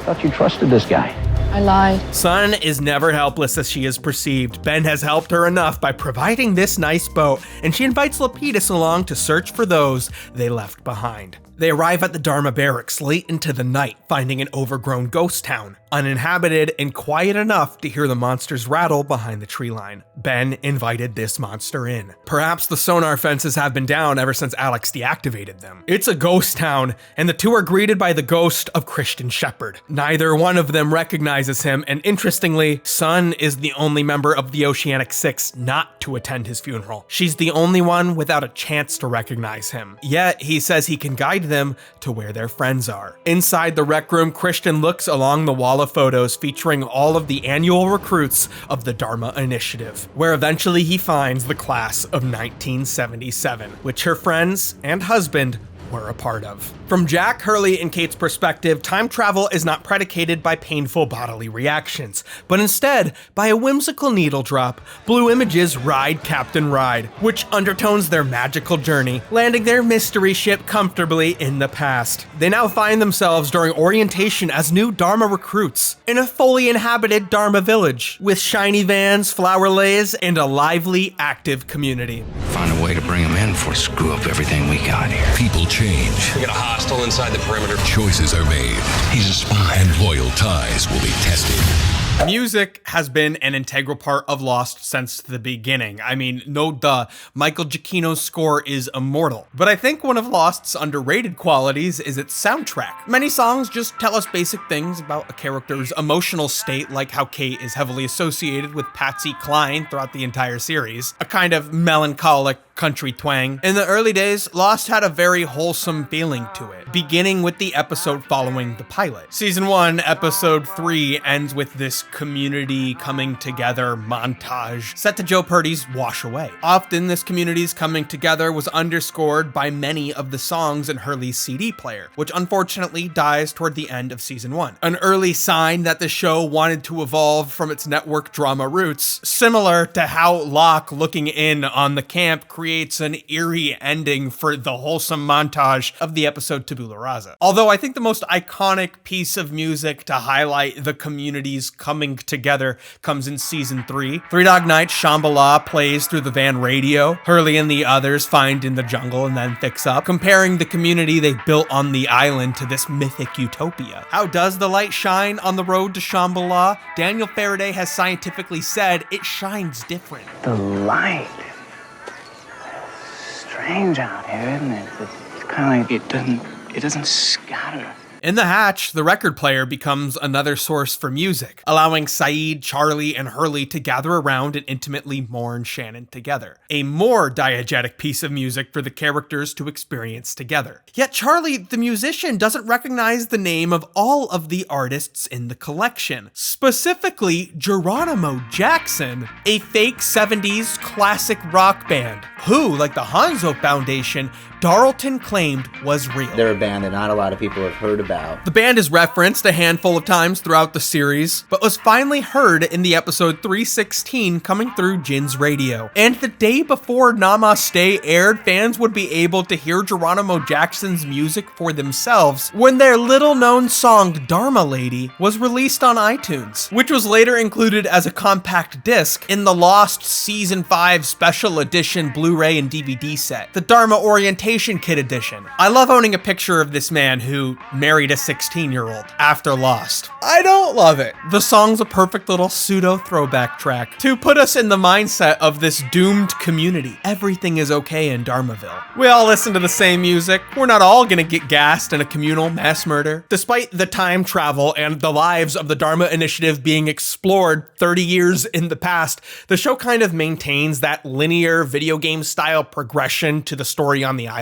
Thought you trusted this guy. I lied. Sun is never helpless as she is perceived. Ben has helped her enough by providing this nice boat, and she invites Lapidus along to search for those they left behind. They arrive at the Dharma barracks late into the night, finding an overgrown ghost town, uninhabited and quiet enough to hear the monsters rattle behind the tree line. Ben invited this monster in. Perhaps the sonar fences have been down ever since Alex deactivated them. It's a ghost town, and the two are greeted by the ghost of Christian Shepherd. Neither one of them recognizes him, and interestingly, Sun is the only member of the Oceanic Six not to attend his funeral. She's the only one without a chance to recognize him. Yet, he says he can guide them to where their friends are. Inside the rec room, Christian looks along the wall of photos featuring all of the annual recruits of the Dharma Initiative, where eventually he finds the class of 1977, which her friends and husband were a part of. From Jack, Hurley, and Kate's perspective, time travel is not predicated by painful bodily reactions, but instead by a whimsical needle drop. Blue Images ride Captain Ride, which undertones their magical journey, landing their mystery ship comfortably in the past. They now find themselves during orientation as new Dharma recruits in a fully inhabited Dharma village, with shiny vans, flower lays, and a lively, active community. Find a way to bring him in before we screw up everything we got here. People change. We got a hostile inside the perimeter. Choices are made. He's a spy. And loyal ties will be tested. Music has been an integral part of Lost since the beginning. I mean, no duh, Michael Giacchino's score is immortal. But I think one of Lost's underrated qualities is its soundtrack. Many songs just tell us basic things about a character's emotional state, like how Kate is heavily associated with Patsy Cline throughout the entire series. A kind of melancholic, country twang. In the early days, Lost had a very wholesome feeling to it, beginning with the episode following the pilot. Season 1, episode 3 ends with this community coming together montage set to Joe Purdy's Wash Away. Often this community's coming together was underscored by many of the songs in Hurley's CD player, which unfortunately dies toward the end of season 1. An early sign that the show wanted to evolve from its network drama roots, similar to how Locke looking in on the camp creates an eerie ending for the wholesome montage of the episode Tabula Rasa. Although I think the most iconic piece of music to highlight the community's coming together comes in season 3. Three Dog Night's Shambhala plays through the van radio. Hurley and the others find in the jungle and then fix up, comparing the community they built on the island to this mythic utopia. How does the light shine on the road to Shambhala? Daniel Faraday has scientifically said it shines different. The light. Strange out here, isn't it? It's kind of like it doesn't scatter. In the hatch, the record player becomes another source for music, allowing Saeed, Charlie, and Hurley to gather around and intimately mourn Shannon together. A more diegetic piece of music for the characters to experience together. Yet Charlie, the musician, doesn't recognize the name of all of the artists in the collection. Specifically, Geronimo Jackson, a fake 70s classic rock band, who, like the Hanzo Foundation, Darlton claimed was real. They're a band that not a lot of people have heard about. The band is referenced a handful of times throughout the series, but was finally heard in the episode 316 coming through Jin's radio. And the day before Namaste aired, fans would be able to hear Geronimo Jackson's music for themselves when their little-known song Dharma Lady was released on iTunes, which was later included as a compact disc in the Lost Season 5 Special Edition Blu-ray and DVD set, the Dharma Orientation Kit Edition. I love owning a picture of this man who married a 16-year-old after Lost. I don't love it. The song's a perfect little pseudo-throwback track to put us in the mindset of this doomed community. Everything is okay in Dharmaville. We all listen to the same music. We're not all gonna get gassed in a communal mass murder. Despite the time travel and the lives of the Dharma Initiative being explored 30 years in the past, the show kind of maintains that linear video game style progression to the story on the island.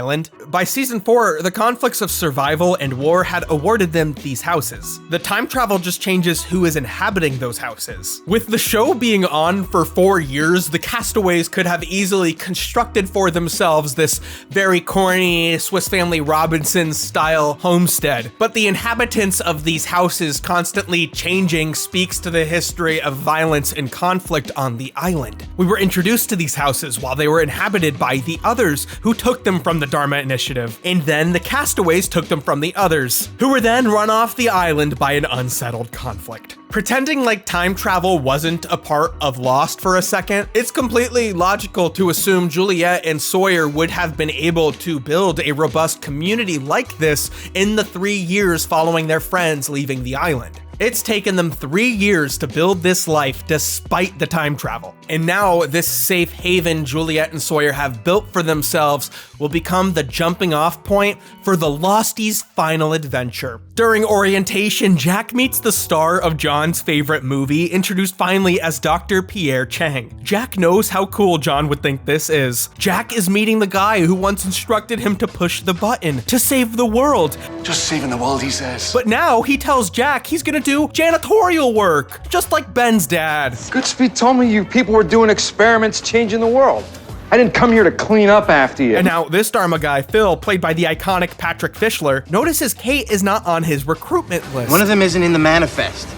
By season 4, the conflicts of survival and war had awarded them these houses. The time travel just changes who is inhabiting those houses. With the show being on for 4 years, the castaways could have easily constructed for themselves this very corny Swiss Family Robinson style homestead. But the inhabitants of these houses constantly changing speaks to the history of violence and conflict on the island. We were introduced to these houses while they were inhabited by the others who took them from the Dharma Initiative, and then the castaways took them from the others, who were then run off the island by an unsettled conflict. Pretending like time travel wasn't a part of Lost for a second, it's completely logical to assume Juliet and Sawyer would have been able to build a robust community like this in the 3 years following their friends leaving the island. It's taken them 3 years to build this life despite the time travel. And now this safe haven Juliet and Sawyer have built for themselves will become the jumping off point for the Losties' final adventure. During orientation, Jack meets the star of John's favorite movie, introduced finally as Dr. Pierre Chang. Jack knows how cool John would think this is. Jack is meeting the guy who once instructed him to push the button to save the world. Just saving the world, he says. But now he tells Jack he's gonna do janitorial work, just like Ben's dad. Goodspeed told me you people were doing experiments changing the world. I didn't come here to clean up after you. And now this Dharma guy, Phil, played by the iconic Patrick Fischler, notices Kate is not on his recruitment list. One of them isn't in the manifest.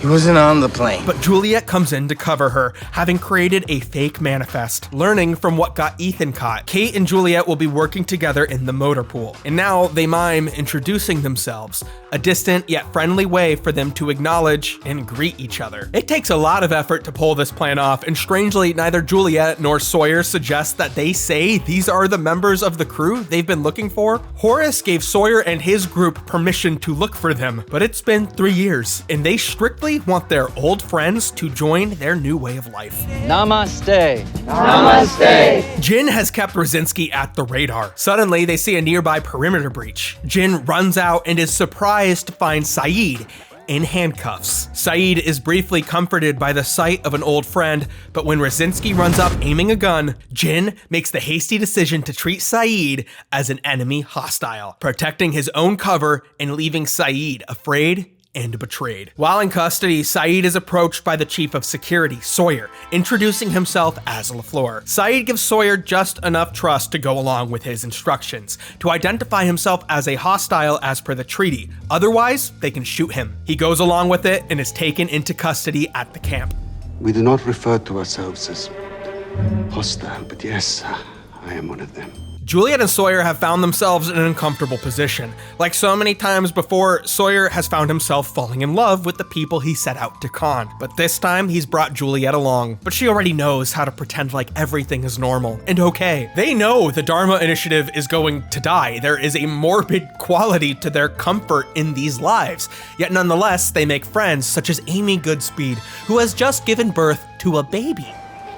He wasn't on the plane. But Juliet comes in to cover her, having created a fake manifest, learning from what got Ethan caught. Kate and Juliet will be working together in the motor pool, and now they mime introducing themselves, a distant yet friendly way for them to acknowledge and greet each other. It takes a lot of effort to pull this plan off, and strangely, neither Juliet nor Sawyer suggest that they say these are the members of the crew they've been looking for. Horace gave Sawyer and his group permission to look for them, but it's been 3 years, and they strictly want their old friends to join their new way of life. Namaste. Namaste. Jin has kept Rosinski at the radar. Suddenly, they see a nearby perimeter breach. Jin runs out and is surprised to find Saeed, in handcuffs. Saeed is briefly comforted by the sight of an old friend, but when Rosinski runs up aiming a gun, Jin makes the hasty decision to treat Saeed as an enemy hostile, protecting his own cover and leaving Saeed afraid and betrayed. While in custody, Saeed is approached by the chief of security, Sawyer, introducing himself as LaFleur. Saeed gives Sawyer just enough trust to go along with his instructions, to identify himself as a hostile as per the treaty. Otherwise, they can shoot him. He goes along with it and is taken into custody at the camp. We do not refer to ourselves as hostile, but yes, I am one of them. Juliet and Sawyer have found themselves in an uncomfortable position. Like so many times before, Sawyer has found himself falling in love with the people he set out to con. But this time, he's brought Juliet along. But she already knows how to pretend like everything is normal and okay. They know the Dharma Initiative is going to die. There is a morbid quality to their comfort in these lives. Yet nonetheless, they make friends such as Amy Goodspeed, who has just given birth to a baby.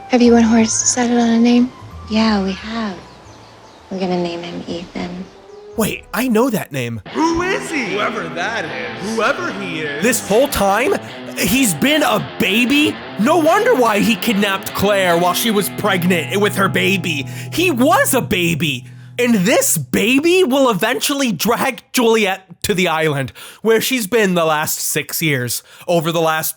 Have you and Horace decided on a name? Yeah, we have. We're gonna name him Ethan. Wait, I know that name. Who is he? Whoever that is. Whoever he is. This whole time, he's been a baby? No wonder why he kidnapped Claire while she was pregnant with her baby. He was a baby. And this baby will eventually drag Juliet to the island, where she's been the last 6 years. Over the last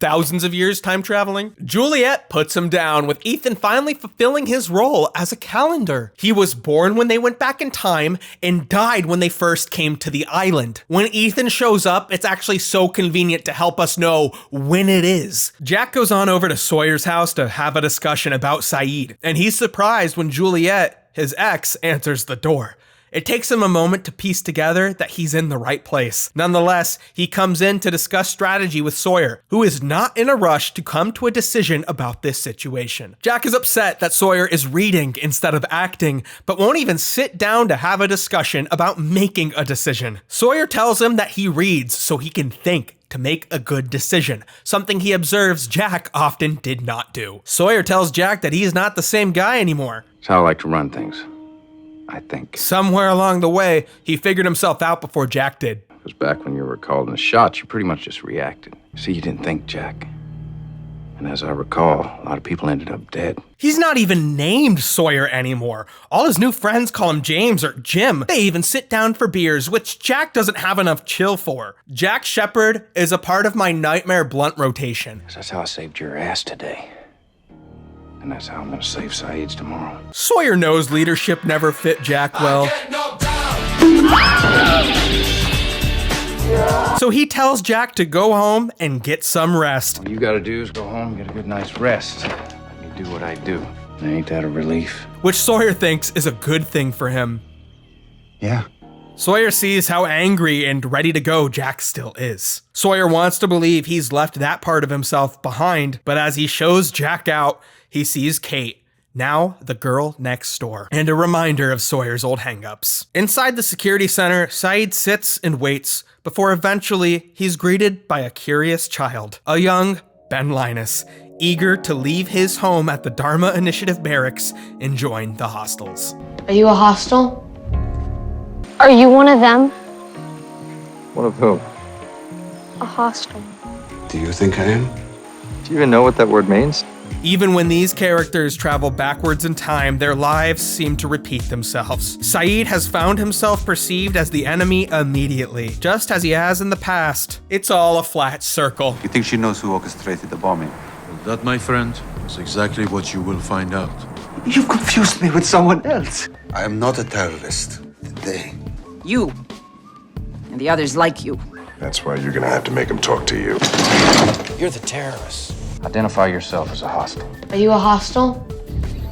thousands of years time traveling. Juliet puts him down, with Ethan finally fulfilling his role as a calendar. He was born when they went back in time and died when they first came to the island. When Ethan shows up, it's actually so convenient to help us know when it is. Jack goes on over to Sawyer's house to have a discussion about Saeed, and he's surprised when Juliet, his ex, answers the door. It takes him a moment to piece together that he's in the right place. Nonetheless, he comes in to discuss strategy with Sawyer, who is not in a rush to come to a decision about this situation. Jack is upset that Sawyer is reading instead of acting, but won't even sit down to have a discussion about making a decision. Sawyer tells him that he reads so he can think to make a good decision, something he observes Jack often did not do. Sawyer tells Jack that he is not the same guy anymore. It's how I like to run things, I think. Somewhere along the way, he figured himself out before Jack did. It was back when you were called in the shots, you pretty much just reacted. See, you didn't think, Jack. And as I recall, a lot of people ended up dead. He's not even named Sawyer anymore. All his new friends call him James or Jim. They even sit down for beers, which Jack doesn't have enough chill for. Jack Shepard is a part of my Nightmare Blunt rotation. That's how I saved your ass today. And that's how I'm gonna save Saeed's tomorrow. Sawyer knows leadership never fit Jack well. So he tells Jack to go home and get some rest. All you gotta do is go home, get a good night's rest. Let me do what I do. Ain't that a relief? Which Sawyer thinks is a good thing for him. Yeah. Sawyer sees how angry and ready to go Jack still is. Sawyer wants to believe he's left that part of himself behind, but as he shows Jack out, he sees Kate, now the girl next door, and a reminder of Sawyer's old hangups. Inside the security center, Saeed sits and waits before eventually he's greeted by a curious child, a young Ben Linus, eager to leave his home at the Dharma Initiative barracks and join the hostiles. Are you a hostile? Are you one of them? One of whom? A hostile. Do you think I am? Do you even know what that word means? Even when these characters travel backwards in time, their lives seem to repeat themselves. Saeed has found himself perceived as the enemy immediately, just as he has in the past. It's all a flat circle. You think she knows who orchestrated the bombing? That, my friend, is exactly what you will find out. You've confused me with someone else. I am not a terrorist. They. You. And the others like you. That's why you're gonna have to make them talk to you. You're the terrorist. Identify yourself as a hostile. Are you a hostile?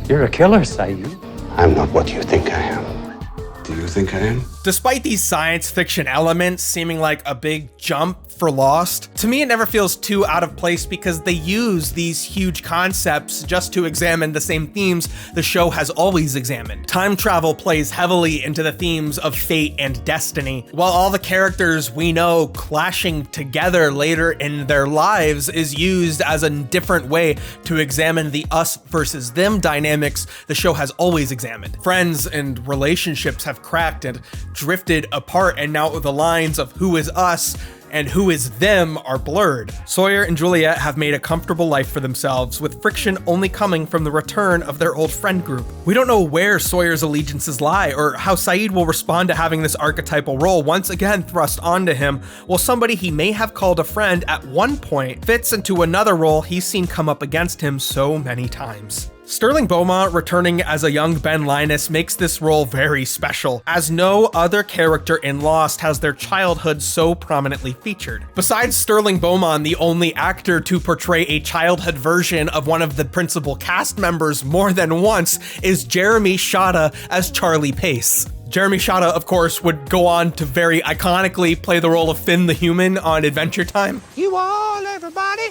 You're a killer, Saeed. I'm not what you think I am. Do you think I am? Despite these science fiction elements seeming like a big jump for Lost, to me it never feels too out of place because they use these huge concepts just to examine the same themes the show has always examined. Time travel plays heavily into the themes of fate and destiny, while all the characters we know clashing together later in their lives is used as a different way to examine the us versus them dynamics the show has always examined. Friends and relationships have cracked and drifted apart, and now the lines of who is us and who is them are blurred. Sawyer and Juliet have made a comfortable life for themselves, with friction only coming from the return of their old friend group. We don't know where Sawyer's allegiances lie, or how Sayid will respond to having this archetypal role once again thrust onto him, while somebody he may have called a friend at one point fits into another role he's seen come up against him so many times. Sterling Beaumont returning as a young Ben Linus makes this role very special, as no other character in Lost has their childhood so prominently featured. Besides Sterling Beaumont, the only actor to portray a childhood version of one of the principal cast members more than once is Jeremy Shada as Charlie Pace. Jeremy Shada, of course, would go on to very iconically play the role of Finn the Human on Adventure Time. You all, everybody!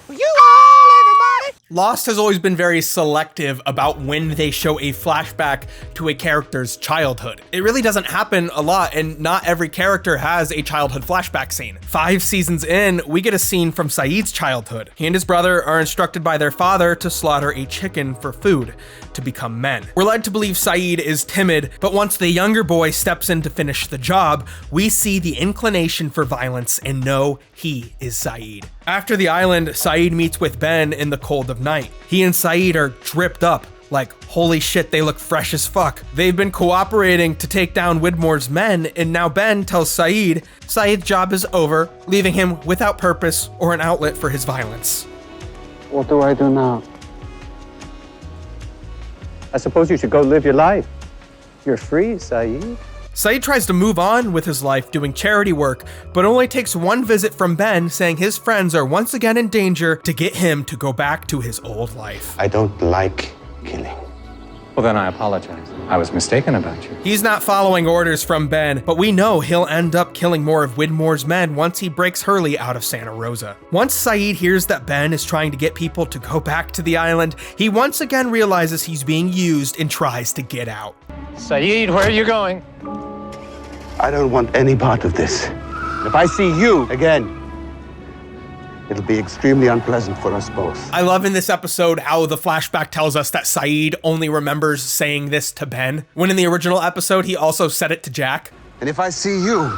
You all, everybody! Lost has always been very selective about when they show a flashback to a character's childhood. It really doesn't happen a lot, and not every character has a childhood flashback scene. 5 seasons in, we get a scene from Sayid's childhood. He and his brother are instructed by their father to slaughter a chicken for food, to become men. We're led to believe Sayid is timid, but once the younger boy steps in to finish the job, we see the inclination for violence and know he is Sayid. After the island, Sayid meets with Ben in the cold of night. He and Sayid are dripped up, like holy shit, they look fresh as fuck. They've been cooperating to take down Widmore's men, and now Ben tells Sayid Sayid's job is over, leaving him without purpose or an outlet for his violence. What do I do now? I suppose you should go live your life. You're free, Sayid. Sayid tries to move on with his life doing charity work, but only takes one visit from Ben saying his friends are once again in danger to get him to go back to his old life. I don't like killing. Well, then I apologize. I was mistaken about you. He's not following orders from Ben, but we know he'll end up killing more of Widmore's men once he breaks Hurley out of Santa Rosa. Once Sayid hears that Ben is trying to get people to go back to the island, he once again realizes he's being used and tries to get out. Sayid, where are you going? I don't want any part of this. If I see you again, it'll be extremely unpleasant for us both. I love in this episode how the flashback tells us that Sayid only remembers saying this to Ben, when in the original episode he also said it to Jack. And if I see you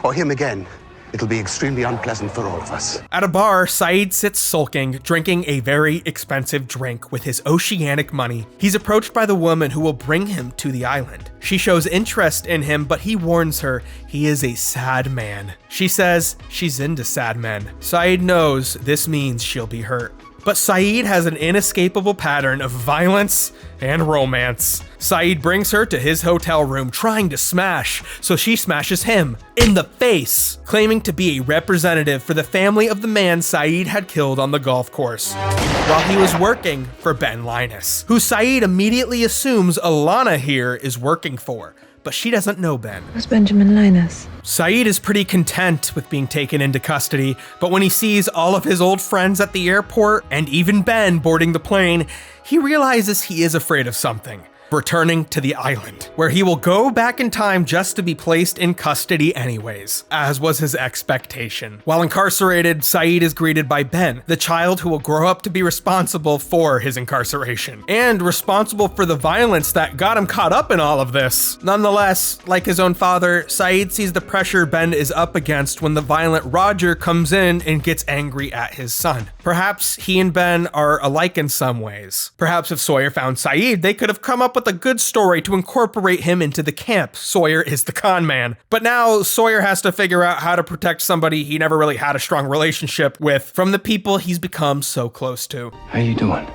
or him again, it'll be extremely unpleasant for all of us. At a bar, Sayid sits sulking, drinking a very expensive drink with his oceanic money. He's approached by the woman who will bring him to the island. She shows interest in him, but he warns her he is a sad man. She says she's into sad men. Sayid knows this means she'll be hurt. But Sayid has an inescapable pattern of violence and romance. Sayid brings her to his hotel room trying to smash, so she smashes him in the face, claiming to be a representative for the family of the man Sayid had killed on the golf course while he was working for Ben Linus, who Sayid immediately assumes Alana here is working for. But she doesn't know Ben. Who's Benjamin Linus? Sayid is pretty content with being taken into custody, but when he sees all of his old friends at the airport and even Ben boarding the plane, he realizes he is afraid of something. Returning to the island, where he will go back in time just to be placed in custody anyways, as was his expectation. While incarcerated, Sayid is greeted by Ben, the child who will grow up to be responsible for his incarceration, and responsible for the violence that got him caught up in all of this. Nonetheless, like his own father, Sayid sees the pressure Ben is up against when the violent Roger comes in and gets angry at his son. Perhaps he and Ben are alike in some ways. Perhaps if Sawyer found Sayid, they could have come up with a good story to incorporate him into the camp. Sawyer is the con man. But now Sawyer has to figure out how to protect somebody he never really had a strong relationship with from the people he's become so close to. How you doing?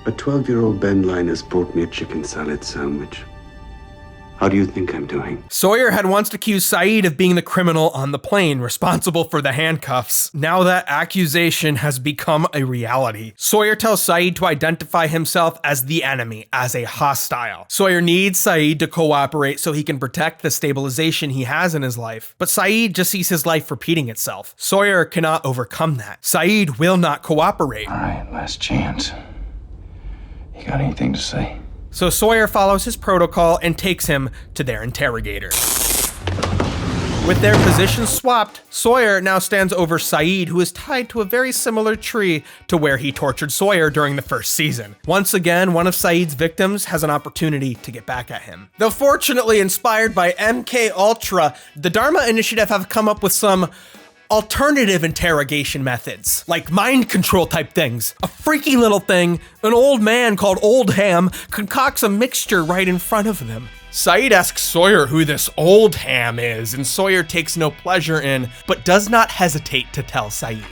A 12-year-old Ben Linus brought me a chicken salad sandwich. How do you think I'm doing? Sawyer had once accused Sayid of being the criminal on the plane, responsible for the handcuffs. Now that accusation has become a reality. Sawyer tells Sayid to identify himself as the enemy, as a hostile. Sawyer needs Sayid to cooperate so he can protect the stabilization he has in his life. But Sayid just sees his life repeating itself. Sawyer cannot overcome that. Sayid will not cooperate. All right, last chance. You got anything to say? So Sawyer follows his protocol and takes him to their interrogator. With their positions swapped, Sawyer now stands over Saeed, who is tied to a very similar tree to where he tortured Sawyer during the first season. Once again, one of Saeed's victims has an opportunity to get back at him. Though fortunately inspired by MK Ultra, the Dharma Initiative have come up with some alternative interrogation methods, like mind control type things. A freaky little thing, an old man called Old Ham, concocts a mixture right in front of them. Saeed asks Sawyer who this Old Ham is, and Sawyer takes no pleasure in, but does not hesitate to tell Saeed.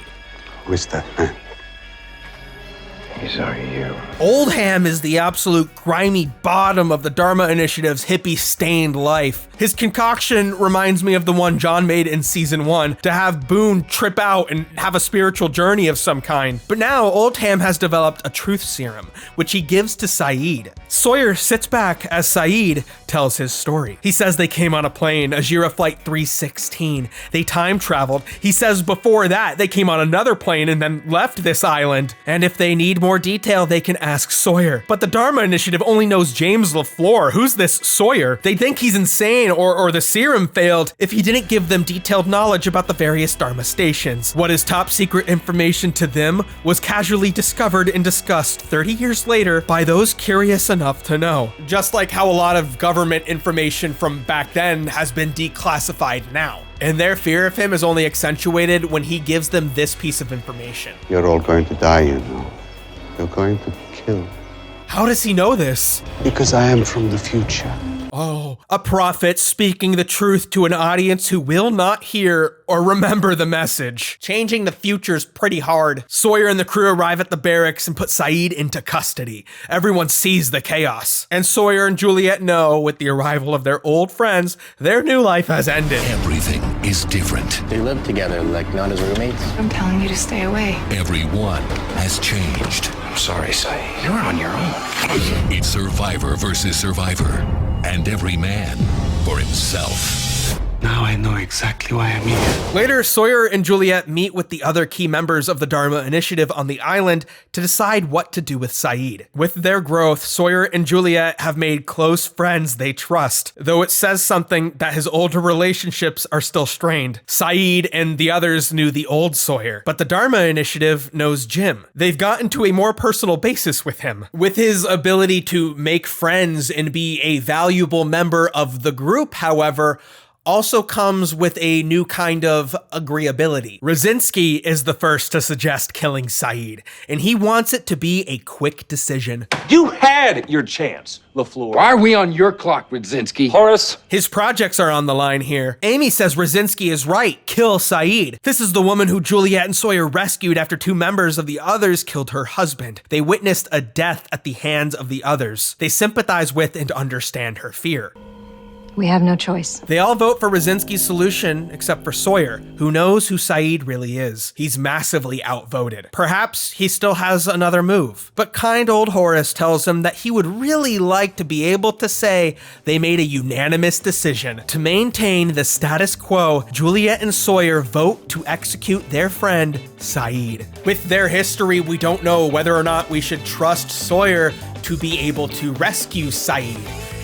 Who is that man? These are you. Old Ham is the absolute grimy bottom of the Dharma Initiative's hippie-stained life. His concoction reminds me of the one John made in season 1, to have Boone trip out and have a spiritual journey of some kind. But now, Old Ham has developed a truth serum, which he gives to Saeed. Sawyer sits back as Saeed tells his story. He says they came on a plane, Ajira Flight 316. They time traveled. He says before that, they came on another plane and then left this island. And if they need more detail, they can ask Sawyer. But the Dharma Initiative only knows James LaFleur. Who's this Sawyer? They think he's insane or the serum failed if he didn't give them detailed knowledge about the various Dharma stations. What is top secret information to them was casually discovered and discussed 30 years later by those curious enough to know. Just like how a lot of government information from back then has been declassified now. And their fear of him is only accentuated when he gives them this piece of information. You're all going to die, you know. You're going to kill. How does he know this? Because I am from the future. Oh, a prophet speaking the truth to an audience who will not hear or remember the message. Changing the future's pretty hard. Sawyer and the crew arrive at the barracks and put Saeed into custody. Everyone sees the chaos. And Sawyer and Juliet know, with the arrival of their old friends, their new life has ended. Everything is different. They live together, like not as roommates. I'm telling you to stay away. Everyone has changed. I'm sorry, Saeed. You're on your own. It's survivor versus survivor, and every man for himself. Now I know exactly why I'm here. Later, Sawyer and Juliet meet with the other key members of the Dharma Initiative on the island to decide what to do with Saeed. With their growth, Sawyer and Juliet have made close friends they trust, though it says something that his older relationships are still strained. Saeed and the others knew the old Sawyer, but the Dharma Initiative knows Jim. They've gotten to a more personal basis with him. With his ability to make friends and be a valuable member of the group, however, also comes with a new kind of agreeability. Rosinski is the first to suggest killing Saeed, and he wants it to be a quick decision. You had your chance, LaFleur. Why are we on your clock, Rosinski? Horace. His projects are on the line here. Amy says Rosinski is right. Kill Saeed. This is the woman who Juliet and Sawyer rescued after 2 members of the others killed her husband. They witnessed a death at the hands of the others. They sympathize with and understand her fear. We have no choice. They all vote for Rosinski's solution, except for Sawyer, who knows who Saeed really is. He's massively outvoted. Perhaps he still has another move. But kind old Horace tells him that he would really like to be able to say they made a unanimous decision. To maintain the status quo, Juliet and Sawyer vote to execute their friend, Saeed. With their history, we don't know whether or not we should trust Sawyer to be able to rescue Saeed,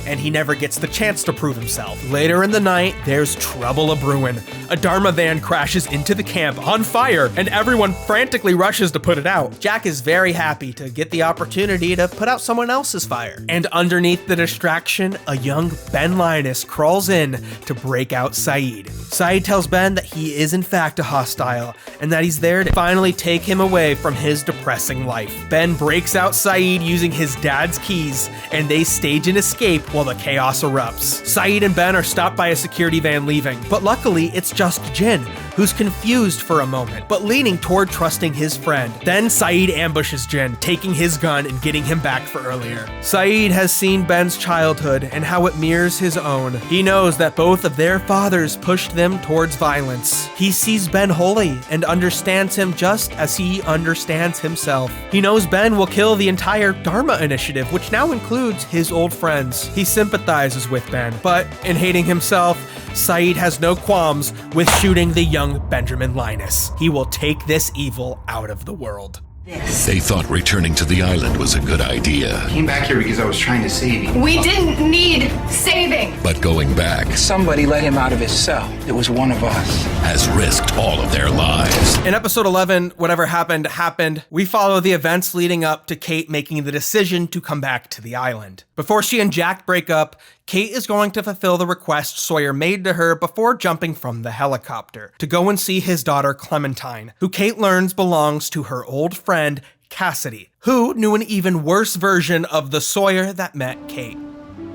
and he never gets the chance to prove himself. Later in the night, there's trouble a-brewin'. A Dharma van crashes into the camp on fire, and everyone frantically rushes to put it out. Jack is very happy to get the opportunity to put out someone else's fire. And underneath the distraction, a young Ben Linus crawls in to break out Saeed. Saeed tells Ben that he is in fact a hostile, and that he's there to finally take him away from his depressing life. Ben breaks out Saeed using his dad's keys, and they stage an escape while the chaos erupts. Saeed and Ben are stopped by a security van leaving, but luckily it's just Jin, who's confused for a moment, but leaning toward trusting his friend. Then Saeed ambushes Jin, taking his gun and getting him back for earlier. Saeed has seen Ben's childhood and how it mirrors his own. He knows that both of their fathers pushed them towards violence. He sees Ben holy and understands him just as he understands himself. He knows Ben will kill the entire Dharma Initiative, which now includes his old friends. He sympathizes with Ben, but in hating himself, Saeed has no qualms with shooting the young Benjamin Linus. He will take this evil out of the world. They thought returning to the island was a good idea. I came back here because I was trying to save you. We didn't need saving. But going back, Somebody let him out of his cell. It was one of us. has risked all of their lives. In episode 11, Whatever Happened, Happened, we follow the events leading up to Kate making the decision to come back to the island. Before she and Jack break up, Kate is going to fulfill the request Sawyer made to her before jumping from the helicopter, to go and see his daughter Clementine, who Kate learns belongs to her old friend Cassidy, who knew an even worse version of the Sawyer that met Kate.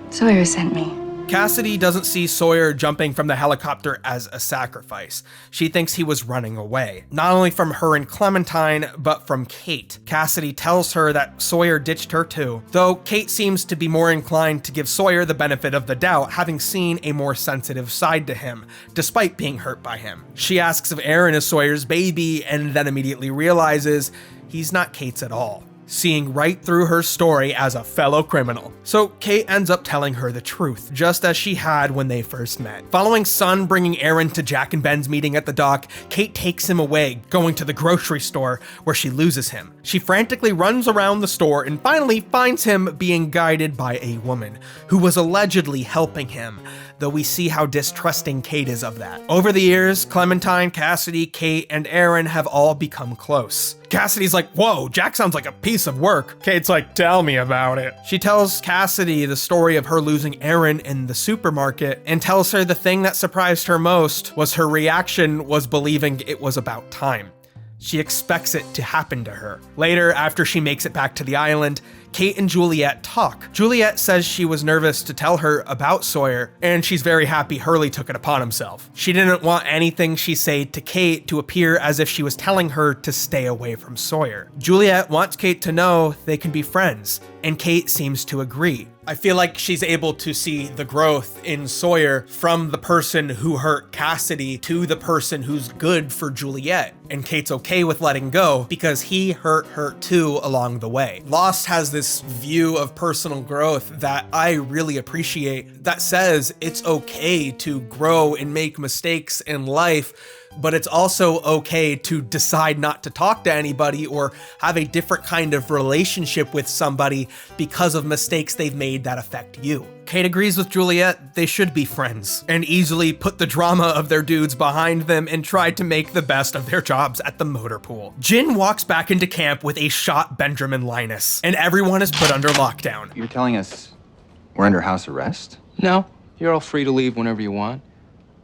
Sawyer sent me. Cassidy doesn't see Sawyer jumping from the helicopter as a sacrifice. She thinks he was running away, not only from her and Clementine, but from Kate. Cassidy tells her that Sawyer ditched her too, though Kate seems to be more inclined to give Sawyer the benefit of the doubt, having seen a more sensitive side to him, despite being hurt by him. She asks if Aaron is Sawyer's baby, and then immediately realizes he's not Kate's at all, seeing right through her story as a fellow criminal. So Kate ends up telling her the truth, just as she had when they first met. Following Sun bringing Aaron to Jack and Ben's meeting at the dock, Kate takes him away, going to the grocery store where she loses him. She frantically runs around the store and finally finds him being guided by a woman who was allegedly helping him, though we see how distrusting Kate is of that. Over the years, Clementine, Cassidy, Kate, and Aaron have all become close. Cassidy's like, whoa, Jack sounds like a piece of work. Kate's like, tell me about it. She tells Cassidy the story of her losing Aaron in the supermarket and tells her the thing that surprised her most was her reaction was believing it was about time. She expects it to happen to her. Later, after she makes it back to the island, Kate and Juliet talk. Juliet says she was nervous to tell her about Sawyer, and she's very happy Hurley took it upon himself. She didn't want anything she said to Kate to appear as if she was telling her to stay away from Sawyer. Juliet wants Kate to know they can be friends, and Kate seems to agree. I feel like she's able to see the growth in Sawyer from the person who hurt Cassidy to the person who's good for Juliet. And Kate's okay with letting go because he hurt her too along the way. Lost has this view of personal growth that I really appreciate, that says it's okay to grow and make mistakes in life, but it's also okay to decide not to talk to anybody or have a different kind of relationship with somebody because of mistakes they've made that affect you. Kate agrees with Juliet, they should be friends, and easily put the drama of their dudes behind them and tried to make the best of their jobs at the motor pool. Jin walks back into camp with a shot Benjamin Linus, and everyone is put under lockdown. You're telling us we're under house arrest? No, you're all free to leave whenever you want,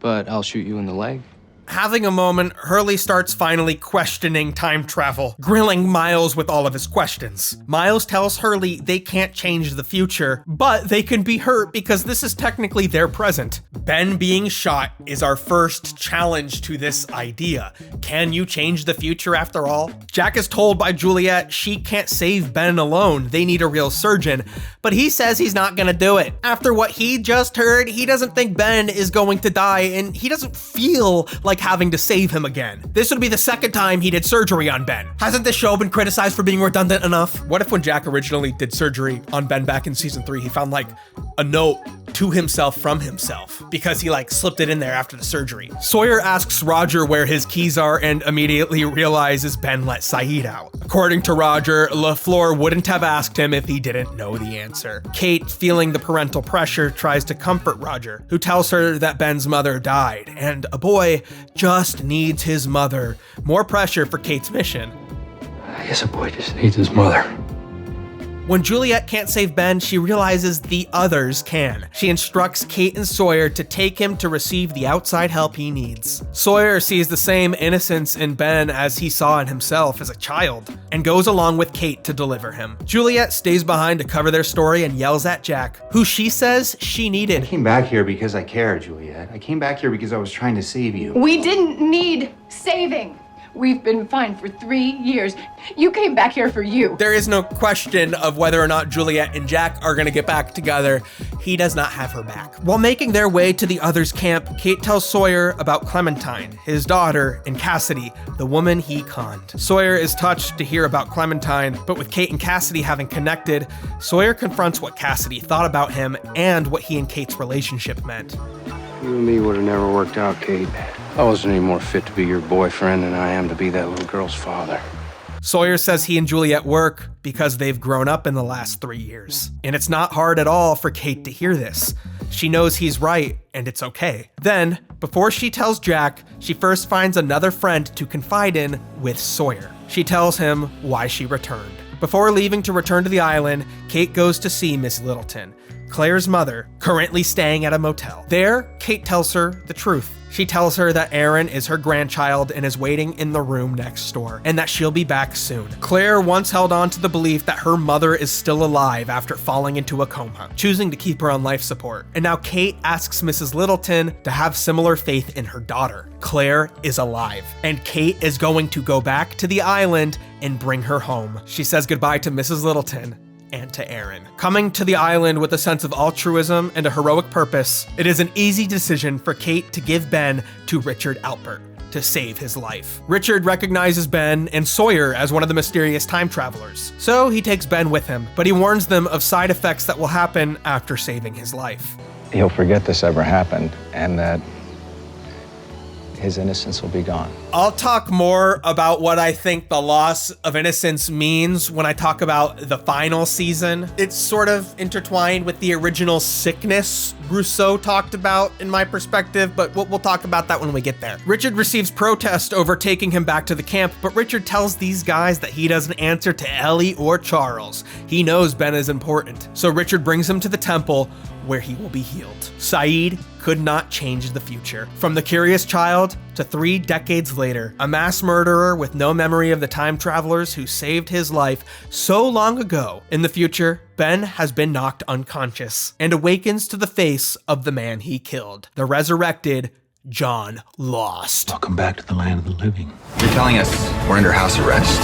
but I'll shoot you in the leg. Having a moment, Hurley starts finally questioning time travel, grilling Miles with all of his questions. Miles tells Hurley they can't change the future, but they can be hurt because this is technically their present. Ben being shot is our first challenge to this idea. Can you change the future after all? Jack is told by Juliet she can't save Ben alone, they need a real surgeon, but he says he's not gonna do it. After what he just heard, he doesn't think Ben is going to die, and he doesn't feel like having to save him again. This would be the second time he did surgery on Ben. Hasn't this show been criticized for being redundant enough? What if when Jack originally did surgery on Ben back in season 3, he found like a note to himself from himself because he like slipped it in there after the surgery? Sawyer asks Roger where his keys are and immediately realizes Ben let Saeed out. According to Roger, LaFleur wouldn't have asked him if he didn't know the answer. Kate, feeling the parental pressure, tries to comfort Roger, who tells her that Ben's mother died and a boy just needs his mother. More pressure for Kate's mission. I guess a boy just needs his mother. When Juliet can't save Ben, she realizes the others can. She instructs Kate and Sawyer to take him to receive the outside help he needs. Sawyer sees the same innocence in Ben as he saw in himself as a child, and goes along with Kate to deliver him. Juliet stays behind to cover their story and yells at Jack, who she says she needed. I came back here because I care, Juliet. I came back here because I was trying to save you. We didn't need saving. We've been fine for 3 years. You came back here for you. There is no question of whether or not Juliet and Jack are gonna get back together. He does not have her back. While making their way to the others' camp, Kate tells Sawyer about Clementine, his daughter, and Cassidy, the woman he conned. Sawyer is touched to hear about Clementine, but with Kate and Cassidy having connected, Sawyer confronts what Cassidy thought about him and what he and Kate's relationship meant. You and me would have never worked out, Kate. I wasn't any more fit to be your boyfriend than I am to be that little girl's father. Sawyer says he and Juliet work because they've grown up in the last 3 years. And it's not hard at all for Kate to hear this. She knows he's right, and it's okay. Then, before she tells Jack, she first finds another friend to confide in with Sawyer. She tells him why she returned. Before leaving to return to the island, Kate goes to see Miss Littleton, Claire's mother, currently staying at a motel. There, Kate tells her the truth. She tells her that Aaron is her grandchild and is waiting in the room next door, and that she'll be back soon. Claire once held on to the belief that her mother is still alive after falling into a coma, choosing to keep her on life support. And now Kate asks Mrs. Littleton to have similar faith in her daughter. Claire is alive, and Kate is going to go back to the island and bring her home. She says goodbye to Mrs. Littleton and to Aaron. Coming to the island with a sense of altruism and a heroic purpose, it is an easy decision for Kate to give Ben to Richard Alpert to save his life. Richard recognizes Ben and Sawyer as one of the mysterious time travelers, so he takes Ben with him, but he warns them of side effects that will happen after saving his life. He'll forget this ever happened, and that his innocence will be gone. I'll talk more about what I think the loss of innocence means when I talk about the final season. It's sort of intertwined with the original sickness Rousseau talked about in my perspective, but we'll talk about that when we get there. Richard receives protest over taking him back to the camp, but Richard tells these guys that he doesn't answer to Ellie or Charles. He knows Ben is important. So Richard brings him to the temple where he will be healed. Saeed could not change the future. From the curious child to 3 decades later, a mass murderer with no memory of the time travelers who saved his life so long ago. In the future, Ben has been knocked unconscious and awakens to the face of the man he killed, the resurrected John Lost. Welcome back to the land of the living. You're telling us we're under house arrest?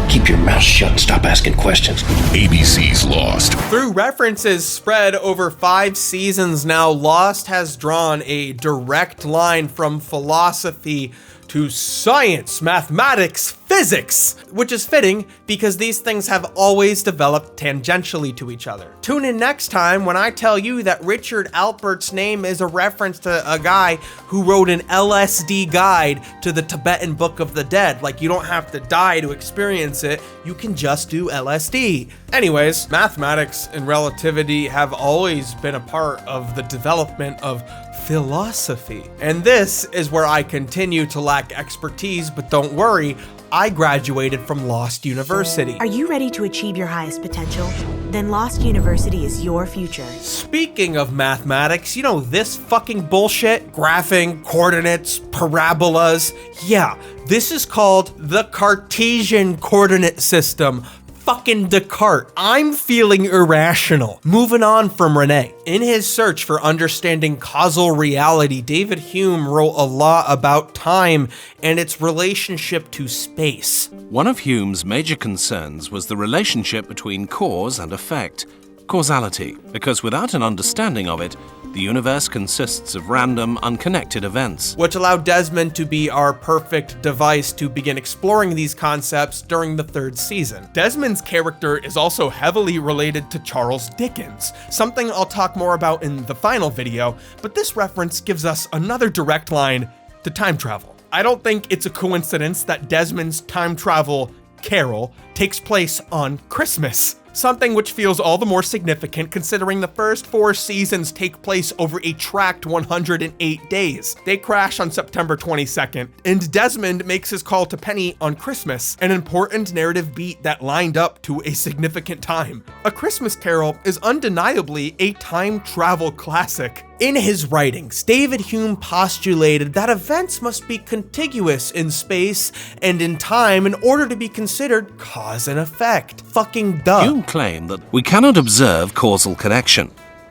Keep your mouth shut and stop asking questions. ABC's Lost. Through references spread over 5 seasons now, Lost has drawn a direct line from philosophy to science, mathematics, physics, which is fitting because these things have always developed tangentially to each other. Tune in next time when I tell you that Richard Alpert's name is a reference to a guy who wrote an LSD guide to the Tibetan Book of the Dead. Like, you don't have to die to experience it, you can just do LSD. Anyways, mathematics and relativity have always been a part of the development of philosophy. And this is where I continue to lack expertise, but don't worry, I graduated from Lost University. Are you ready to achieve your highest potential? Then Lost University is your future. Speaking of mathematics, you know this fucking bullshit? Graphing, coordinates, parabolas. Yeah, this is called the Cartesian coordinate system. Fucking Descartes. I'm feeling irrational. Moving on from Renee. In his search for understanding causal reality, David Hume wrote a lot about time and its relationship to space. One of Hume's major concerns was the relationship between cause and effect, causality, because without an understanding of it, the universe consists of random, unconnected events. Which allowed Desmond to be our perfect device to begin exploring these concepts during the 3rd season. Desmond's character is also heavily related to Charles Dickens, something I'll talk more about in the final video, but this reference gives us another direct line to time travel. I don't think it's a coincidence that Desmond's time travel carol takes place on Christmas. Something which feels all the more significant considering the first 4 seasons take place over a tracked 108 days. They crash on September 22nd, and Desmond makes his call to Penny on Christmas, an important narrative beat that lined up to a significant time. A Christmas Carol is undeniably a time travel classic. In his writings, David Hume postulated that events must be contiguous in space and in time in order to be considered cause and effect. Fucking duh. Hume claimed that we cannot observe causal connection.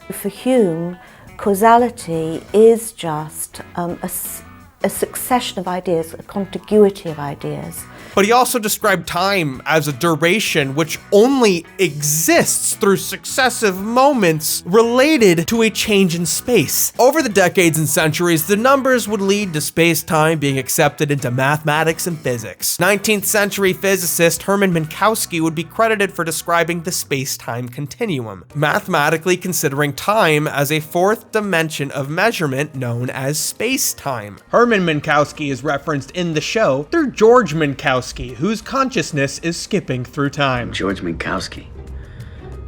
For Hume, causality is just a succession of ideas, a contiguity of ideas. But he also described time as a duration which only exists through successive moments related to a change in space. Over the decades and centuries, the numbers would lead to space-time being accepted into mathematics and physics. 19th century physicist Hermann Minkowski would be credited for describing the space-time continuum, mathematically considering time as a 4th dimension of measurement known as space-time. Hermann Herman Minkowski is referenced in the show through George Minkowski, whose consciousness is skipping through time. George Minkowski.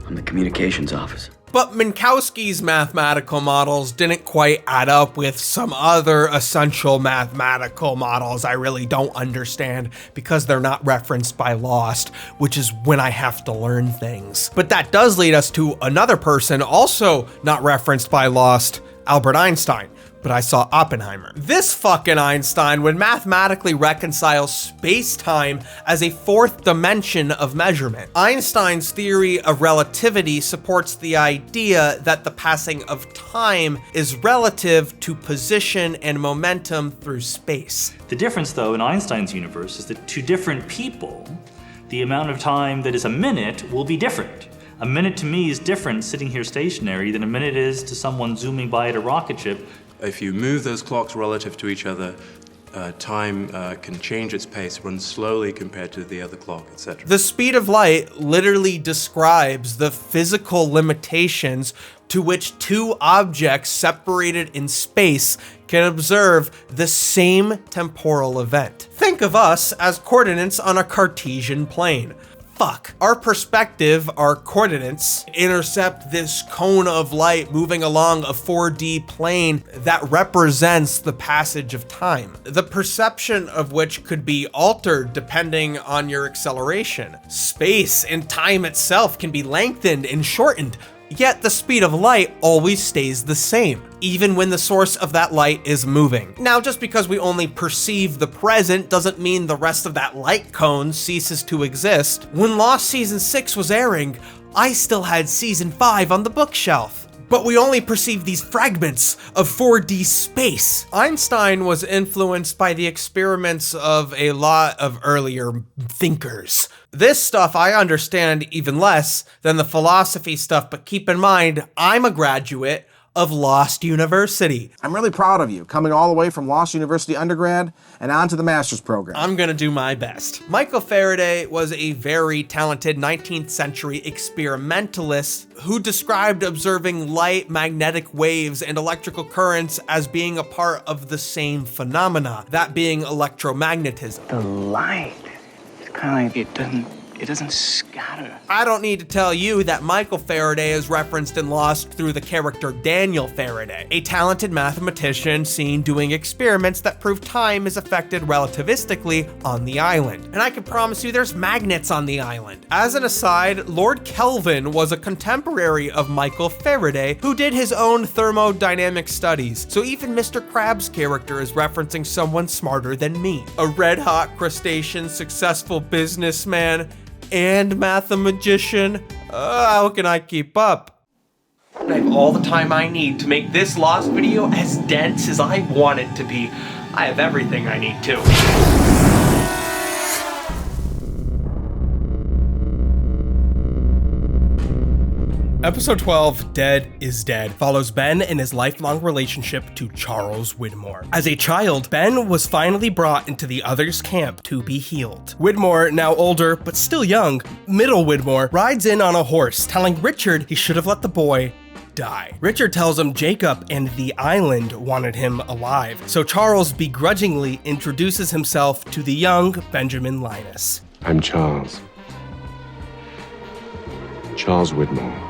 I'm the communications officer. But Minkowski's mathematical models didn't quite add up with some other essential mathematical models I really don't understand because they're not referenced by Lost, which is when I have to learn things. But that does lead us to another person also not referenced by Lost, Albert Einstein. But I saw Oppenheimer. This fucking Einstein would mathematically reconcile space-time as a fourth dimension of measurement. Einstein's theory of relativity supports the idea that the passing of time is relative to position and momentum through space. The difference, though, in Einstein's universe is that to different people, the amount of time that is a minute will be different. A minute to me is different sitting here stationary than a minute is to someone zooming by at a rocket ship. If you move those clocks relative to each other, time can change its pace, run slowly compared to the other clock, etc. The speed of light literally describes the physical limitations to which two objects separated in space can observe the same temporal event. Think of us as coordinates on a Cartesian plane. Fuck. Our perspective, our coordinates, intercept this cone of light moving along a 4D plane that represents the passage of time, the perception of which could be altered depending on your acceleration. Space and time itself can be lengthened and shortened, yet the speed of light always stays the same, even when the source of that light is moving. Now, just because we only perceive the present doesn't mean the rest of that light cone ceases to exist. When Lost Season 6 was airing, I still had Season 5 on the bookshelf. But we only perceive these fragments of 4D space. Einstein was influenced by the experiments of a lot of earlier thinkers. This stuff I understand even less than the philosophy stuff, but keep in mind, I'm a graduate of Lost University. I'm really proud of you, coming all the way from Lost University undergrad and on to the master's program. I'm gonna do my best. Michael Faraday was a very talented 19th century experimentalist who described observing light, magnetic waves, and electrical currents as being a part of the same phenomena, that being electromagnetism. The light, it's kind of like it doesn't scatter. I don't need to tell you that Michael Faraday is referenced in Lost through the character Daniel Faraday, a talented mathematician seen doing experiments that prove time is affected relativistically on the island. And I can promise you there's magnets on the island. As an aside, Lord Kelvin was a contemporary of Michael Faraday who did his own thermodynamic studies, so even Mr. Krabs' character is referencing someone smarter than me. A red-hot crustacean successful businessman and mathematician. How can I keep up? I have all the time I need to make this Lost video as dense as I want it to be. I have everything I need to. Episode 12, Dead is Dead, follows Ben and his lifelong relationship to Charles Widmore. As a child, Ben was finally brought into the Others camp to be healed. Widmore, now older but still young, middle Widmore, rides in on a horse, telling Richard he should have let the boy die. Richard tells him Jacob and the island wanted him alive, so Charles begrudgingly introduces himself to the young Benjamin Linus. I'm Charles. Charles Widmore.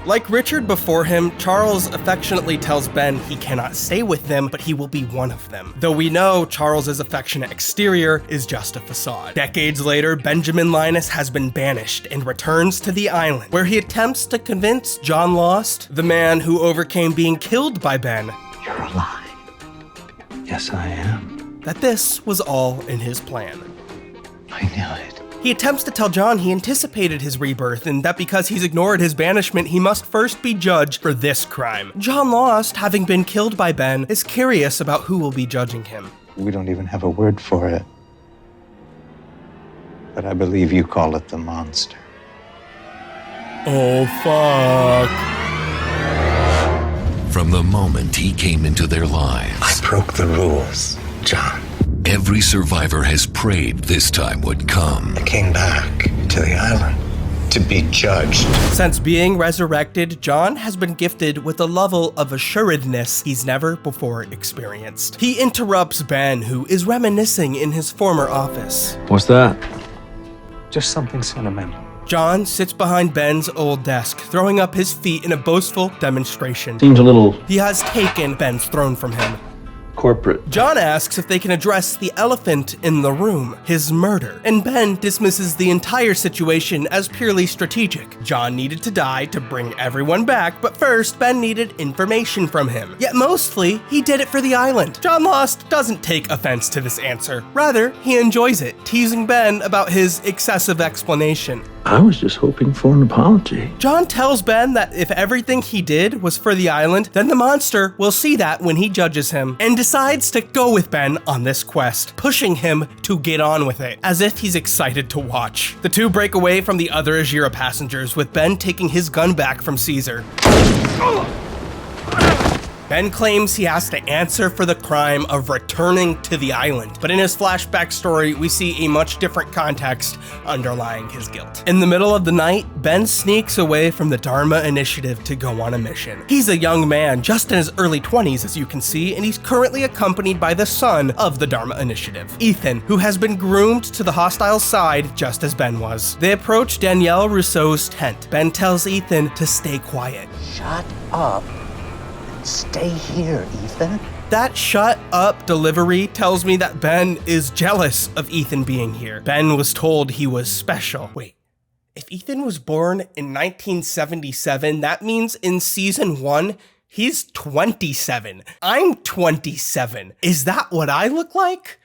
Like Richard before him, Charles affectionately tells Ben he cannot stay with them, but he will be one of them. Though we know Charles's affectionate exterior is just a facade. Decades later, Benjamin Linus has been banished and returns to the island, where he attempts to convince John Lost, the man who overcame being killed by Ben, You're alive. Yes, I am. that this was all in his plan. I knew it. He attempts to tell John he anticipated his rebirth and that because he's ignored his banishment, he must first be judged for this crime. John Lost, having been killed by Ben, is curious about who will be judging him. We don't even have a word for it. But I believe you call it the monster. Oh, fuck. From the moment he came into their lives, I broke the rules, John. Every survivor has prayed this time would come. I came back to the island to be judged. Since being resurrected, John has been gifted with a level of assuredness he's never before experienced. He interrupts Ben, who is reminiscing in his former office. What's that? Just something sentimental. John sits behind Ben's old desk, throwing up his feet in a boastful demonstration. Seems a little He has taken Ben's throne from him. corporate. John asks if they can address the elephant in the room, his murder, and Ben dismisses the entire situation as purely strategic. John needed to die to bring everyone back, but first, Ben needed information from him. Yet mostly, he did it for the island. John Lost doesn't take offense to this answer. Rather, he enjoys it, teasing Ben about his excessive explanation. I was just hoping for an apology. John tells Ben that if everything he did was for the island, then the monster will see that when he judges him, and decides to go with Ben on this quest, pushing him to get on with it, as if he's excited to watch. The two break away from the other Ajira passengers, with Ben taking his gun back from Caesar. Ben claims he has to answer for the crime of returning to the island, but in his flashback story, we see a much different context underlying his guilt. In the middle of the night, Ben sneaks away from the Dharma Initiative to go on a mission. He's a young man, just in his early 20s as you can see, and he's currently accompanied by the son of the Dharma Initiative, Ethan, who has been groomed to the hostile side just as Ben was. They approach Danielle Rousseau's tent. Ben tells Ethan to stay quiet. Shut up. Stay here, Ethan. That shut up delivery tells me that Ben is jealous of Ethan being here. Ben was told he was special. Wait, if Ethan was born in 1977, that means in season 1, he's 27. I'm 27. Is that what I look like?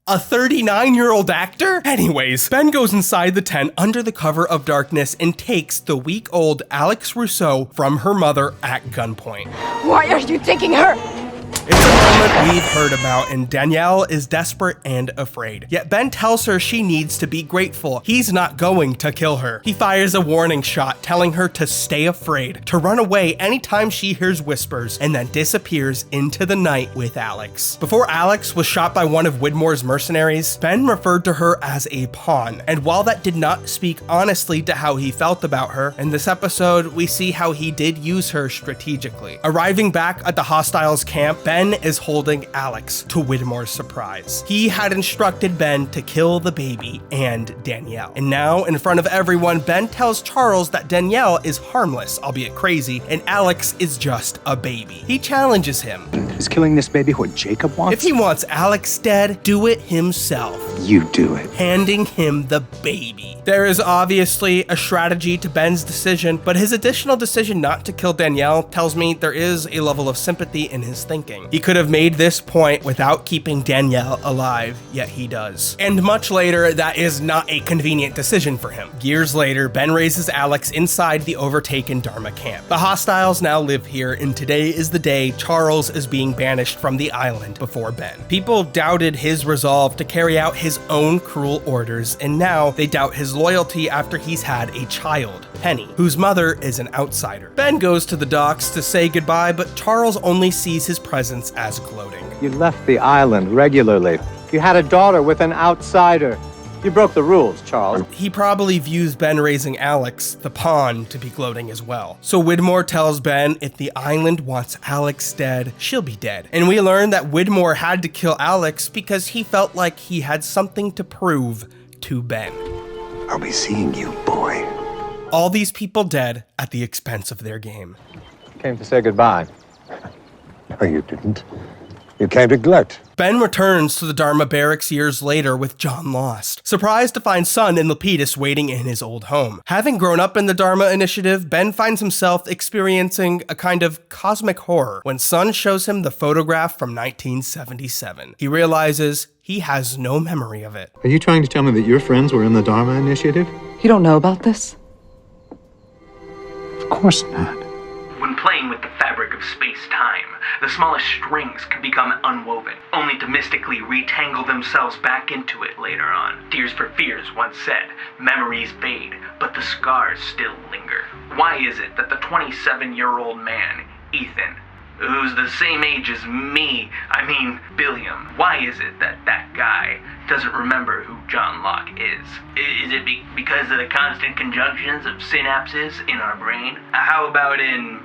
A 39-year-old actor? Anyways, Ben goes inside the tent under the cover of darkness and takes the week-old Alex Rousseau from her mother at gunpoint. Why are you taking her? It's a moment we've heard about, and Danielle is desperate and afraid. Yet Ben tells her she needs to be grateful. He's not going to kill her. He fires a warning shot, telling her to stay afraid, to run away anytime she hears whispers, and then disappears into the night with Alex. Before Alex was shot by one of Widmore's mercenaries, Ben referred to her as a pawn, and while that did not speak honestly to how he felt about her, in this episode, we see how he did use her strategically. Arriving back at the hostiles' camp, Ben is holding Alex, to Widmore's surprise. He had instructed Ben to kill the baby and Danielle. And now, in front of everyone, Ben tells Charles that Danielle is harmless, albeit crazy, and Alex is just a baby. He challenges him. Is killing this baby what Jacob wants? If he wants Alex dead, do it himself. You do it. Handing him the baby. There is obviously a strategy to Ben's decision, but his additional decision not to kill Danielle tells me there is a level of sympathy in his thinking. He could have made this point without keeping Danielle alive, yet he does. And much later, that is not a convenient decision for him. Years later, Ben raises Alex inside the overtaken Dharma camp. The hostiles now live here, and today is the day Charles is being banished from the island before Ben. People doubted his resolve to carry out his own cruel orders, and now they doubt his loyalty after he's had a child, Penny, whose mother is an outsider. Ben goes to the docks to say goodbye, but Charles only sees his presence as gloating. You left the island regularly. You had a daughter with an outsider. You broke the rules, Charles. He probably views Ben raising Alex, the pawn, to be gloating as well. So Widmore tells Ben if the island wants Alex dead, she'll be dead. And we learn that Widmore had to kill Alex because he felt like he had something to prove to Ben. I'll be seeing you, boy. All these people dead at the expense of their game. Came to say goodbye. No, you didn't. You came to gloat. Ben returns to the Dharma barracks years later with John Lost, surprised to find Son and Lepidus waiting in his old home. Having grown up in the Dharma Initiative, Ben finds himself experiencing a kind of cosmic horror when Son shows him the photograph from 1977. He realizes he has no memory of it. Are you trying to tell me that your friends were in the Dharma Initiative? You don't know about this? Of course not. When playing with the fabric of space-time, the smallest strings can become unwoven, only to mystically retangle themselves back into it later on. Tears for Fears once said, memories fade, but the scars still linger. Why is it that the 27-year-old man, Ethan, who's the same age as me, Billiam. Why is it that that guy doesn't remember who John Locke is? Is it because of the constant conjunctions of synapses in our brain? How about in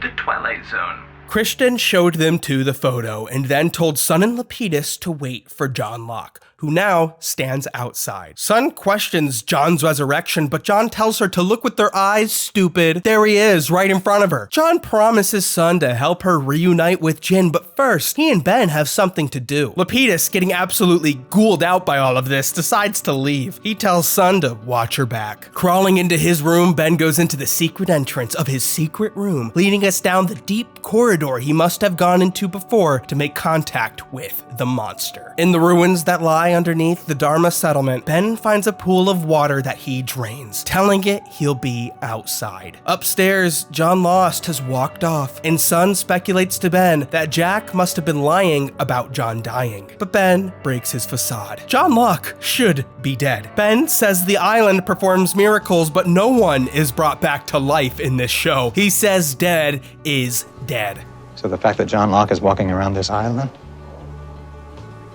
the Twilight Zone? Christian showed them to the photo and then told Sun and Lapidus to wait for John Locke, who now stands outside. Sun questions John's resurrection, but John tells her to look with their eyes, stupid. There he is, right in front of her. John promises Sun to help her reunite with Jin, but first, he and Ben have something to do. Lapidus, getting absolutely ghouled out by all of this, decides to leave. He tells Sun to watch her back. Crawling into his room, Ben goes into the secret entrance of his secret room, leading us down the deep corridor he must have gone into before to make contact with the monster. In the ruins that lie underneath the Dharma settlement, Ben finds a pool of water that he drains, telling it he'll be outside. Upstairs, John Lost has walked off, and Sun speculates to Ben that Jack must have been lying about John dying. But Ben breaks his facade. John Locke should be dead. Ben says the island performs miracles, but no one is brought back to life in this show. He says dead is dead. So the fact that John Locke is walking around this island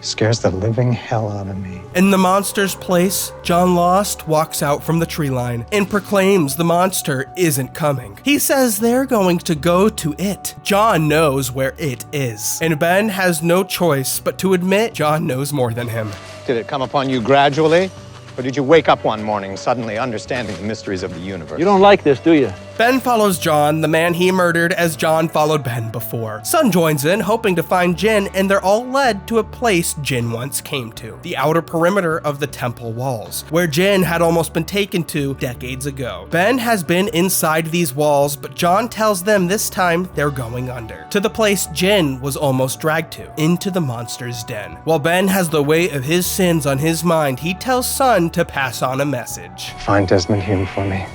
scares the living hell out of me. In the monster's place, John Lost walks out from the tree line and proclaims the monster isn't coming. He says they're going to go to it. John knows where it is, and Ben has no choice but to admit John knows more than him. Did it come upon you gradually? Or did you wake up one morning suddenly understanding the mysteries of the universe? You don't like this, do you? Ben follows John, the man he murdered, as John followed Ben before. Sun joins in, hoping to find Jin, and they're all led to a place Jin once came to, the outer perimeter of the temple walls, where Jin had almost been taken to decades ago. Ben has been inside these walls, but John tells them this time they're going under, to the place Jin was almost dragged to, into the monster's den. While Ben has the weight of his sins on his mind, he tells Sun to pass on a message. Find Desmond Hume for me.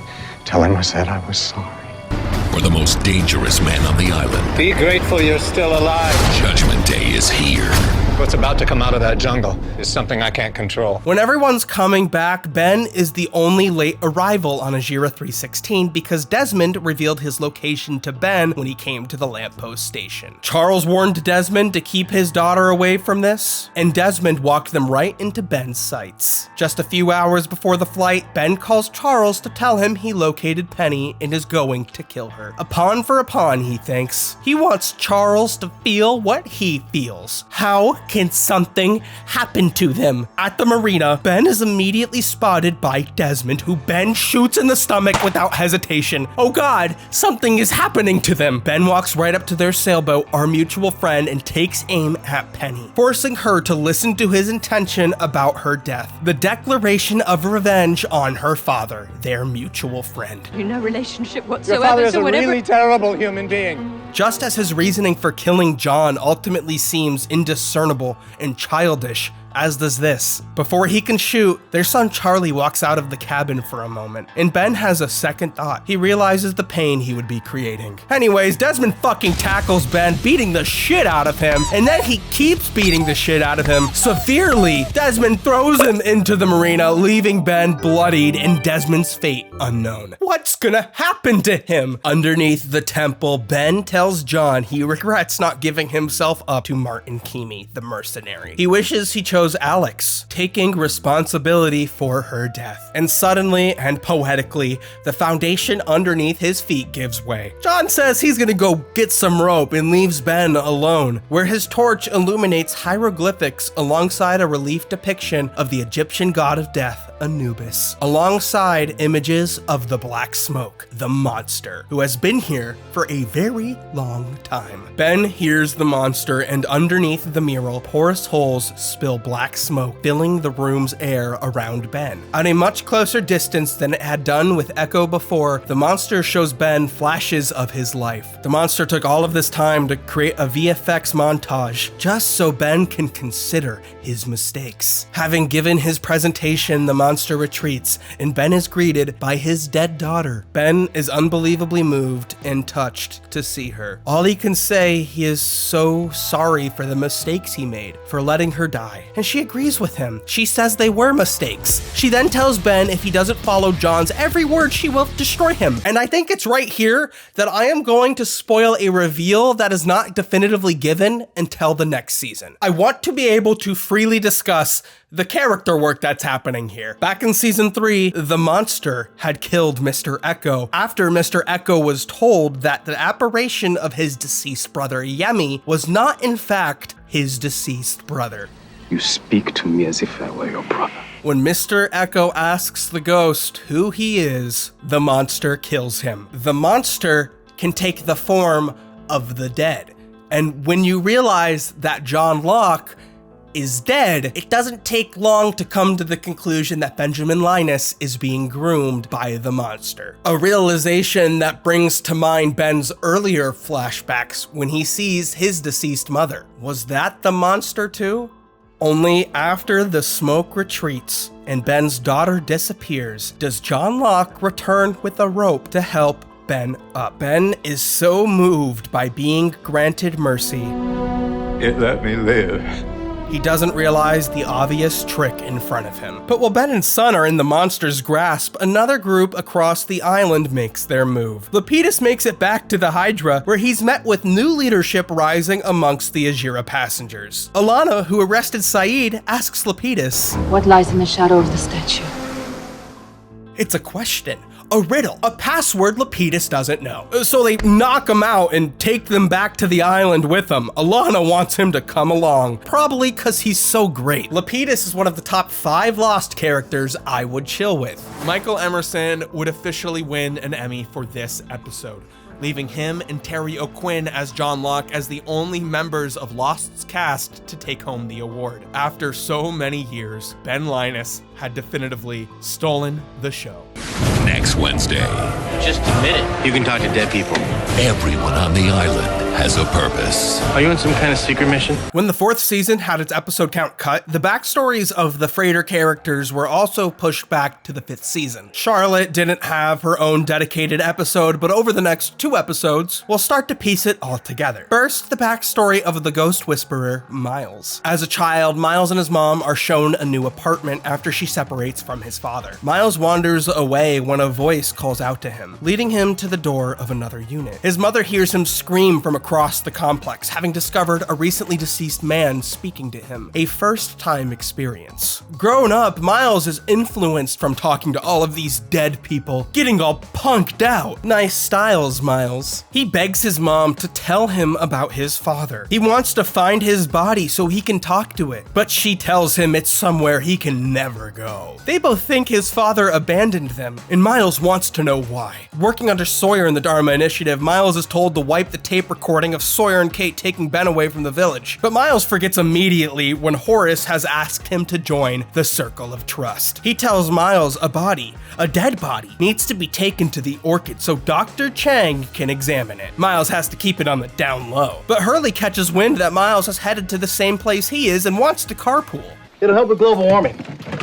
Tell him I said I was sorry. For the most dangerous man on the island, Be grateful you're still alive. Judgment Day is here. What's about to come out of that jungle is something I can't control. When everyone's coming back, Ben is the only late arrival on Ajira 316 because Desmond revealed his location to Ben when he came to the lamppost station. Charles warned Desmond to keep his daughter away from this, and Desmond walked them right into Ben's sights. Just a few hours before the flight, Ben calls Charles to tell him he located Penny and is going to kill her. A pawn for a pawn, he thinks. He wants Charles to feel what he feels. How can something happen to them? At the marina, Ben is immediately spotted by Desmond, who Ben shoots in the stomach without hesitation. Oh God, something is happening to them. Ben walks right up to their sailboat, our mutual friend, and takes aim at Penny, forcing her to listen to his intention about her death. The declaration of revenge on her father, their mutual friend. You're no relationship whatsoever. Your father is so a whatever. really terrible human being. Just as his reasoning for killing John ultimately seems indiscernible and childish, as does this. Before he can shoot, their son Charlie walks out of the cabin for a moment, and Ben has a second thought. He realizes the pain he would be creating. Anyways, Desmond fucking tackles Ben, beating the shit out of him, and then he keeps beating the shit out of him severely. Desmond throws him into the marina, leaving Ben bloodied and Desmond's fate unknown. What's gonna happen to him? Underneath the temple, Ben tells John he regrets not giving himself up to Martin Keamy, the mercenary. He wishes he chose Alex, taking responsibility for her death. And suddenly and poetically, the foundation underneath his feet gives way. John says he's gonna go get some rope and leaves Ben alone, where his torch illuminates hieroglyphics alongside a relief depiction of the Egyptian god of death, Anubis, alongside images of the Black Smoke, the monster, who has been here for a very long time. Ben hears the monster, and underneath the mural, porous holes spill black smoke, filling the room's air around Ben. At a much closer distance than it had done with Echo before, the monster shows Ben flashes of his life. The monster took all of this time to create a VFX montage, just so Ben can consider his mistakes. Having given his presentation, the monster retreats, and Ben is greeted by his dead daughter. Ben is unbelievably moved and touched to see her. All he can say, he is so sorry for the mistakes he made, for letting her die. And and she agrees with him. She says they were mistakes. She then tells Ben if he doesn't follow John's every word, she will destroy him. And I think it's right here that I am going to spoil a reveal that is not definitively given until the next season. I want to be able to freely discuss the character work that's happening here. Back in season 3, the monster had killed Mr. Echo after Mr. Echo was told that the apparition of his deceased brother Yemi was not in fact his deceased brother. You speak to me as if I were your brother. When Mr. Echo asks the ghost who he is, the monster kills him. The monster can take the form of the dead. And when you realize that John Locke is dead, it doesn't take long to come to the conclusion that Benjamin Linus is being groomed by the monster. A realization that brings to mind Ben's earlier flashbacks when he sees his deceased mother. Was that the monster too? Only after the smoke retreats and Ben's daughter disappears does John Locke return with a rope to help Ben up. Ben is so moved by being granted mercy. It let me live. He doesn't realize the obvious trick in front of him. But while Ben and Son are in the monster's grasp, another group across the island makes their move. Lapidus makes it back to the Hydra, where he's met with new leadership rising amongst the Ajira passengers. Alana, who arrested Saeed, asks Lapidus, What lies in the shadow of the statue? It's a question. A riddle, a password Lapidus doesn't know. So they knock him out and take them back to the island with them. Alana wants him to come along, probably because he's so great. Lapidus is one of the top 5 Lost characters I would chill with. Michael Emerson would officially win an Emmy for this episode, leaving him and Terry O'Quinn as John Locke as the only members of Lost's cast to take home the award. After so many years, Ben Linus had definitively stolen the show. Next Wednesday. Just a minute. You can talk to dead people. Everyone on the island has a purpose. Are you in some kind of secret mission? When the 4th season had its episode count cut, the backstories of the freighter characters were also pushed back to the 5th season. Charlotte didn't have her own dedicated episode, but over the next 2 episodes, we'll start to piece it all together. First, the backstory of the ghost whisperer, Miles. As a child, Miles and his mom are shown a new apartment after she separates from his father. Miles wanders away when a voice calls out to him, leading him to the door of another unit. His mother hears him scream from across the complex, having discovered a recently deceased man speaking to him, a first-time experience. Grown up, Miles is influenced from talking to all of these dead people, getting all punked out. Nice styles, Miles. He begs his mom to tell him about his father. He wants to find his body so he can talk to it, but she tells him it's somewhere he can never go. They both think his father abandoned them, and Miles wants to know why. Working under Sawyer in the Dharma Initiative, Miles is told to wipe the tape recording of Sawyer and Kate taking Ben away from the village. But Miles forgets immediately when Horace has asked him to join the Circle of Trust. He tells Miles a body, a dead body, needs to be taken to the Orchid so Dr. Chang can examine it. Miles has to keep it on the down low. But Hurley catches wind that Miles has headed to the same place he is and wants to carpool. It'll help with global warming,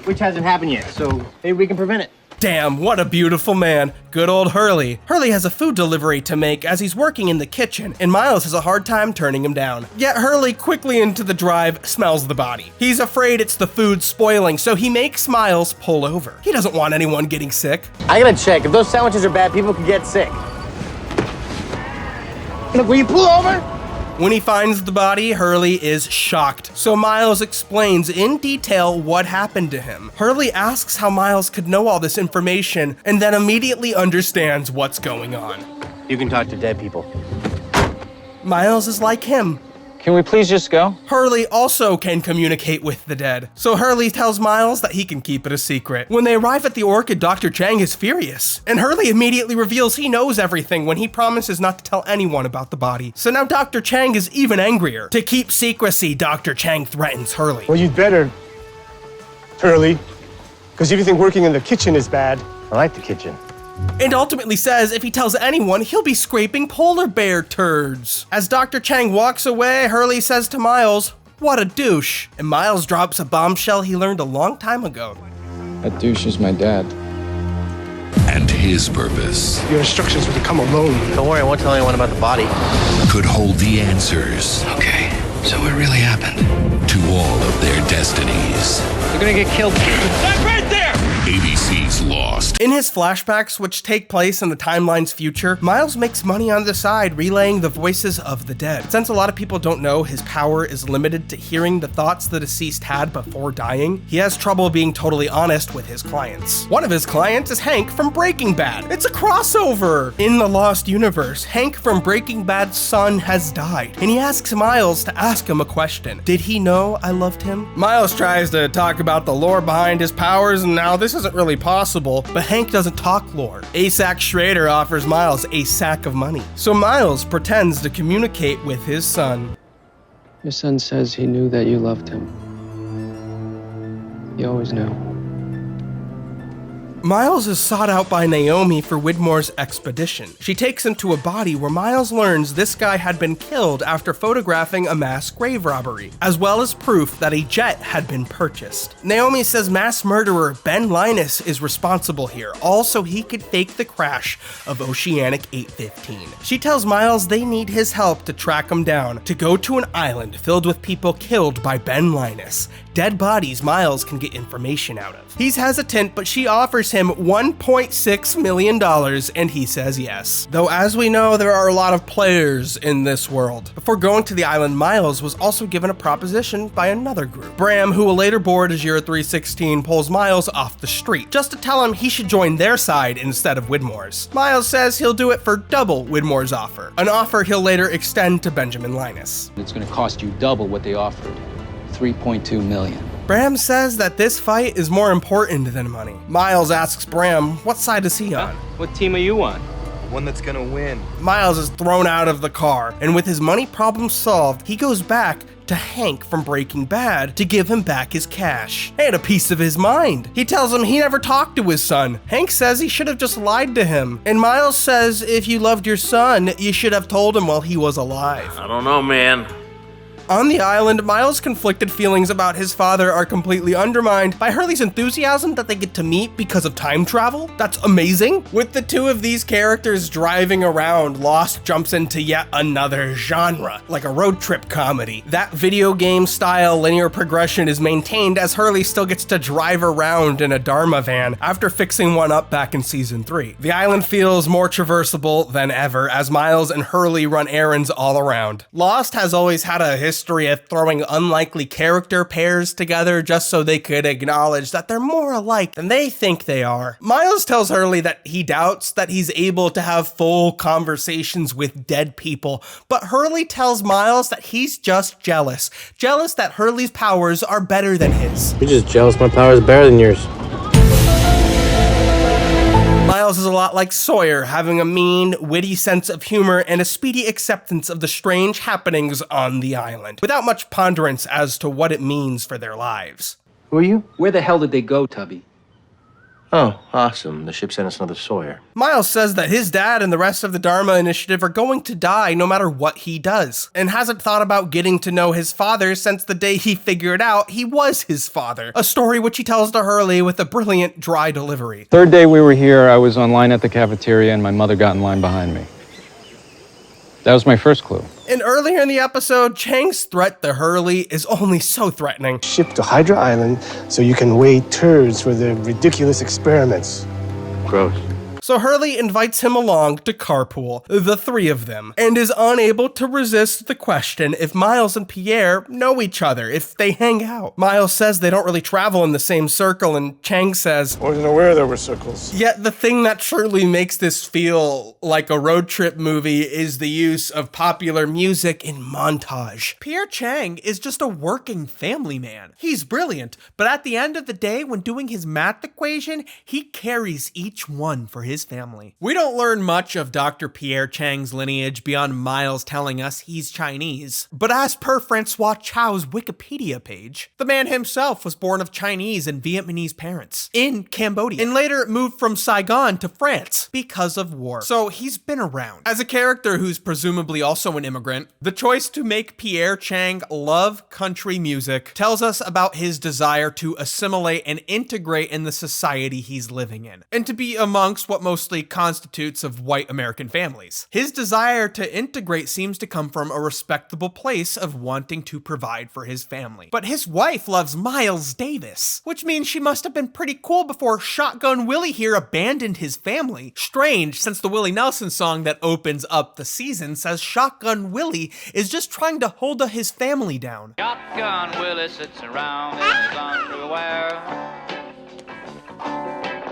which hasn't happened yet, so maybe we can prevent it. Damn, what a beautiful man. Good old Hurley. Hurley has a food delivery to make as he's working in the kitchen, and Miles has a hard time turning him down. Yet Hurley, quickly into the drive, smells the body. He's afraid it's the food spoiling, so he makes Miles pull over. He doesn't want anyone getting sick. I gotta check. If those sandwiches are bad, people can get sick. Look, will you pull over? When he finds the body, Hurley is shocked, so Miles explains in detail what happened to him. Hurley asks how Miles could know all this information, and then immediately understands what's going on. You can talk to dead people. Miles is like him. Can we please just go? Hurley also can communicate with the dead, so Hurley tells Miles that he can keep it a secret. When they arrive at the Orchid, Dr. Chang is furious, and Hurley immediately reveals he knows everything when he promises not to tell anyone about the body. So now Dr. Chang is even angrier. To keep secrecy, Dr. Chang threatens Hurley. Well, you'd better, Hurley, because if you think working in the kitchen is bad. I like the kitchen. And ultimately says if he tells anyone, he'll be scraping polar bear turds. As Dr. Chang walks away, Hurley says to Miles, "What a douche." And Miles drops a bombshell he learned a long time ago. That douche is my dad. And his purpose Your instructions were to come alone. Don't worry, I won't tell anyone about the body. could hold the answers Okay, so what really happened? to all of their destinies. They're gonna get killed. Stop right there! ABC's Lost. In his flashbacks, which take place in the timeline's future, Miles makes money on the side relaying the voices of the dead. Since a lot of people don't know his power is limited to hearing the thoughts the deceased had before dying, he has trouble being totally honest with his clients. One of his clients is Hank from Breaking Bad. It's a crossover! In the Lost universe, Hank from Breaking Bad's son has died, and he asks Miles to ask him a question. Did he know I loved him? Miles tries to talk about the lore behind his powers, and now this isn't really possible, but Hank doesn't talk lore. ASAC Schrader offers Miles a sack of money. So Miles pretends to communicate with his son. Your son says he knew that you loved him. He always knew. Miles is sought out by Naomi for Widmore's expedition. She takes him to a body where Miles learns this guy had been killed after photographing a mass grave robbery, as well as proof that a jet had been purchased. Naomi says mass murderer Ben Linus is responsible here, all so he could fake the crash of Oceanic 815. She tells Miles they need his help to track him down, to go to an island filled with people killed by Ben Linus. Dead bodies Miles can get information out of. He's hesitant, but she offers him $1.6 million, and he says yes. Though as we know, there are a lot of players in this world. Before going to the island, Miles was also given a proposition by another group. Bram, who will later board Azure 316, pulls Miles off the street, just to tell him he should join their side instead of Widmore's. Miles says he'll do it for double Widmore's offer, an offer he'll later extend to Benjamin Linus. It's gonna cost you double what they offered. 3.2 million. Bram says that this fight is more important than money. Miles asks Bram, what side is he on? What team are you on? One that's gonna win. Miles is thrown out of the car, and with his money problem solved, he goes back to Hank from Breaking Bad to give him back his cash and a piece of his mind. He tells him he never talked to his son. Hank says he should have just lied to him. And Miles says if you loved your son, you should have told him while he was alive. I don't know, man. On the island, Miles' conflicted feelings about his father are completely undermined by Hurley's enthusiasm that they get to meet because of time travel. That's amazing. With the two of these characters driving around, Lost jumps into yet another genre, like a road trip comedy. That video game style linear progression is maintained as Hurley still gets to drive around in a Dharma van after fixing one up back in season 3. The island feels more traversable than ever as Miles and Hurley run errands all around. Lost has always had a history of throwing unlikely character pairs together just so they could acknowledge that they're more alike than they think they are. Miles tells Hurley that he doubts that he's able to have full conversations with dead people, but Hurley tells Miles that he's just jealous that Hurley's powers are better than his. You're just jealous my power's better than yours. Miles is a lot like Sawyer, having a mean, witty sense of humor and a speedy acceptance of the strange happenings on the island, without much ponderance as to what it means for their lives. Who are you? Where the hell did they go, Tubby? Oh, awesome. The ship sent us another Sawyer. Miles says that his dad and the rest of the Dharma Initiative are going to die no matter what he does, and hasn't thought about getting to know his father since the day he figured out he was his father, a story which he tells to Hurley with a brilliant dry delivery. Third day we were here, I was online at the cafeteria and my mother got in line behind me. That was my first clue. And earlier in the episode, Chang's threat to Hurley is only so threatening. Ship to Hydra Island so you can weigh turds for the ridiculous experiments. Gross. So Hurley invites him along to carpool, the three of them, and is unable to resist the question if Miles and Pierre know each other, if they hang out. Miles says they don't really travel in the same circle, and Chang says, I wasn't aware there were circles. Yet the thing that truly makes this feel like a road trip movie is the use of popular music in montage. Pierre Chang is just a working family man. He's brilliant, but at the end of the day, when doing his math equation, he carries each one for his family. We don't learn much of Dr. Pierre Chang's lineage beyond Miles telling us he's Chinese, but as per Francois Chow's Wikipedia page, the man himself was born of Chinese and Vietnamese parents in Cambodia, and later moved from Saigon to France because of war. So he's been around. As a character who's presumably also an immigrant, the choice to make Pierre Chang love country music tells us about his desire to assimilate and integrate in the society he's living in, and to be amongst what mostly constitutes of white American families. His desire to integrate seems to come from a respectable place of wanting to provide for his family. But his wife loves Miles Davis, which means she must have been pretty cool before Shotgun Willie here abandoned his family. Strange, since the Willie Nelson song that opens up the season says Shotgun Willie is just trying to hold his family down. Shotgun Willie sits around in his underwear.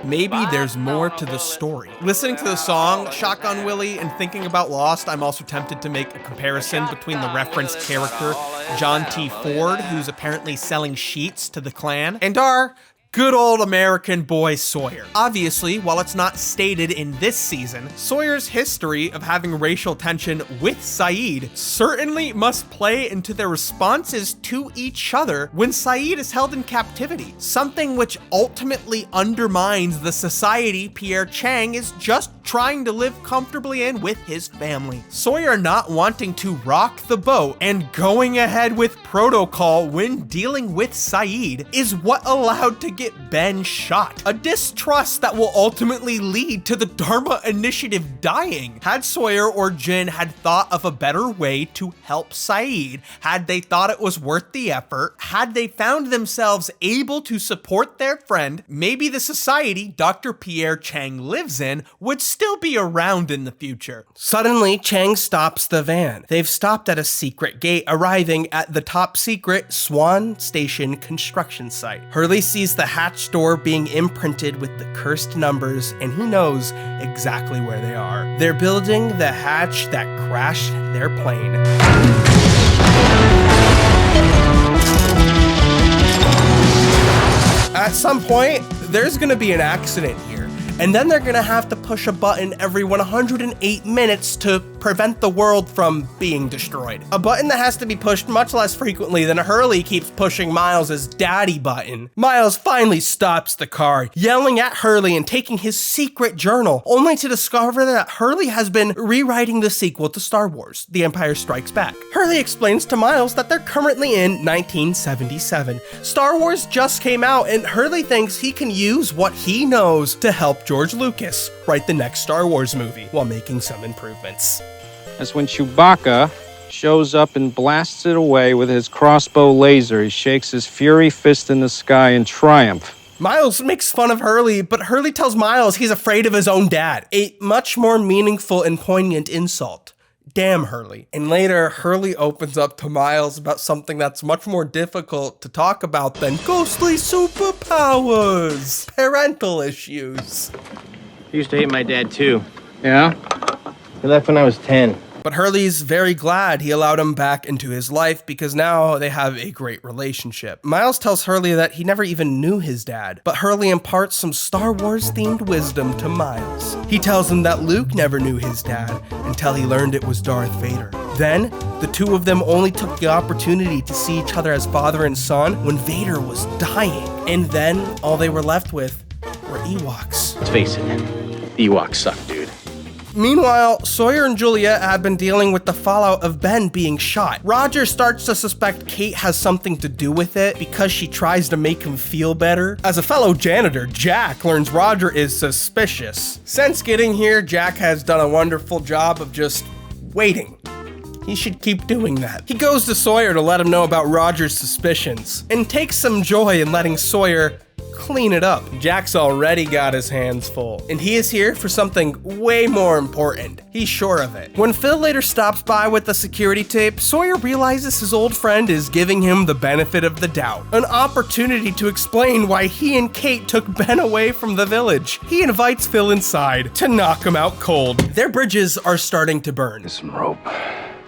Maybe there's more to the story. Listening to the song Shotgun Willie and thinking about Lost, I'm also tempted to make a comparison between the referenced character John T. Ford, who's apparently selling sheets to the Klan, and our good old American boy Sawyer. Obviously, while it's not stated in this season, Sawyer's history of having racial tension with Sayid certainly must play into their responses to each other when Sayid is held in captivity, something which ultimately undermines the society Pierre Chang is just trying to live comfortably in with his family. Sawyer not wanting to rock the boat and going ahead with protocol when dealing with Sayid is what allowed to get Ben shot. A distrust that will ultimately lead to the Dharma Initiative dying. Had Sawyer or Jin had thought of a better way to help Sayid, had they thought it was worth the effort, had they found themselves able to support their friend, maybe the society Dr. Pierre Chang lives in would still be around in the future. Suddenly, Chang stops the van. They've stopped at a secret gate, arriving at the top secret Swan Station construction site. Hurley sees the hatch door being imprinted with the cursed numbers, and he knows exactly where they are. They're building the hatch that crashed their plane. At some point, there's gonna be an accident here, and then they're gonna have to push a button every 108 minutes to prevent the world from being destroyed. A button that has to be pushed much less frequently than Hurley keeps pushing Miles' daddy button. Miles finally stops the car, yelling at Hurley and taking his secret journal, only to discover that Hurley has been rewriting the sequel to Star Wars, The Empire Strikes Back. Hurley explains to Miles that they're currently in 1977. Star Wars just came out, and Hurley thinks he can use what he knows to help George Lucas write the next Star Wars movie while making some improvements. That's when Chewbacca shows up and blasts it away with his crossbow laser. He shakes his fury fist in the sky in triumph. Miles makes fun of Hurley, but Hurley tells Miles he's afraid of his own dad. A much more meaningful and poignant insult. Damn, Hurley. And later, Hurley opens up to Miles about something that's much more difficult to talk about than ghostly superpowers, parental issues. I used to hate my dad too. Yeah? He left when I was 10. But Hurley's very glad he allowed him back into his life because now they have a great relationship. Miles tells Hurley that he never even knew his dad, but Hurley imparts some Star Wars themed wisdom to Miles. He tells him that Luke never knew his dad until he learned it was Darth Vader. Then, the two of them only took the opportunity to see each other as father and son when Vader was dying. And then, all they were left with were Ewoks. Let's face it, Ewoks suck, dude. Meanwhile, Sawyer and Juliet have been dealing with the fallout of Ben being shot. Roger starts to suspect Kate has something to do with it because she tries to make him feel better. As a fellow janitor, Jack learns Roger is suspicious. Since getting here, Jack has done a wonderful job of just waiting. He should keep doing that. He goes to Sawyer to let him know about Roger's suspicions, and takes some joy in letting Sawyer clean it up. Jack's already got his hands full, and he is here for something way more important. He's sure of it. When Phil later stops by with the security tape, Sawyer realizes his old friend is giving him the benefit of the doubt, an opportunity to explain why he and Kate took Ben away from the village. He invites Phil inside to knock him out cold. Their bridges are starting to burn. There's some rope.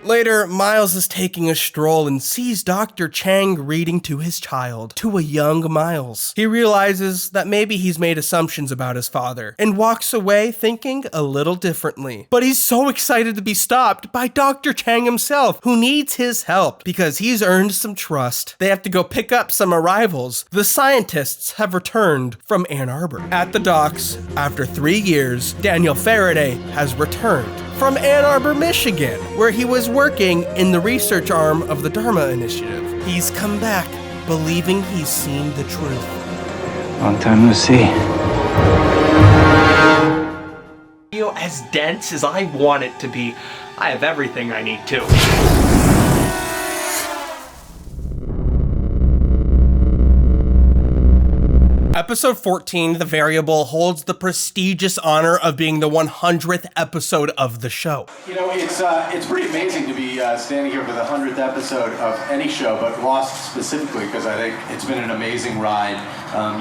Later, Miles is taking a stroll and sees Dr. Chang reading to his child, to a young Miles. He realizes that maybe he's made assumptions about his father, and walks away thinking a little differently. But he's so excited to be stopped by Dr. Chang himself, who needs his help because he's earned some trust. They have to go pick up some arrivals. The scientists have returned from Ann Arbor. At the docks, after 3 years, Daniel Faraday has returned from Ann Arbor, Michigan, where he was working in the research arm of the Dharma Initiative. He's come back, believing he's seen the truth. Long time no see. as dense as I want it to be. I have everything I need too. Episode 14, The Variable, holds the prestigious honor of being the 100th episode of the show. You know, it's pretty amazing to be standing here for the 100th episode of any show, but Lost specifically, because I think it's been an amazing ride.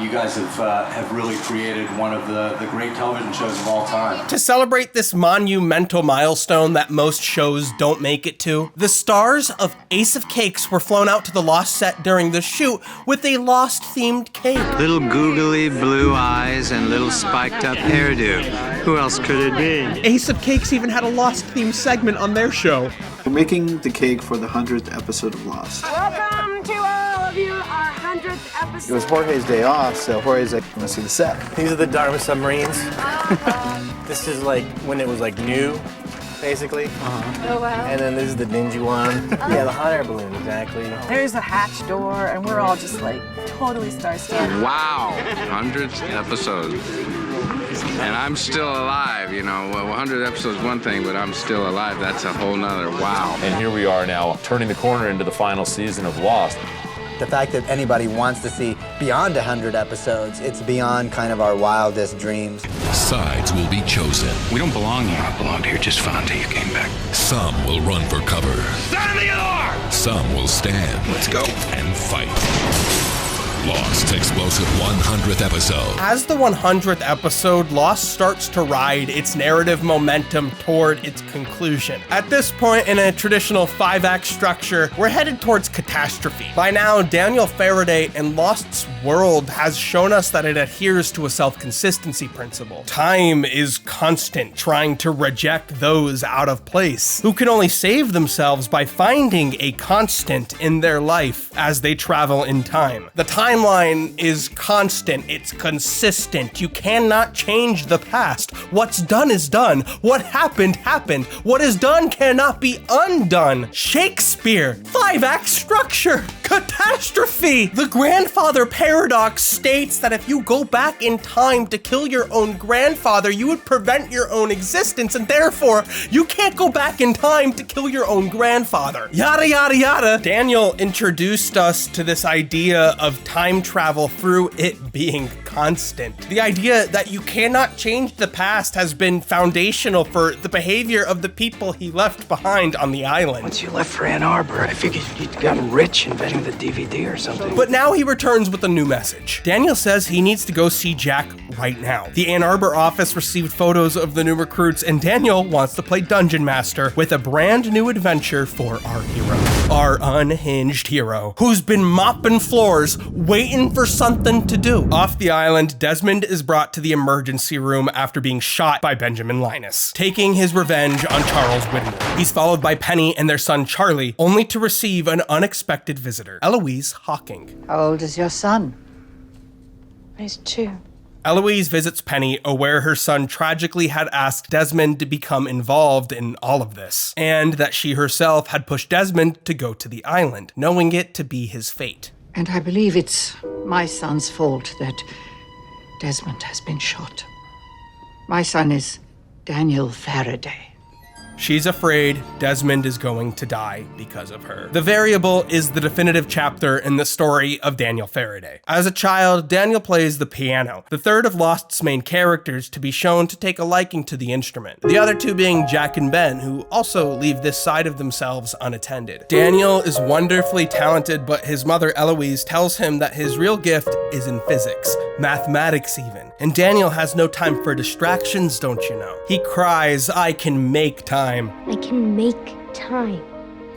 You guys have really created one of the great television shows of all time. To celebrate this monumental milestone that most shows don't make it to, the stars of Ace of Cakes were flown out to the Lost set during the shoot with a Lost-themed cake. Little googly blue eyes and little spiked up hairdo. Who else could it be? Ace of Cakes even had a Lost-themed segment on their show. We're making the cake for the 100th episode of Lost. Welcome to all of you, our 100th episode. It was Jorge's day off, so Jorge's like, I'm gonna see the set. These are the Dharma submarines. This is like when it was like new, basically. Oh, wow. And then this is the dingy one. Yeah, the hot air balloon, exactly. There's a hatch door, and we're all just like totally starstruck. Wow, 100th episode. And I'm still alive, you know. Well, 100 episodes is one thing, but I'm still alive. That's a whole nother wow. And here we are now, turning the corner into the final season of Lost. The fact that anybody wants to see beyond 100 episodes, it's beyond kind of our wildest dreams. Sides will be chosen. We don't belong here. I belonged here just fine until you came back. Some will run for cover. Sound the alarm! Some will stand. Let's go. And fight. Lost's explosive 100th episode. As the 100th episode, Lost starts to ride its narrative momentum toward its conclusion. At this point in a traditional 5-act structure, we're headed towards Catastrophe. By now, Daniel Faraday and Lost's world has shown us that it adheres to a self-consistency principle. Time is constant, trying to reject those out of place, who can only save themselves by finding a constant in their life as they travel in time. The timeline is constant, it's consistent. You cannot change the past. What's done is done. What happened, happened. What is done cannot be undone. Shakespeare, 5-act structure, Catastrophe. The grandfather paradox states that if you go back in time to kill your own grandfather, you would prevent your own existence, and therefore, you can't go back in time to kill your own grandfather. Yada, yada, yada. Daniel introduced us to this idea of time travel through it being constant. The idea that you cannot change the past has been foundational for the behavior of the people he left behind on the island. Once you left for Ann Arbor, I figured you'd gotten rich inventing the DVD or something. But now he returns with a new message. Daniel says he needs to go see Jack right now. The Ann Arbor office received photos of the new recruits, and Daniel wants to play Dungeon Master with a brand new adventure for our hero. Our unhinged hero, who's been mopping floors, waiting for something to do. Off the island, Desmond is brought to the emergency room after being shot by Benjamin Linus, taking his revenge on Charles Whitmore. He's followed by Penny and their son Charlie, only to receive an unexpected visitor, Eloise Hawking. How old is your son? He's 2. Eloise visits Penny, aware her son tragically had asked Desmond to become involved in all of this, and that she herself had pushed Desmond to go to the island, knowing it to be his fate. And I believe it's my son's fault that Desmond has been shot. My son is Daniel Faraday. She's afraid Desmond is going to die because of her. The Variable is the definitive chapter in the story of Daniel Faraday. As a child, Daniel plays the piano, the third of Lost's main characters to be shown to take a liking to the instrument. The other two being Jack and Ben, who also leave this side of themselves unattended. Daniel is wonderfully talented, but his mother Eloise tells him that his real gift is in physics, mathematics even. And Daniel has no time for distractions, don't you know? He cries, "I can make time." I can make time.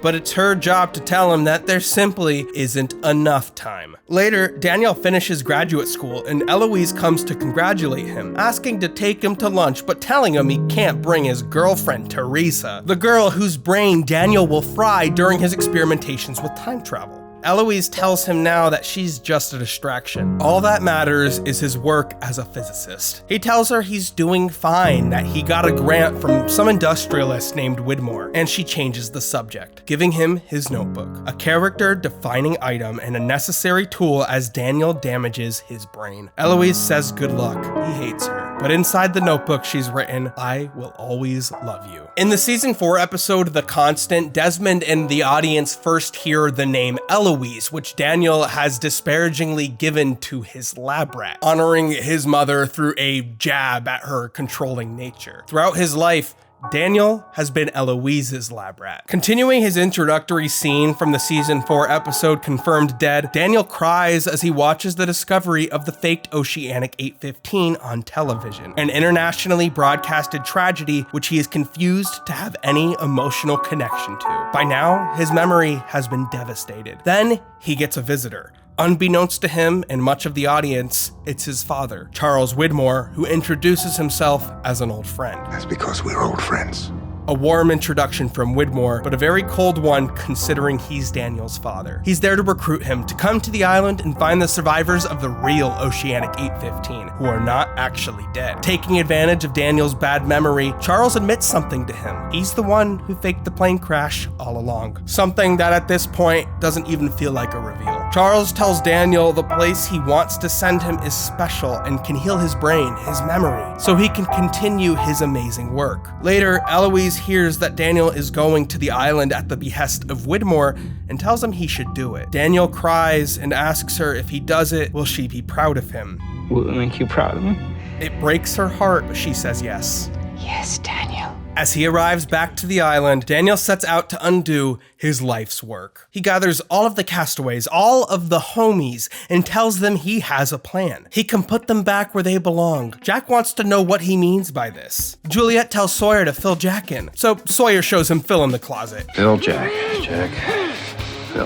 But it's her job to tell him that there simply isn't enough time. Later, Daniel finishes graduate school and Eloise comes to congratulate him, asking to take him to lunch but telling him he can't bring his girlfriend Teresa, the girl whose brain Daniel will fry during his experimentations with time travel. Eloise tells him now that she's just a distraction. All that matters is his work as a physicist. He tells her he's doing fine, that he got a grant from some industrialist named Whitmore, and she changes the subject, giving him his notebook, a character-defining item and a necessary tool as Daniel damages his brain. Eloise says good luck. He hates her. But inside the notebook, she's written, "I will always love you." In the season 4 episode, The Constant, Desmond and the audience first hear the name Eloise, which Daniel has disparagingly given to his lab rat, honoring his mother through a jab at her controlling nature. Throughout his life, Daniel has been Eloise's lab rat. Continuing his introductory scene from the season 4 episode Confirmed Dead, Daniel cries as he watches the discovery of the faked Oceanic 815 on television, an internationally broadcasted tragedy which he is confused to have any emotional connection to. By now, his memory has been devastated. Then he gets a visitor. Unbeknownst to him and much of the audience, it's his father, Charles Widmore, who introduces himself as an old friend. That's because we're old friends. A warm introduction from Widmore, but a very cold one considering he's Daniel's father. He's there to recruit him to come to the island and find the survivors of the real Oceanic 815, who are not actually dead. Taking advantage of Daniel's bad memory, Charles admits something to him. He's the one who faked the plane crash all along. Something that at this point doesn't even feel like a reveal. Charles tells Daniel the place he wants to send him is special and can heal his brain, his memory, so he can continue his amazing work. Later, Eloise hears that Daniel is going to the island at the behest of Widmore and tells him he should do it. Daniel cries and asks her if he does it, will she be proud of him? Will it make you proud of me? It breaks her heart, but she says yes. Yes, Daniel. As he arrives back to the island, Daniel sets out to undo his life's work. He gathers all of the castaways, all of the homies, and tells them he has a plan. He can put them back where they belong. Jack wants to know what he means by this. Juliet tells Sawyer to fill Jack in, so Sawyer shows him Phil in the closet. Phil, Jack.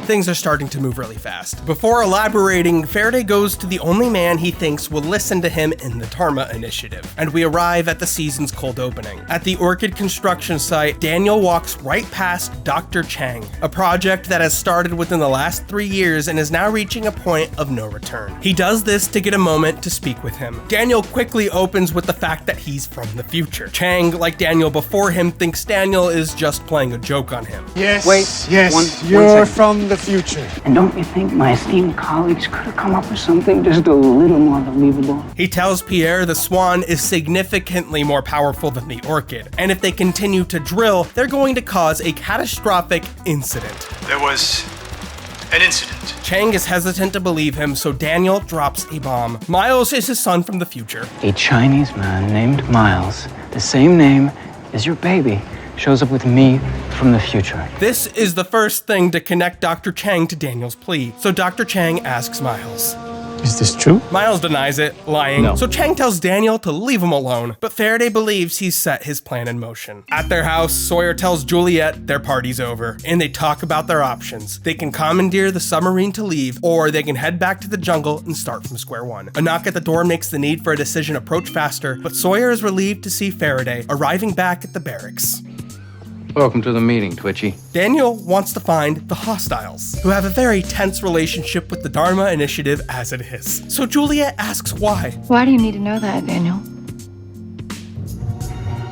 Things are starting to move really fast. Before elaborating, Faraday goes to the only man he thinks will listen to him in the Dharma Initiative, and we arrive at the season's cold opening. At the Orchid construction site, Daniel walks right past Dr. Chang, a project that has started within the last 3 years and is now reaching a point of no return. He does this to get a moment to speak with him. Daniel quickly opens with the fact that he's from the future. Chang, like Daniel before him, thinks Daniel is just playing a joke on him. Yes, you're from the future. And don't you think my esteemed colleagues could have come up with something just a little more believable? He tells Pierre the Swan is significantly more powerful than the Orchid, and if they continue to drill, they're going to cause a catastrophic incident. There was an incident. Chang is hesitant to believe him, so Daniel drops a bomb. Miles is his son from the future. A Chinese man named Miles, the same name as your baby, shows up with me from the future. This is the first thing to connect Dr. Chang to Daniel's plea, so Dr. Chang asks Miles. Is this true? Miles denies it, lying, No. So Chang tells Daniel to leave him alone, but Faraday believes he's set his plan in motion. At their house, Sawyer tells Juliet their party's over, and they talk about their options. They can commandeer the submarine to leave, or they can head back to the jungle and start from square one. A knock at the door makes the need for a decision approach faster, but Sawyer is relieved to see Faraday arriving back at the barracks. Welcome to the meeting, Twitchy. Daniel wants to find the hostiles, who have a very tense relationship with the Dharma Initiative as it is. So Juliet asks why. Why do you need to know that, Daniel?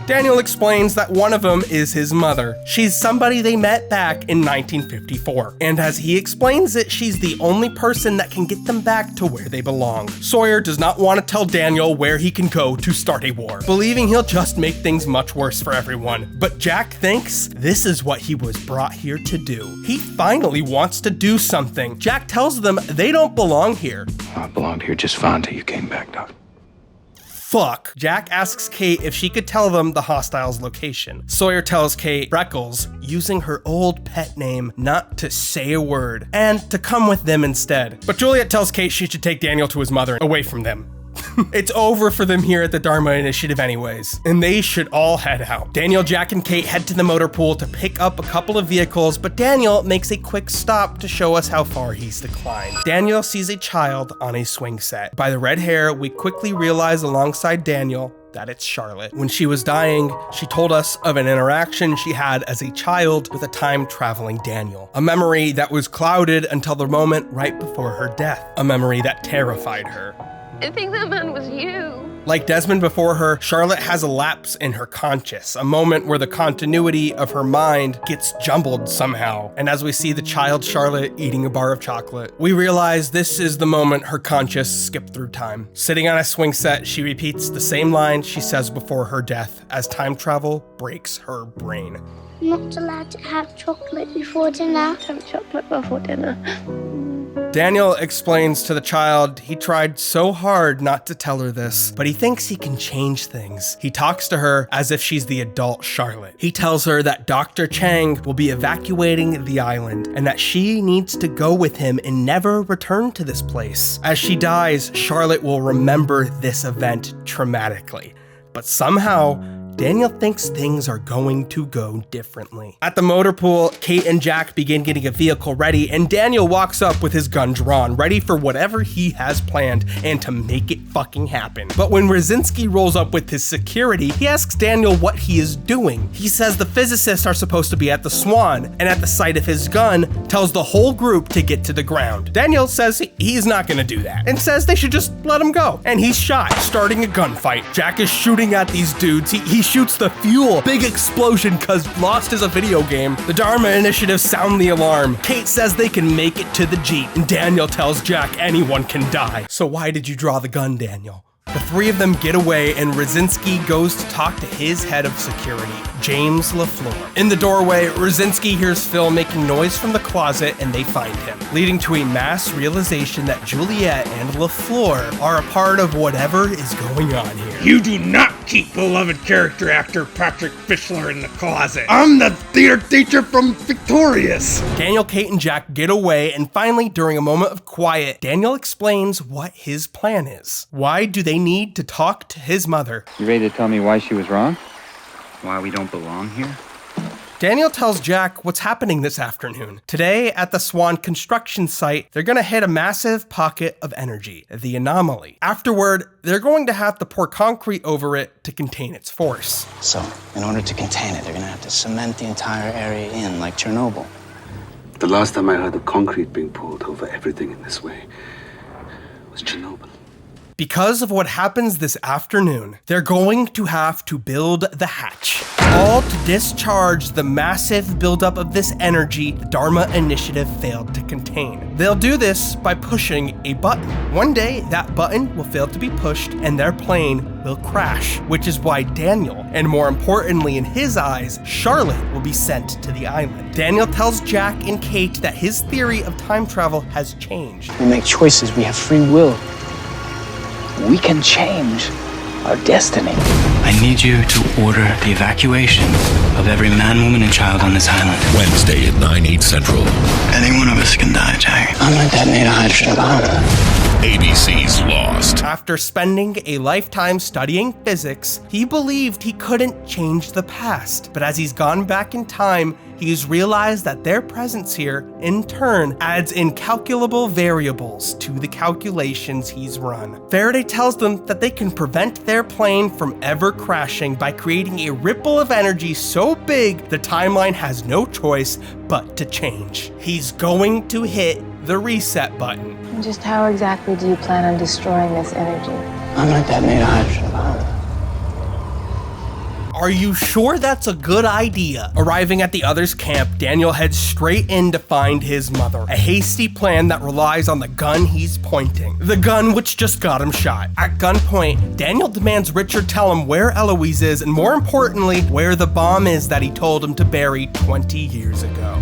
Daniel explains that one of them is his mother. She's somebody they met back in 1954. And as he explains it, she's the only person that can get them back to where they belong. Sawyer does not want to tell Daniel where he can go to start a war, believing he'll just make things much worse for everyone. But Jack thinks this is what he was brought here to do. He finally wants to do something. Jack tells them they don't belong here. I belonged here just fine till you came back, Doc. Fuck. Jack asks Kate if she could tell them the hostiles' location. Sawyer tells Kate, Freckles, using her old pet name, not to say a word, and to come with them instead. But Juliet tells Kate she should take Daniel to his mother, away from them. It's over for them here at the Dharma Initiative anyways, and they should all head out. Daniel, Jack, and Kate head to the motor pool to pick up a couple of vehicles, but Daniel makes a quick stop to show us how far he's declined. Daniel sees a child on a swing set. By the red hair, we quickly realize alongside Daniel that it's Charlotte. When she was dying, she told us of an interaction she had as a child with a time-traveling Daniel. A memory that was clouded until the moment right before her death. A memory that terrified her. I think that man was you. Like Desmond before her, Charlotte has a lapse in her conscious, a moment where the continuity of her mind gets jumbled somehow. And as we see the child Charlotte eating a bar of chocolate, we realize this is the moment her conscious skipped through time. Sitting on a swing set, she repeats the same line she says before her death as time travel breaks her brain. I'm not allowed to have chocolate before dinner. Have chocolate before dinner. Daniel explains to the child he tried so hard not to tell her this, but he thinks he can change things. He talks to her as if she's the adult Charlotte. He tells her that Dr. Chang will be evacuating the island and that she needs to go with him and never return to this place. As she dies, Charlotte will remember this event traumatically. But somehow, Daniel thinks things are going to go differently. At the motor pool, Kate and Jack begin getting a vehicle ready, and Daniel walks up with his gun drawn, ready for whatever he has planned and to make it fucking happen. But when Rosinski rolls up with his security, he asks Daniel what he is doing. He says the physicists are supposed to be at the Swan, and at the sight of his gun, tells the whole group to get to the ground. Daniel says he's not gonna do that, and says they should just let him go. And he's shot, starting a gunfight. Jack is shooting at these dudes. He shoots the fuel. Big explosion cause Lost is a video game. The Dharma Initiative sound the alarm. Kate says they can make it to the Jeep, and Daniel tells Jack anyone can die. So why did you draw the gun, Daniel? The three of them get away, and Rosinski goes to talk to his head of security, James LaFleur. In the doorway, Rosinski hears Phil making noise from the closet, and they find him, leading to a mass realization that Juliet and LaFleur are a part of whatever is going on here. You do not keep beloved character actor Patrick Fischler in the closet. I'm the theater teacher from Victorious. Daniel, Kate, and Jack get away, and finally, during a moment of quiet, Daniel explains what his plan is. Why do they need to talk to his mother? You ready to tell me why she was wrong? Why we don't belong here? Daniel tells Jack what's happening this afternoon. Today, at the Swan construction site, they're gonna hit a massive pocket of energy, the anomaly. Afterward, they're going to have to pour concrete over it to contain its force. So, in order to contain it, they're gonna have to cement the entire area in, like Chernobyl. The last time I heard of concrete being poured over everything in this way was Chernobyl. Because of what happens this afternoon, they're going to have to build the hatch, all to discharge the massive buildup of this energy the Dharma Initiative failed to contain. They'll do this by pushing a button. One day, that button will fail to be pushed and their plane will crash, which is why Daniel, and more importantly in his eyes, Charlotte will be sent to the island. Daniel tells Jack and Kate that his theory of time travel has changed. We make choices, we have free will. We can change our destiny. I need you to order the evacuation of every man, woman, and child on this island. Wednesday at 9/8 Central. Any one of us can die, Jack. I'm gonna detonate a hydrogen bomb. ABC's Lost. After spending a lifetime studying physics, he believed he couldn't change the past. But as he's gone back in time, he's realized that their presence here, in turn, adds incalculable variables to the calculations he's run. Faraday tells them that they can prevent their plane from ever crashing by creating a ripple of energy so big the timeline has no choice but to change. He's going to hit the reset button. And just how exactly do you plan on destroying this energy? I'm gonna detonate a hydrogen bomb. Are you sure that's a good idea? Arriving at the others' camp, Daniel heads straight in to find his mother. A hasty plan that relies on the gun he's pointing. The gun which just got him shot. At gunpoint, Daniel demands Richard tell him where Eloise is, and more importantly, where the bomb is that he told him to bury 20 years ago.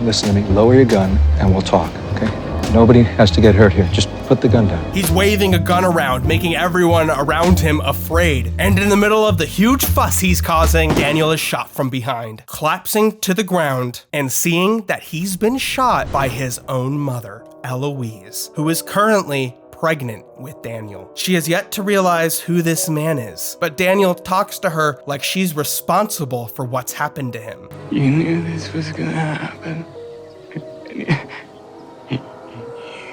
Listen to me, lower your gun and we'll talk, okay? Nobody has to get hurt here. Just put the gun down. He's waving a gun around, making everyone around him afraid. And in the middle of the huge fuss he's causing, Daniel is shot from behind, collapsing to the ground and seeing that he's been shot by his own mother, Eloise, who is currently pregnant with Daniel. She has yet to realize who this man is, but Daniel talks to her like she's responsible for what's happened to him. You knew this was gonna happen.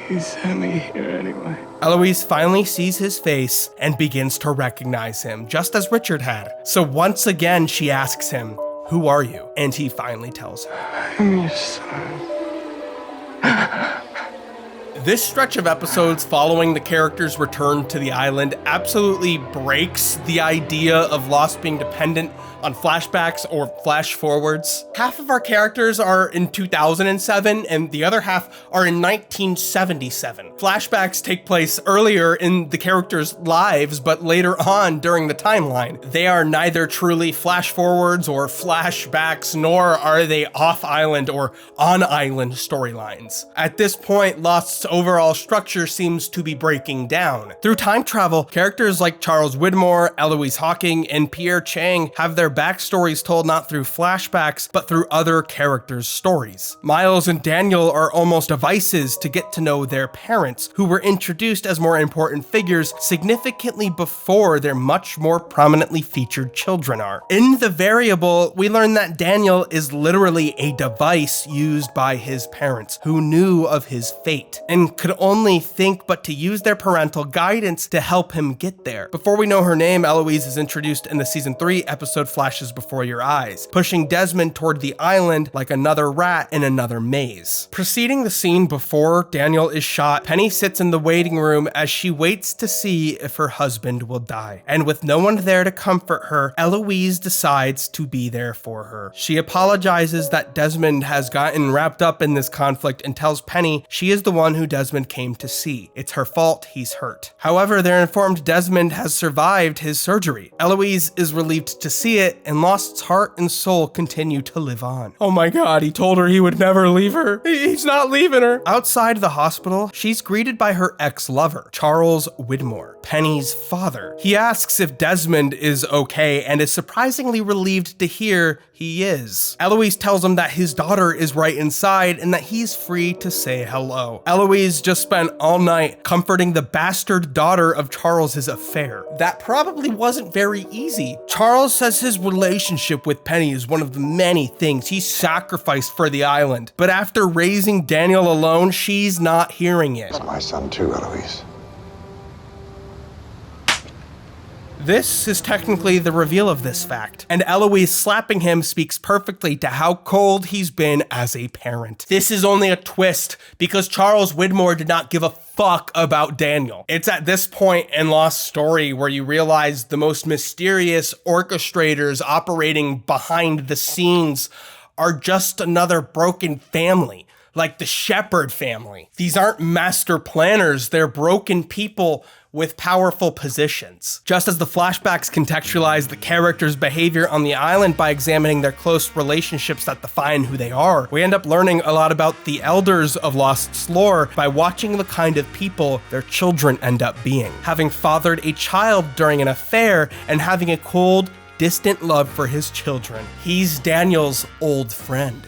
You sent me here anyway. Eloise finally sees his face and begins to recognize him, just as Richard had. So once again, she asks him, "Who are you?" And he finally tells her. I'm your son. This stretch of episodes following the character's return to the island absolutely breaks the idea of Lost being dependent on flashbacks or flash forwards. Half of our characters are in 2007 and the other half are in 1977. Flashbacks take place earlier in the characters' lives, but later on during the timeline. They are neither truly flash forwards or flashbacks, nor are they off-island or on-island storylines. At this point, Lost's overall structure seems to be breaking down. Through time travel, characters like Charles Widmore, Eloise Hawking, and Pierre Chang have their backstories told not through flashbacks, but through other characters' stories. Miles and Daniel are almost devices to get to know their parents, who were introduced as more important figures significantly before their much more prominently featured children are. In The Variable, we learn that Daniel is literally a device used by his parents, who knew of his fate, and could only think but to use their parental guidance to help him get there. Before we know her name, Eloise is introduced in the season 3 episode Flashes Before Your Eyes, pushing Desmond toward the island like another rat in another maze. Preceding the scene before Daniel is shot, Penny sits in the waiting room as she waits to see if her husband will die. And with no one there to comfort her, Eloise decides to be there for her. She apologizes that Desmond has gotten wrapped up in this conflict and tells Penny she is the one who Desmond came to see. It's her fault he's hurt. However, they're informed Desmond has survived his surgery. Eloise is relieved to see it, and Lost's heart and soul continue to live on. Oh my god, he told her he would never leave her. He's not leaving her. Outside the hospital, she's greeted by her ex-lover, Charles Widmore, Penny's father. He asks if Desmond is okay and is surprisingly relieved to hear he is. Eloise tells him that his daughter is right inside and that he's free to say hello. Eloise just spent all night comforting the bastard daughter of Charles's affair. That probably wasn't very easy. Charles says his relationship with Penny is one of the many things he sacrificed for the island. But after raising Daniel alone, she's not hearing it. It's my son too, Eloise. This is technically the reveal of this fact, and Eloise slapping him speaks perfectly to how cold he's been as a parent. This is only a twist because Charles Widmore did not give a fuck about Daniel. It's at this point in Lost's story where you realize the most mysterious orchestrators operating behind the scenes are just another broken family, like the Shepherd family. These aren't master planners, they're broken people with powerful positions. Just as the flashbacks contextualize the characters' behavior on the island by examining their close relationships that define who they are, we end up learning a lot about the elders of Lost's lore by watching the kind of people their children end up being, having fathered a child during an affair and having a cold, distant love for his children. He's Daniel's old friend.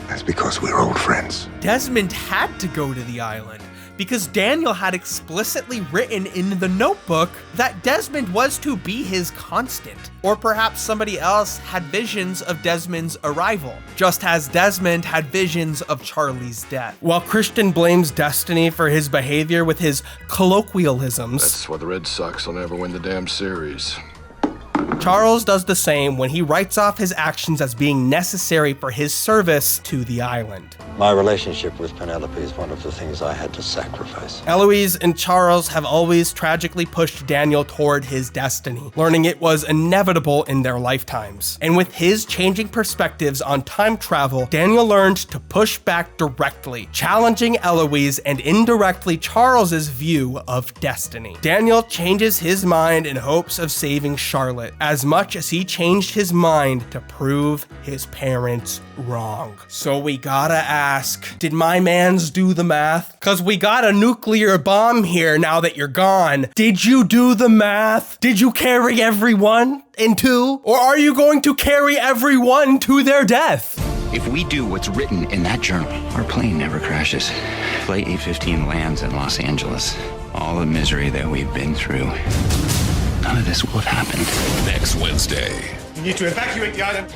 That's because we're old friends. Desmond had to go to the island because Daniel had explicitly written in the notebook that Desmond was to be his constant. Or perhaps somebody else had visions of Desmond's arrival, just as Desmond had visions of Charlie's death. While Christian blames Destiny for his behavior with his colloquialisms, that's why the Red Sox will never win the damn series. Charles does the same when he writes off his actions as being necessary for his service to the island. My relationship with Penelope is one of the things I had to sacrifice. Eloise and Charles have always tragically pushed Daniel toward his destiny, learning it was inevitable in their lifetimes. And with his changing perspectives on time travel, Daniel learned to push back directly, challenging Eloise and indirectly Charles's view of destiny. Daniel changes his mind in hopes of saving Charlotte, as much as he changed his mind to prove his parents wrong. So we gotta ask, did my mans do the math? Cause we got a nuclear bomb here now that you're gone. Did you do the math? Did you carry everyone into? Or are you going to carry everyone to their death? If we do what's written in that journal, our plane never crashes. Flight 815 lands in Los Angeles. All the misery that we've been through, none of this would have happened. Next Wednesday. need to evacuate the island.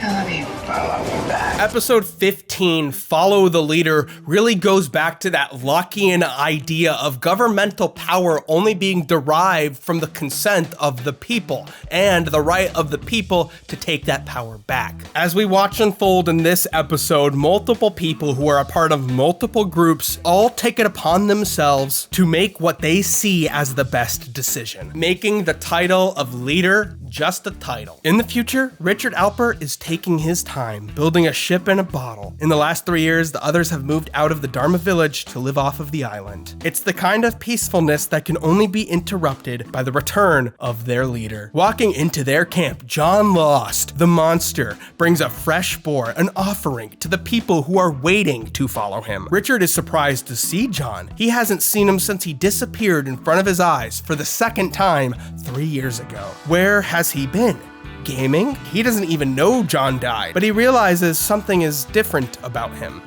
Episode 15, Follow the Leader, really goes back to that Lockean idea of governmental power only being derived from the consent of the people and the right of the people to take that power back. As we watch unfold in this episode, multiple people who are a part of multiple groups all take it upon themselves to make what they see as the best decision, making the title of leader just a title. In the future, Richard Alpert is taking his time, building a ship in a bottle. In the last 3 years, the others have moved out of the Dharma village to live off of the island. It's the kind of peacefulness that can only be interrupted by the return of their leader. Walking into their camp, John Lost, the monster, brings a fresh boar, an offering to the people who are waiting to follow him. Richard is surprised to see John. He hasn't seen him since he disappeared in front of his eyes for the second time 3 years ago. Where has he been? Gaming? He doesn't even know John died, but he realizes something is different about him.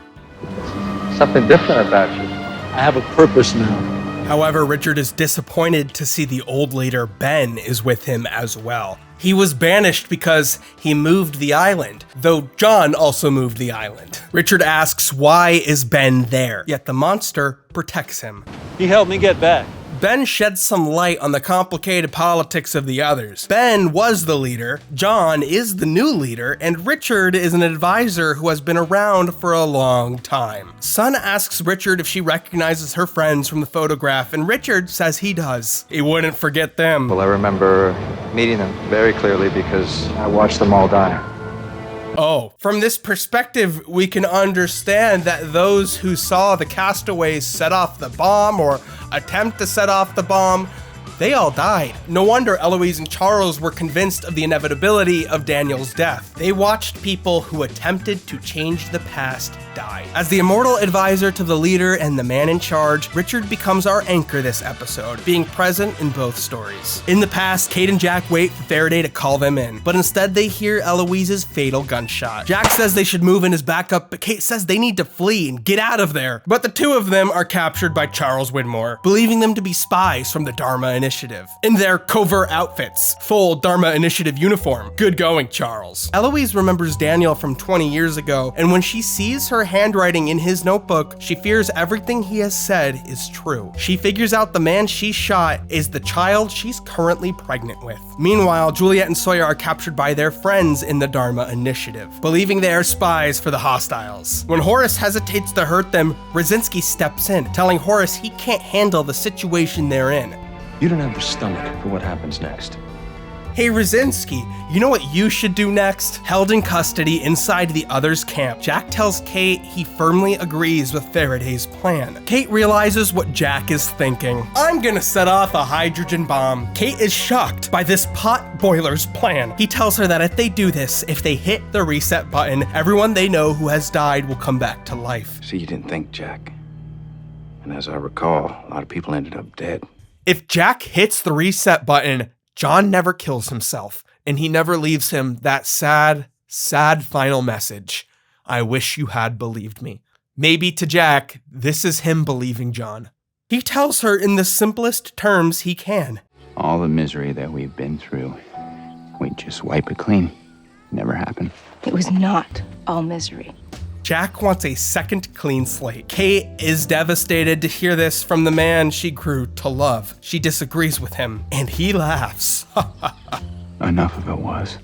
Something different about you. I have a purpose now. However, Richard is disappointed to see the old leader, Ben, is with him as well. He was banished because he moved the island, though John also moved the island. Richard asks why is Ben there, yet the monster protects him. He helped me get back. Ben sheds some light on the complicated politics of the others. Ben was the leader, John is the new leader, and Richard is an advisor who has been around for a long time. Sun asks Richard if she recognizes her friends from the photograph, and Richard says he does. He wouldn't forget them. Well, I remember meeting them very clearly because I watched them all die. Oh, from this perspective, we can understand that those who saw the castaways set off the bomb or attempt to set off the bomb, they all died. No wonder Eloise and Charles were convinced of the inevitability of Daniel's death. They watched people who attempted to change the past die. As the immortal advisor to the leader and the man in charge, Richard becomes our anchor this episode, being present in both stories. In the past, Kate and Jack wait for Faraday to call them in, but instead they hear Eloise's fatal gunshot. Jack says they should move in as backup, but Kate says they need to flee and get out of there. But the two of them are captured by Charles Widmore, believing them to be spies from the Dharma Initiative. In their covert outfits, full Dharma Initiative uniform. Good going, Charles. Eloise remembers Daniel from 20 years ago, and when she sees her handwriting in his notebook, she fears everything he has said is true. She figures out the man she shot is the child she's currently pregnant with. Meanwhile, Juliet and Sawyer are captured by their friends in the Dharma Initiative, believing they are spies for the hostiles. When Horace hesitates to hurt them, Brzezinski steps in, telling Horace he can't handle the situation they're in. You don't have the stomach for what happens next. Hey Brzezinski, you know what you should do next? Held in custody inside the other's camp, Jack tells Kate he firmly agrees with Faraday's plan. Kate realizes what Jack is thinking. I'm gonna set off a hydrogen bomb. Kate is shocked by this pot boiler's plan. He tells her that if they do this, if they hit the reset button, everyone they know who has died will come back to life. See, you didn't think, Jack. And as I recall, a lot of people ended up dead. If Jack hits the reset button, John never kills himself, and he never leaves him that sad, sad final message. I wish you had believed me. Maybe to Jack, this is him believing John. He tells her in the simplest terms he can. All the misery that we've been through, we just wipe it clean. Never happened. It was not all misery. Jack wants a second clean slate. Kate is devastated to hear this from the man she grew to love. She disagrees with him, and he laughs. Enough of it was.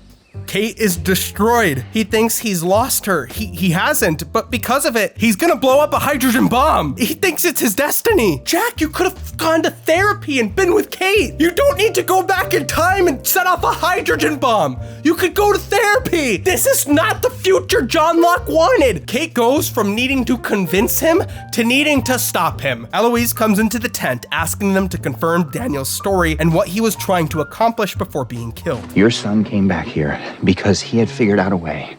Kate is destroyed. He thinks he's lost her. He hasn't, but because of it, he's gonna blow up a hydrogen bomb. He thinks it's his destiny. Jack, you could have gone to therapy and been with Kate. You don't need to go back in time and set off a hydrogen bomb. You could go to therapy. This is not the future John Locke wanted. Kate goes from needing to convince him to needing to stop him. Eloise comes into the tent, asking them to confirm Daniel's story and what he was trying to accomplish before being killed. Your son came back here because he had figured out a way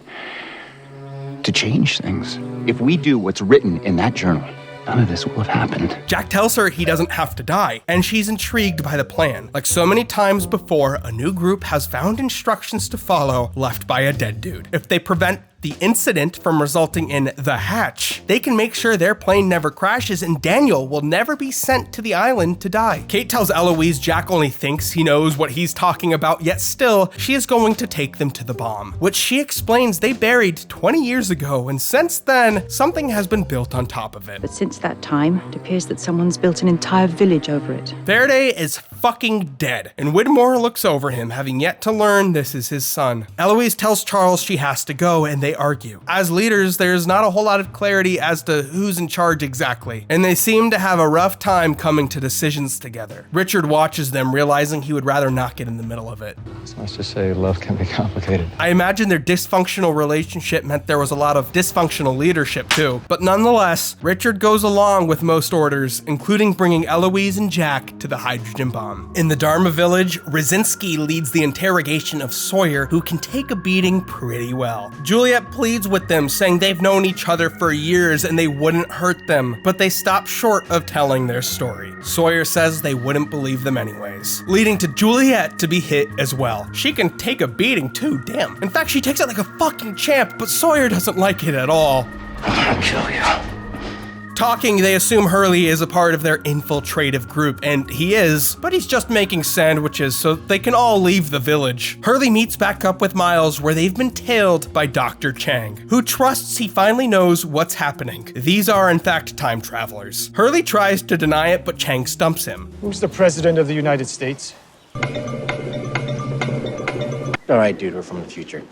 to change things. If we do what's written in that journal, none of this will have happened. Jack tells her he doesn't have to die, and she's intrigued by the plan. Like so many times before, a new group has found instructions to follow left by a dead dude. If they prevent the incident from resulting in the hatch, they can make sure their plane never crashes and Daniel will never be sent to the island to die. Kate tells Eloise Jack only thinks he knows what he's talking about, yet still, she is going to take them to the bomb, which she explains they buried 20 years ago, and since then, something has been built on top of it. But since that time, it appears that someone's built an entire village over it. Faraday is fucking dead, and Widmore looks over him, having yet to learn this is his son. Eloise tells Charles she has to go, and they argue. As leaders, there's not a whole lot of clarity as to who's in charge exactly, and they seem to have a rough time coming to decisions together. Richard watches them, realizing he would rather not get in the middle of it. It's nice to say love can be complicated. I imagine their dysfunctional relationship meant there was a lot of dysfunctional leadership too, but nonetheless, Richard goes along with most orders, including bringing Eloise and Jack to the hydrogen bomb. In the Dharma village, Rzinski leads the interrogation of Sawyer, who can take a beating pretty well. Juliet pleads with them, saying they've known each other for years and they wouldn't hurt them, but they stop short of telling their story. Sawyer says they wouldn't believe them anyways, leading to Juliet to be hit as well. She can take a beating too, damn. In fact, she takes it like a fucking champ, but Sawyer doesn't like it at all. I'll kill you. Talking, they assume Hurley is a part of their infiltrative group, and he is, but he's just making sandwiches so they can all leave the village. Hurley meets back up with Miles where they've been tailed by Dr. Chang, who trusts he finally knows what's happening. These are in fact time travelers. Hurley tries to deny it, but Chang stumps him. Who's the president of the United States? All right, dude, we're from the future.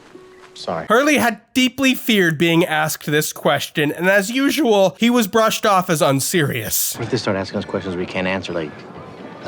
Sorry. Hurley had deeply feared being asked this question, and as usual, he was brushed off as unserious. If they start asking us questions we can't answer, like,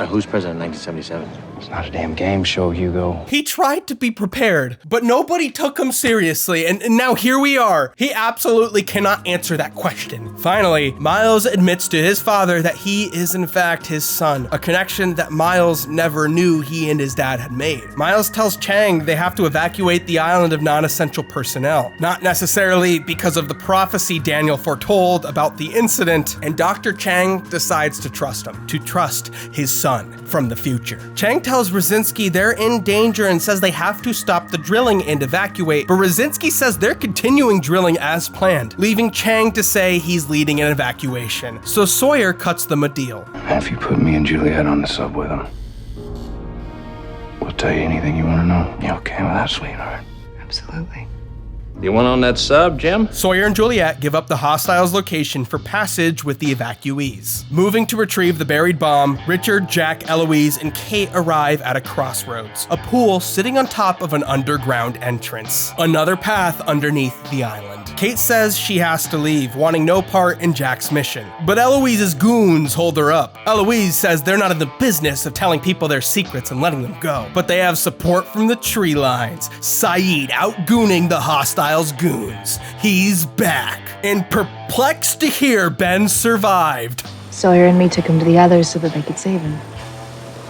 who's president in 1977? It's not a damn game show, Hugo. He tried to be prepared, but nobody took him seriously, and now here we are. He absolutely cannot answer that question. Finally, Miles admits to his father that he is in fact his son, a connection that Miles never knew he and his dad had made. Miles tells Chang they have to evacuate the island of non-essential personnel, not necessarily because of the prophecy Daniel foretold about the incident, and Dr. Chang decides to trust him, to trust his son from the future. Chang tells Rzinski they're in danger and says they have to stop the drilling and evacuate, but Rzinski says they're continuing drilling as planned, leaving Chang to say he's leading an evacuation. So Sawyer cuts them a deal. If you put me and Juliet on the sub with him, we'll tell you anything you want to know. You okay with that, sweetheart? Absolutely. You want on that sub, Jim? Sawyer and Juliet give up the hostiles' location for passage with the evacuees. Moving to retrieve the buried bomb, Richard, Jack, Eloise, and Kate arrive at a crossroads, a pool sitting on top of an underground entrance, another path underneath the island. Kate says she has to leave, wanting no part in Jack's mission, but Eloise's goons hold her up. Eloise says they're not in the business of telling people their secrets and letting them go, but they have support from the tree lines. Saeed outgooning the hostiles' goons. He's back, and perplexed to hear Ben survived. Sawyer and me took him to the others so that they could save him.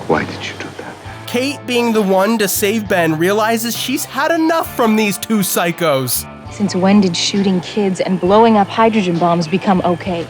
Why did you do that? Kate, being the one to save Ben, realizes she's had enough from these two psychos. Since when did shooting kids and blowing up hydrogen bombs become okay?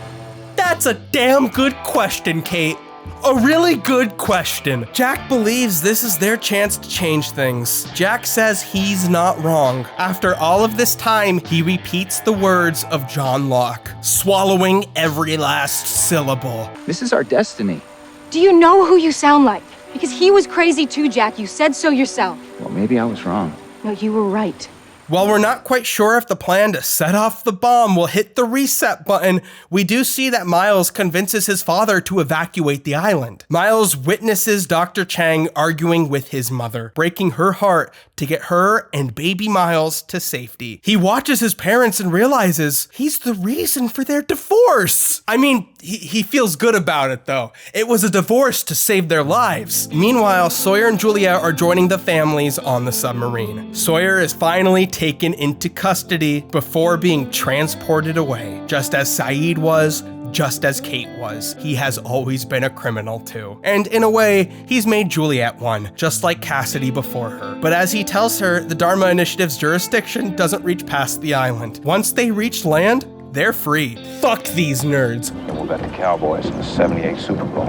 That's a damn good question, Kate. A really good question. Jack believes this is their chance to change things. Jack says he's not wrong. After all of this time, he repeats the words of John Locke, swallowing every last syllable. This is our destiny. Do you know who you sound like? Because he was crazy too, Jack. You said so yourself. Well, maybe I was wrong. No, you were right. While we're not quite sure if the plan to set off the bomb will hit the reset button, we do see that Miles convinces his father to evacuate the island. Miles witnesses Dr. Chang arguing with his mother, breaking her heart to get her and baby Miles to safety. He watches his parents and realizes he's the reason for their divorce. I mean, he feels good about it though. It was a divorce to save their lives. Meanwhile, Sawyer and Juliet are joining the families on the submarine. Sawyer is finally taken into custody before being transported away, just as Saeed was, just as Kate was. He has always been a criminal too. And in a way, he's made Juliet one, just like Cassidy before her. But as he tells her, the Dharma Initiative's jurisdiction doesn't reach past the island. Once they reach land, they're free. Fuck these nerds. We'll bet the Cowboys in the '78 Super Bowl.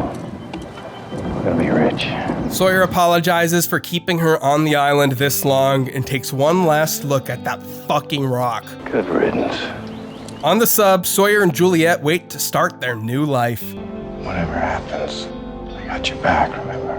We're gonna be rich. Sawyer apologizes for keeping her on the island this long and takes one last look at that fucking rock. Good riddance. On the sub, Sawyer and Juliet wait to start their new life. Whatever happens, I got your back, remember?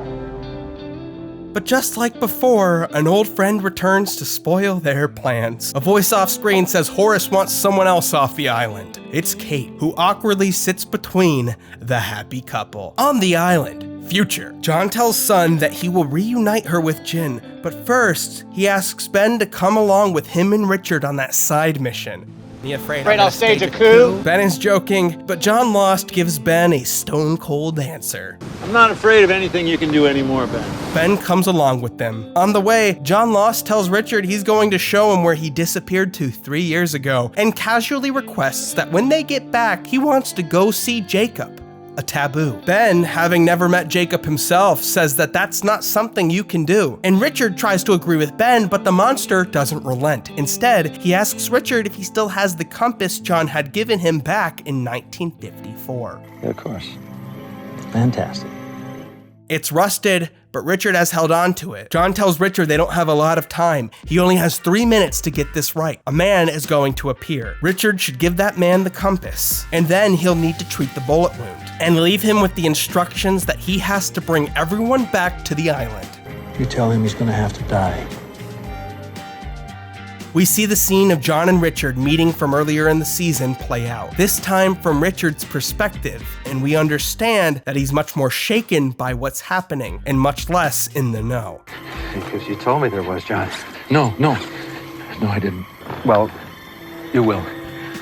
But just like before, an old friend returns to spoil their plans. A voice off screen says Horace wants someone else off the island. It's Kate, who awkwardly sits between the happy couple. On the island, future. John tells Sun that he will reunite her with Jin, but first, he asks Ben to come along with him and Richard on that side mission. Me afraid I'll stage a coup? Ben is joking, but John Lost gives Ben a stone-cold answer. I'm not afraid of anything you can do anymore, Ben. Ben comes along with them. On the way, John Lost tells Richard he's going to show him where he disappeared to 3 years ago, and casually requests that when they get back, he wants to go see Jacob. A taboo. Ben, having never met Jacob himself, says that that's not something you can do. And Richard tries to agree with Ben, but the monster doesn't relent. Instead, he asks Richard if he still has the compass John had given him back in 1954. Yeah, of course. Fantastic. It's rusted, but Richard has held on to it. John tells Richard they don't have a lot of time. He only has 3 minutes to get this right. A man is going to appear. Richard should give that man the compass, and then he'll need to treat the bullet wound, and leave him with the instructions that he has to bring everyone back to the island. You tell him he's gonna have to die. We see the scene of John and Richard meeting from earlier in the season play out, this time from Richard's perspective, and we understand that he's much more shaken by what's happening and much less in the know. Because you told me there was, John. No, I didn't. Well, you will.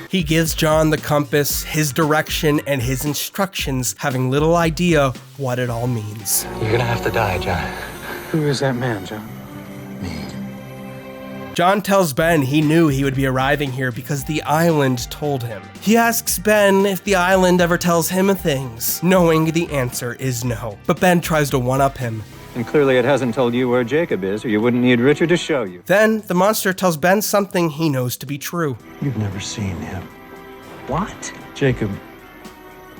He gives John the compass, his direction, and his instructions, having little idea what it all means. You're gonna have to die, John. Who is that man, John? John tells Ben he knew he would be arriving here because the island told him. He asks Ben if the island ever tells him things, knowing the answer is no. But Ben tries to one-up him. And clearly it hasn't told you where Jacob is, or you wouldn't need Richard to show you. Then the monster tells Ben something he knows to be true. You've never seen him. What? Jacob,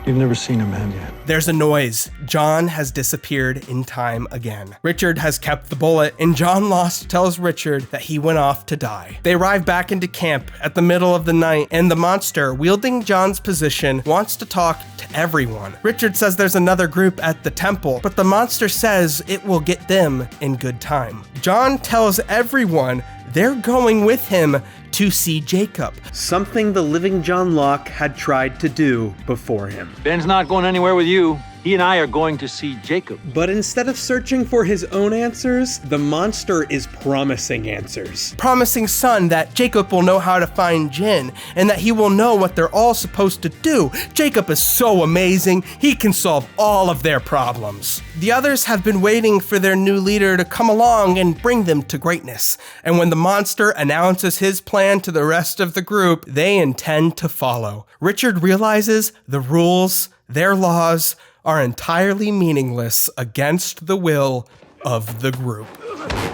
you've never seen a man yet. There's a noise. John has disappeared in time again. Richard has kept the bullet, and John Lost tells Richard that he went off to die. They arrive back into camp at the middle of the night, and the monster, wielding John's position, wants to talk to everyone. Richard says there's another group at the temple, but the monster says it will get them in good time. John tells everyone they're going with him to see Jacob. Something the living John Locke had tried to do before him. Ben's not going anywhere with you. He and I are going to see Jacob. But instead of searching for his own answers, the monster is promising answers. Promising Sun that Jacob will know how to find Jin, and that he will know what they're all supposed to do. Jacob is so amazing, he can solve all of their problems. The others have been waiting for their new leader to come along and bring them to greatness. And when the monster announces his plan to the rest of the group, they intend to follow. Richard realizes the rules, their laws, are entirely meaningless against the will of the group.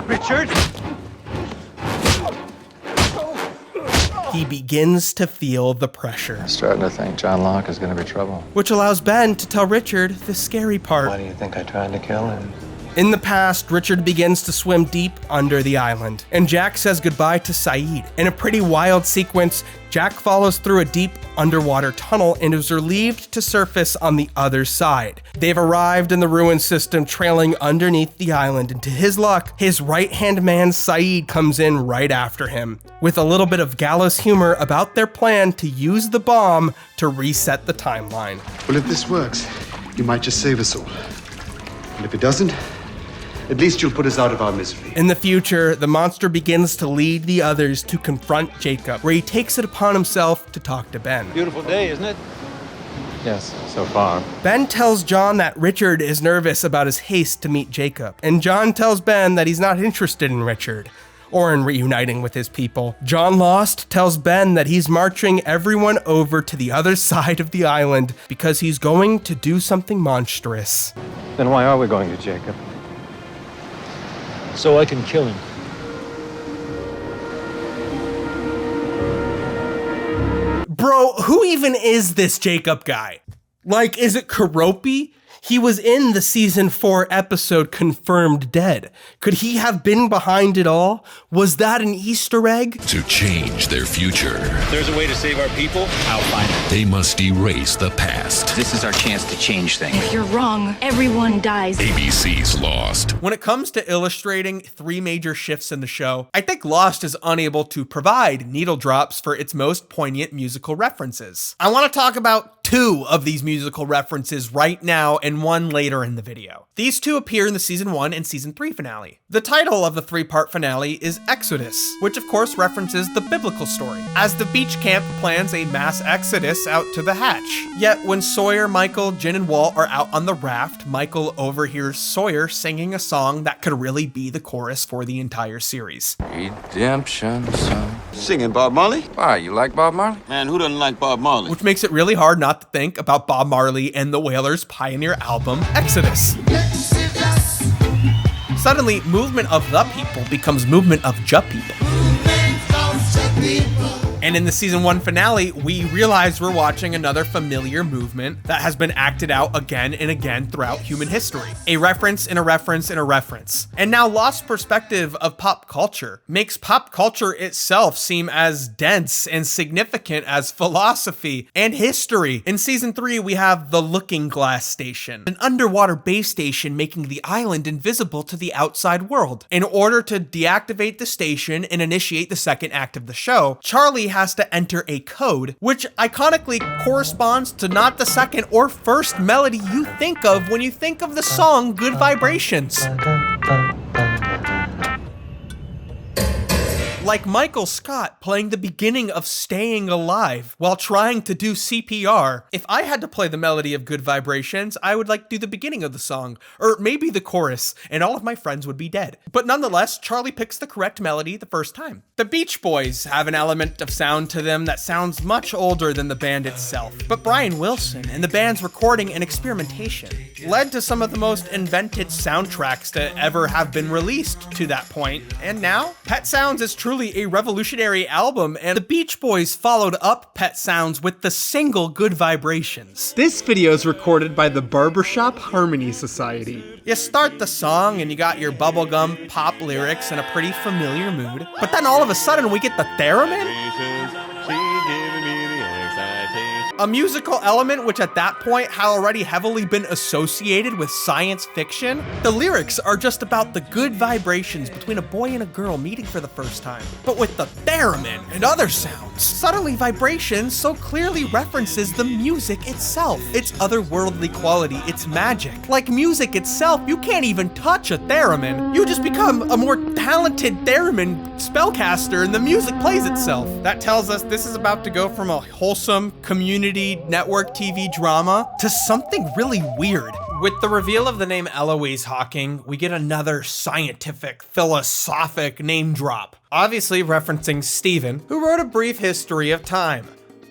Richard! He begins to feel the pressure. I'm starting to think John Locke is going to be trouble. Which allows Ben to tell Richard the scary part. Why do you think I tried to kill him? In the past, Richard begins to swim deep under the island, and Jack says goodbye to Saeed. In a pretty wild sequence, Jack follows through a deep underwater tunnel and is relieved to surface on the other side. They've arrived in the ruin system trailing underneath the island, and to his luck, his right-hand man Saeed comes in right after him, with a little bit of gallows humor about their plan to use the bomb to reset the timeline. Well, if this works, you might just save us all. And if it doesn't, at least you'll put us out of our misery. In the future, the monster begins to lead the others to confront Jacob, where he takes it upon himself to talk to Ben. Beautiful day, isn't it? Yes, so far. Ben tells John that Richard is nervous about his haste to meet Jacob, and John tells Ben that he's not interested in Richard, or in reuniting with his people. John Lost tells Ben that he's marching everyone over to the other side of the island because he's going to do something monstrous. Then why are we going to Jacob? So I can kill him. Bro, who even is this Jacob guy? Like, is it Karopi? He was in the season 4 episode Confirmed Dead. Could he have been behind it all? Was that an Easter egg? To change their future, There's a way to save our people. I'll find it. they must erase the past. This is our chance to change things. If you're wrong, everyone dies. ABC's Lost. When it comes to illustrating 3 major shifts in the show, I think Lost is unable to provide needle drops for its most poignant musical references. I want to talk about 2 of these musical references right now and 1 later in the video. These 2 appear in the season 1 and season 3 finale. The title of the 3-part finale is Exodus, which of course references the biblical story, as the beach camp plans a mass exodus out to the hatch. Yet when Sawyer, Michael, Jin, and Walt are out on the raft, Michael overhears Sawyer singing a song that could really be the chorus for the entire series. Redemption song. Singing Bob Marley? Why, you like Bob Marley? Man, who doesn't like Bob Marley? Which makes it really hard not to think about Bob Marley and the Wailers' pioneer album, Exodus. Suddenly, movement of the people becomes movement of ja people. And in the season 1 finale, we realize we're watching another familiar movement that has been acted out again and again throughout human history. A reference and a reference and a reference. And now Lost's perspective of pop culture makes pop culture itself seem as dense and significant as philosophy and history. In season 3, we have the Looking Glass Station, an underwater base station making the island invisible to the outside world. In order to deactivate the station and initiate the second act of the show, Charlie has to enter a code, which iconically corresponds to not the second or first melody you think of when you think of the song Good Vibrations. Like Michael Scott playing the beginning of Staying Alive while trying to do CPR. If I had to play the melody of Good Vibrations, I would like do the beginning of the song, or maybe the chorus, and all of my friends would be dead. But nonetheless, Charlie picks the correct melody the first time. The Beach Boys have an element of sound to them that sounds much older than the band itself. But Brian Wilson and the band's recording and experimentation led to some of the most invented soundtracks to ever have been released to that point. And now, Pet Sounds is truly a revolutionary album, and the Beach Boys followed up Pet Sounds with the single Good Vibrations. This video is recorded by the Barbershop Harmony Society. You start the song and you got your bubblegum pop lyrics in a pretty familiar mood, but then all of a sudden we get the theremin? A musical element which at that point had already heavily been associated with science fiction. The lyrics are just about the good vibrations between a boy and a girl meeting for the first time. But with the theremin and other sounds, suddenly Vibrations so clearly references the music itself, its otherworldly quality, its magic. Like music itself, you can't even touch a theremin. You just become a more talented theremin spellcaster and the music plays itself. That tells us this is about to go from a wholesome community network TV drama to something really weird. With the reveal of the name Eloise Hawking, we get another scientific, philosophic name drop. Obviously referencing Stephen, who wrote A Brief History of Time.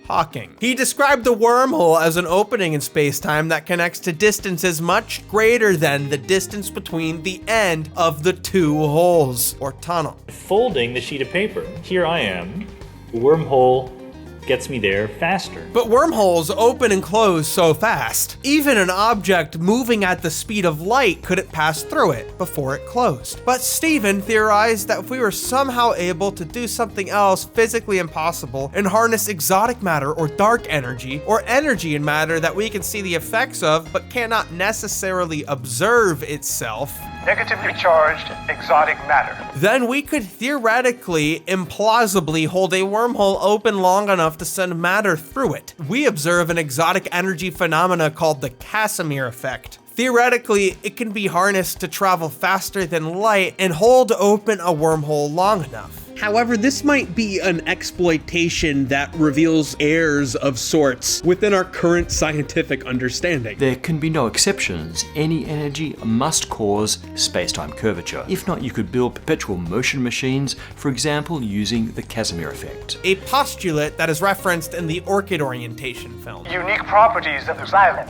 Hawking. He described the wormhole as an opening in space-time that connects to distances much greater than the distance between the end of the 2 holes, or tunnel. Folding the sheet of paper. Here I am. The wormhole gets me there faster. But wormholes open and close so fast. Even an object moving at the speed of light couldn't pass through it before it closed. But Stephen theorized that if we were somehow able to do something else physically impossible and harness exotic matter or dark energy, or energy in matter that we can see the effects of but cannot necessarily observe itself, negatively charged exotic matter, then we could theoretically, implausibly hold a wormhole open long enough to send matter through it. We observe an exotic energy phenomena called the Casimir effect. Theoretically, it can be harnessed to travel faster than light and hold open a wormhole long enough. However, this might be an exploitation that reveals errors of sorts within our current scientific understanding. There can be no exceptions. Any energy must cause space-time curvature. If not, you could build perpetual motion machines, for example, using the Casimir effect. A postulate that is referenced in the Orchid Orientation film. Unique properties of this island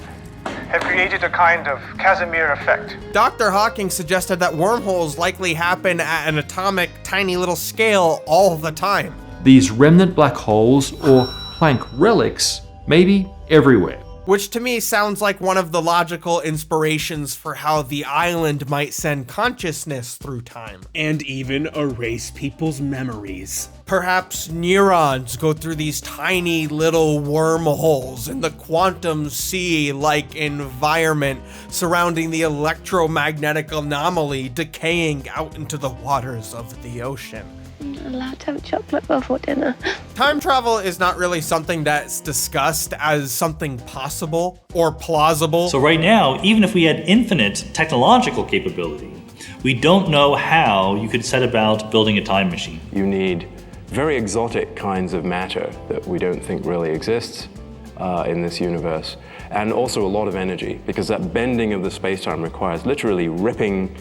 have created a kind of Casimir effect. Dr. Hawking suggested that wormholes likely happen at an atomic, tiny little scale all the time. These remnant black holes, or Planck relics, may be everywhere. which to me sounds like one of the logical inspirations for how the island might send consciousness through time. And even erase people's memories. Perhaps neurons go through these tiny little wormholes in the quantum sea-like environment surrounding the electromagnetic anomaly decaying out into the waters of the ocean. I'm not allowed to have chocolate before dinner. Time travel is not really something that's discussed as something possible or plausible. So right now, even if we had infinite technological capability, we don't know how you could set about building a time machine. You need very exotic kinds of matter that we don't think really exists in this universe, and also a lot of energy, because that bending of the space-time requires literally ripping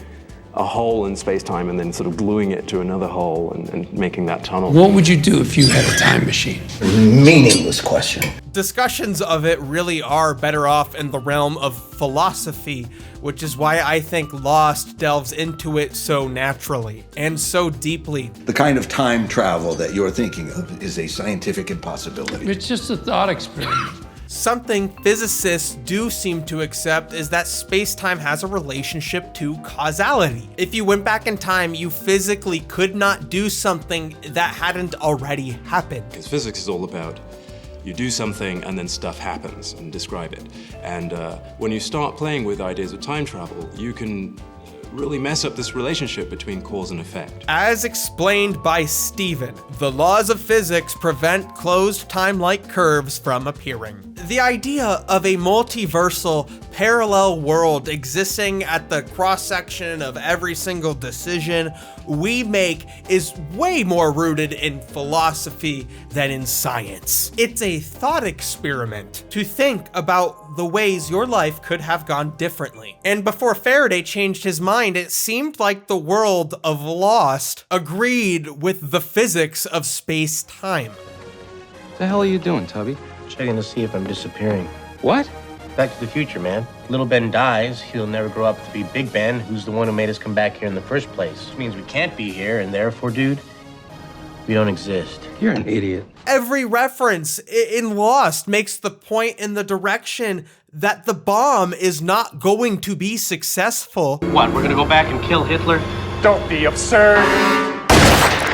a hole in space-time and then sort of gluing it to another hole and making that tunnel. What would you do if you had a time machine? Meaningless question. Discussions of it really are better off in the realm of philosophy, which is why I think Lost delves into it so naturally and so deeply. The kind of time travel that you're thinking of is a scientific impossibility. It's just a thought experiment. Something physicists do seem to accept is that space-time has a relationship to causality. If you went back in time, you physically could not do something that hadn't already happened. Because physics is all about you do something and then stuff happens, and describe it. And when you start playing with ideas of time travel, you can really mess up this relationship between cause and effect. As explained by Stephen, the laws of physics prevent closed time-like curves from appearing. The idea of a multiversal, parallel world existing at the cross-section of every single decision we make is way more rooted in philosophy than in science. It's a thought experiment to think about the ways your life could have gone differently. And before Faraday changed his mind, it seemed like the world of Lost agreed with the physics of space-time. The hell are you doing, Tubby? Checking to see if I'm disappearing. What? Back to the future, man. Little Ben dies, he'll never grow up to be Big Ben, who's the one who made us come back here in the first place. Which means we can't be here, and therefore, dude, we don't exist. You're an idiot. Every reference in Lost makes the point in the direction that the bomb is not going to be successful. What, we're gonna go back and kill Hitler? Don't be absurd.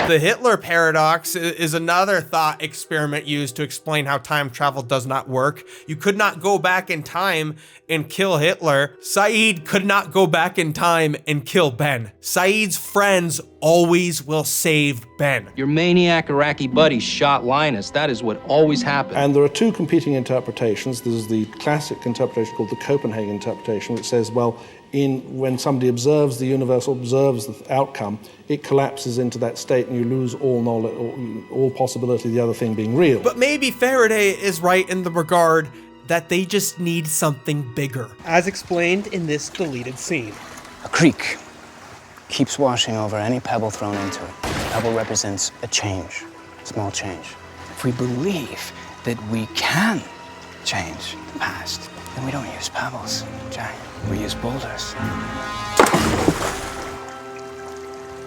The Hitler paradox is another thought experiment used to explain how time travel does not work. You could not go back in time and kill Hitler. Saeed could not go back in time and kill Ben. Saeed's friends always will save Ben. Your maniac Iraqi buddy shot Linus. That is what always happened. And there are two competing interpretations. There's the classic interpretation called the Copenhagen interpretation, which says, well, when somebody observes the universe, observes the outcome, it collapses into that state and you lose all knowledge, all possibility of the other thing being real. But maybe Faraday is right in the regard that they just need something bigger. As explained in this deleted scene. A creek keeps washing over any pebble thrown into it. The pebble represents a change, a small change. If we believe that we can change the past, then we don't use pebbles, Jack. We use boulders.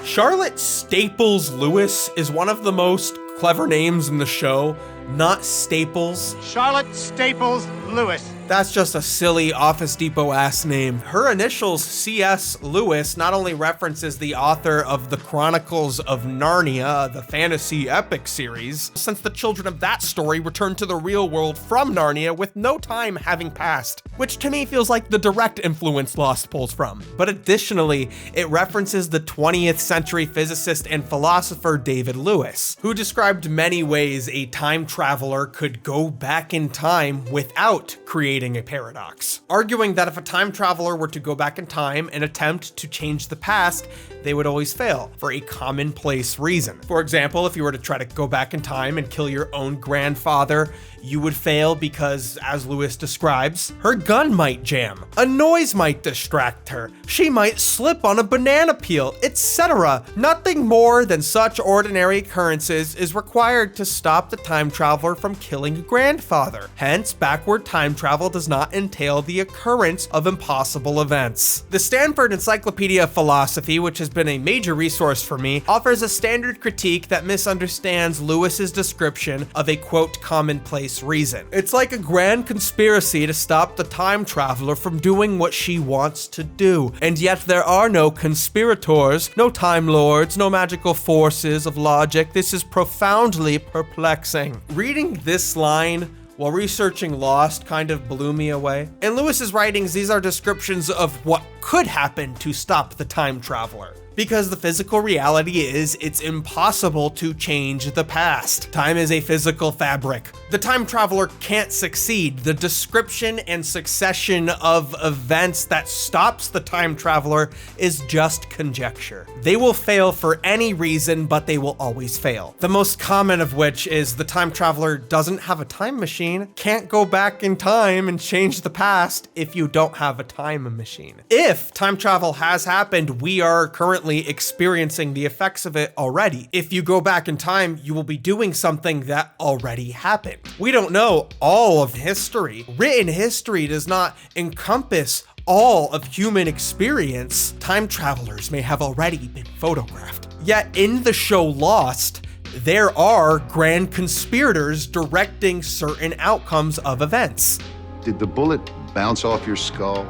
Charlotte Staples Lewis is one of the most clever names in the show, not Staples. Charlotte Staples Lewis. That's just a silly Office Depot-ass name. Her initials, C.S. Lewis, not only references the author of the Chronicles of Narnia, the fantasy epic series, since the children of that story returned to the real world from Narnia with no time having passed, which to me feels like the direct influence Lost pulls from. But additionally, it references the 20th century physicist and philosopher David Lewis, who described many ways a time traveler could go back in time without creating a paradox, arguing that if a time traveler were to go back in time and attempt to change the past, they would always fail for a commonplace reason. For example, if you were to try to go back in time and kill your own grandfather, you would fail because, as Lewis describes, her gun might jam, a noise might distract her, she might slip on a banana peel, etc. Nothing more than such ordinary occurrences is required to stop the time traveler from killing a grandfather. Hence, backward time travel travel does not entail the occurrence of impossible events. The Stanford Encyclopedia of Philosophy, which has been a major resource for me, offers a standard critique that misunderstands Lewis's description of a quote commonplace reason. It's like a grand conspiracy to stop the time traveler from doing what she wants to do, and yet there are no conspirators, no time lords, no magical forces of logic. This is profoundly perplexing. Reading this line while researching Lost kind of blew me away. In Lewis's writings, these are descriptions of what could happen to stop the time traveler. Because the physical reality is, it's impossible to change the past. Time is a physical fabric. The time traveler can't succeed. The description and succession of events that stops the time traveler is just conjecture. They will fail for any reason, but they will always fail. The most common of which is the time traveler doesn't have a time machine, can't go back in time and change the past if you don't have a time machine. If time travel has happened, we are currently experiencing the effects of it already. If you go back in time, you will be doing something that already happened. We don't know all of history. Written history does not encompass all of human experience. Time travelers may have already been photographed. Yet in the show Lost, there are grand conspirators directing certain outcomes of events. Did the bullet bounce off your skull,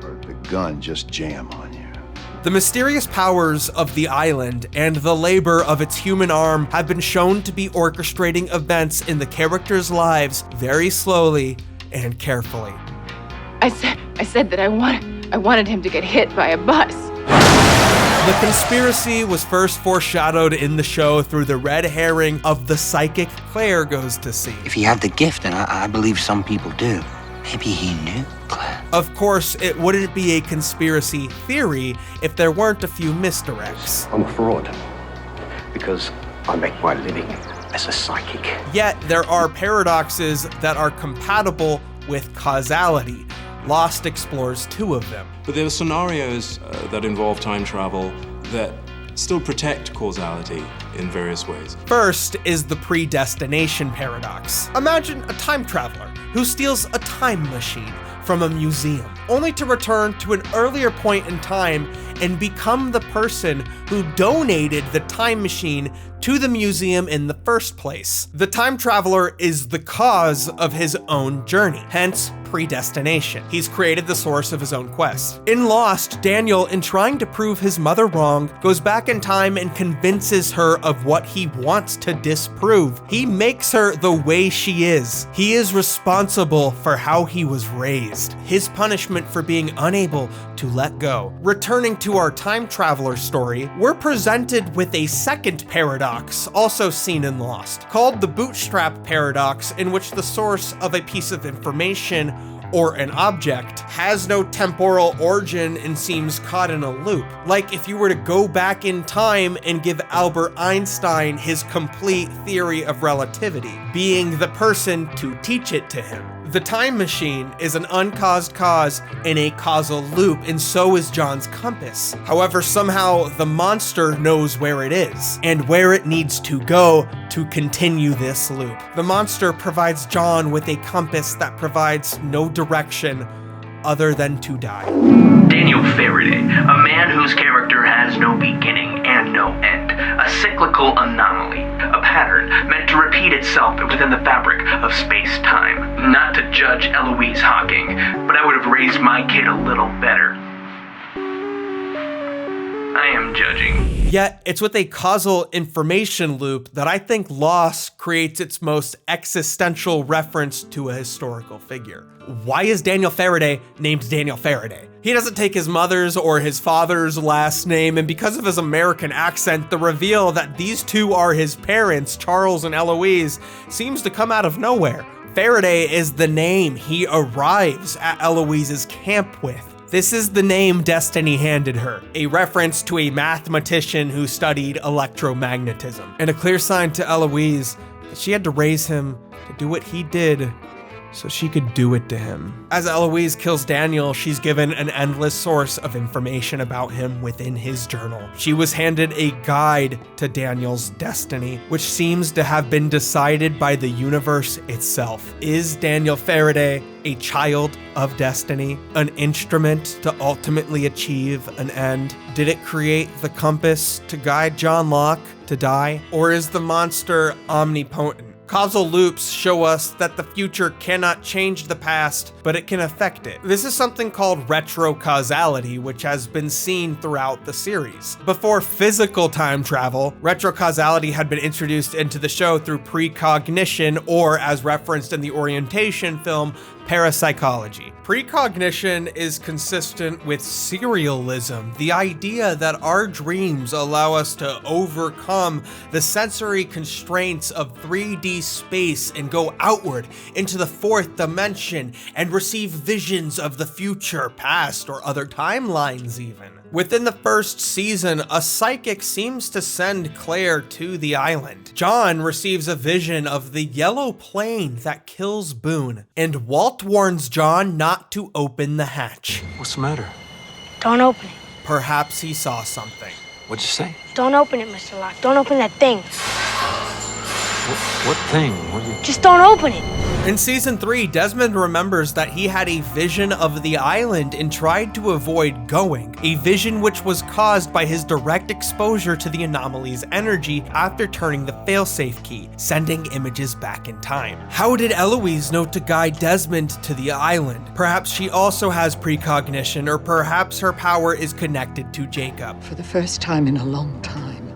or did the gun just jam on you? The mysterious powers of the island and the labor of its human arm have been shown to be orchestrating events in the characters' lives very slowly and carefully. I said that I wanted him to get hit by a bus. The conspiracy was first foreshadowed in the show through the red herring of the psychic Claire goes to see. If he had the gift, and I believe some people do, maybe he knew Claire. Of course, it wouldn't be a conspiracy theory if there weren't a few misdirects. I'm a fraud because I make my living as a psychic. Yet there are paradoxes that are compatible with causality. Lost explores two of them. But there are scenarios that involve time travel that still protect causality in various ways. First is the predestination paradox. Imagine a time traveler who steals a time machine from a museum, only to return to an earlier point in time and become the person who donated the time machine to the museum in the first place. The time traveler is the cause of his own journey, hence predestination. He's created the source of his own quest. In Lost, Daniel, in trying to prove his mother wrong, goes back in time and convinces her of what he wants to disprove. He makes her the way she is. He is responsible for how he was raised, his punishment for being unable to let go. Returning to our time traveler story, we're presented with a second paradox, also seen in Lost, called the bootstrap paradox, in which the source of a piece of information or an object has no temporal origin and seems caught in a loop. Like if you were to go back in time and give Albert Einstein his complete theory of relativity, being the person to teach it to him. The time machine is an uncaused cause in a causal loop, and so is John's compass. However, somehow the monster knows where it is and where it needs to go to continue this loop. The monster provides John with a compass that provides no direction other than to die. Daniel Faraday, a man whose character has no beginning and no end, a cyclical anomaly, a pattern meant to repeat itself within the fabric of space-time. Not to judge Eloise Hawking, but I would have raised my kid a little better. I am judging. Yet, it's with a causal information loop that I think Lost creates its most existential reference to a historical figure. Why is Daniel Faraday named Daniel Faraday? He doesn't take his mother's or his father's last name, and because of his American accent, the reveal that these two are his parents, Charles and Eloise, seems to come out of nowhere. Faraday is the name he arrives at Eloise's camp with. This is the name destiny handed her, a reference to a mathematician who studied electromagnetism, and a clear sign to Eloise that she had to raise him to do what he did so she could do it to him. As Eloise kills Daniel, she's given an endless source of information about him within his journal. She was handed a guide to Daniel's destiny, which seems to have been decided by the universe itself. Is Daniel Faraday a child of destiny, an instrument to ultimately achieve an end? Did it create the compass to guide John Locke to die? Or is the monster omnipotent? Causal loops show us that the future cannot change the past, but it can affect it. This is something called retrocausality, which has been seen throughout the series. Before physical time travel, retrocausality had been introduced into the show through precognition, or as referenced in the orientation film, parapsychology. Precognition is consistent with serialism, the idea that our dreams allow us to overcome the sensory constraints of 3D space and go outward into the fourth dimension and receive visions of the future, past, or other timelines even. Within the first season, a psychic seems to send Claire to the island. John receives a vision of the yellow plane that kills Boone, and Walt warns John not to open the hatch. What's the matter? Don't open it. Perhaps he saw something. What'd you say? Don't open it, Mr. Locke. Don't open that thing. What thing? Just don't open it. In season 3, Desmond remembers that he had a vision of the island and tried to avoid going, a vision which was caused by his direct exposure to the anomaly's energy after turning the failsafe key, sending images back in time. How did Eloise know to guide Desmond to the island? Perhaps she also has precognition, or perhaps her power is connected to Jacob. For the first time in a long time,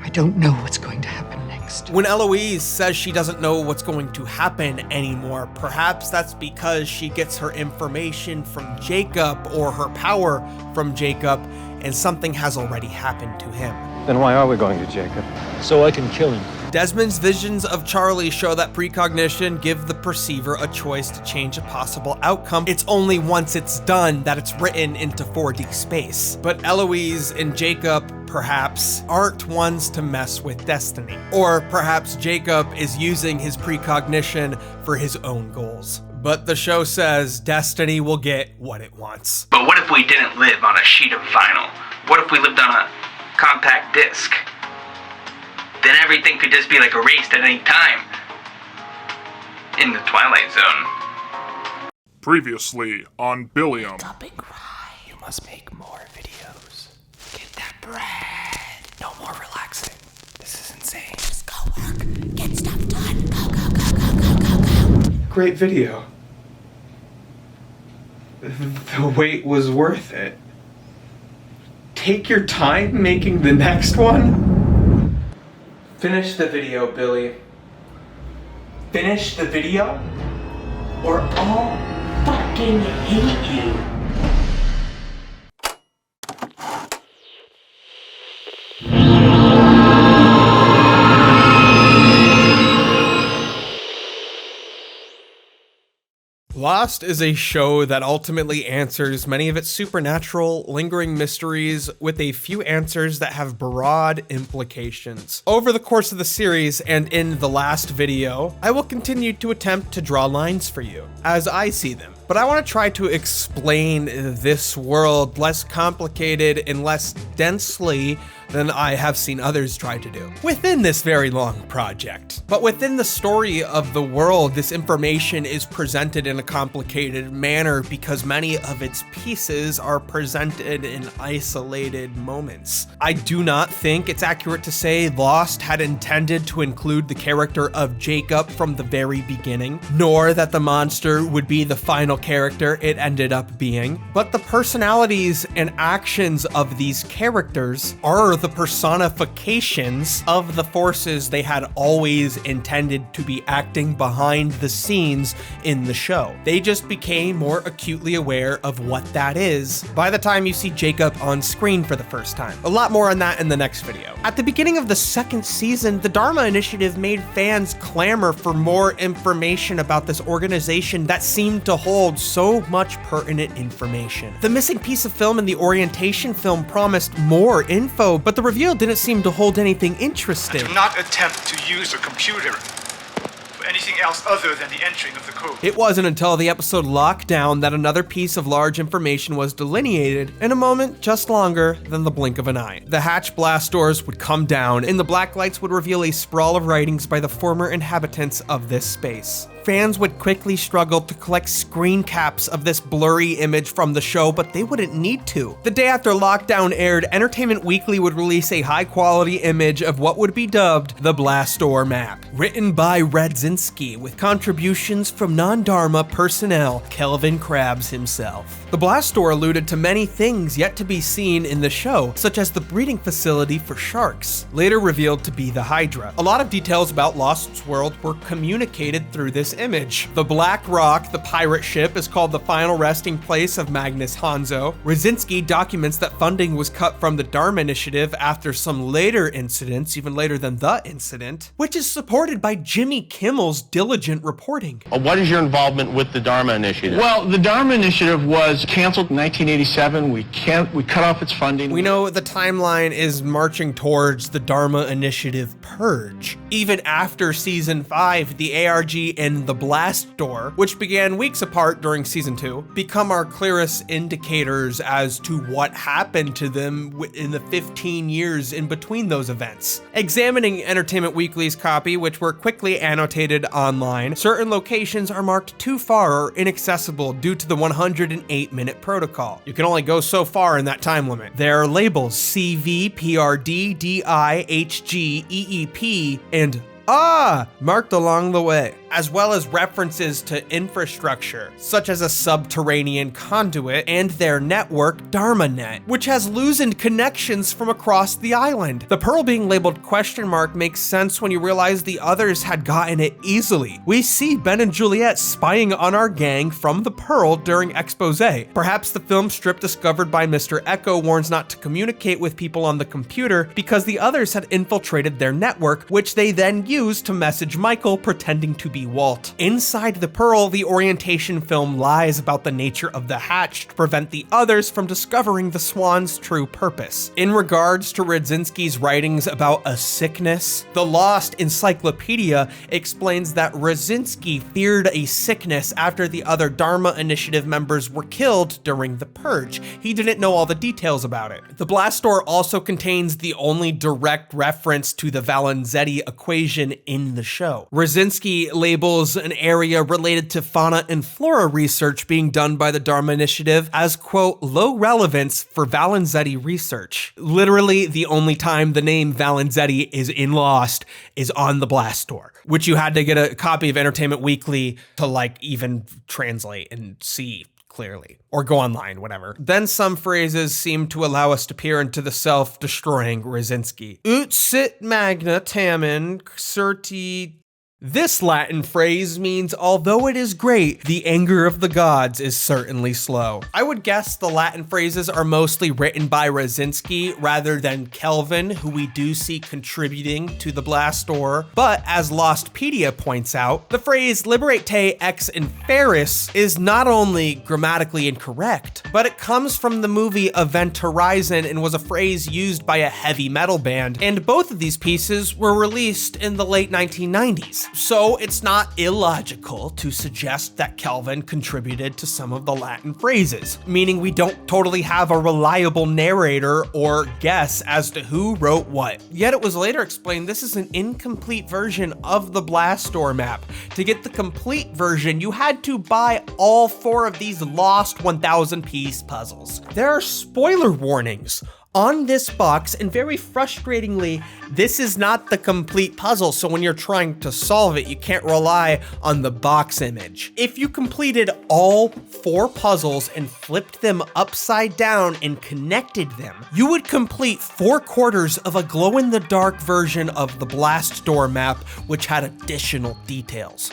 I don't know what's going to happen next. When Eloise says she doesn't know what's going to happen anymore, perhaps that's because she gets her information from Jacob or her power from Jacob, and something has already happened to him. Then why are we going to Jacob? So I can kill him. Desmond's visions of Charlie show that precognition give the perceiver a choice to change a possible outcome. It's only once it's done that it's written into 4D space. But Eloise and Jacob, perhaps, aren't ones to mess with destiny. Or perhaps Jacob is using his precognition for his own goals. But the show says destiny will get what it wants. But what if we didn't live on a sheet of vinyl? What if we lived on a compact disc? Then everything could just be like erased at any time. In the Twilight Zone. Previously on Billiam. You must make more videos. Get that bread. No more relaxing. This is insane. Just go work. Get stuff done. Go. Great video. The wait was worth it. Take your time making the next one. Finish the video, Billy. Finish the video, or I'll fucking hate you. Lost is a show that ultimately answers many of its supernatural, lingering mysteries with a few answers that have broad implications. Over the course of the series and in the last video, I will continue to attempt to draw lines for you as I see them. But I want to try to explain this world less complicated and less densely than I have seen others try to do within this very long project. But within the story of the world, this information is presented in a complicated manner because many of its pieces are presented in isolated moments. I do not think it's accurate to say Lost had intended to include the character of Jacob from the very beginning, nor that the monster would be the final character it ended up being. But the personalities and actions of these characters are the personifications of the forces they had always intended to be acting behind the scenes in the show. They just became more acutely aware of what that is by the time you see Jacob on screen for the first time. A lot more on that in the next video. At the beginning of the second season, the Dharma Initiative made fans clamor for more information about this organization that seemed to hold so much pertinent information. The missing piece of film in the orientation film promised more info, but the reveal didn't seem to hold anything interesting. Do not attempt to use a computer for any anything else other than the entering of the code. It wasn't until the episode Lockdown that another piece of large information was delineated in a moment just longer than the blink of an eye. The hatch blast doors would come down, and the black lights would reveal a sprawl of writings by the former inhabitants of this space. Fans would quickly struggle to collect screen caps of this blurry image from the show, but they wouldn't need to. The day after Lockdown aired, Entertainment Weekly would release a high-quality image of what would be dubbed the Blast Door map, written by Redzinski, with contributions from non-Dharma personnel, Kelvin Krabs himself. The Blast Door alluded to many things yet to be seen in the show, such as the breeding facility for sharks, later revealed to be the Hydra. A lot of details about Lost's world were communicated through this image. The Black Rock, the pirate ship, is called the final resting place of Magnus Hanzo. Redzinski documents that funding was cut from the Dharma Initiative after some later incidents, even later than the incident, which is supported by Jimmy Kimmel's diligent reporting. What is your involvement with the Dharma Initiative? Well, the Dharma Initiative was canceled in 1987. We cut off its funding. We know the timeline is marching towards the Dharma Initiative purge. Even after season 5, the ARG and the Blast Door, which began weeks apart during season 2, become our clearest indicators as to what happened to them in the 15 years in between those events. Examining Entertainment Weekly's copy, which were quickly annotated online, certain locations are marked too far or inaccessible due to the 108-minute protocol. You can only go so far in that time limit. There are labels CV, PRD, DI, HG, EEP, and marked along the way, as well as references to infrastructure, such as a subterranean conduit and their network, DharmaNet, which has loosened connections from across the island. The Pearl being labeled ? Makes sense when you realize the others had gotten it easily. We see Ben and Juliet spying on our gang from the Pearl during expose. Perhaps the film strip discovered by Mr. Echo warns not to communicate with people on the computer because the others had infiltrated their network, which they then used to message Michael pretending to be Walt. Inside the Pearl, the orientation film lies about the nature of the hatch to prevent the others from discovering the Swan's true purpose. In regards to Redzinski's writings about a sickness, the Lost Encyclopedia explains that Redzinski feared a sickness after the other Dharma Initiative members were killed during the purge. He didn't know all the details about it. The Blast Door also contains the only direct reference to the Valenzetti equation in the show. Redzinski labels an area related to fauna and flora research being done by the Dharma Initiative as, quote, low relevance for Valenzetti research. Literally, the only time the name Valenzetti is in Lost is on the Blast Door, which you had to get a copy of Entertainment Weekly to even translate and see clearly, or go online, whatever. Then some phrases seem to allow us to peer into the self-destroying Redzinski. Ut sit magna tamen certi. This Latin phrase means, although it is great, the anger of the gods is certainly slow. I would guess the Latin phrases are mostly written by Redzinski rather than Kelvin, who we do see contributing to the Blast Door. But as Lostpedia points out, the phrase liberate te ex inferis is not only grammatically incorrect, but it comes from the movie Event Horizon and was a phrase used by a heavy metal band, and both of these pieces were released in the late 1990s. So it's not illogical to suggest that Kelvin contributed to some of the Latin phrases, meaning we don't totally have a reliable narrator or guess as to who wrote what. Yet it was later explained this is an incomplete version of the Blast Door map. To get the complete version, you had to buy all 4 of these lost 1,000-piece puzzles. There are spoiler warnings on this box, and very frustratingly, this is not the complete puzzle, so when you're trying to solve it, you can't rely on the box image. If you completed all 4 puzzles and flipped them upside down and connected them, you would complete 4/4 of a glow-in-the-dark version of the Blast Door map, which had additional details.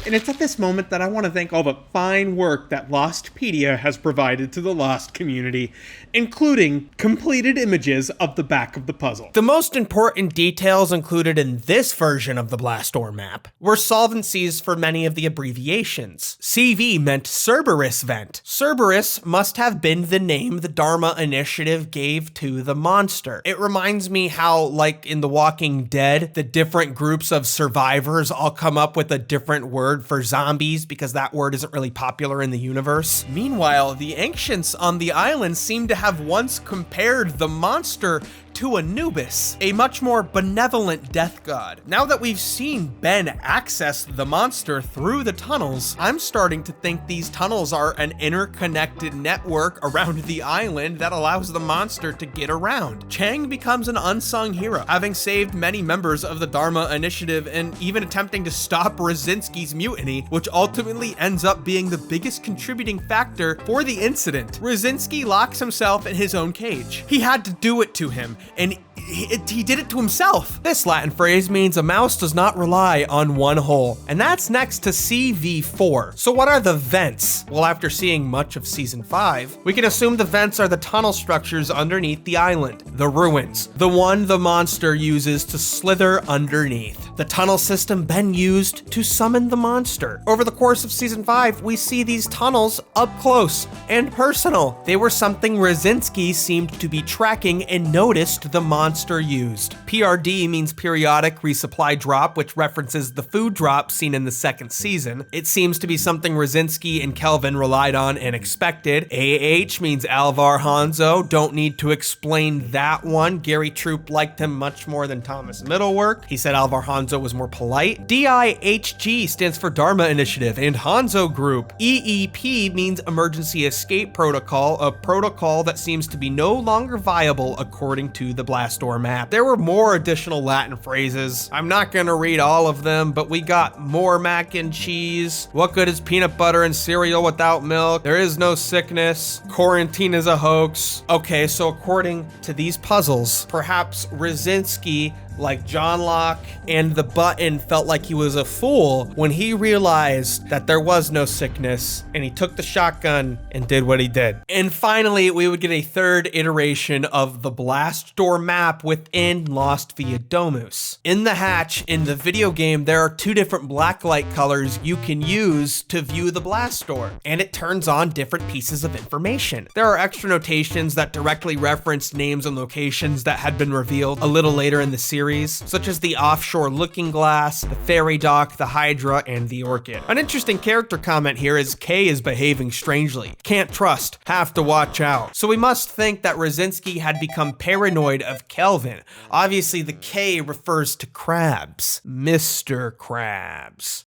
And it's at this moment that I want to thank all the fine work that Lostpedia has provided to the Lost community, including completed images of the back of the puzzle. The most important details included in this version of the Blastor map were solvencies for many of the abbreviations. CV meant Cerberus vent. Cerberus must have been the name the Dharma Initiative gave to the monster. It reminds me how, like in The Walking Dead, the different groups of survivors all come up with a different word for zombies because that word isn't really popular in the universe. Meanwhile, the ancients on the island seem to have once compared the monster to Anubis, a much more benevolent death god. Now that we've seen Ben access the monster through the tunnels, I'm starting to think these tunnels are an interconnected network around the island that allows the monster to get around. Chang becomes an unsung hero, having saved many members of the Dharma Initiative and even attempting to stop Rosinski's mutiny, which ultimately ends up being the biggest contributing factor for the incident. Rosinski locks himself in his own cage. He had to do it to him, and he did it to himself. This Latin phrase means a mouse does not rely on one hole, and that's next to CV4. So what are the vents? Well, after seeing much of season 5, we can assume the vents are the tunnel structures underneath the island, the ruins, the one the monster uses to slither underneath. The tunnel system Ben used to summon the monster. Over the course of season 5, we see these tunnels up close and personal. They were something Rosinski seemed to be tracking and noticed the monster used. PRD means periodic resupply drop, which references the food drop seen in the second season. It seems to be something Rosinski and Kelvin relied on and expected. AH means Alvar Hanzo. Don't need to explain that one. Gary Troop liked him much more than Thomas Middlework. He said Alvar Hanzo was more polite. DIHG stands for Dharma Initiative and Hanzo Group. EEP means Emergency Escape Protocol, a protocol that seems to be no longer viable according to the Blastor map. There were more additional Latin phrases. I'm not gonna read all of them, but we got more mac and cheese. What good is peanut butter and cereal without milk? There is no sickness. Quarantine is a hoax. Okay, so according to these puzzles, perhaps Rosinski, like John Locke and the Button, felt like he was a fool when he realized that there was no sickness, and he took the shotgun and did what he did. And finally, we would get a third iteration of the Blast Door map within Lost Via Domus. In the hatch, in the video game, there are two different blacklight colors you can use to view the Blast Door, and it turns on different pieces of information. There are extra notations that directly reference names and locations that had been revealed a little later in the series, such as the offshore looking glass, the ferry dock, the Hydra, and the Orchid. An interesting character comment here is Kay is behaving strangely. Can't trust, have to watch out. So we must think that Rosinski had become paranoid of Kelvin. Obviously, the K refers to Krabs. Mr. Krabs.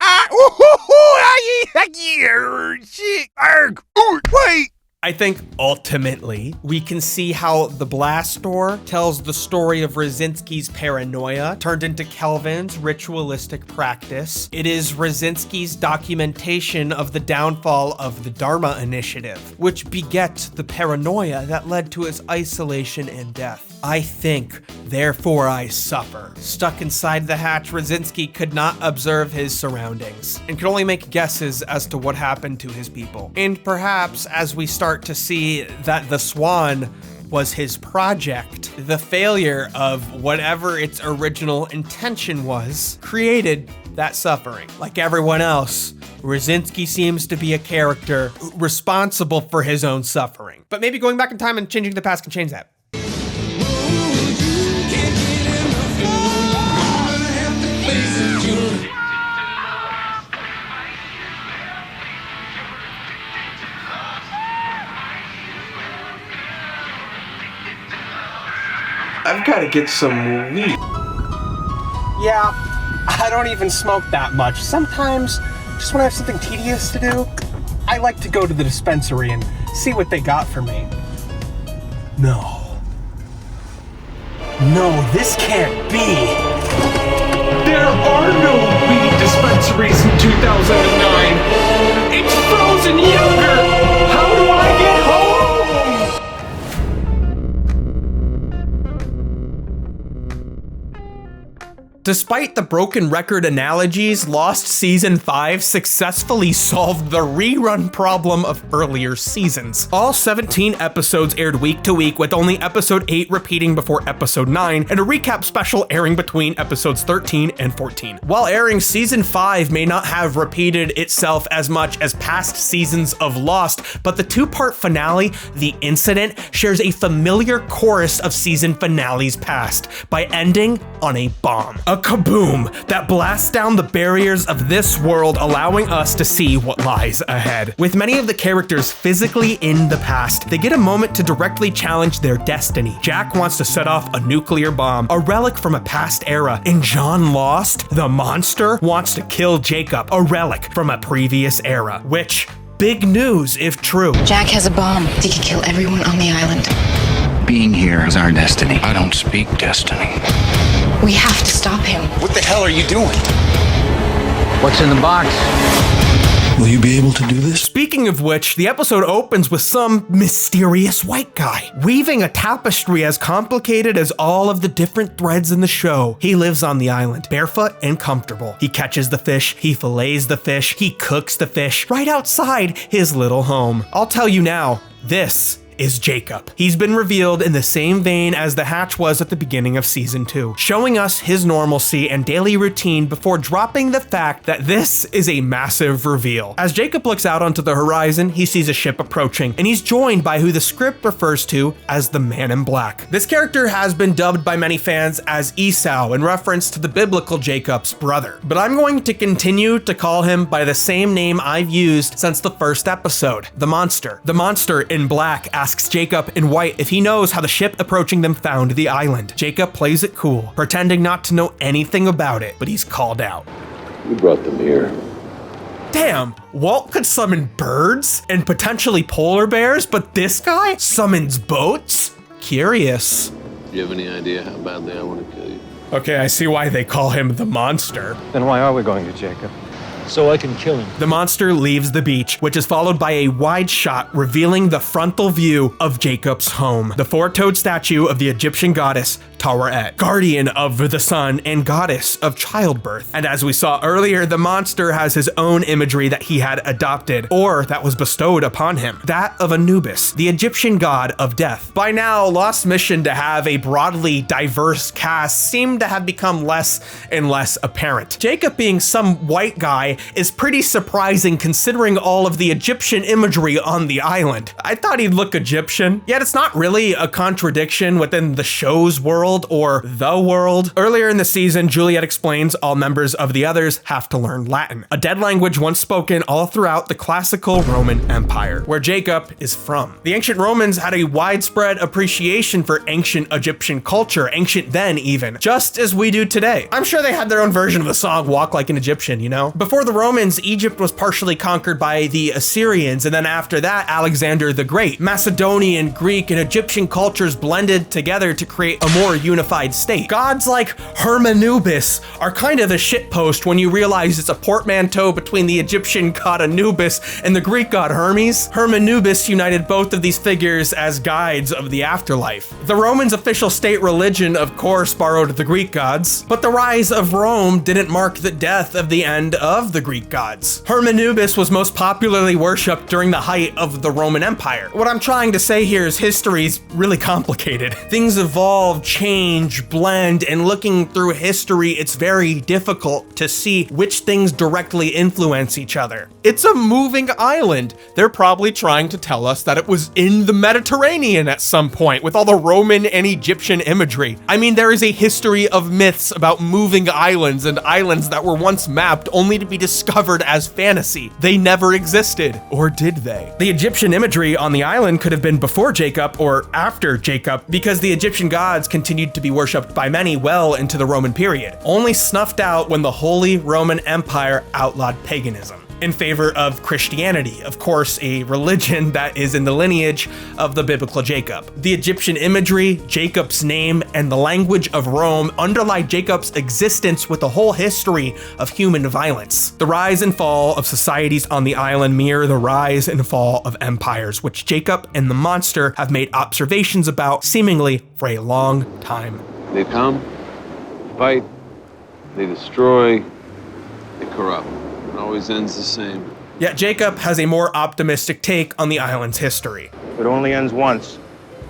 Wait! I think ultimately we can see how the Blast Door tells the story of Rosinski's paranoia turned into Kelvin's ritualistic practice. It is Rosinski's documentation of the downfall of the Dharma Initiative, which begets the paranoia that led to his isolation and death. I think, therefore I suffer. Stuck inside the hatch, Rosinski could not observe his surroundings and could only make guesses as to what happened to his people. And perhaps as we start to see that the Swan was his project, the failure of whatever its original intention was created that suffering. Like everyone else, Rosinski seems to be a character responsible for his own suffering. But maybe going back in time and changing the past can change that. I've got to get some weed. Yeah, I don't even smoke that much. Sometimes, just when I have something tedious to do, I like to go to the dispensary and see what they got for me. No. No, this can't be. There are no weed dispensaries in 2009. It's frozen yogurt. How do I get home? Despite the broken record analogies, Lost Season 5 successfully solved the rerun problem of earlier seasons. All 17 episodes aired week to week, with only episode 8 repeating before episode 9, and a recap special airing between episodes 13 and 14. While airing, Season 5 may not have repeated itself as much as past seasons of Lost, but the two-part finale, The Incident, shares a familiar chorus of season finales past, by ending on a bomb. A kaboom that blasts down the barriers of this world, allowing us to see what lies ahead. With many of the characters physically in the past, they get a moment to directly challenge their destiny. Jack wants to set off a nuclear bomb, a relic from a past era, and John Lost, the monster, wants to kill Jacob, a relic from a previous era, which, big news if true. Jack has a bomb. He could kill everyone on the island. Being here is our destiny. I don't speak destiny. We have to stop him. What the hell are you doing? What's in the box? Will you be able to do this? Speaking of which, the episode opens with some mysterious white guy, weaving a tapestry as complicated as all of the different threads in the show. He lives on the island, barefoot and comfortable. He catches the fish, he fillets the fish, he cooks the fish right outside his little home. I'll tell you now, this is Jacob. He's been revealed in the same vein as the Hatch was at the beginning of season 2, showing us his normalcy and daily routine before dropping the fact that this is a massive reveal. As Jacob looks out onto the horizon, he sees a ship approaching, and he's joined by who the script refers to as the Man in Black. This character has been dubbed by many fans as Esau in reference to the biblical Jacob's brother, but I'm going to continue to call him by the same name I've used since the first episode, the Monster. The Monster in Black asks Jacob in white if he knows how the ship approaching them found the island. Jacob plays it cool, pretending not to know anything about it, but he's called out. You brought them here. Damn, Walt could summon birds and potentially polar bears, but this guy summons boats? Curious. Do you have any idea how badly I want to kill you? Okay, I see why they call him the Monster. Then why are we going to Jacob? So I can kill him. The monster leaves the beach, which is followed by a wide shot revealing the frontal view of Jacob's home, the four-toed statue of the Egyptian goddess Taweret, guardian of the sun and goddess of childbirth. And as we saw earlier, the monster has his own imagery that he had adopted, or that was bestowed upon him, that of Anubis, the Egyptian god of death. By now, Lost's mission to have a broadly diverse cast seemed to have become less and less apparent. Jacob being some white guy is pretty surprising considering all of the Egyptian imagery on the island. I thought he'd look Egyptian, yet it's not really a contradiction within the show's world or the world. Earlier in the season, Juliet explains all members of the others have to learn Latin, a dead language once spoken all throughout the classical Roman Empire, where Jacob is from. The ancient Romans had a widespread appreciation for ancient Egyptian culture, ancient then even, just as we do today. I'm sure they had their own version of the song Walk Like an Egyptian, you know? Before the Romans, Egypt was partially conquered by the Assyrians, and then after that, Alexander the Great. Macedonian, Greek, and Egyptian cultures blended together to create a more unified state. Gods like Hermanubis are kind of a shitpost when you realize it's a portmanteau between the Egyptian god Anubis and the Greek god Hermes. Hermanubis united both of these figures as guides of the afterlife. The Romans' official state religion, of course, borrowed the Greek gods, but the rise of Rome didn't mark the death of the end of the Greek gods. Hermanubis was most popularly worshipped during the height of the Roman Empire. What I'm trying to say here is history's really complicated. Things evolve, change, blend, and looking through history, it's very difficult to see which things directly influence each other. It's a moving island. They're probably trying to tell us that it was in the Mediterranean at some point with all the Roman and Egyptian imagery. I mean, there is a history of myths about moving islands and islands that were once mapped only to be discovered as fantasy. They never existed, or did they? The Egyptian imagery on the island could have been before Jacob or after Jacob, because the Egyptian gods continued to be worshipped by many well into the Roman period, only snuffed out when the Holy Roman Empire outlawed paganism in favor of Christianity, of course, a religion that is in the lineage of the biblical Jacob. The Egyptian imagery, Jacob's name, and the language of Rome underlie Jacob's existence with a whole history of human violence. The rise and fall of societies on the island mirror the rise and fall of empires, which Jacob and the monster have made observations about seemingly for a long time. They come, fight, They destroy, they corrupt. It always ends the same. Yet Jacob has a more optimistic take on the island's history. It only ends once.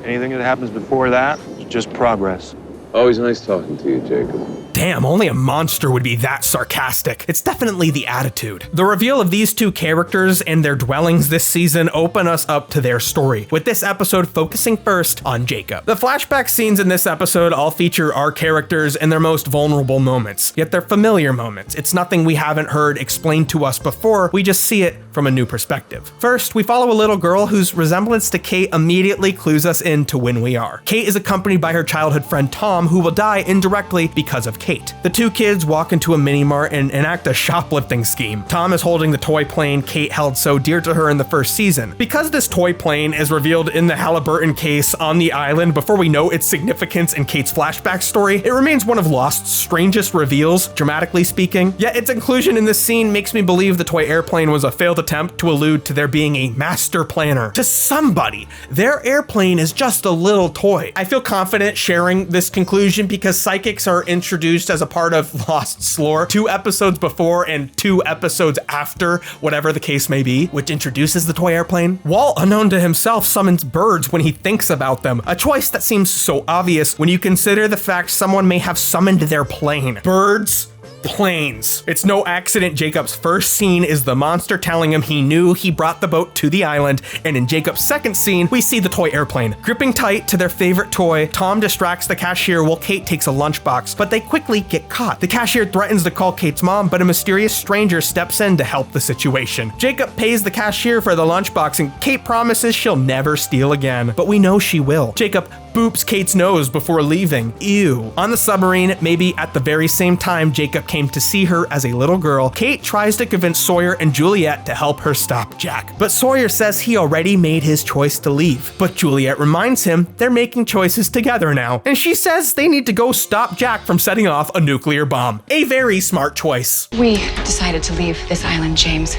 Anything that happens before that is just progress. Always nice talking to you, Jacob. Damn, only a monster would be that sarcastic. It's definitely the attitude. The reveal of these two characters and their dwellings this season open us up to their story, with this episode focusing first on Jacob. The flashback scenes in this episode all feature our characters in their most vulnerable moments, yet they're familiar moments. It's nothing we haven't heard explained to us before, we just see it from a new perspective. First, we follow a little girl whose resemblance to Kate immediately clues us in to when we are. Kate is accompanied by her childhood friend Tom, who will die indirectly because of Kate. The two kids walk into a mini-mart and enact a shoplifting scheme. Tom is holding the toy plane Kate held so dear to her in the first season. Because this toy plane is revealed in the Halliburton case on the island before we know its significance in Kate's flashback story, it remains one of Lost's strangest reveals, dramatically speaking. Yet its inclusion in this scene makes me believe the toy airplane was a failed attempt to allude to there being a master planner. To somebody, their airplane is just a little toy. I feel confident sharing this conclusion because psychics are introduced as a part of Lost's lore 2 episodes before and 2 episodes after, whatever the case may be, which introduces the toy airplane. Walt, unknown to himself, summons birds when he thinks about them, a choice that seems so obvious when you consider the fact someone may have summoned their plane. Birds, planes. It's no accident Jacob's first scene is the monster telling him he knew he brought the boat to the island, and in Jacob's second scene, we see the toy airplane. Gripping tight to their favorite toy, Tom distracts the cashier while Kate takes a lunchbox, but they quickly get caught. The cashier threatens to call Kate's mom, but a mysterious stranger steps in to help the situation. Jacob pays the cashier for the lunchbox, and Kate promises she'll never steal again, but we know she will. Jacob boops Kate's nose before leaving. Ew. On the submarine, maybe at the very same time Jacob came to see her as a little girl, Kate tries to convince Sawyer and Juliet to help her stop Jack. But Sawyer says he already made his choice to leave. But Juliet reminds him they're making choices together now, and she says they need to go stop Jack from setting off a nuclear bomb. A very smart choice. We decided to leave this island, James.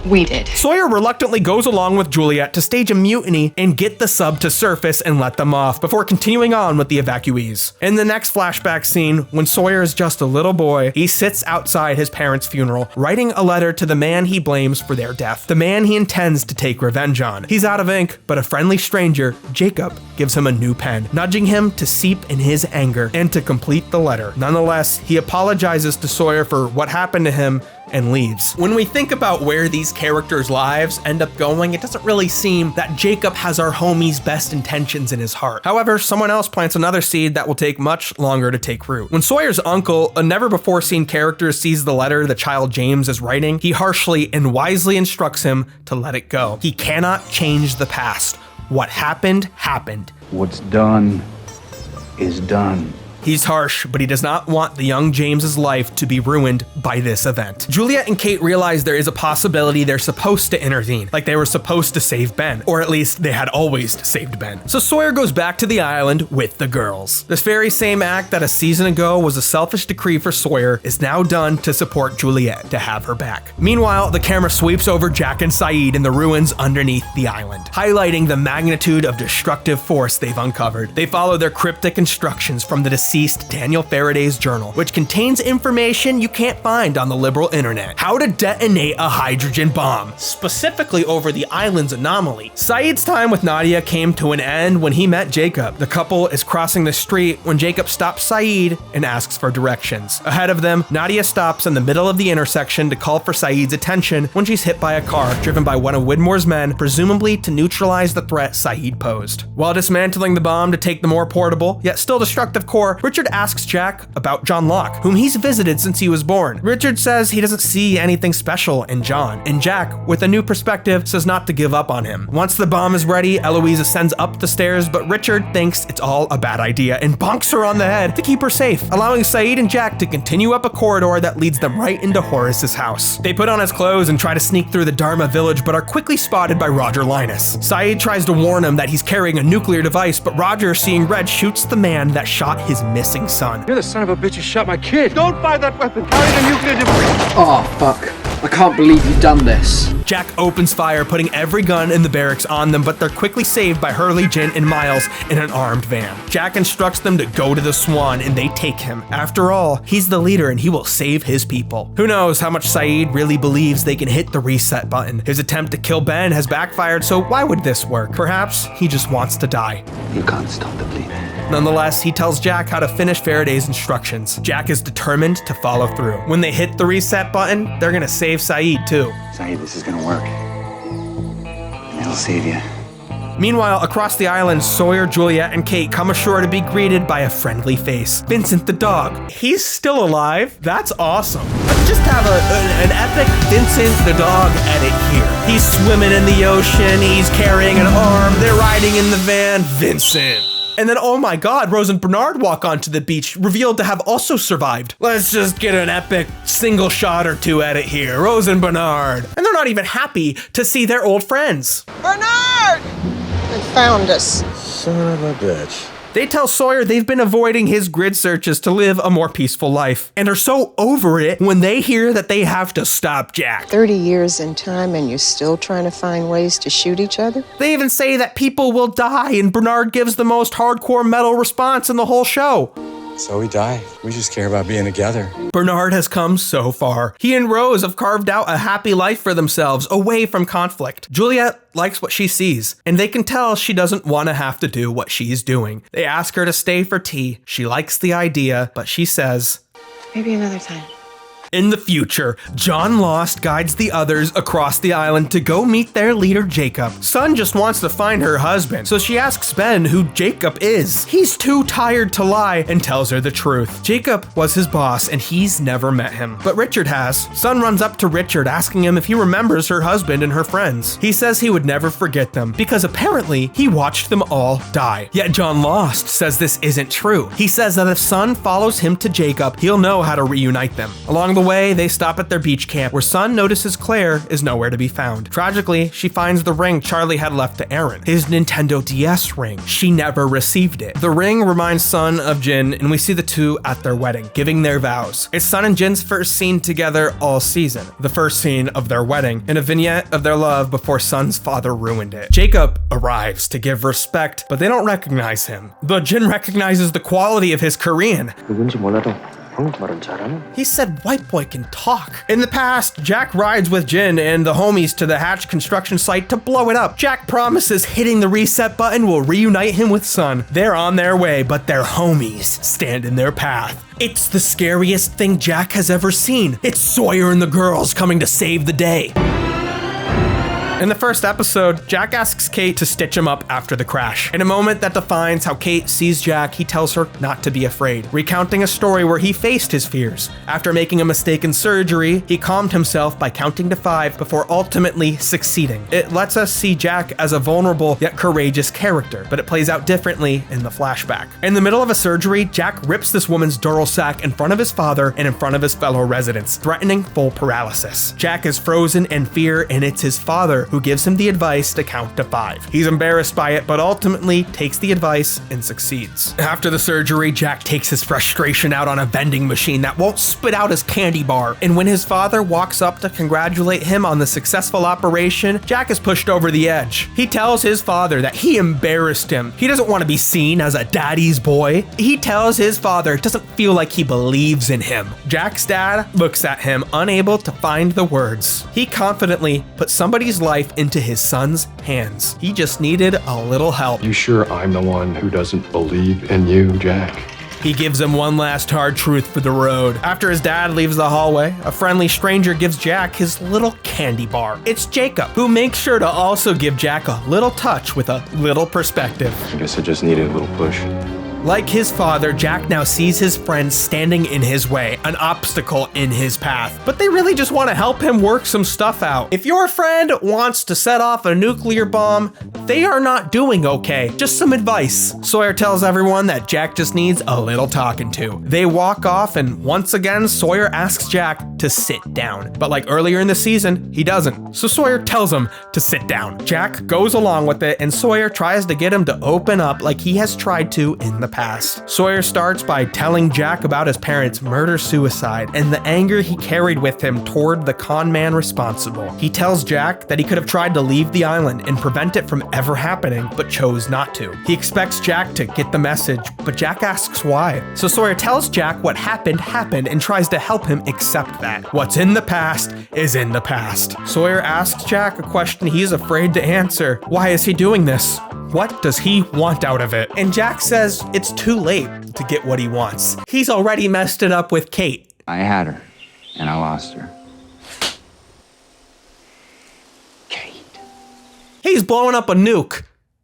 We did. Sawyer reluctantly goes along with Juliet to stage a mutiny and get the sub to surface and let them off before continuing on with the evacuees. In the next flashback scene, when Sawyer is just a little boy, he sits outside his parents' funeral, writing a letter to the man he blames for their death, the man he intends to take revenge on. He's out of ink, but a friendly stranger, Jacob, gives him a new pen, nudging him to seep in his anger and to complete the letter. Nonetheless, he apologizes to Sawyer for what happened to him and leaves. When we think about where these characters' lives end up going, it doesn't really seem that Jacob has our homie's best intentions in his heart. However, someone else plants another seed that will take much longer to take root. When Sawyer's uncle, a never-before-seen character, sees the letter the child James is writing, he harshly and wisely instructs him to let it go. He cannot change the past. What happened, happened. What's done is done. He's harsh, but he does not want the young James's life to be ruined by this event. Juliet and Kate realize there is a possibility they're supposed to intervene, like they were supposed to save Ben, or at least they had always saved Ben. So Sawyer goes back to the island with the girls. This very same act that a season ago was a selfish decree for Sawyer is now done to support Juliet to have her back. Meanwhile, the camera sweeps over Jack and Saeed in the ruins underneath the island, highlighting the magnitude of destructive force they've uncovered. They follow their cryptic instructions from the deceased Daniel Faraday's journal, which contains information you can't find on the liberal internet. How to detonate a hydrogen bomb, specifically over the island's anomaly. Saeed's time with Nadia came to an end when he met Jacob. The couple is crossing the street when Jacob stops Saeed and asks for directions. Ahead of them, Nadia stops in the middle of the intersection to call for Saeed's attention when she's hit by a car driven by one of Widmore's men, presumably to neutralize the threat Saeed posed. While dismantling the bomb to take the more portable, yet still destructive core, Richard asks Jack about John Locke, whom he's visited since he was born. Richard says he doesn't see anything special in John, and Jack, with a new perspective, says not to give up on him. Once the bomb is ready, Eloise ascends up the stairs, but Richard thinks it's all a bad idea and bonks her on the head to keep her safe, allowing Saeed and Jack to continue up a corridor that leads them right into Horace's house. They put on his clothes and try to sneak through the Dharma village, but are quickly spotted by Roger Linus. Saeed tries to warn him that he's carrying a nuclear device, but Roger, seeing red, shoots the man that shot his missing son. You're the son of a bitch who shot my kid. Don't fire that weapon. Carry the nuclear device. Oh, fuck. I can't believe you've done this. Jack opens fire, putting every gun in the barracks on them, but they're quickly saved by Hurley, Jin, and Miles in an armed van. Jack instructs them to go to the Swan, and they take him. After all, he's the leader and he will save his people. Who knows how much Saeed really believes they can hit the reset button. His attempt to kill Ben has backfired, so why would this work? Perhaps he just wants to die. You can't stop the bleeding. Nonetheless, he tells Jack how to finish Faraday's instructions. Jack is determined to follow through. When they hit the reset button, they're gonna save Saeed too. Saeed, this is gonna work. It'll save you. Meanwhile, across the island, Sawyer, Juliet, and Kate come ashore to be greeted by a friendly face. Vincent the dog. He's still alive? That's awesome. Let's just have an epic Vincent the dog edit here. He's swimming in the ocean, he's carrying an arm, they're riding in the van. Vincent. And then, oh my god, Rose and Bernard walk onto the beach, revealed to have also survived. Let's just get an epic single shot or two edit here. Rose and Bernard. And they're not even happy to see their old friends. Bernard! They found us. Son of a bitch. They tell Sawyer they've been avoiding his grid searches to live a more peaceful life, and are so over it when they hear that they have to stop Jack. 30 years in time and you're still trying to find ways to shoot each other? They even say that people will die, and Bernard gives the most hardcore metal response in the whole show. So we die. We just care about being together. Bernard has come so far. He and Rose have carved out a happy life for themselves, away from conflict. Juliet likes what she sees, and they can tell she doesn't want to have to do what she's doing. They ask her to stay for tea. She likes the idea, but she says, Maybe another time. In the future, John Lost guides the others across the island to go meet their leader, Jacob. Sun just wants to find her husband, so she asks Ben who Jacob is. He's too tired to lie and tells her the truth. Jacob was his boss and he's never met him, but Richard has. Sun runs up to Richard asking him if he remembers her husband and her friends. He says he would never forget them because apparently he watched them all die. Yet John Lost says this isn't true. He says that if Sun follows him to Jacob, he'll know how to reunite them. Along the way, they stop at their beach camp where Sun notices Claire is nowhere to be found. Tragically, she finds the ring Charlie had left to Aaron, his Nintendo DS ring. She never received it. The ring reminds Sun of Jin, and we see the two at their wedding, giving their vows. It's Sun and Jin's first scene together all season, the first scene of their wedding, and a vignette of their love before Sun's father ruined it. Jacob arrives to give respect, but they don't recognize him. But Jin recognizes the quality of his Korean. He said white boy can talk. In the past, Jack rides with Jin and the homies to the Hatch construction site to blow it up. Jack promises hitting the reset button will reunite him with Sun. They're on their way, but their homies stand in their path. It's the scariest thing Jack has ever seen. It's Sawyer and the girls coming to save the day. In the first episode, Jack asks Kate to stitch him up after the crash. In a moment that defines how Kate sees Jack, he tells her not to be afraid, recounting a story where he faced his fears. After making a mistake in surgery, he calmed himself by counting to 5 before ultimately succeeding. It lets us see Jack as a vulnerable yet courageous character, but it plays out differently in the flashback. In the middle of a surgery, Jack rips this woman's dural sac in front of his father and in front of his fellow residents, threatening full paralysis. Jack is frozen in fear, and it's his father who gives him the advice to count to 5. He's embarrassed by it, but ultimately takes the advice and succeeds. After the surgery, Jack takes his frustration out on a vending machine that won't spit out his candy bar. And when his father walks up to congratulate him on the successful operation, Jack is pushed over the edge. He tells his father that he embarrassed him. He doesn't want to be seen as a daddy's boy. He tells his father it doesn't feel like he believes in him. Jack's dad looks at him, unable to find the words. He confidently put somebody's life into his son's hands. He just needed a little help. You sure I'm the one who doesn't believe in you, Jack? He gives him one last hard truth for the road. After his dad leaves the hallway, a friendly stranger gives Jack his little candy bar. It's Jacob, who makes sure to also give Jack a little touch with a little perspective. I guess I just needed a little push. Like his father, Jack now sees his friends standing in his way, an obstacle in his path. But they really just want to help him work some stuff out. If your friend wants to set off a nuclear bomb, they are not doing okay. Just some advice. Sawyer tells everyone that Jack just needs a little talking to. They walk off, and once again, Sawyer asks Jack to sit down. But like earlier in the season, he doesn't. So Sawyer tells him to sit down. Jack goes along with it, and Sawyer tries to get him to open up like he has tried to in the past. Sawyer starts by telling Jack about his parents' murder-suicide and the anger he carried with him toward the con man responsible. He tells Jack that he could have tried to leave the island and prevent it from ever happening, but chose not to. He expects Jack to get the message, but Jack asks why. So Sawyer tells Jack what happened and tries to help him accept that. What's in the past is in the past. Sawyer asks Jack a question he's afraid to answer. Why is he doing this? What does he want out of it? And Jack says it's too late to get what he wants. He's already messed it up with Kate. I had her, and I lost her. He's blowing up a nuke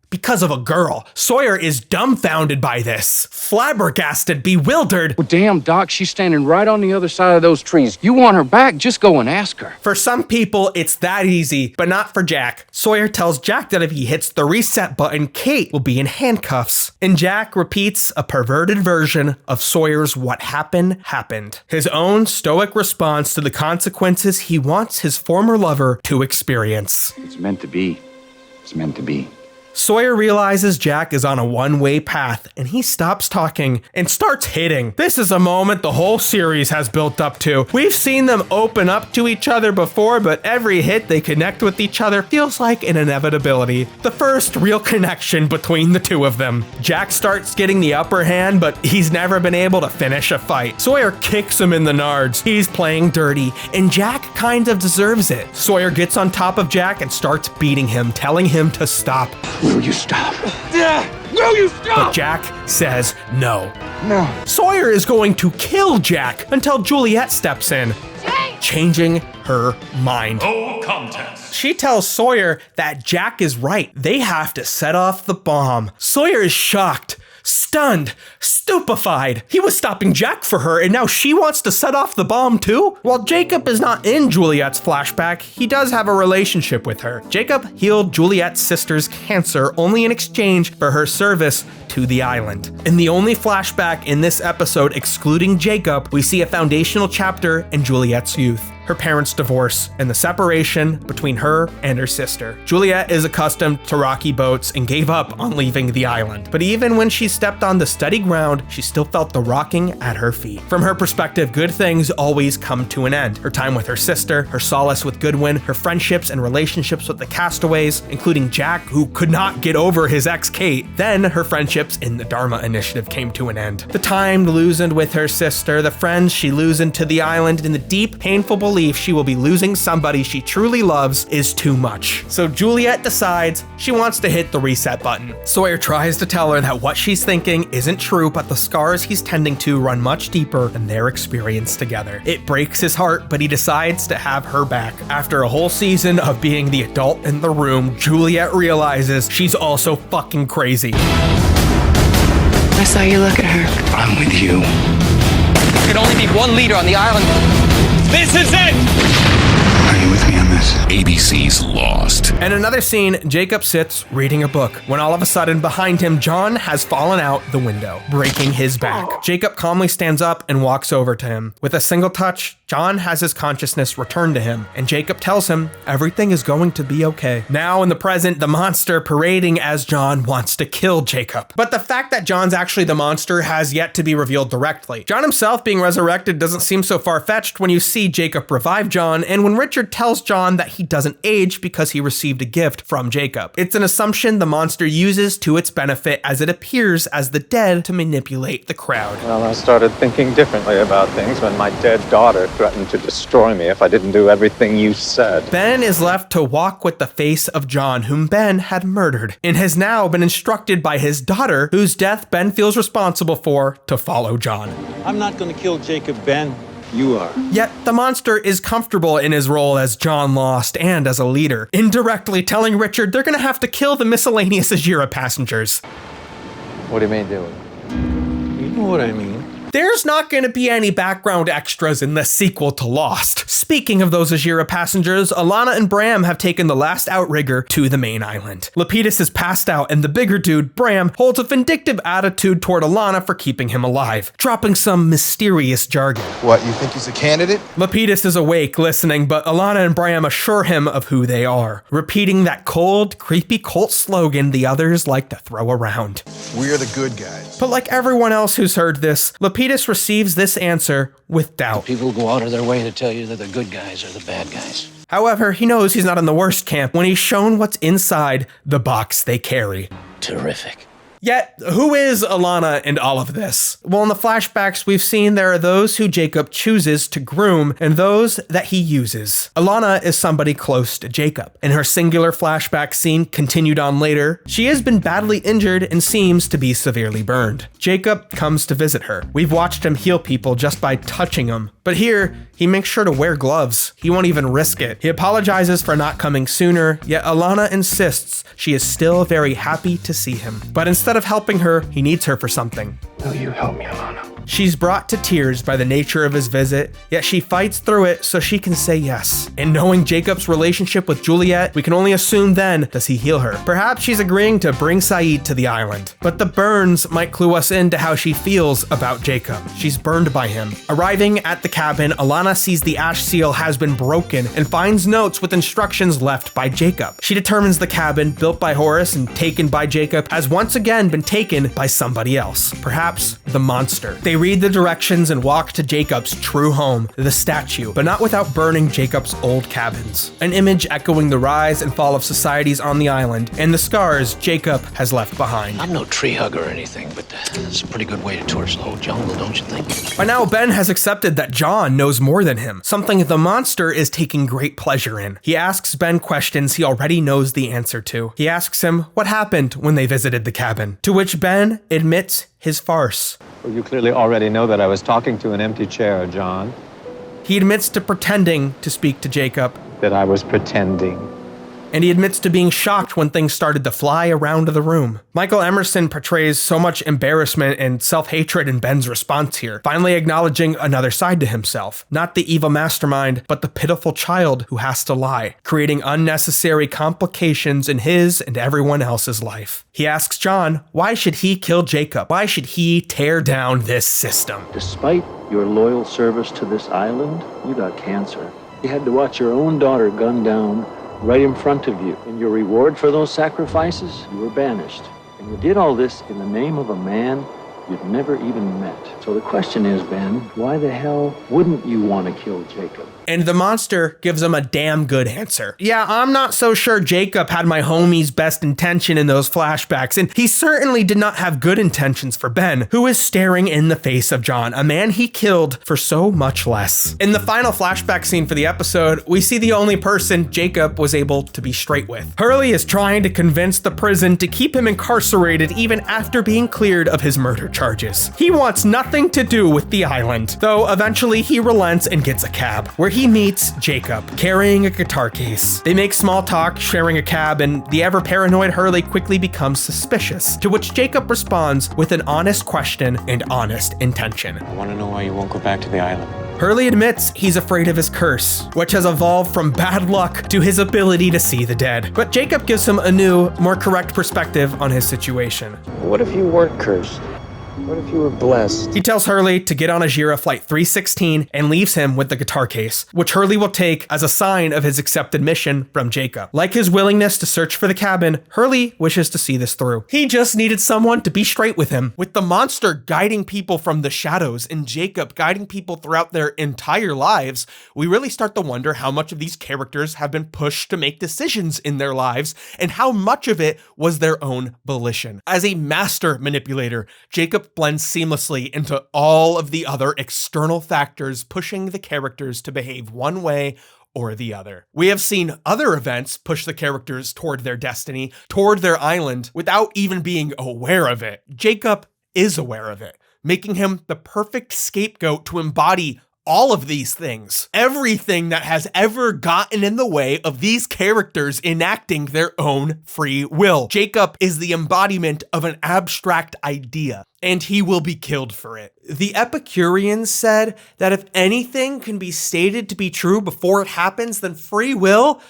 because of a girl. Sawyer is dumbfounded by this. Flabbergasted, bewildered. Well, damn, Doc, she's standing right on the other side of those trees. You want her back? Just go and ask her. For some people, it's that easy, but not for Jack. Sawyer tells Jack that if he hits the reset button, Kate will be in handcuffs. And Jack repeats a perverted version of Sawyer's what happened. His own stoic response to the consequences he wants his former lover to experience. It's meant to be. It's meant to be. Sawyer realizes Jack is on a one-way path, and he stops talking and starts hitting. This is a moment the whole series has built up to. We've seen them open up to each other before, but every hit they connect with each other feels like an inevitability. The first real connection between the two of them. Jack starts getting the upper hand, but he's never been able to finish a fight. Sawyer kicks him in the nards. He's playing dirty, and Jack kind of deserves it. Sawyer gets on top of Jack and starts beating him, telling him to stop. Will you stop? Will you stop? But Jack says no. No. Sawyer is going to kill Jack until Juliet steps in, changing her mind. No contest. She tells Sawyer that Jack is right. They have to set off the bomb. Sawyer is shocked, stunned, stupefied. He was stopping Jack for her, and now she wants to set off the bomb too? While Jacob is not in Juliet's flashback, he does have a relationship with her. Jacob healed Juliet's sister's cancer only in exchange for her service to the island. In the only flashback in this episode excluding Jacob, we see a foundational chapter in Juliet's youth. Her parents' divorce and the separation between her and her sister. Juliet is accustomed to rocky boats and gave up on leaving the island. But even when she stepped on the steady ground, she still felt the rocking at her feet. From her perspective, good things always come to an end. Her time with her sister, her solace with Goodwin, her friendships and relationships with the castaways, including Jack, who could not get over his ex Kate. Then her friendships in the Dharma Initiative came to an end. The time loosened with her sister, the friends she loosened to the island, and the deep, painful belief she will be losing somebody she truly loves is too much. So Juliet decides she wants to hit the reset button. Sawyer tries to tell her that what she's thinking isn't true, but the scars he's tending to run much deeper than their experience together. It breaks his heart, but he decides to have her back. After a whole season of being the adult in the room, Juliet realizes she's also fucking crazy. I saw you look at her. I'm with you. There could only be one leader on the island. This is it! Are you with me on this? ABC's Lost. In another scene, Jacob sits reading a book when all of a sudden behind him, John has fallen out the window, breaking his back. Jacob calmly stands up and walks over to him. With a single touch, John has his consciousness return to him, and Jacob tells him everything is going to be okay. Now in the present, the monster parading as John wants to kill Jacob. But the fact that John's actually the monster has yet to be revealed directly. John himself being resurrected doesn't seem so far-fetched when you see Jacob revive John, and when Richard tells John that he doesn't age because he received a gift from Jacob. It's an assumption the monster uses to its benefit as it appears as the dead to manipulate the crowd. Well, I started thinking differently about things when my dead daughter threatened to destroy me if I didn't do everything you said. Ben is left to walk with the face of John, whom Ben had murdered, and has now been instructed by his daughter, whose death Ben feels responsible for, to follow John. I'm not going to kill Jacob, Ben. You are. Yet the monster is comfortable in his role as John Lost and as a leader, indirectly telling Richard they're going to have to kill the miscellaneous Ajira passengers. What do you mean do it? You know what I mean. There's not going to be any background extras in the sequel to Lost. Speaking of those Ajira passengers, Alana and Bram have taken the last outrigger to the main island. Lapidus is passed out, and the bigger dude, Bram, holds a vindictive attitude toward Alana for keeping him alive, dropping some mysterious jargon. What, you think he's a candidate? Lapidus is awake, listening, but Alana and Bram assure him of who they are, repeating that cold, creepy cult slogan the others like to throw around. We're the good guys. But like everyone else who's heard this, Lapidus receives this answer with doubt. People go out of their way to tell you that the good guys are the bad guys. However, he knows he's not in the worst camp when he's shown what's inside the box they carry. Terrific. Yet, who is Alana in all of this? Well, in the flashbacks, we've seen there are those who Jacob chooses to groom and those that he uses. Alana is somebody close to Jacob. In her singular flashback scene continued on later, she has been badly injured and seems to be severely burned. Jacob comes to visit her. We've watched him heal people just by touching them, but here, he makes sure to wear gloves. He won't even risk it. He apologizes for not coming sooner, yet Alana insists she is still very happy to see him. But instead of helping her, he needs her for something. Will you help me, Alana? She's brought to tears by the nature of his visit, yet she fights through it so she can say yes. And knowing Jacob's relationship with Juliet, we can only assume then does he heal her. Perhaps she's agreeing to bring Saeed to the island. But the burns might clue us into how she feels about Jacob. She's burned by him. Arriving at the cabin, Alana sees the ash seal has been broken and finds notes with instructions left by Jacob. She determines the cabin, built by Horace and taken by Jacob, has once again been taken by somebody else. Perhaps the monster. They read the directions and walk to Jacob's true home, the statue, but not without burning Jacob's old cabins. An image echoing the rise and fall of societies on the island and the scars Jacob has left behind. I'm no tree hugger or anything, but it's a pretty good way to torch the whole jungle, don't you think? By now, Ben has accepted that John knows more than him, something the monster is taking great pleasure in. He asks Ben questions he already knows the answer to. He asks him what happened when they visited the cabin, to which Ben admits his farce. Well, you clearly already know that I was talking to an empty chair, John. He admits to pretending to speak to Jacob. That I was pretending. And he admits to being shocked when things started to fly around the room. Michael Emerson portrays so much embarrassment and self-hatred in Ben's response here, finally acknowledging another side to himself. Not the evil mastermind, but the pitiful child who has to lie, creating unnecessary complications in his and everyone else's life. He asks John, why should he kill Jacob? Why should he tear down this system? Despite your loyal service to this island, you got cancer. You had to watch your own daughter gunned down right in front of you. And your reward for those sacrifices, you were banished. And you did all this in the name of a man you'd never even met. So the question is, Ben, why the hell wouldn't you want to kill Jacob? And the monster gives him a damn good answer. Yeah, I'm not so sure Jacob had my homie's best intention in those flashbacks, and he certainly did not have good intentions for Ben, who is staring in the face of John, a man he killed for so much less. In the final flashback scene for the episode, we see the only person Jacob was able to be straight with. Hurley is trying to convince the prison to keep him incarcerated even after being cleared of his murder charges. He wants nothing to do with the island, though eventually he relents and gets a cab, where he meets Jacob, carrying a guitar case. They make small talk, sharing a cab, and the ever-paranoid Hurley quickly becomes suspicious, to which Jacob responds with an honest question and honest intention. I want to know why you won't go back to the island. Hurley admits he's afraid of his curse, which has evolved from bad luck to his ability to see the dead. But Jacob gives him a new, more correct perspective on his situation. What if you weren't cursed? What if you were blessed? He tells Hurley to get on Ajira Flight 316 and leaves him with the guitar case, which Hurley will take as a sign of his accepted mission from Jacob. Like his willingness to search for the cabin, Hurley wishes to see this through. He just needed someone to be straight with him. With the monster guiding people from the shadows and Jacob guiding people throughout their entire lives, we really start to wonder how much of these characters have been pushed to make decisions in their lives and how much of it was their own volition. As a master manipulator, Jacob blends seamlessly into all of the other external factors pushing the characters to behave one way or the other. We have seen other events push the characters toward their destiny, toward their island, without even being aware of it. Jacob is aware of it, making him the perfect scapegoat to embody all of these things. Everything that has ever gotten in the way of these characters enacting their own free will. Jacob is the embodiment of an abstract idea, and he will be killed for it. The Epicureans said that if anything can be stated to be true before it happens, then free will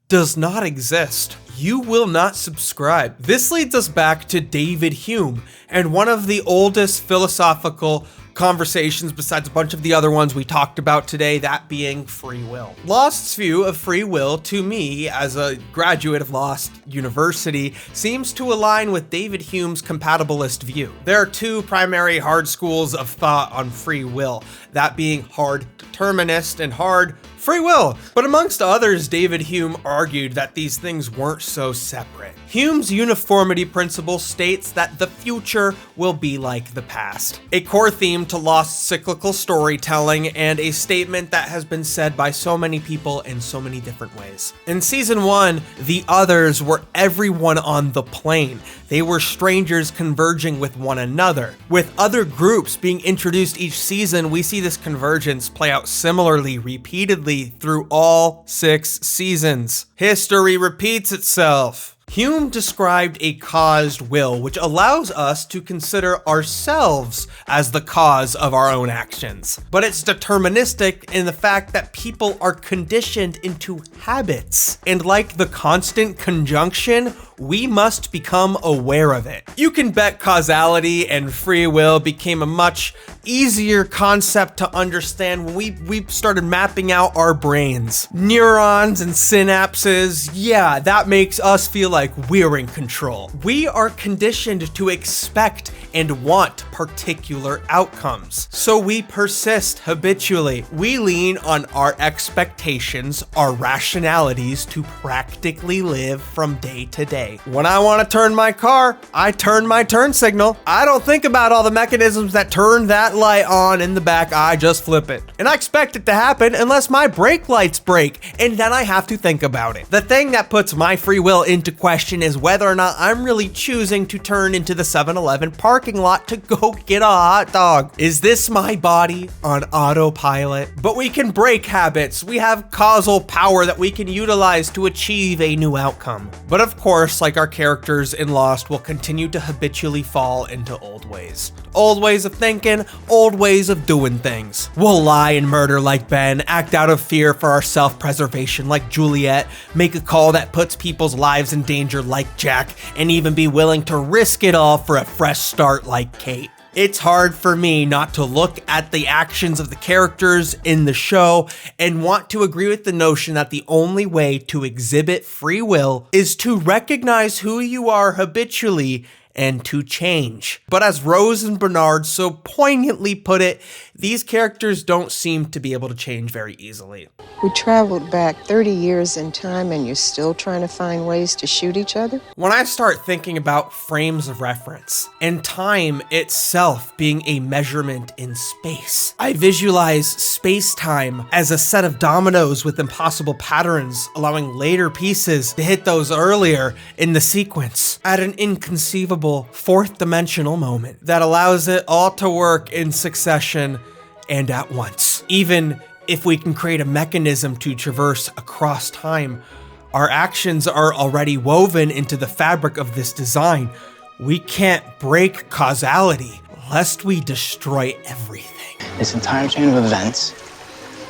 does not exist. You will not subscribe. This leads us back to David Hume and one of the oldest philosophical conversations besides a bunch of the other ones we talked about today, that being free will. Lost's view of free will, to me, as a graduate of Lost University, seems to align with David Hume's compatibilist view. There are two primary hard schools of thought on free will, that being hard determinist and hard free will. But amongst others, David Hume argued that these things weren't so separate. Hume's uniformity principle states that the future will be like the past, a core theme to Lost's cyclical storytelling and a statement that has been said by so many people in so many different ways. In season 1, the others were everyone on the plane. They were strangers converging with one another. With other groups being introduced each season, we see this convergence play out similarly, repeatedly through all 6 seasons. History repeats itself. Hume described a caused will, which allows us to consider ourselves as the cause of our own actions. But it's deterministic in the fact that people are conditioned into habits. And like the constant conjunction, we must become aware of it. You can bet causality and free will became a much easier concept to understand when we started mapping out our brains. Neurons and synapses, yeah, that makes us feel like we're in control. We are conditioned to expect and want particular outcomes, so we persist habitually. We lean on our expectations, our rationalities to practically live from day to day. When I want to turn my car, I turn my turn signal. I don't think about all the mechanisms that turn that light on in the back. I just flip it. And I expect it to happen unless my brake lights break, and then I have to think about it. The thing that puts my free will into question is whether or not I'm really choosing to turn into the 7-Eleven parking lot to go get a hot dog. Is this my body on autopilot? But we can break habits. We have causal power that we can utilize to achieve a new outcome. But of course, like our characters in Lost, will continue to habitually fall into old ways. Old ways of thinking, old ways of doing things. We'll lie and murder like Ben, act out of fear for our self-preservation like Juliet, make a call that puts people's lives in danger like Jack, and even be willing to risk it all for a fresh start like Kate. It's hard for me not to look at the actions of the characters in the show and want to agree with the notion that the only way to exhibit free will is to recognize who you are habitually and to change. But as Rose and Bernard so poignantly put it, these characters don't seem to be able to change very easily. We traveled back 30 years in time and you're still trying to find ways to shoot each other? When I start thinking about frames of reference and time itself being a measurement in space, I visualize space-time as a set of dominoes with impossible patterns, allowing later pieces to hit those earlier in the sequence at an inconceivable fourth dimensional moment that allows it all to work in succession and at once. Even if we can create a mechanism to traverse across time, our actions are already woven into the fabric of this design. We can't break causality lest we destroy everything. This entire chain of events,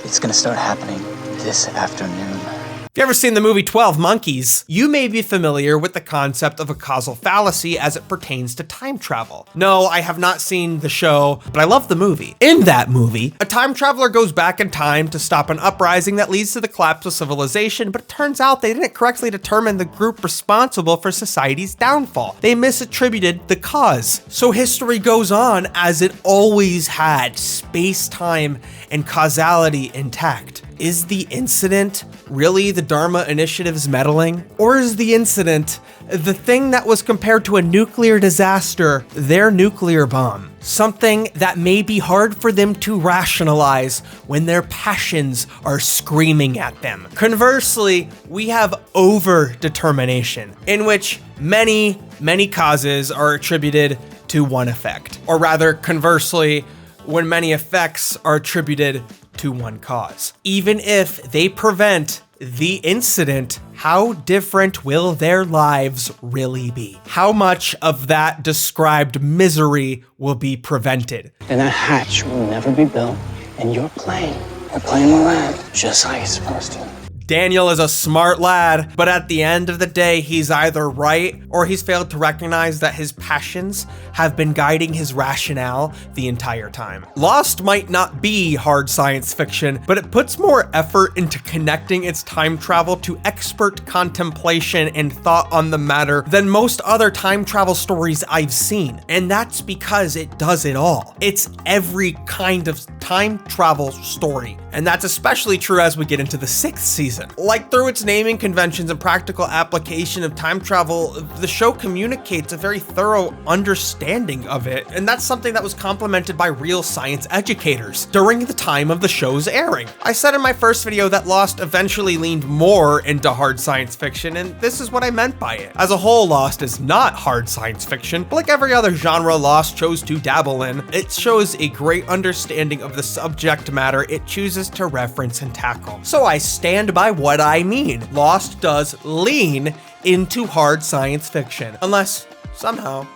it's gonna start happening this afternoon. If you've ever seen the movie 12 Monkeys, you may be familiar with the concept of a causal fallacy as it pertains to time travel. No, I have not seen the show, but I love the movie. In that movie, a time traveler goes back in time to stop an uprising that leads to the collapse of civilization, but it turns out they didn't correctly determine the group responsible for society's downfall. They misattributed the cause. So history goes on as it always had, space-time and causality intact. Is the incident really the Dharma Initiative's meddling? Or is the incident the thing that was compared to a nuclear disaster, their nuclear bomb? Something that may be hard for them to rationalize when their passions are screaming at them. Conversely, we have over-determination, in which many causes are attributed to one effect. Or rather, conversely, when many effects are attributed to one cause. Even if they prevent the incident, how different will their lives really be? How much of that described misery will be prevented? And that hatch will never be built, and your plane will land just like it's supposed to. Daniel is a smart lad, but at the end of the day, he's either right or he's failed to recognize that his passions have been guiding his rationale the entire time. Lost might not be hard science fiction, but it puts more effort into connecting its time travel to expert contemplation and thought on the matter than most other time travel stories I've seen. And that's because it does it all. It's every kind of time travel story. And that's especially true as we get into the 6th season. Like, through its naming conventions and practical application of time travel, the show communicates a very thorough understanding of it, and that's something that was complemented by real science educators during the time of the show's airing. I said in my first video that Lost eventually leaned more into hard science fiction, and this is what I meant by it. As a whole, Lost is not hard science fiction, but like every other genre Lost chose to dabble in, it shows a great understanding of the subject matter it chooses to reference and tackle. So I stand by what I mean. Lost does lean into hard science fiction, unless somehow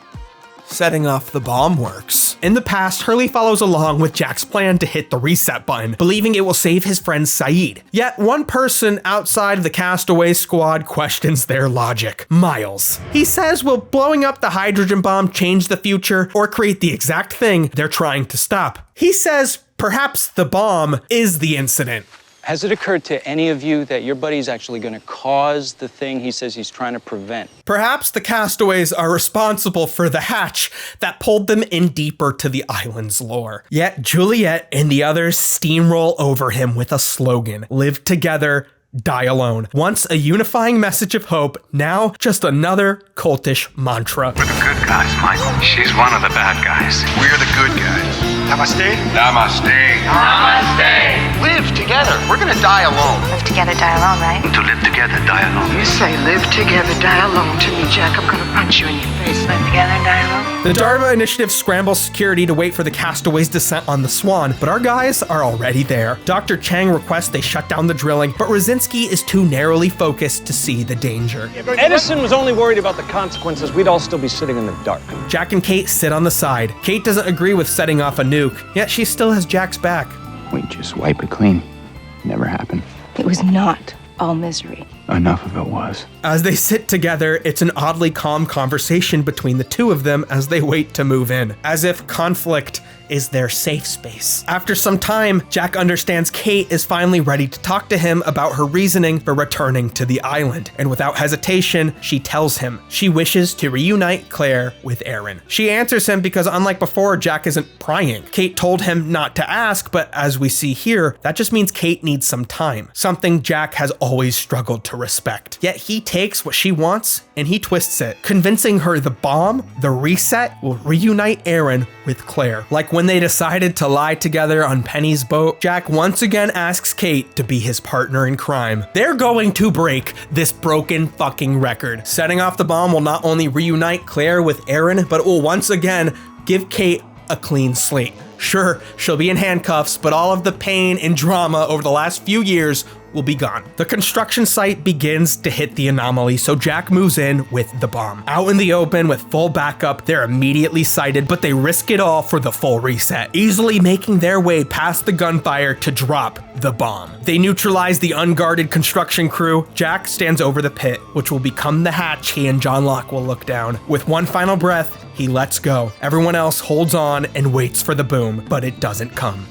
setting off the bomb works. In the past, Hurley follows along with Jack's plan to hit the reset button, believing it will save his friend Saeed. Yet one person outside of the Castaway squad questions their logic: Miles. He says, will blowing up the hydrogen bomb change the future or create the exact thing they're trying to stop? He says perhaps the bomb is the incident. Has it occurred to any of you that your buddy's actually going to cause the thing he says he's trying to prevent? Perhaps the castaways are responsible for the hatch that pulled them in deeper to the island's lore. Yet Juliet and the others steamroll over him with a slogan: live together, die alone. Once a unifying message of hope, now just another cultish mantra. We're the good guys, Michael. She's one of the bad guys. We're the good guys. Namaste. Namaste. Namaste. Live together. We're gonna die alone. Live together, die alone, right? To live together, die alone. You say live together, die alone to me, Jack. I'm gonna punch you in your face. Live together, die alone. The Dharma Initiative scrambles security to wait for the castaways' descent on the Swan, but our guys are already there. Dr. Chang requests they shut down the drilling, but Rosinski is too narrowly focused to see the danger. Edison was only worried about the consequences. We'd all still be sitting in the dark. Jack and Kate sit on the side. Kate doesn't agree with setting off a nuke, yet she still has Jack's back. We just wipe it clean. Never happened. It was not all misery. Enough of it was. As they sit together, it's an oddly calm conversation between the two of them as they wait to move in, as if conflict is their safe space. After some time, Jack understands Kate is finally ready to talk to him about her reasoning for returning to the island, and without hesitation, she tells him she wishes to reunite Claire with Aaron. She answers him because unlike before, Jack isn't prying. Kate told him not to ask, but as we see here, that just means Kate needs some time, something Jack has always struggled to respect. Yet he takes what she wants and he twists it, convincing her the bomb, the reset, will reunite Aaron with Claire. Like when they decided to lie together on Penny's boat, Jack once again asks Kate to be his partner in crime. They're going to break this broken fucking record. Setting off the bomb will not only reunite Claire with Aaron, but it will once again give Kate a clean slate. Sure, she'll be in handcuffs, but all of the pain and drama over the last few years will be gone. The construction site begins to hit the anomaly, so Jack moves in with the bomb. Out in the open with full backup, they're immediately sighted, but they risk it all for the full reset, easily making their way past the gunfire to drop the bomb. They neutralize the unguarded construction crew. Jack stands over the pit, which will become the hatch he and John Locke will look down. With one final breath, he lets go. Everyone else holds on and waits for the boom, but it doesn't come.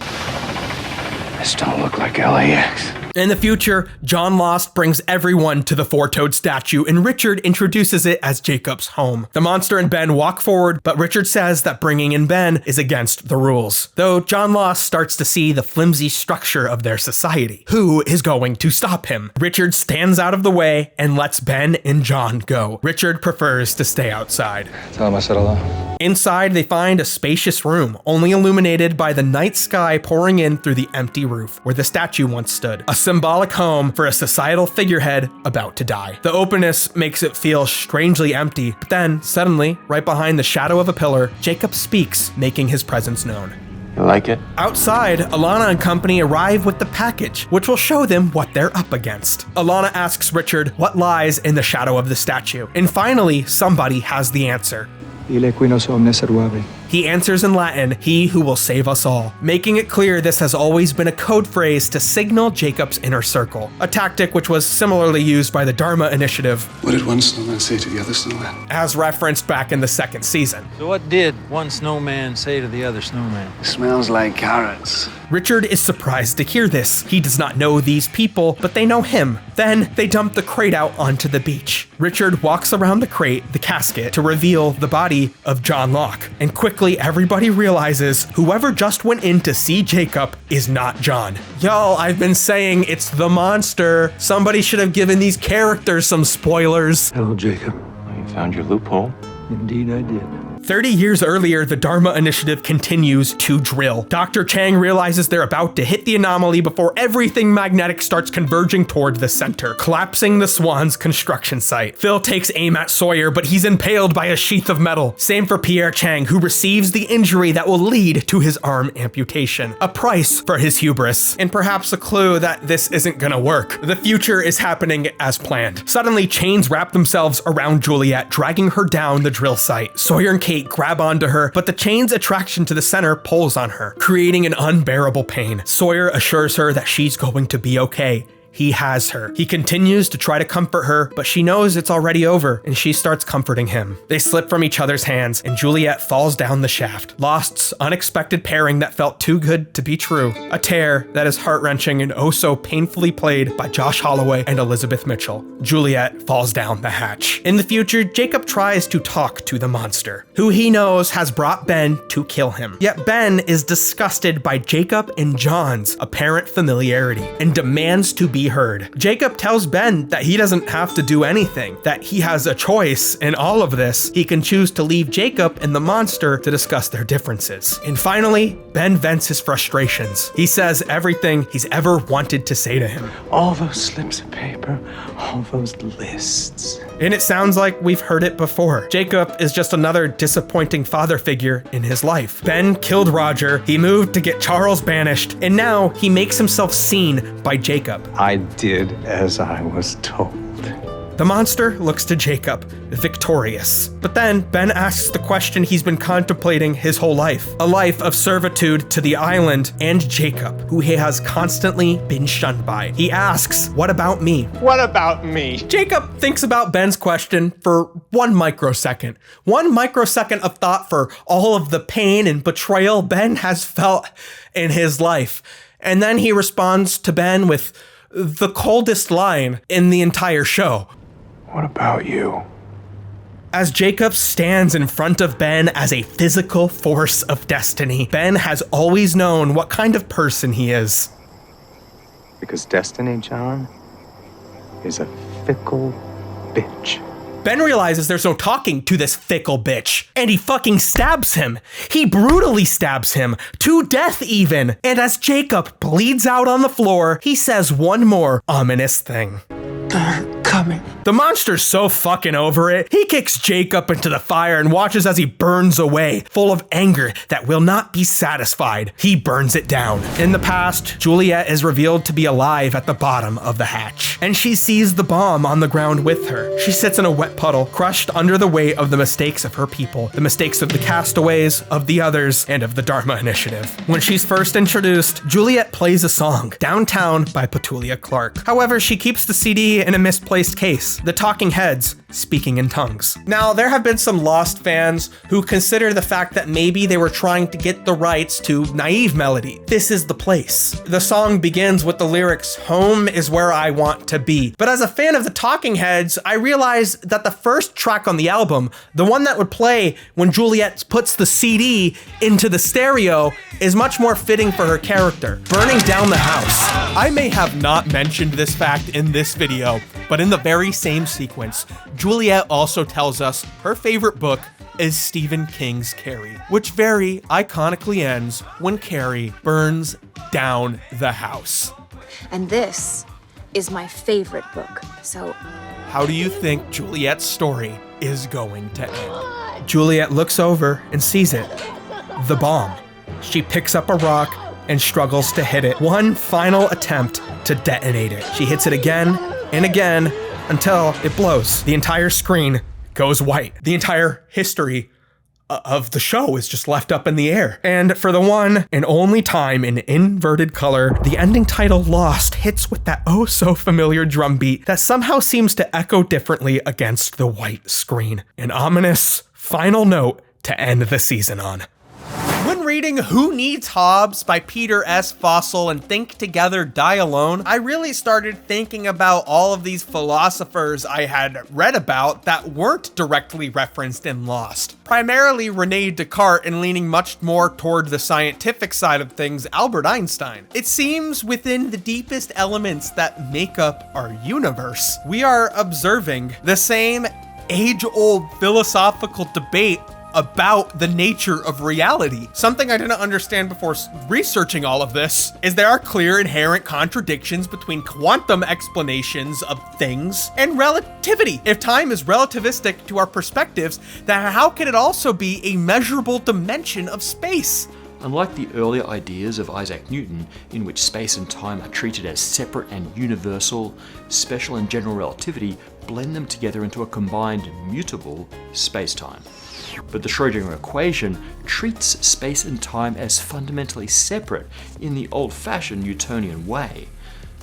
This don't look like LAX. In the future, John Lost brings everyone to the four-toed statue, and Richard introduces it as Jacob's home. The monster and Ben walk forward, but Richard says that bringing in Ben is against the rules. Though John Lost starts to see the flimsy structure of their society. Who is going to stop him? Richard stands out of the way and lets Ben and John go. Richard prefers to stay outside. Tell him I said hello. Inside, they find a spacious room, only illuminated by the night sky pouring in through the empty roof, where the statue once stood. A symbolic home for a societal figurehead about to die. The openness makes it feel strangely empty, but then, suddenly, right behind the shadow of a pillar, Jacob speaks, making his presence known. You like it? Outside, Alana and company arrive with the package, which will show them what they're up against. Alana asks Richard what lies in the shadow of the statue, and finally, somebody has the answer. Ile qui non somne servavi. He answers in Latin, "He who will save us all," making it clear this has always been a code phrase to signal Jacob's inner circle, a tactic which was similarly used by the Dharma Initiative. What did one snowman say to the other snowman? As referenced back in the second season. So what did one snowman say to the other snowman? Smells like carrots. Richard is surprised to hear this. He does not know these people, but they know him. Then they dump the crate out onto the beach. Richard walks around the crate, the casket, to reveal the body of John Locke. And quickly everybody realizes whoever just went in to see Jacob is not John. Y'all, I've been saying it's the monster. Somebody should have given these characters some spoilers. Hello, Jacob. You found your loophole? Indeed I did. 30 years earlier, the Dharma Initiative continues to drill. Dr. Chang realizes they're about to hit the anomaly before everything magnetic starts converging toward the center, collapsing the Swan's construction site. Phil takes aim at Sawyer, but he's impaled by a sheath of metal. Same for Pierre Chang, who receives the injury that will lead to his arm amputation. A price for his hubris, and perhaps a clue that this isn't gonna work. The future is happening as planned. Suddenly, chains wrap themselves around Juliet, dragging her down the drill site. Sawyer and Kate grab onto her, but the chain's attraction to the center pulls on her, creating an unbearable pain. Sawyer assures her that she's going to be okay. He has her. He continues to try to comfort her, but she knows it's already over, and she starts comforting him. They slip from each other's hands, and Juliet falls down the shaft. Lost's unexpected pairing that felt too good to be true. A tear that is heart-wrenching and oh so painfully played by Josh Holloway and Elizabeth Mitchell. Juliet falls down the hatch. In the future, Jacob tries to talk to the monster, who he knows has brought Ben to kill him. Yet Ben is disgusted by Jacob and John's apparent familiarity and demands to be heard. Jacob tells Ben that he doesn't have to do anything, that he has a choice in all of this. He can choose to leave Jacob and the monster to discuss their differences. And finally, Ben vents his frustrations. He says everything he's ever wanted to say to him. All those slips of paper, all those lists. And it sounds like we've heard it before. Jacob is just another disappointing father figure in his life. Ben killed Roger, he moved to get Charles banished, and now he makes himself seen by Jacob. I did as I was told. The monster looks to Jacob, victorious. But then Ben asks the question he's been contemplating his whole life. A life of servitude to the island and Jacob, who he has constantly been shunned by. He asks, "What about me?" What about me? Jacob thinks about Ben's question for 1 microsecond. 1 microsecond of thought for all of the pain and betrayal Ben has felt in his life. And then he responds to Ben with the coldest line in the entire show. What about you? As Jacob stands in front of Ben as a physical force of destiny, Ben has always known what kind of person he is. Because destiny, John, is a fickle bitch. Ben realizes there's no talking to this fickle bitch, and he fucking stabs him. He brutally stabs him, to death even. And as Jacob bleeds out on the floor, he says one more ominous thing. They're coming. The monster's so fucking over it, he kicks Jacob into the fire and watches as he burns away, full of anger that will not be satisfied. He burns it down. In the past, Juliet is revealed to be alive at the bottom of the hatch, and she sees the bomb on the ground with her. She sits in a wet puddle, crushed under the weight of the mistakes of her people, the mistakes of the castaways, of the others, and of the Dharma Initiative. When she's first introduced, Juliet plays a song, Downtown by Petulia Clark. However, she keeps the CD in a misplaced case, the Talking Heads speaking in tongues. Now, there have been some Lost fans who consider the fact that maybe they were trying to get the rights to Naive Melody. This is the place. The song begins with the lyrics, "Home is where I want to be." But as a fan of the Talking Heads, I realized that the first track on the album, the one that would play when Juliet puts the CD into the stereo, is much more fitting for her character, burning down the house. I may have not mentioned this fact in this video, but in the very same sequence, Juliet also tells us her favorite book is Stephen King's Carrie, which very iconically ends when Carrie burns down the house. And this is my favorite book, so... How do you think Juliet's story is going to end? Juliet looks over and sees it. The bomb. She picks up a rock and struggles to hit it. One final attempt to detonate it. She hits it again and again until it blows. The entire screen goes white. The entire history of the show is just left up in the air. And for the one and only time in inverted color, the ending title Lost hits with that oh so familiar drum beat that somehow seems to echo differently against the white screen. An ominous final note to end the season on. When reading Who Needs Hobbes by Peter S. Fossil and Think Together, Die Alone, I really started thinking about all of these philosophers I had read about that weren't directly referenced in Lost. Primarily Rene Descartes, and leaning much more toward the scientific side of things, Albert Einstein. It seems within the deepest elements that make up our universe, we are observing the same age-old philosophical debate about the nature of reality. Something I didn't understand before researching all of this is there are clear inherent contradictions between quantum explanations of things and relativity. If time is relativistic to our perspectives, then how can it also be a measurable dimension of space? Unlike the earlier ideas of Isaac Newton, in which space and time are treated as separate and universal, special and general relativity blend them together into a combined mutable space-time. But the Schrödinger equation treats space and time as fundamentally separate in the old-fashioned Newtonian way.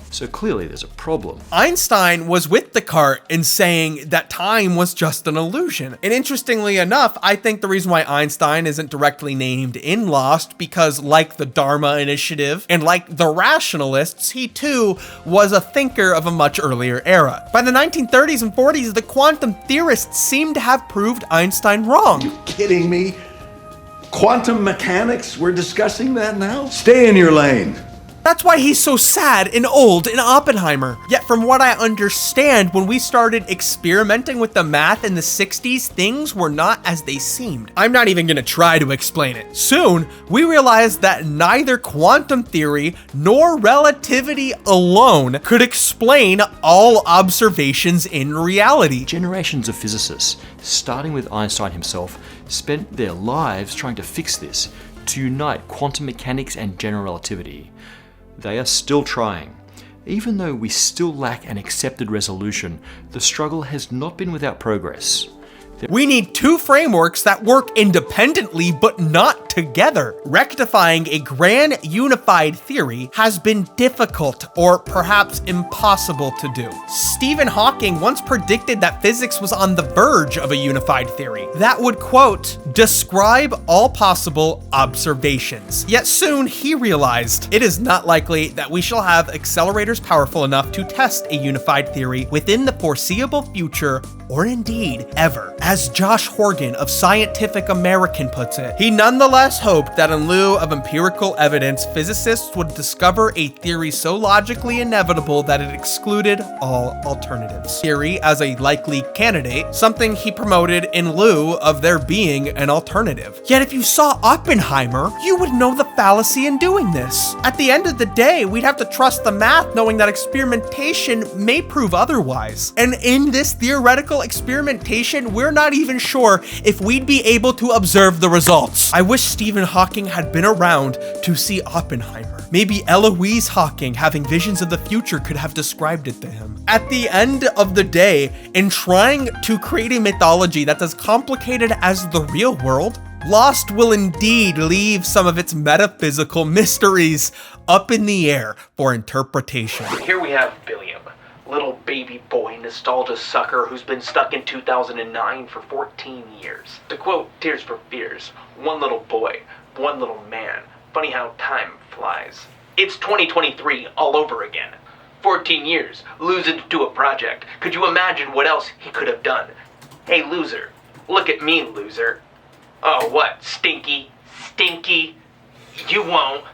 So clearly there's a problem. Einstein was with Descartes in saying that time was just an illusion. And interestingly enough, I think the reason why Einstein isn't directly named in Lost, because like the Dharma Initiative and like the rationalists, he too was a thinker of a much earlier era. By the 1930s and 40s, the quantum theorists seem to have proved Einstein wrong. Are you kidding me? Quantum mechanics? We're discussing that now? Stay in your lane. That's why he's so sad and old in Oppenheimer. Yet from what I understand, when we started experimenting with the math in the 60s, things were not as they seemed. I'm not even gonna try to explain it. Soon, we realized that neither quantum theory nor relativity alone could explain all observations in reality. Generations of physicists, starting with Einstein himself, spent their lives trying to fix this, to unite quantum mechanics and general relativity. They are still trying. Even though we still lack an accepted resolution, the struggle has not been without progress. We need two frameworks that work independently but not together. Rectifying a grand unified theory has been difficult or perhaps impossible to do. Stephen Hawking once predicted that physics was on the verge of a unified theory that would, quote, describe all possible observations. Yet soon he realized it is not likely that we shall have accelerators powerful enough to test a unified theory within the foreseeable future, or indeed ever. As Josh Horgan of Scientific American puts it, he nonetheless hoped that in lieu of empirical evidence, physicists would discover a theory so logically inevitable that it excluded all alternatives. Theory as a likely candidate, something he promoted in lieu of there being an alternative. Yet if you saw Oppenheimer, you would know the fallacy in doing this. At the end of the day, we'd have to trust the math, knowing that experimentation may prove otherwise. And in this theoretical experimentation, we're not even sure if we'd be able to observe the results. I wish Stephen Hawking had been around to see Oppenheimer. Maybe Eloise Hawking, having visions of the future, could have described it to him. At the end of the day, in trying to create a mythology that's as complicated as the real world, Lost will indeed leave some of its metaphysical mysteries up in the air for interpretation. Here we have Billiam, little baby boy nostalgia sucker who's been stuck in 2009 for 14 years. To quote Tears for Fears, one little boy, one little man. Funny how time flies. It's 2023 all over again. 14 years, losing to a project. Could you imagine what else he could have done? Hey loser, look at me loser. Oh what, stinky, stinky, you won't.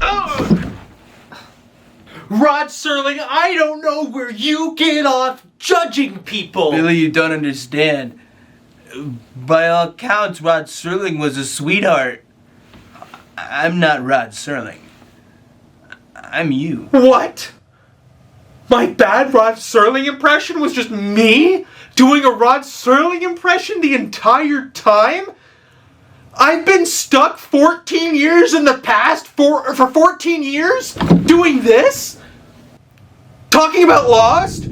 Ugh. Rod Serling, I don't know where you get off judging people. Billy, you don't understand. By all accounts, Rod Serling was a sweetheart. I'm not Rod Serling. I'm you. What? My bad Rod Serling impression was just me doing a Rod Serling impression the entire time? I've been stuck 14 years in the past for 14 years doing this? Talking about Lost?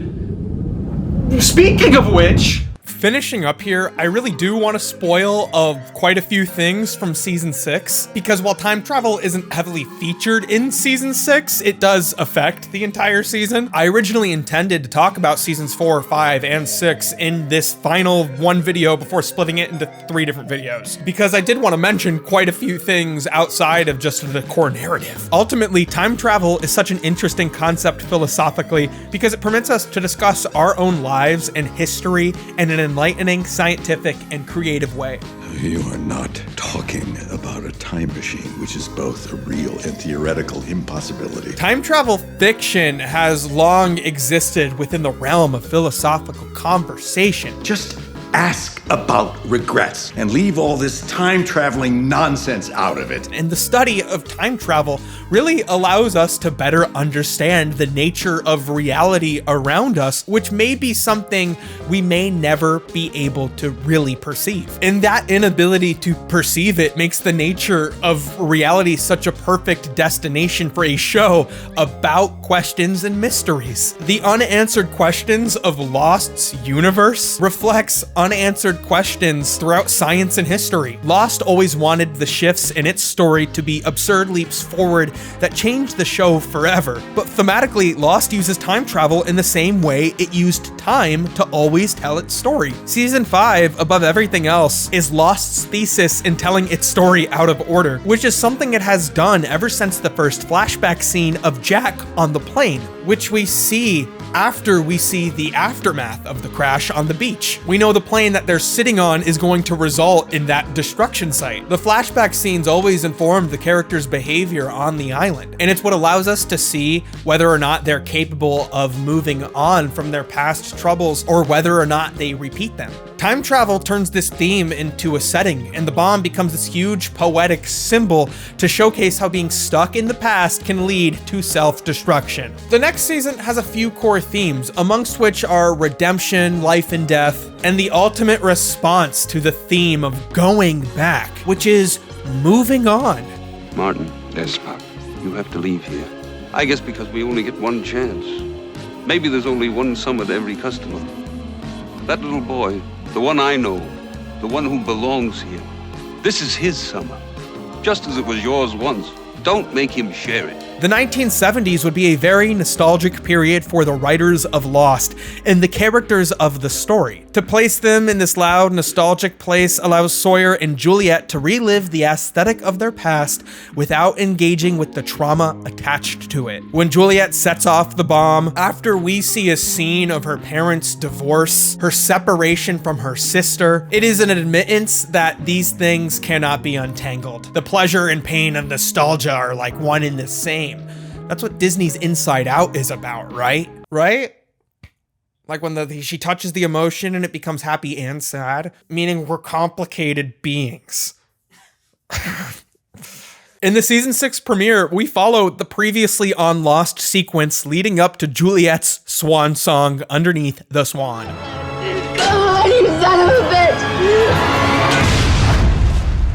Speaking of which, Finishing up here, I really do want to spoil quite a few things from season 6, because while time travel isn't heavily featured in season 6, it does affect the entire season. I originally intended to talk about seasons 4, 5, and 6 in this final one video before splitting it into 3 different videos, because I did want to mention quite a few things outside of just the core narrative. Ultimately, time travel is such an interesting concept philosophically because it permits us to discuss our own lives and history in an enlightening, scientific, and creative way. You are not talking about a time machine, which is both a real and theoretical impossibility. Time travel fiction has long existed within the realm of philosophical conversation. Just ask about regrets and leave all this time-traveling nonsense out of it. And the study of time travel really allows us to better understand the nature of reality around us, which may be something we may never be able to really perceive. And that inability to perceive it makes the nature of reality such a perfect destination for a show about questions and mysteries. The unanswered questions of Lost's universe reflects unanswered questions throughout science and history. Lost always wanted the shifts in its story to be absurd leaps forward that changed the show forever. But thematically, Lost uses time travel in the same way it used time to always tell its story. Season 5, above everything else, is Lost's thesis in telling its story out of order, which is something it has done ever since the first flashback scene of Jack on the plane, which we see after we see the aftermath of the crash on the beach. We know the plane that they're sitting on is going to result in that destruction site. The flashback scenes always inform the character's behavior on the island, and it's what allows us to see whether or not they're capable of moving on from their past troubles or whether or not they repeat them. Time travel turns this theme into a setting, and the bomb becomes this huge poetic symbol to showcase how being stuck in the past can lead to self-destruction. The next season has a few core themes, amongst which are redemption, life and death, and the ultimate response to the theme of going back, which is moving on. Martin, Despa, you have to leave here. I guess because we only get one chance. Maybe there's only one summer to every customer. That little boy, the one I know, the one who belongs here, this is his summer, just as it was yours once. Don't make him share it. The 1970s would be a very nostalgic period for the writers of Lost and the characters of the story. To place them in this loud, nostalgic place allows Sawyer and Juliet to relive the aesthetic of their past without engaging with the trauma attached to it. When Juliet sets off the bomb, after we see a scene of her parents' divorce, her separation from her sister, it is an admittance that these things cannot be untangled. The pleasure and pain and nostalgia are like one and the same. That's what Disney's Inside Out is about, right? Right? Like when she touches the emotion and it becomes happy and sad, meaning we're complicated beings. In the season 6 premiere, we follow the previously on Lost sequence leading up to Juliet's swan song underneath the swan. Come on, you son of a bitch!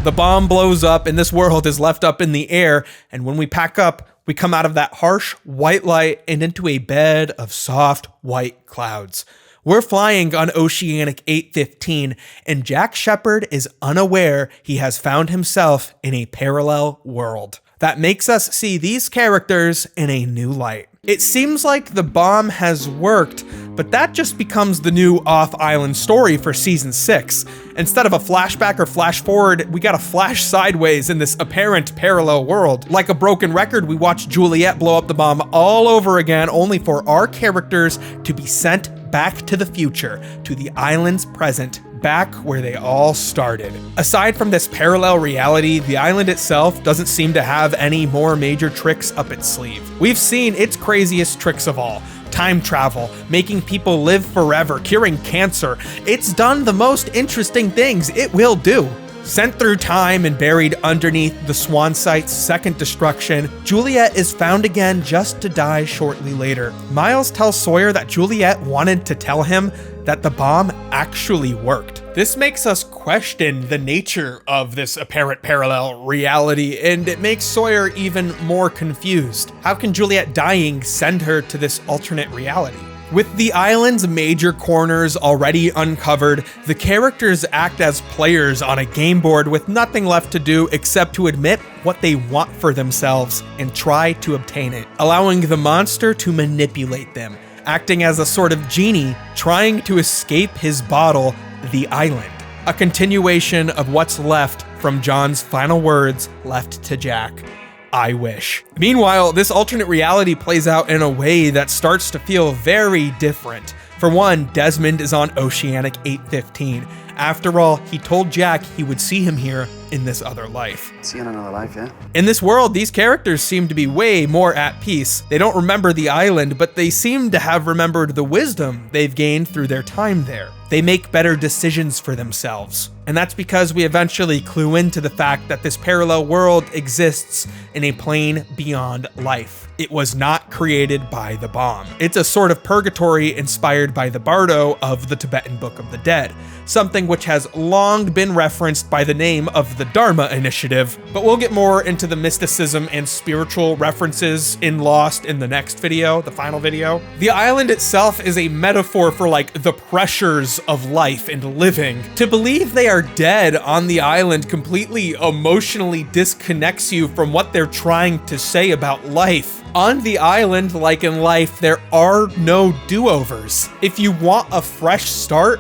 The bomb blows up and this world is left up in the air, and when we pack up, we come out of that harsh white light and into a bed of soft white clouds. We're flying on Oceanic 815, and Jack Shephard is unaware he has found himself in a parallel world. That makes us see these characters in a new light. It seems like the bomb has worked, but that just becomes the new off-island story for season 6. Instead of a flashback or flash forward, we got a flash sideways in this apparent parallel world. Like a broken record, we watch Juliet blow up the bomb all over again, only for our characters to be sent back to the future, to the island's present, back where they all started. Aside from this parallel reality, the island itself doesn't seem to have any more major tricks up its sleeve. We've seen its craziest tricks of all. Time travel, making people live forever, curing cancer. It's done the most interesting things it will do. Sent through time and buried underneath the Swan Site's second destruction, Juliet is found again just to die shortly later. Miles tells Sawyer that Juliet wanted to tell him that the bomb actually worked. This makes us question the nature of this apparent parallel reality, and it makes Sawyer even more confused. How can Juliet dying send her to this alternate reality? With the island's major corners already uncovered, the characters act as players on a game board with nothing left to do except to admit what they want for themselves and try to obtain it, allowing the monster to manipulate them, acting as a sort of genie trying to escape his bottle, the island. A continuation of what's left from John's final words left to Jack. I wish. Meanwhile, this alternate reality plays out in a way that starts to feel very different. For one, Desmond is on Oceanic 815. After all, he told Jack he would see him here in this other life. See you in another life, yeah? In this world, these characters seem to be way more at peace. They don't remember the island, but they seem to have remembered the wisdom they've gained through their time there. They make better decisions for themselves. And that's because we eventually clue into the fact that this parallel world exists in a plane beyond life. It was not created by the bomb. It's a sort of purgatory inspired by the Bardo of the Tibetan Book of the Dead, something which has long been referenced by the name of the Dharma Initiative, but we'll get more into the mysticism and spiritual references in Lost in the next video, the final video. The island itself is a metaphor for like the pressures of life and living. To believe they are dead on the island completely emotionally disconnects you from what they're trying to say about life. On the island, like in life, there are no do-overs. If you want a fresh start,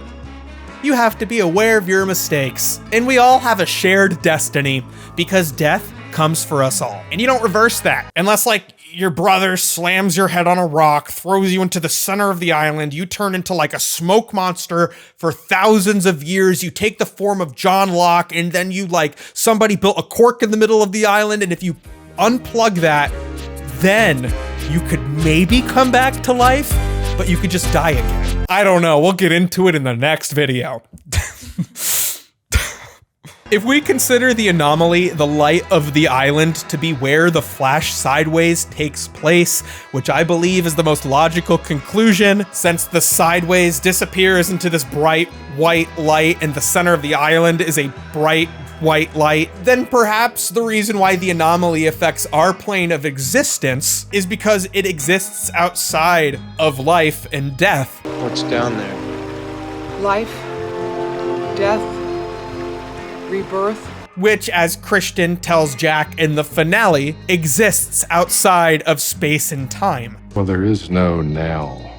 you have to be aware of your mistakes. And we all have a shared destiny, because death comes for us all. And you don't reverse that. Unless like your brother slams your head on a rock, throws you into the center of the island, you turn into like a smoke monster for thousands of years, you take the form of John Locke, and then you like, somebody built a cork in the middle of the island, and if you unplug that, then you could maybe come back to life, but you could just die again. I don't know, we'll get into it in the next video. If we consider the anomaly, the light of the island, to be where the flash sideways takes place, which I believe is the most logical conclusion, since the sideways disappears into this bright white light and the center of the island is a bright white light, then perhaps the reason why the anomaly affects our plane of existence is because it exists outside of life and death. What's down there? Life, death, rebirth. Which, as Christian tells Jack in the finale, exists outside of space and time. Well, there is no now.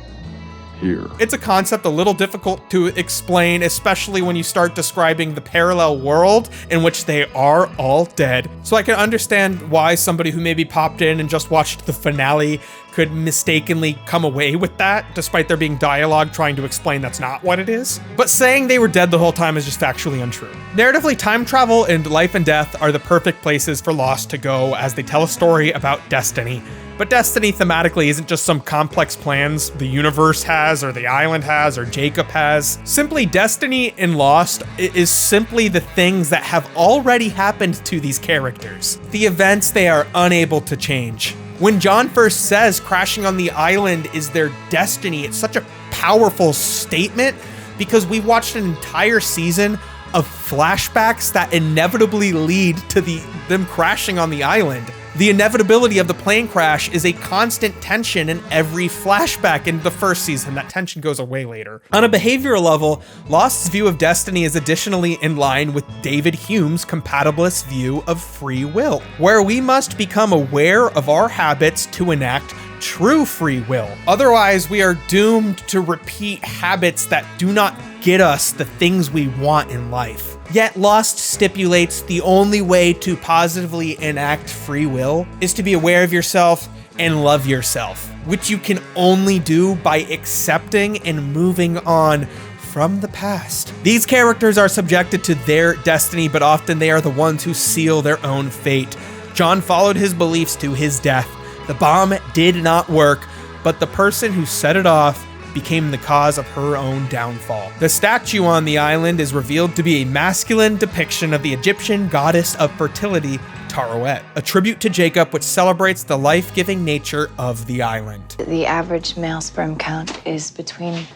Here. It's a concept a little difficult to explain, especially when you start describing the parallel world in which they are all dead. So I can understand why somebody who maybe popped in and just watched the finale could mistakenly come away with that, despite there being dialogue trying to explain that's not what it is. But saying they were dead the whole time is just factually untrue. Narratively, time travel and life and death are the perfect places for Lost to go as they tell a story about destiny. But destiny thematically isn't just some complex plans the universe has, or the island has, or Jacob has. Simply, destiny in Lost is simply the things that have already happened to these characters. The events they are unable to change. When John first says crashing on the island is their destiny, it's such a powerful statement because we've watched an entire season of flashbacks that inevitably lead to them crashing on the island. The inevitability of the plane crash is a constant tension in every flashback in the first season. That tension goes away later. On a behavioral level, Lost's view of destiny is additionally in line with David Hume's compatibilist view of free will, where we must become aware of our habits to enact true free will. Otherwise, we are doomed to repeat habits that do not get us the things we want in life. Yet Lost stipulates the only way to positively enact free will is to be aware of yourself and love yourself, which you can only do by accepting and moving on from the past. These characters are subjected to their destiny, but often they are the ones who seal their own fate. John followed his beliefs to his death. The bomb did not work, but the person who set it off became the cause of her own downfall. The statue on the island is revealed to be a masculine depiction of the Egyptian goddess of fertility, Taroet, a tribute to Jacob which celebrates the life-giving nature of the island. The average male sperm count is between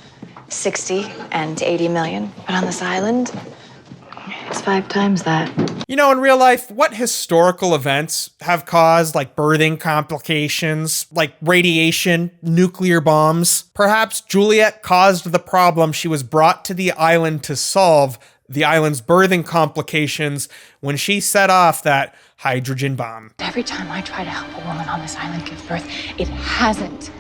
60 and 80 million, but on this island, it's 5 times that. You know, in real life, what historical events have caused like birthing complications, like radiation, nuclear bombs? Perhaps Juliet caused the problem she was brought to the island to solve, the island's birthing complications, when she set off that hydrogen bomb. Every time I try to help a woman on this island give birth, it hasn't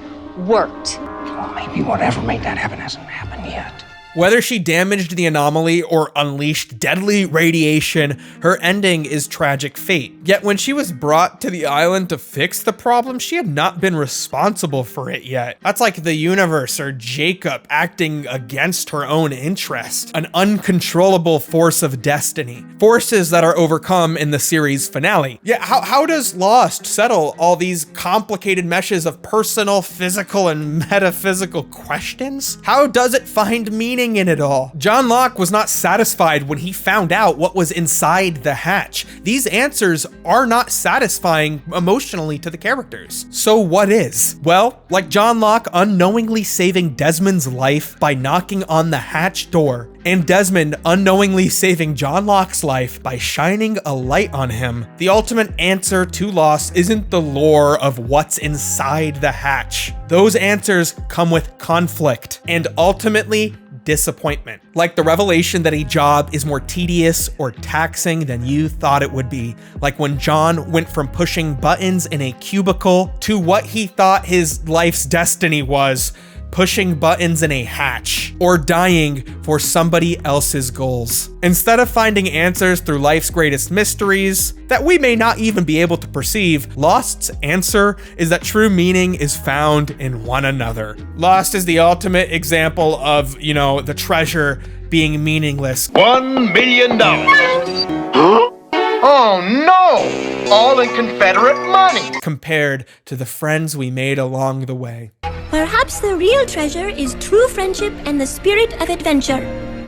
worked. Well, maybe whatever made that happen hasn't happened yet. Whether she damaged the anomaly or unleashed deadly radiation, her ending is tragic fate. Yet when she was brought to the island to fix the problem, she had not been responsible for it yet. That's like the universe or Jacob acting against her own interest. An uncontrollable force of destiny. Forces that are overcome in the series finale. Yeah, how does Lost settle all these complicated meshes of personal, physical, and metaphysical questions? How does it find meaning in it all? John Locke was not satisfied when he found out what was inside the hatch. These answers are not satisfying emotionally to the characters. So what is? Well, like John Locke unknowingly saving Desmond's life by knocking on the hatch door, and Desmond unknowingly saving John Locke's life by shining a light on him, the ultimate answer to Lost isn't the lore of what's inside the hatch. Those answers come with conflict and ultimately disappointment. Like the revelation that a job is more tedious or taxing than you thought it would be. Like when John went from pushing buttons in a cubicle to what he thought his life's destiny was, pushing buttons in a hatch, or dying for somebody else's goals. Instead of finding answers through life's greatest mysteries that we may not even be able to perceive, Lost's answer is that true meaning is found in one another. Lost is the ultimate example of, you know, the treasure being meaningless. $1 million. Huh? Oh no! All in Confederate money! Compared to the friends we made along the way. Perhaps the real treasure is true friendship and the spirit of adventure.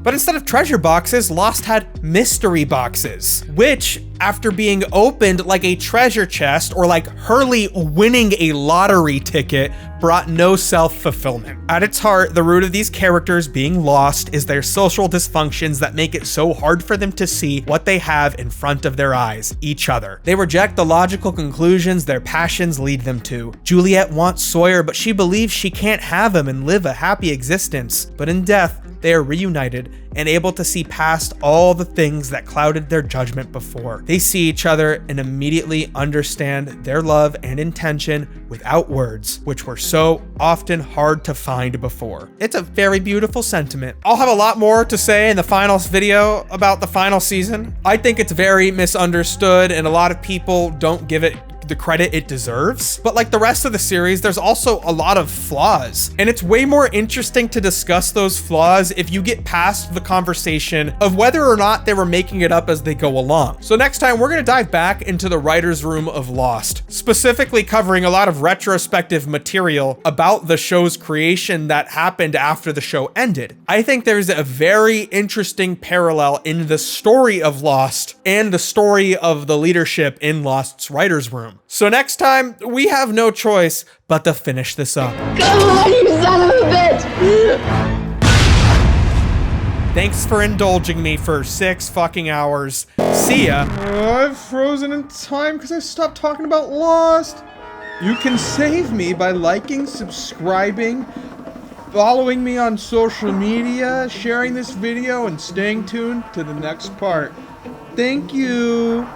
But instead of treasure boxes, Lost had mystery boxes, which, after being opened like a treasure chest or like Hurley winning a lottery ticket, brought no self-fulfillment. At its heart, the root of these characters being lost is their social dysfunctions that make it so hard for them to see what they have in front of their eyes, each other. They reject the logical conclusions their passions lead them to. Juliet wants Sawyer, but she believes she can't have him and live a happy existence. But in death, they are reunited and able to see past all the things that clouded their judgment before. They see each other and immediately understand their love and intention without words, which were so often hard to find before. It's a very beautiful sentiment. I'll have a lot more to say in the finals video about the final season. I think it's very misunderstood and a lot of people don't give it the credit it deserves. But like the rest of the series, there's also a lot of flaws. And it's way more interesting to discuss those flaws if you get past the conversation of whether or not they were making it up as they go along. So next time, we're gonna dive back into the writer's room of Lost, specifically covering a lot of retrospective material about the show's creation that happened after the show ended. I think there's a very interesting parallel in the story of Lost and the story of the leadership in Lost's writer's room. So next time, we have no choice but to finish this up. Come on, you son of a bitch! Thanks for indulging me for 6 fucking hours. See ya. I've frozen in time because I stopped talking about Lost. You can save me by liking, subscribing, following me on social media, sharing this video, and staying tuned to the next part. Thank you.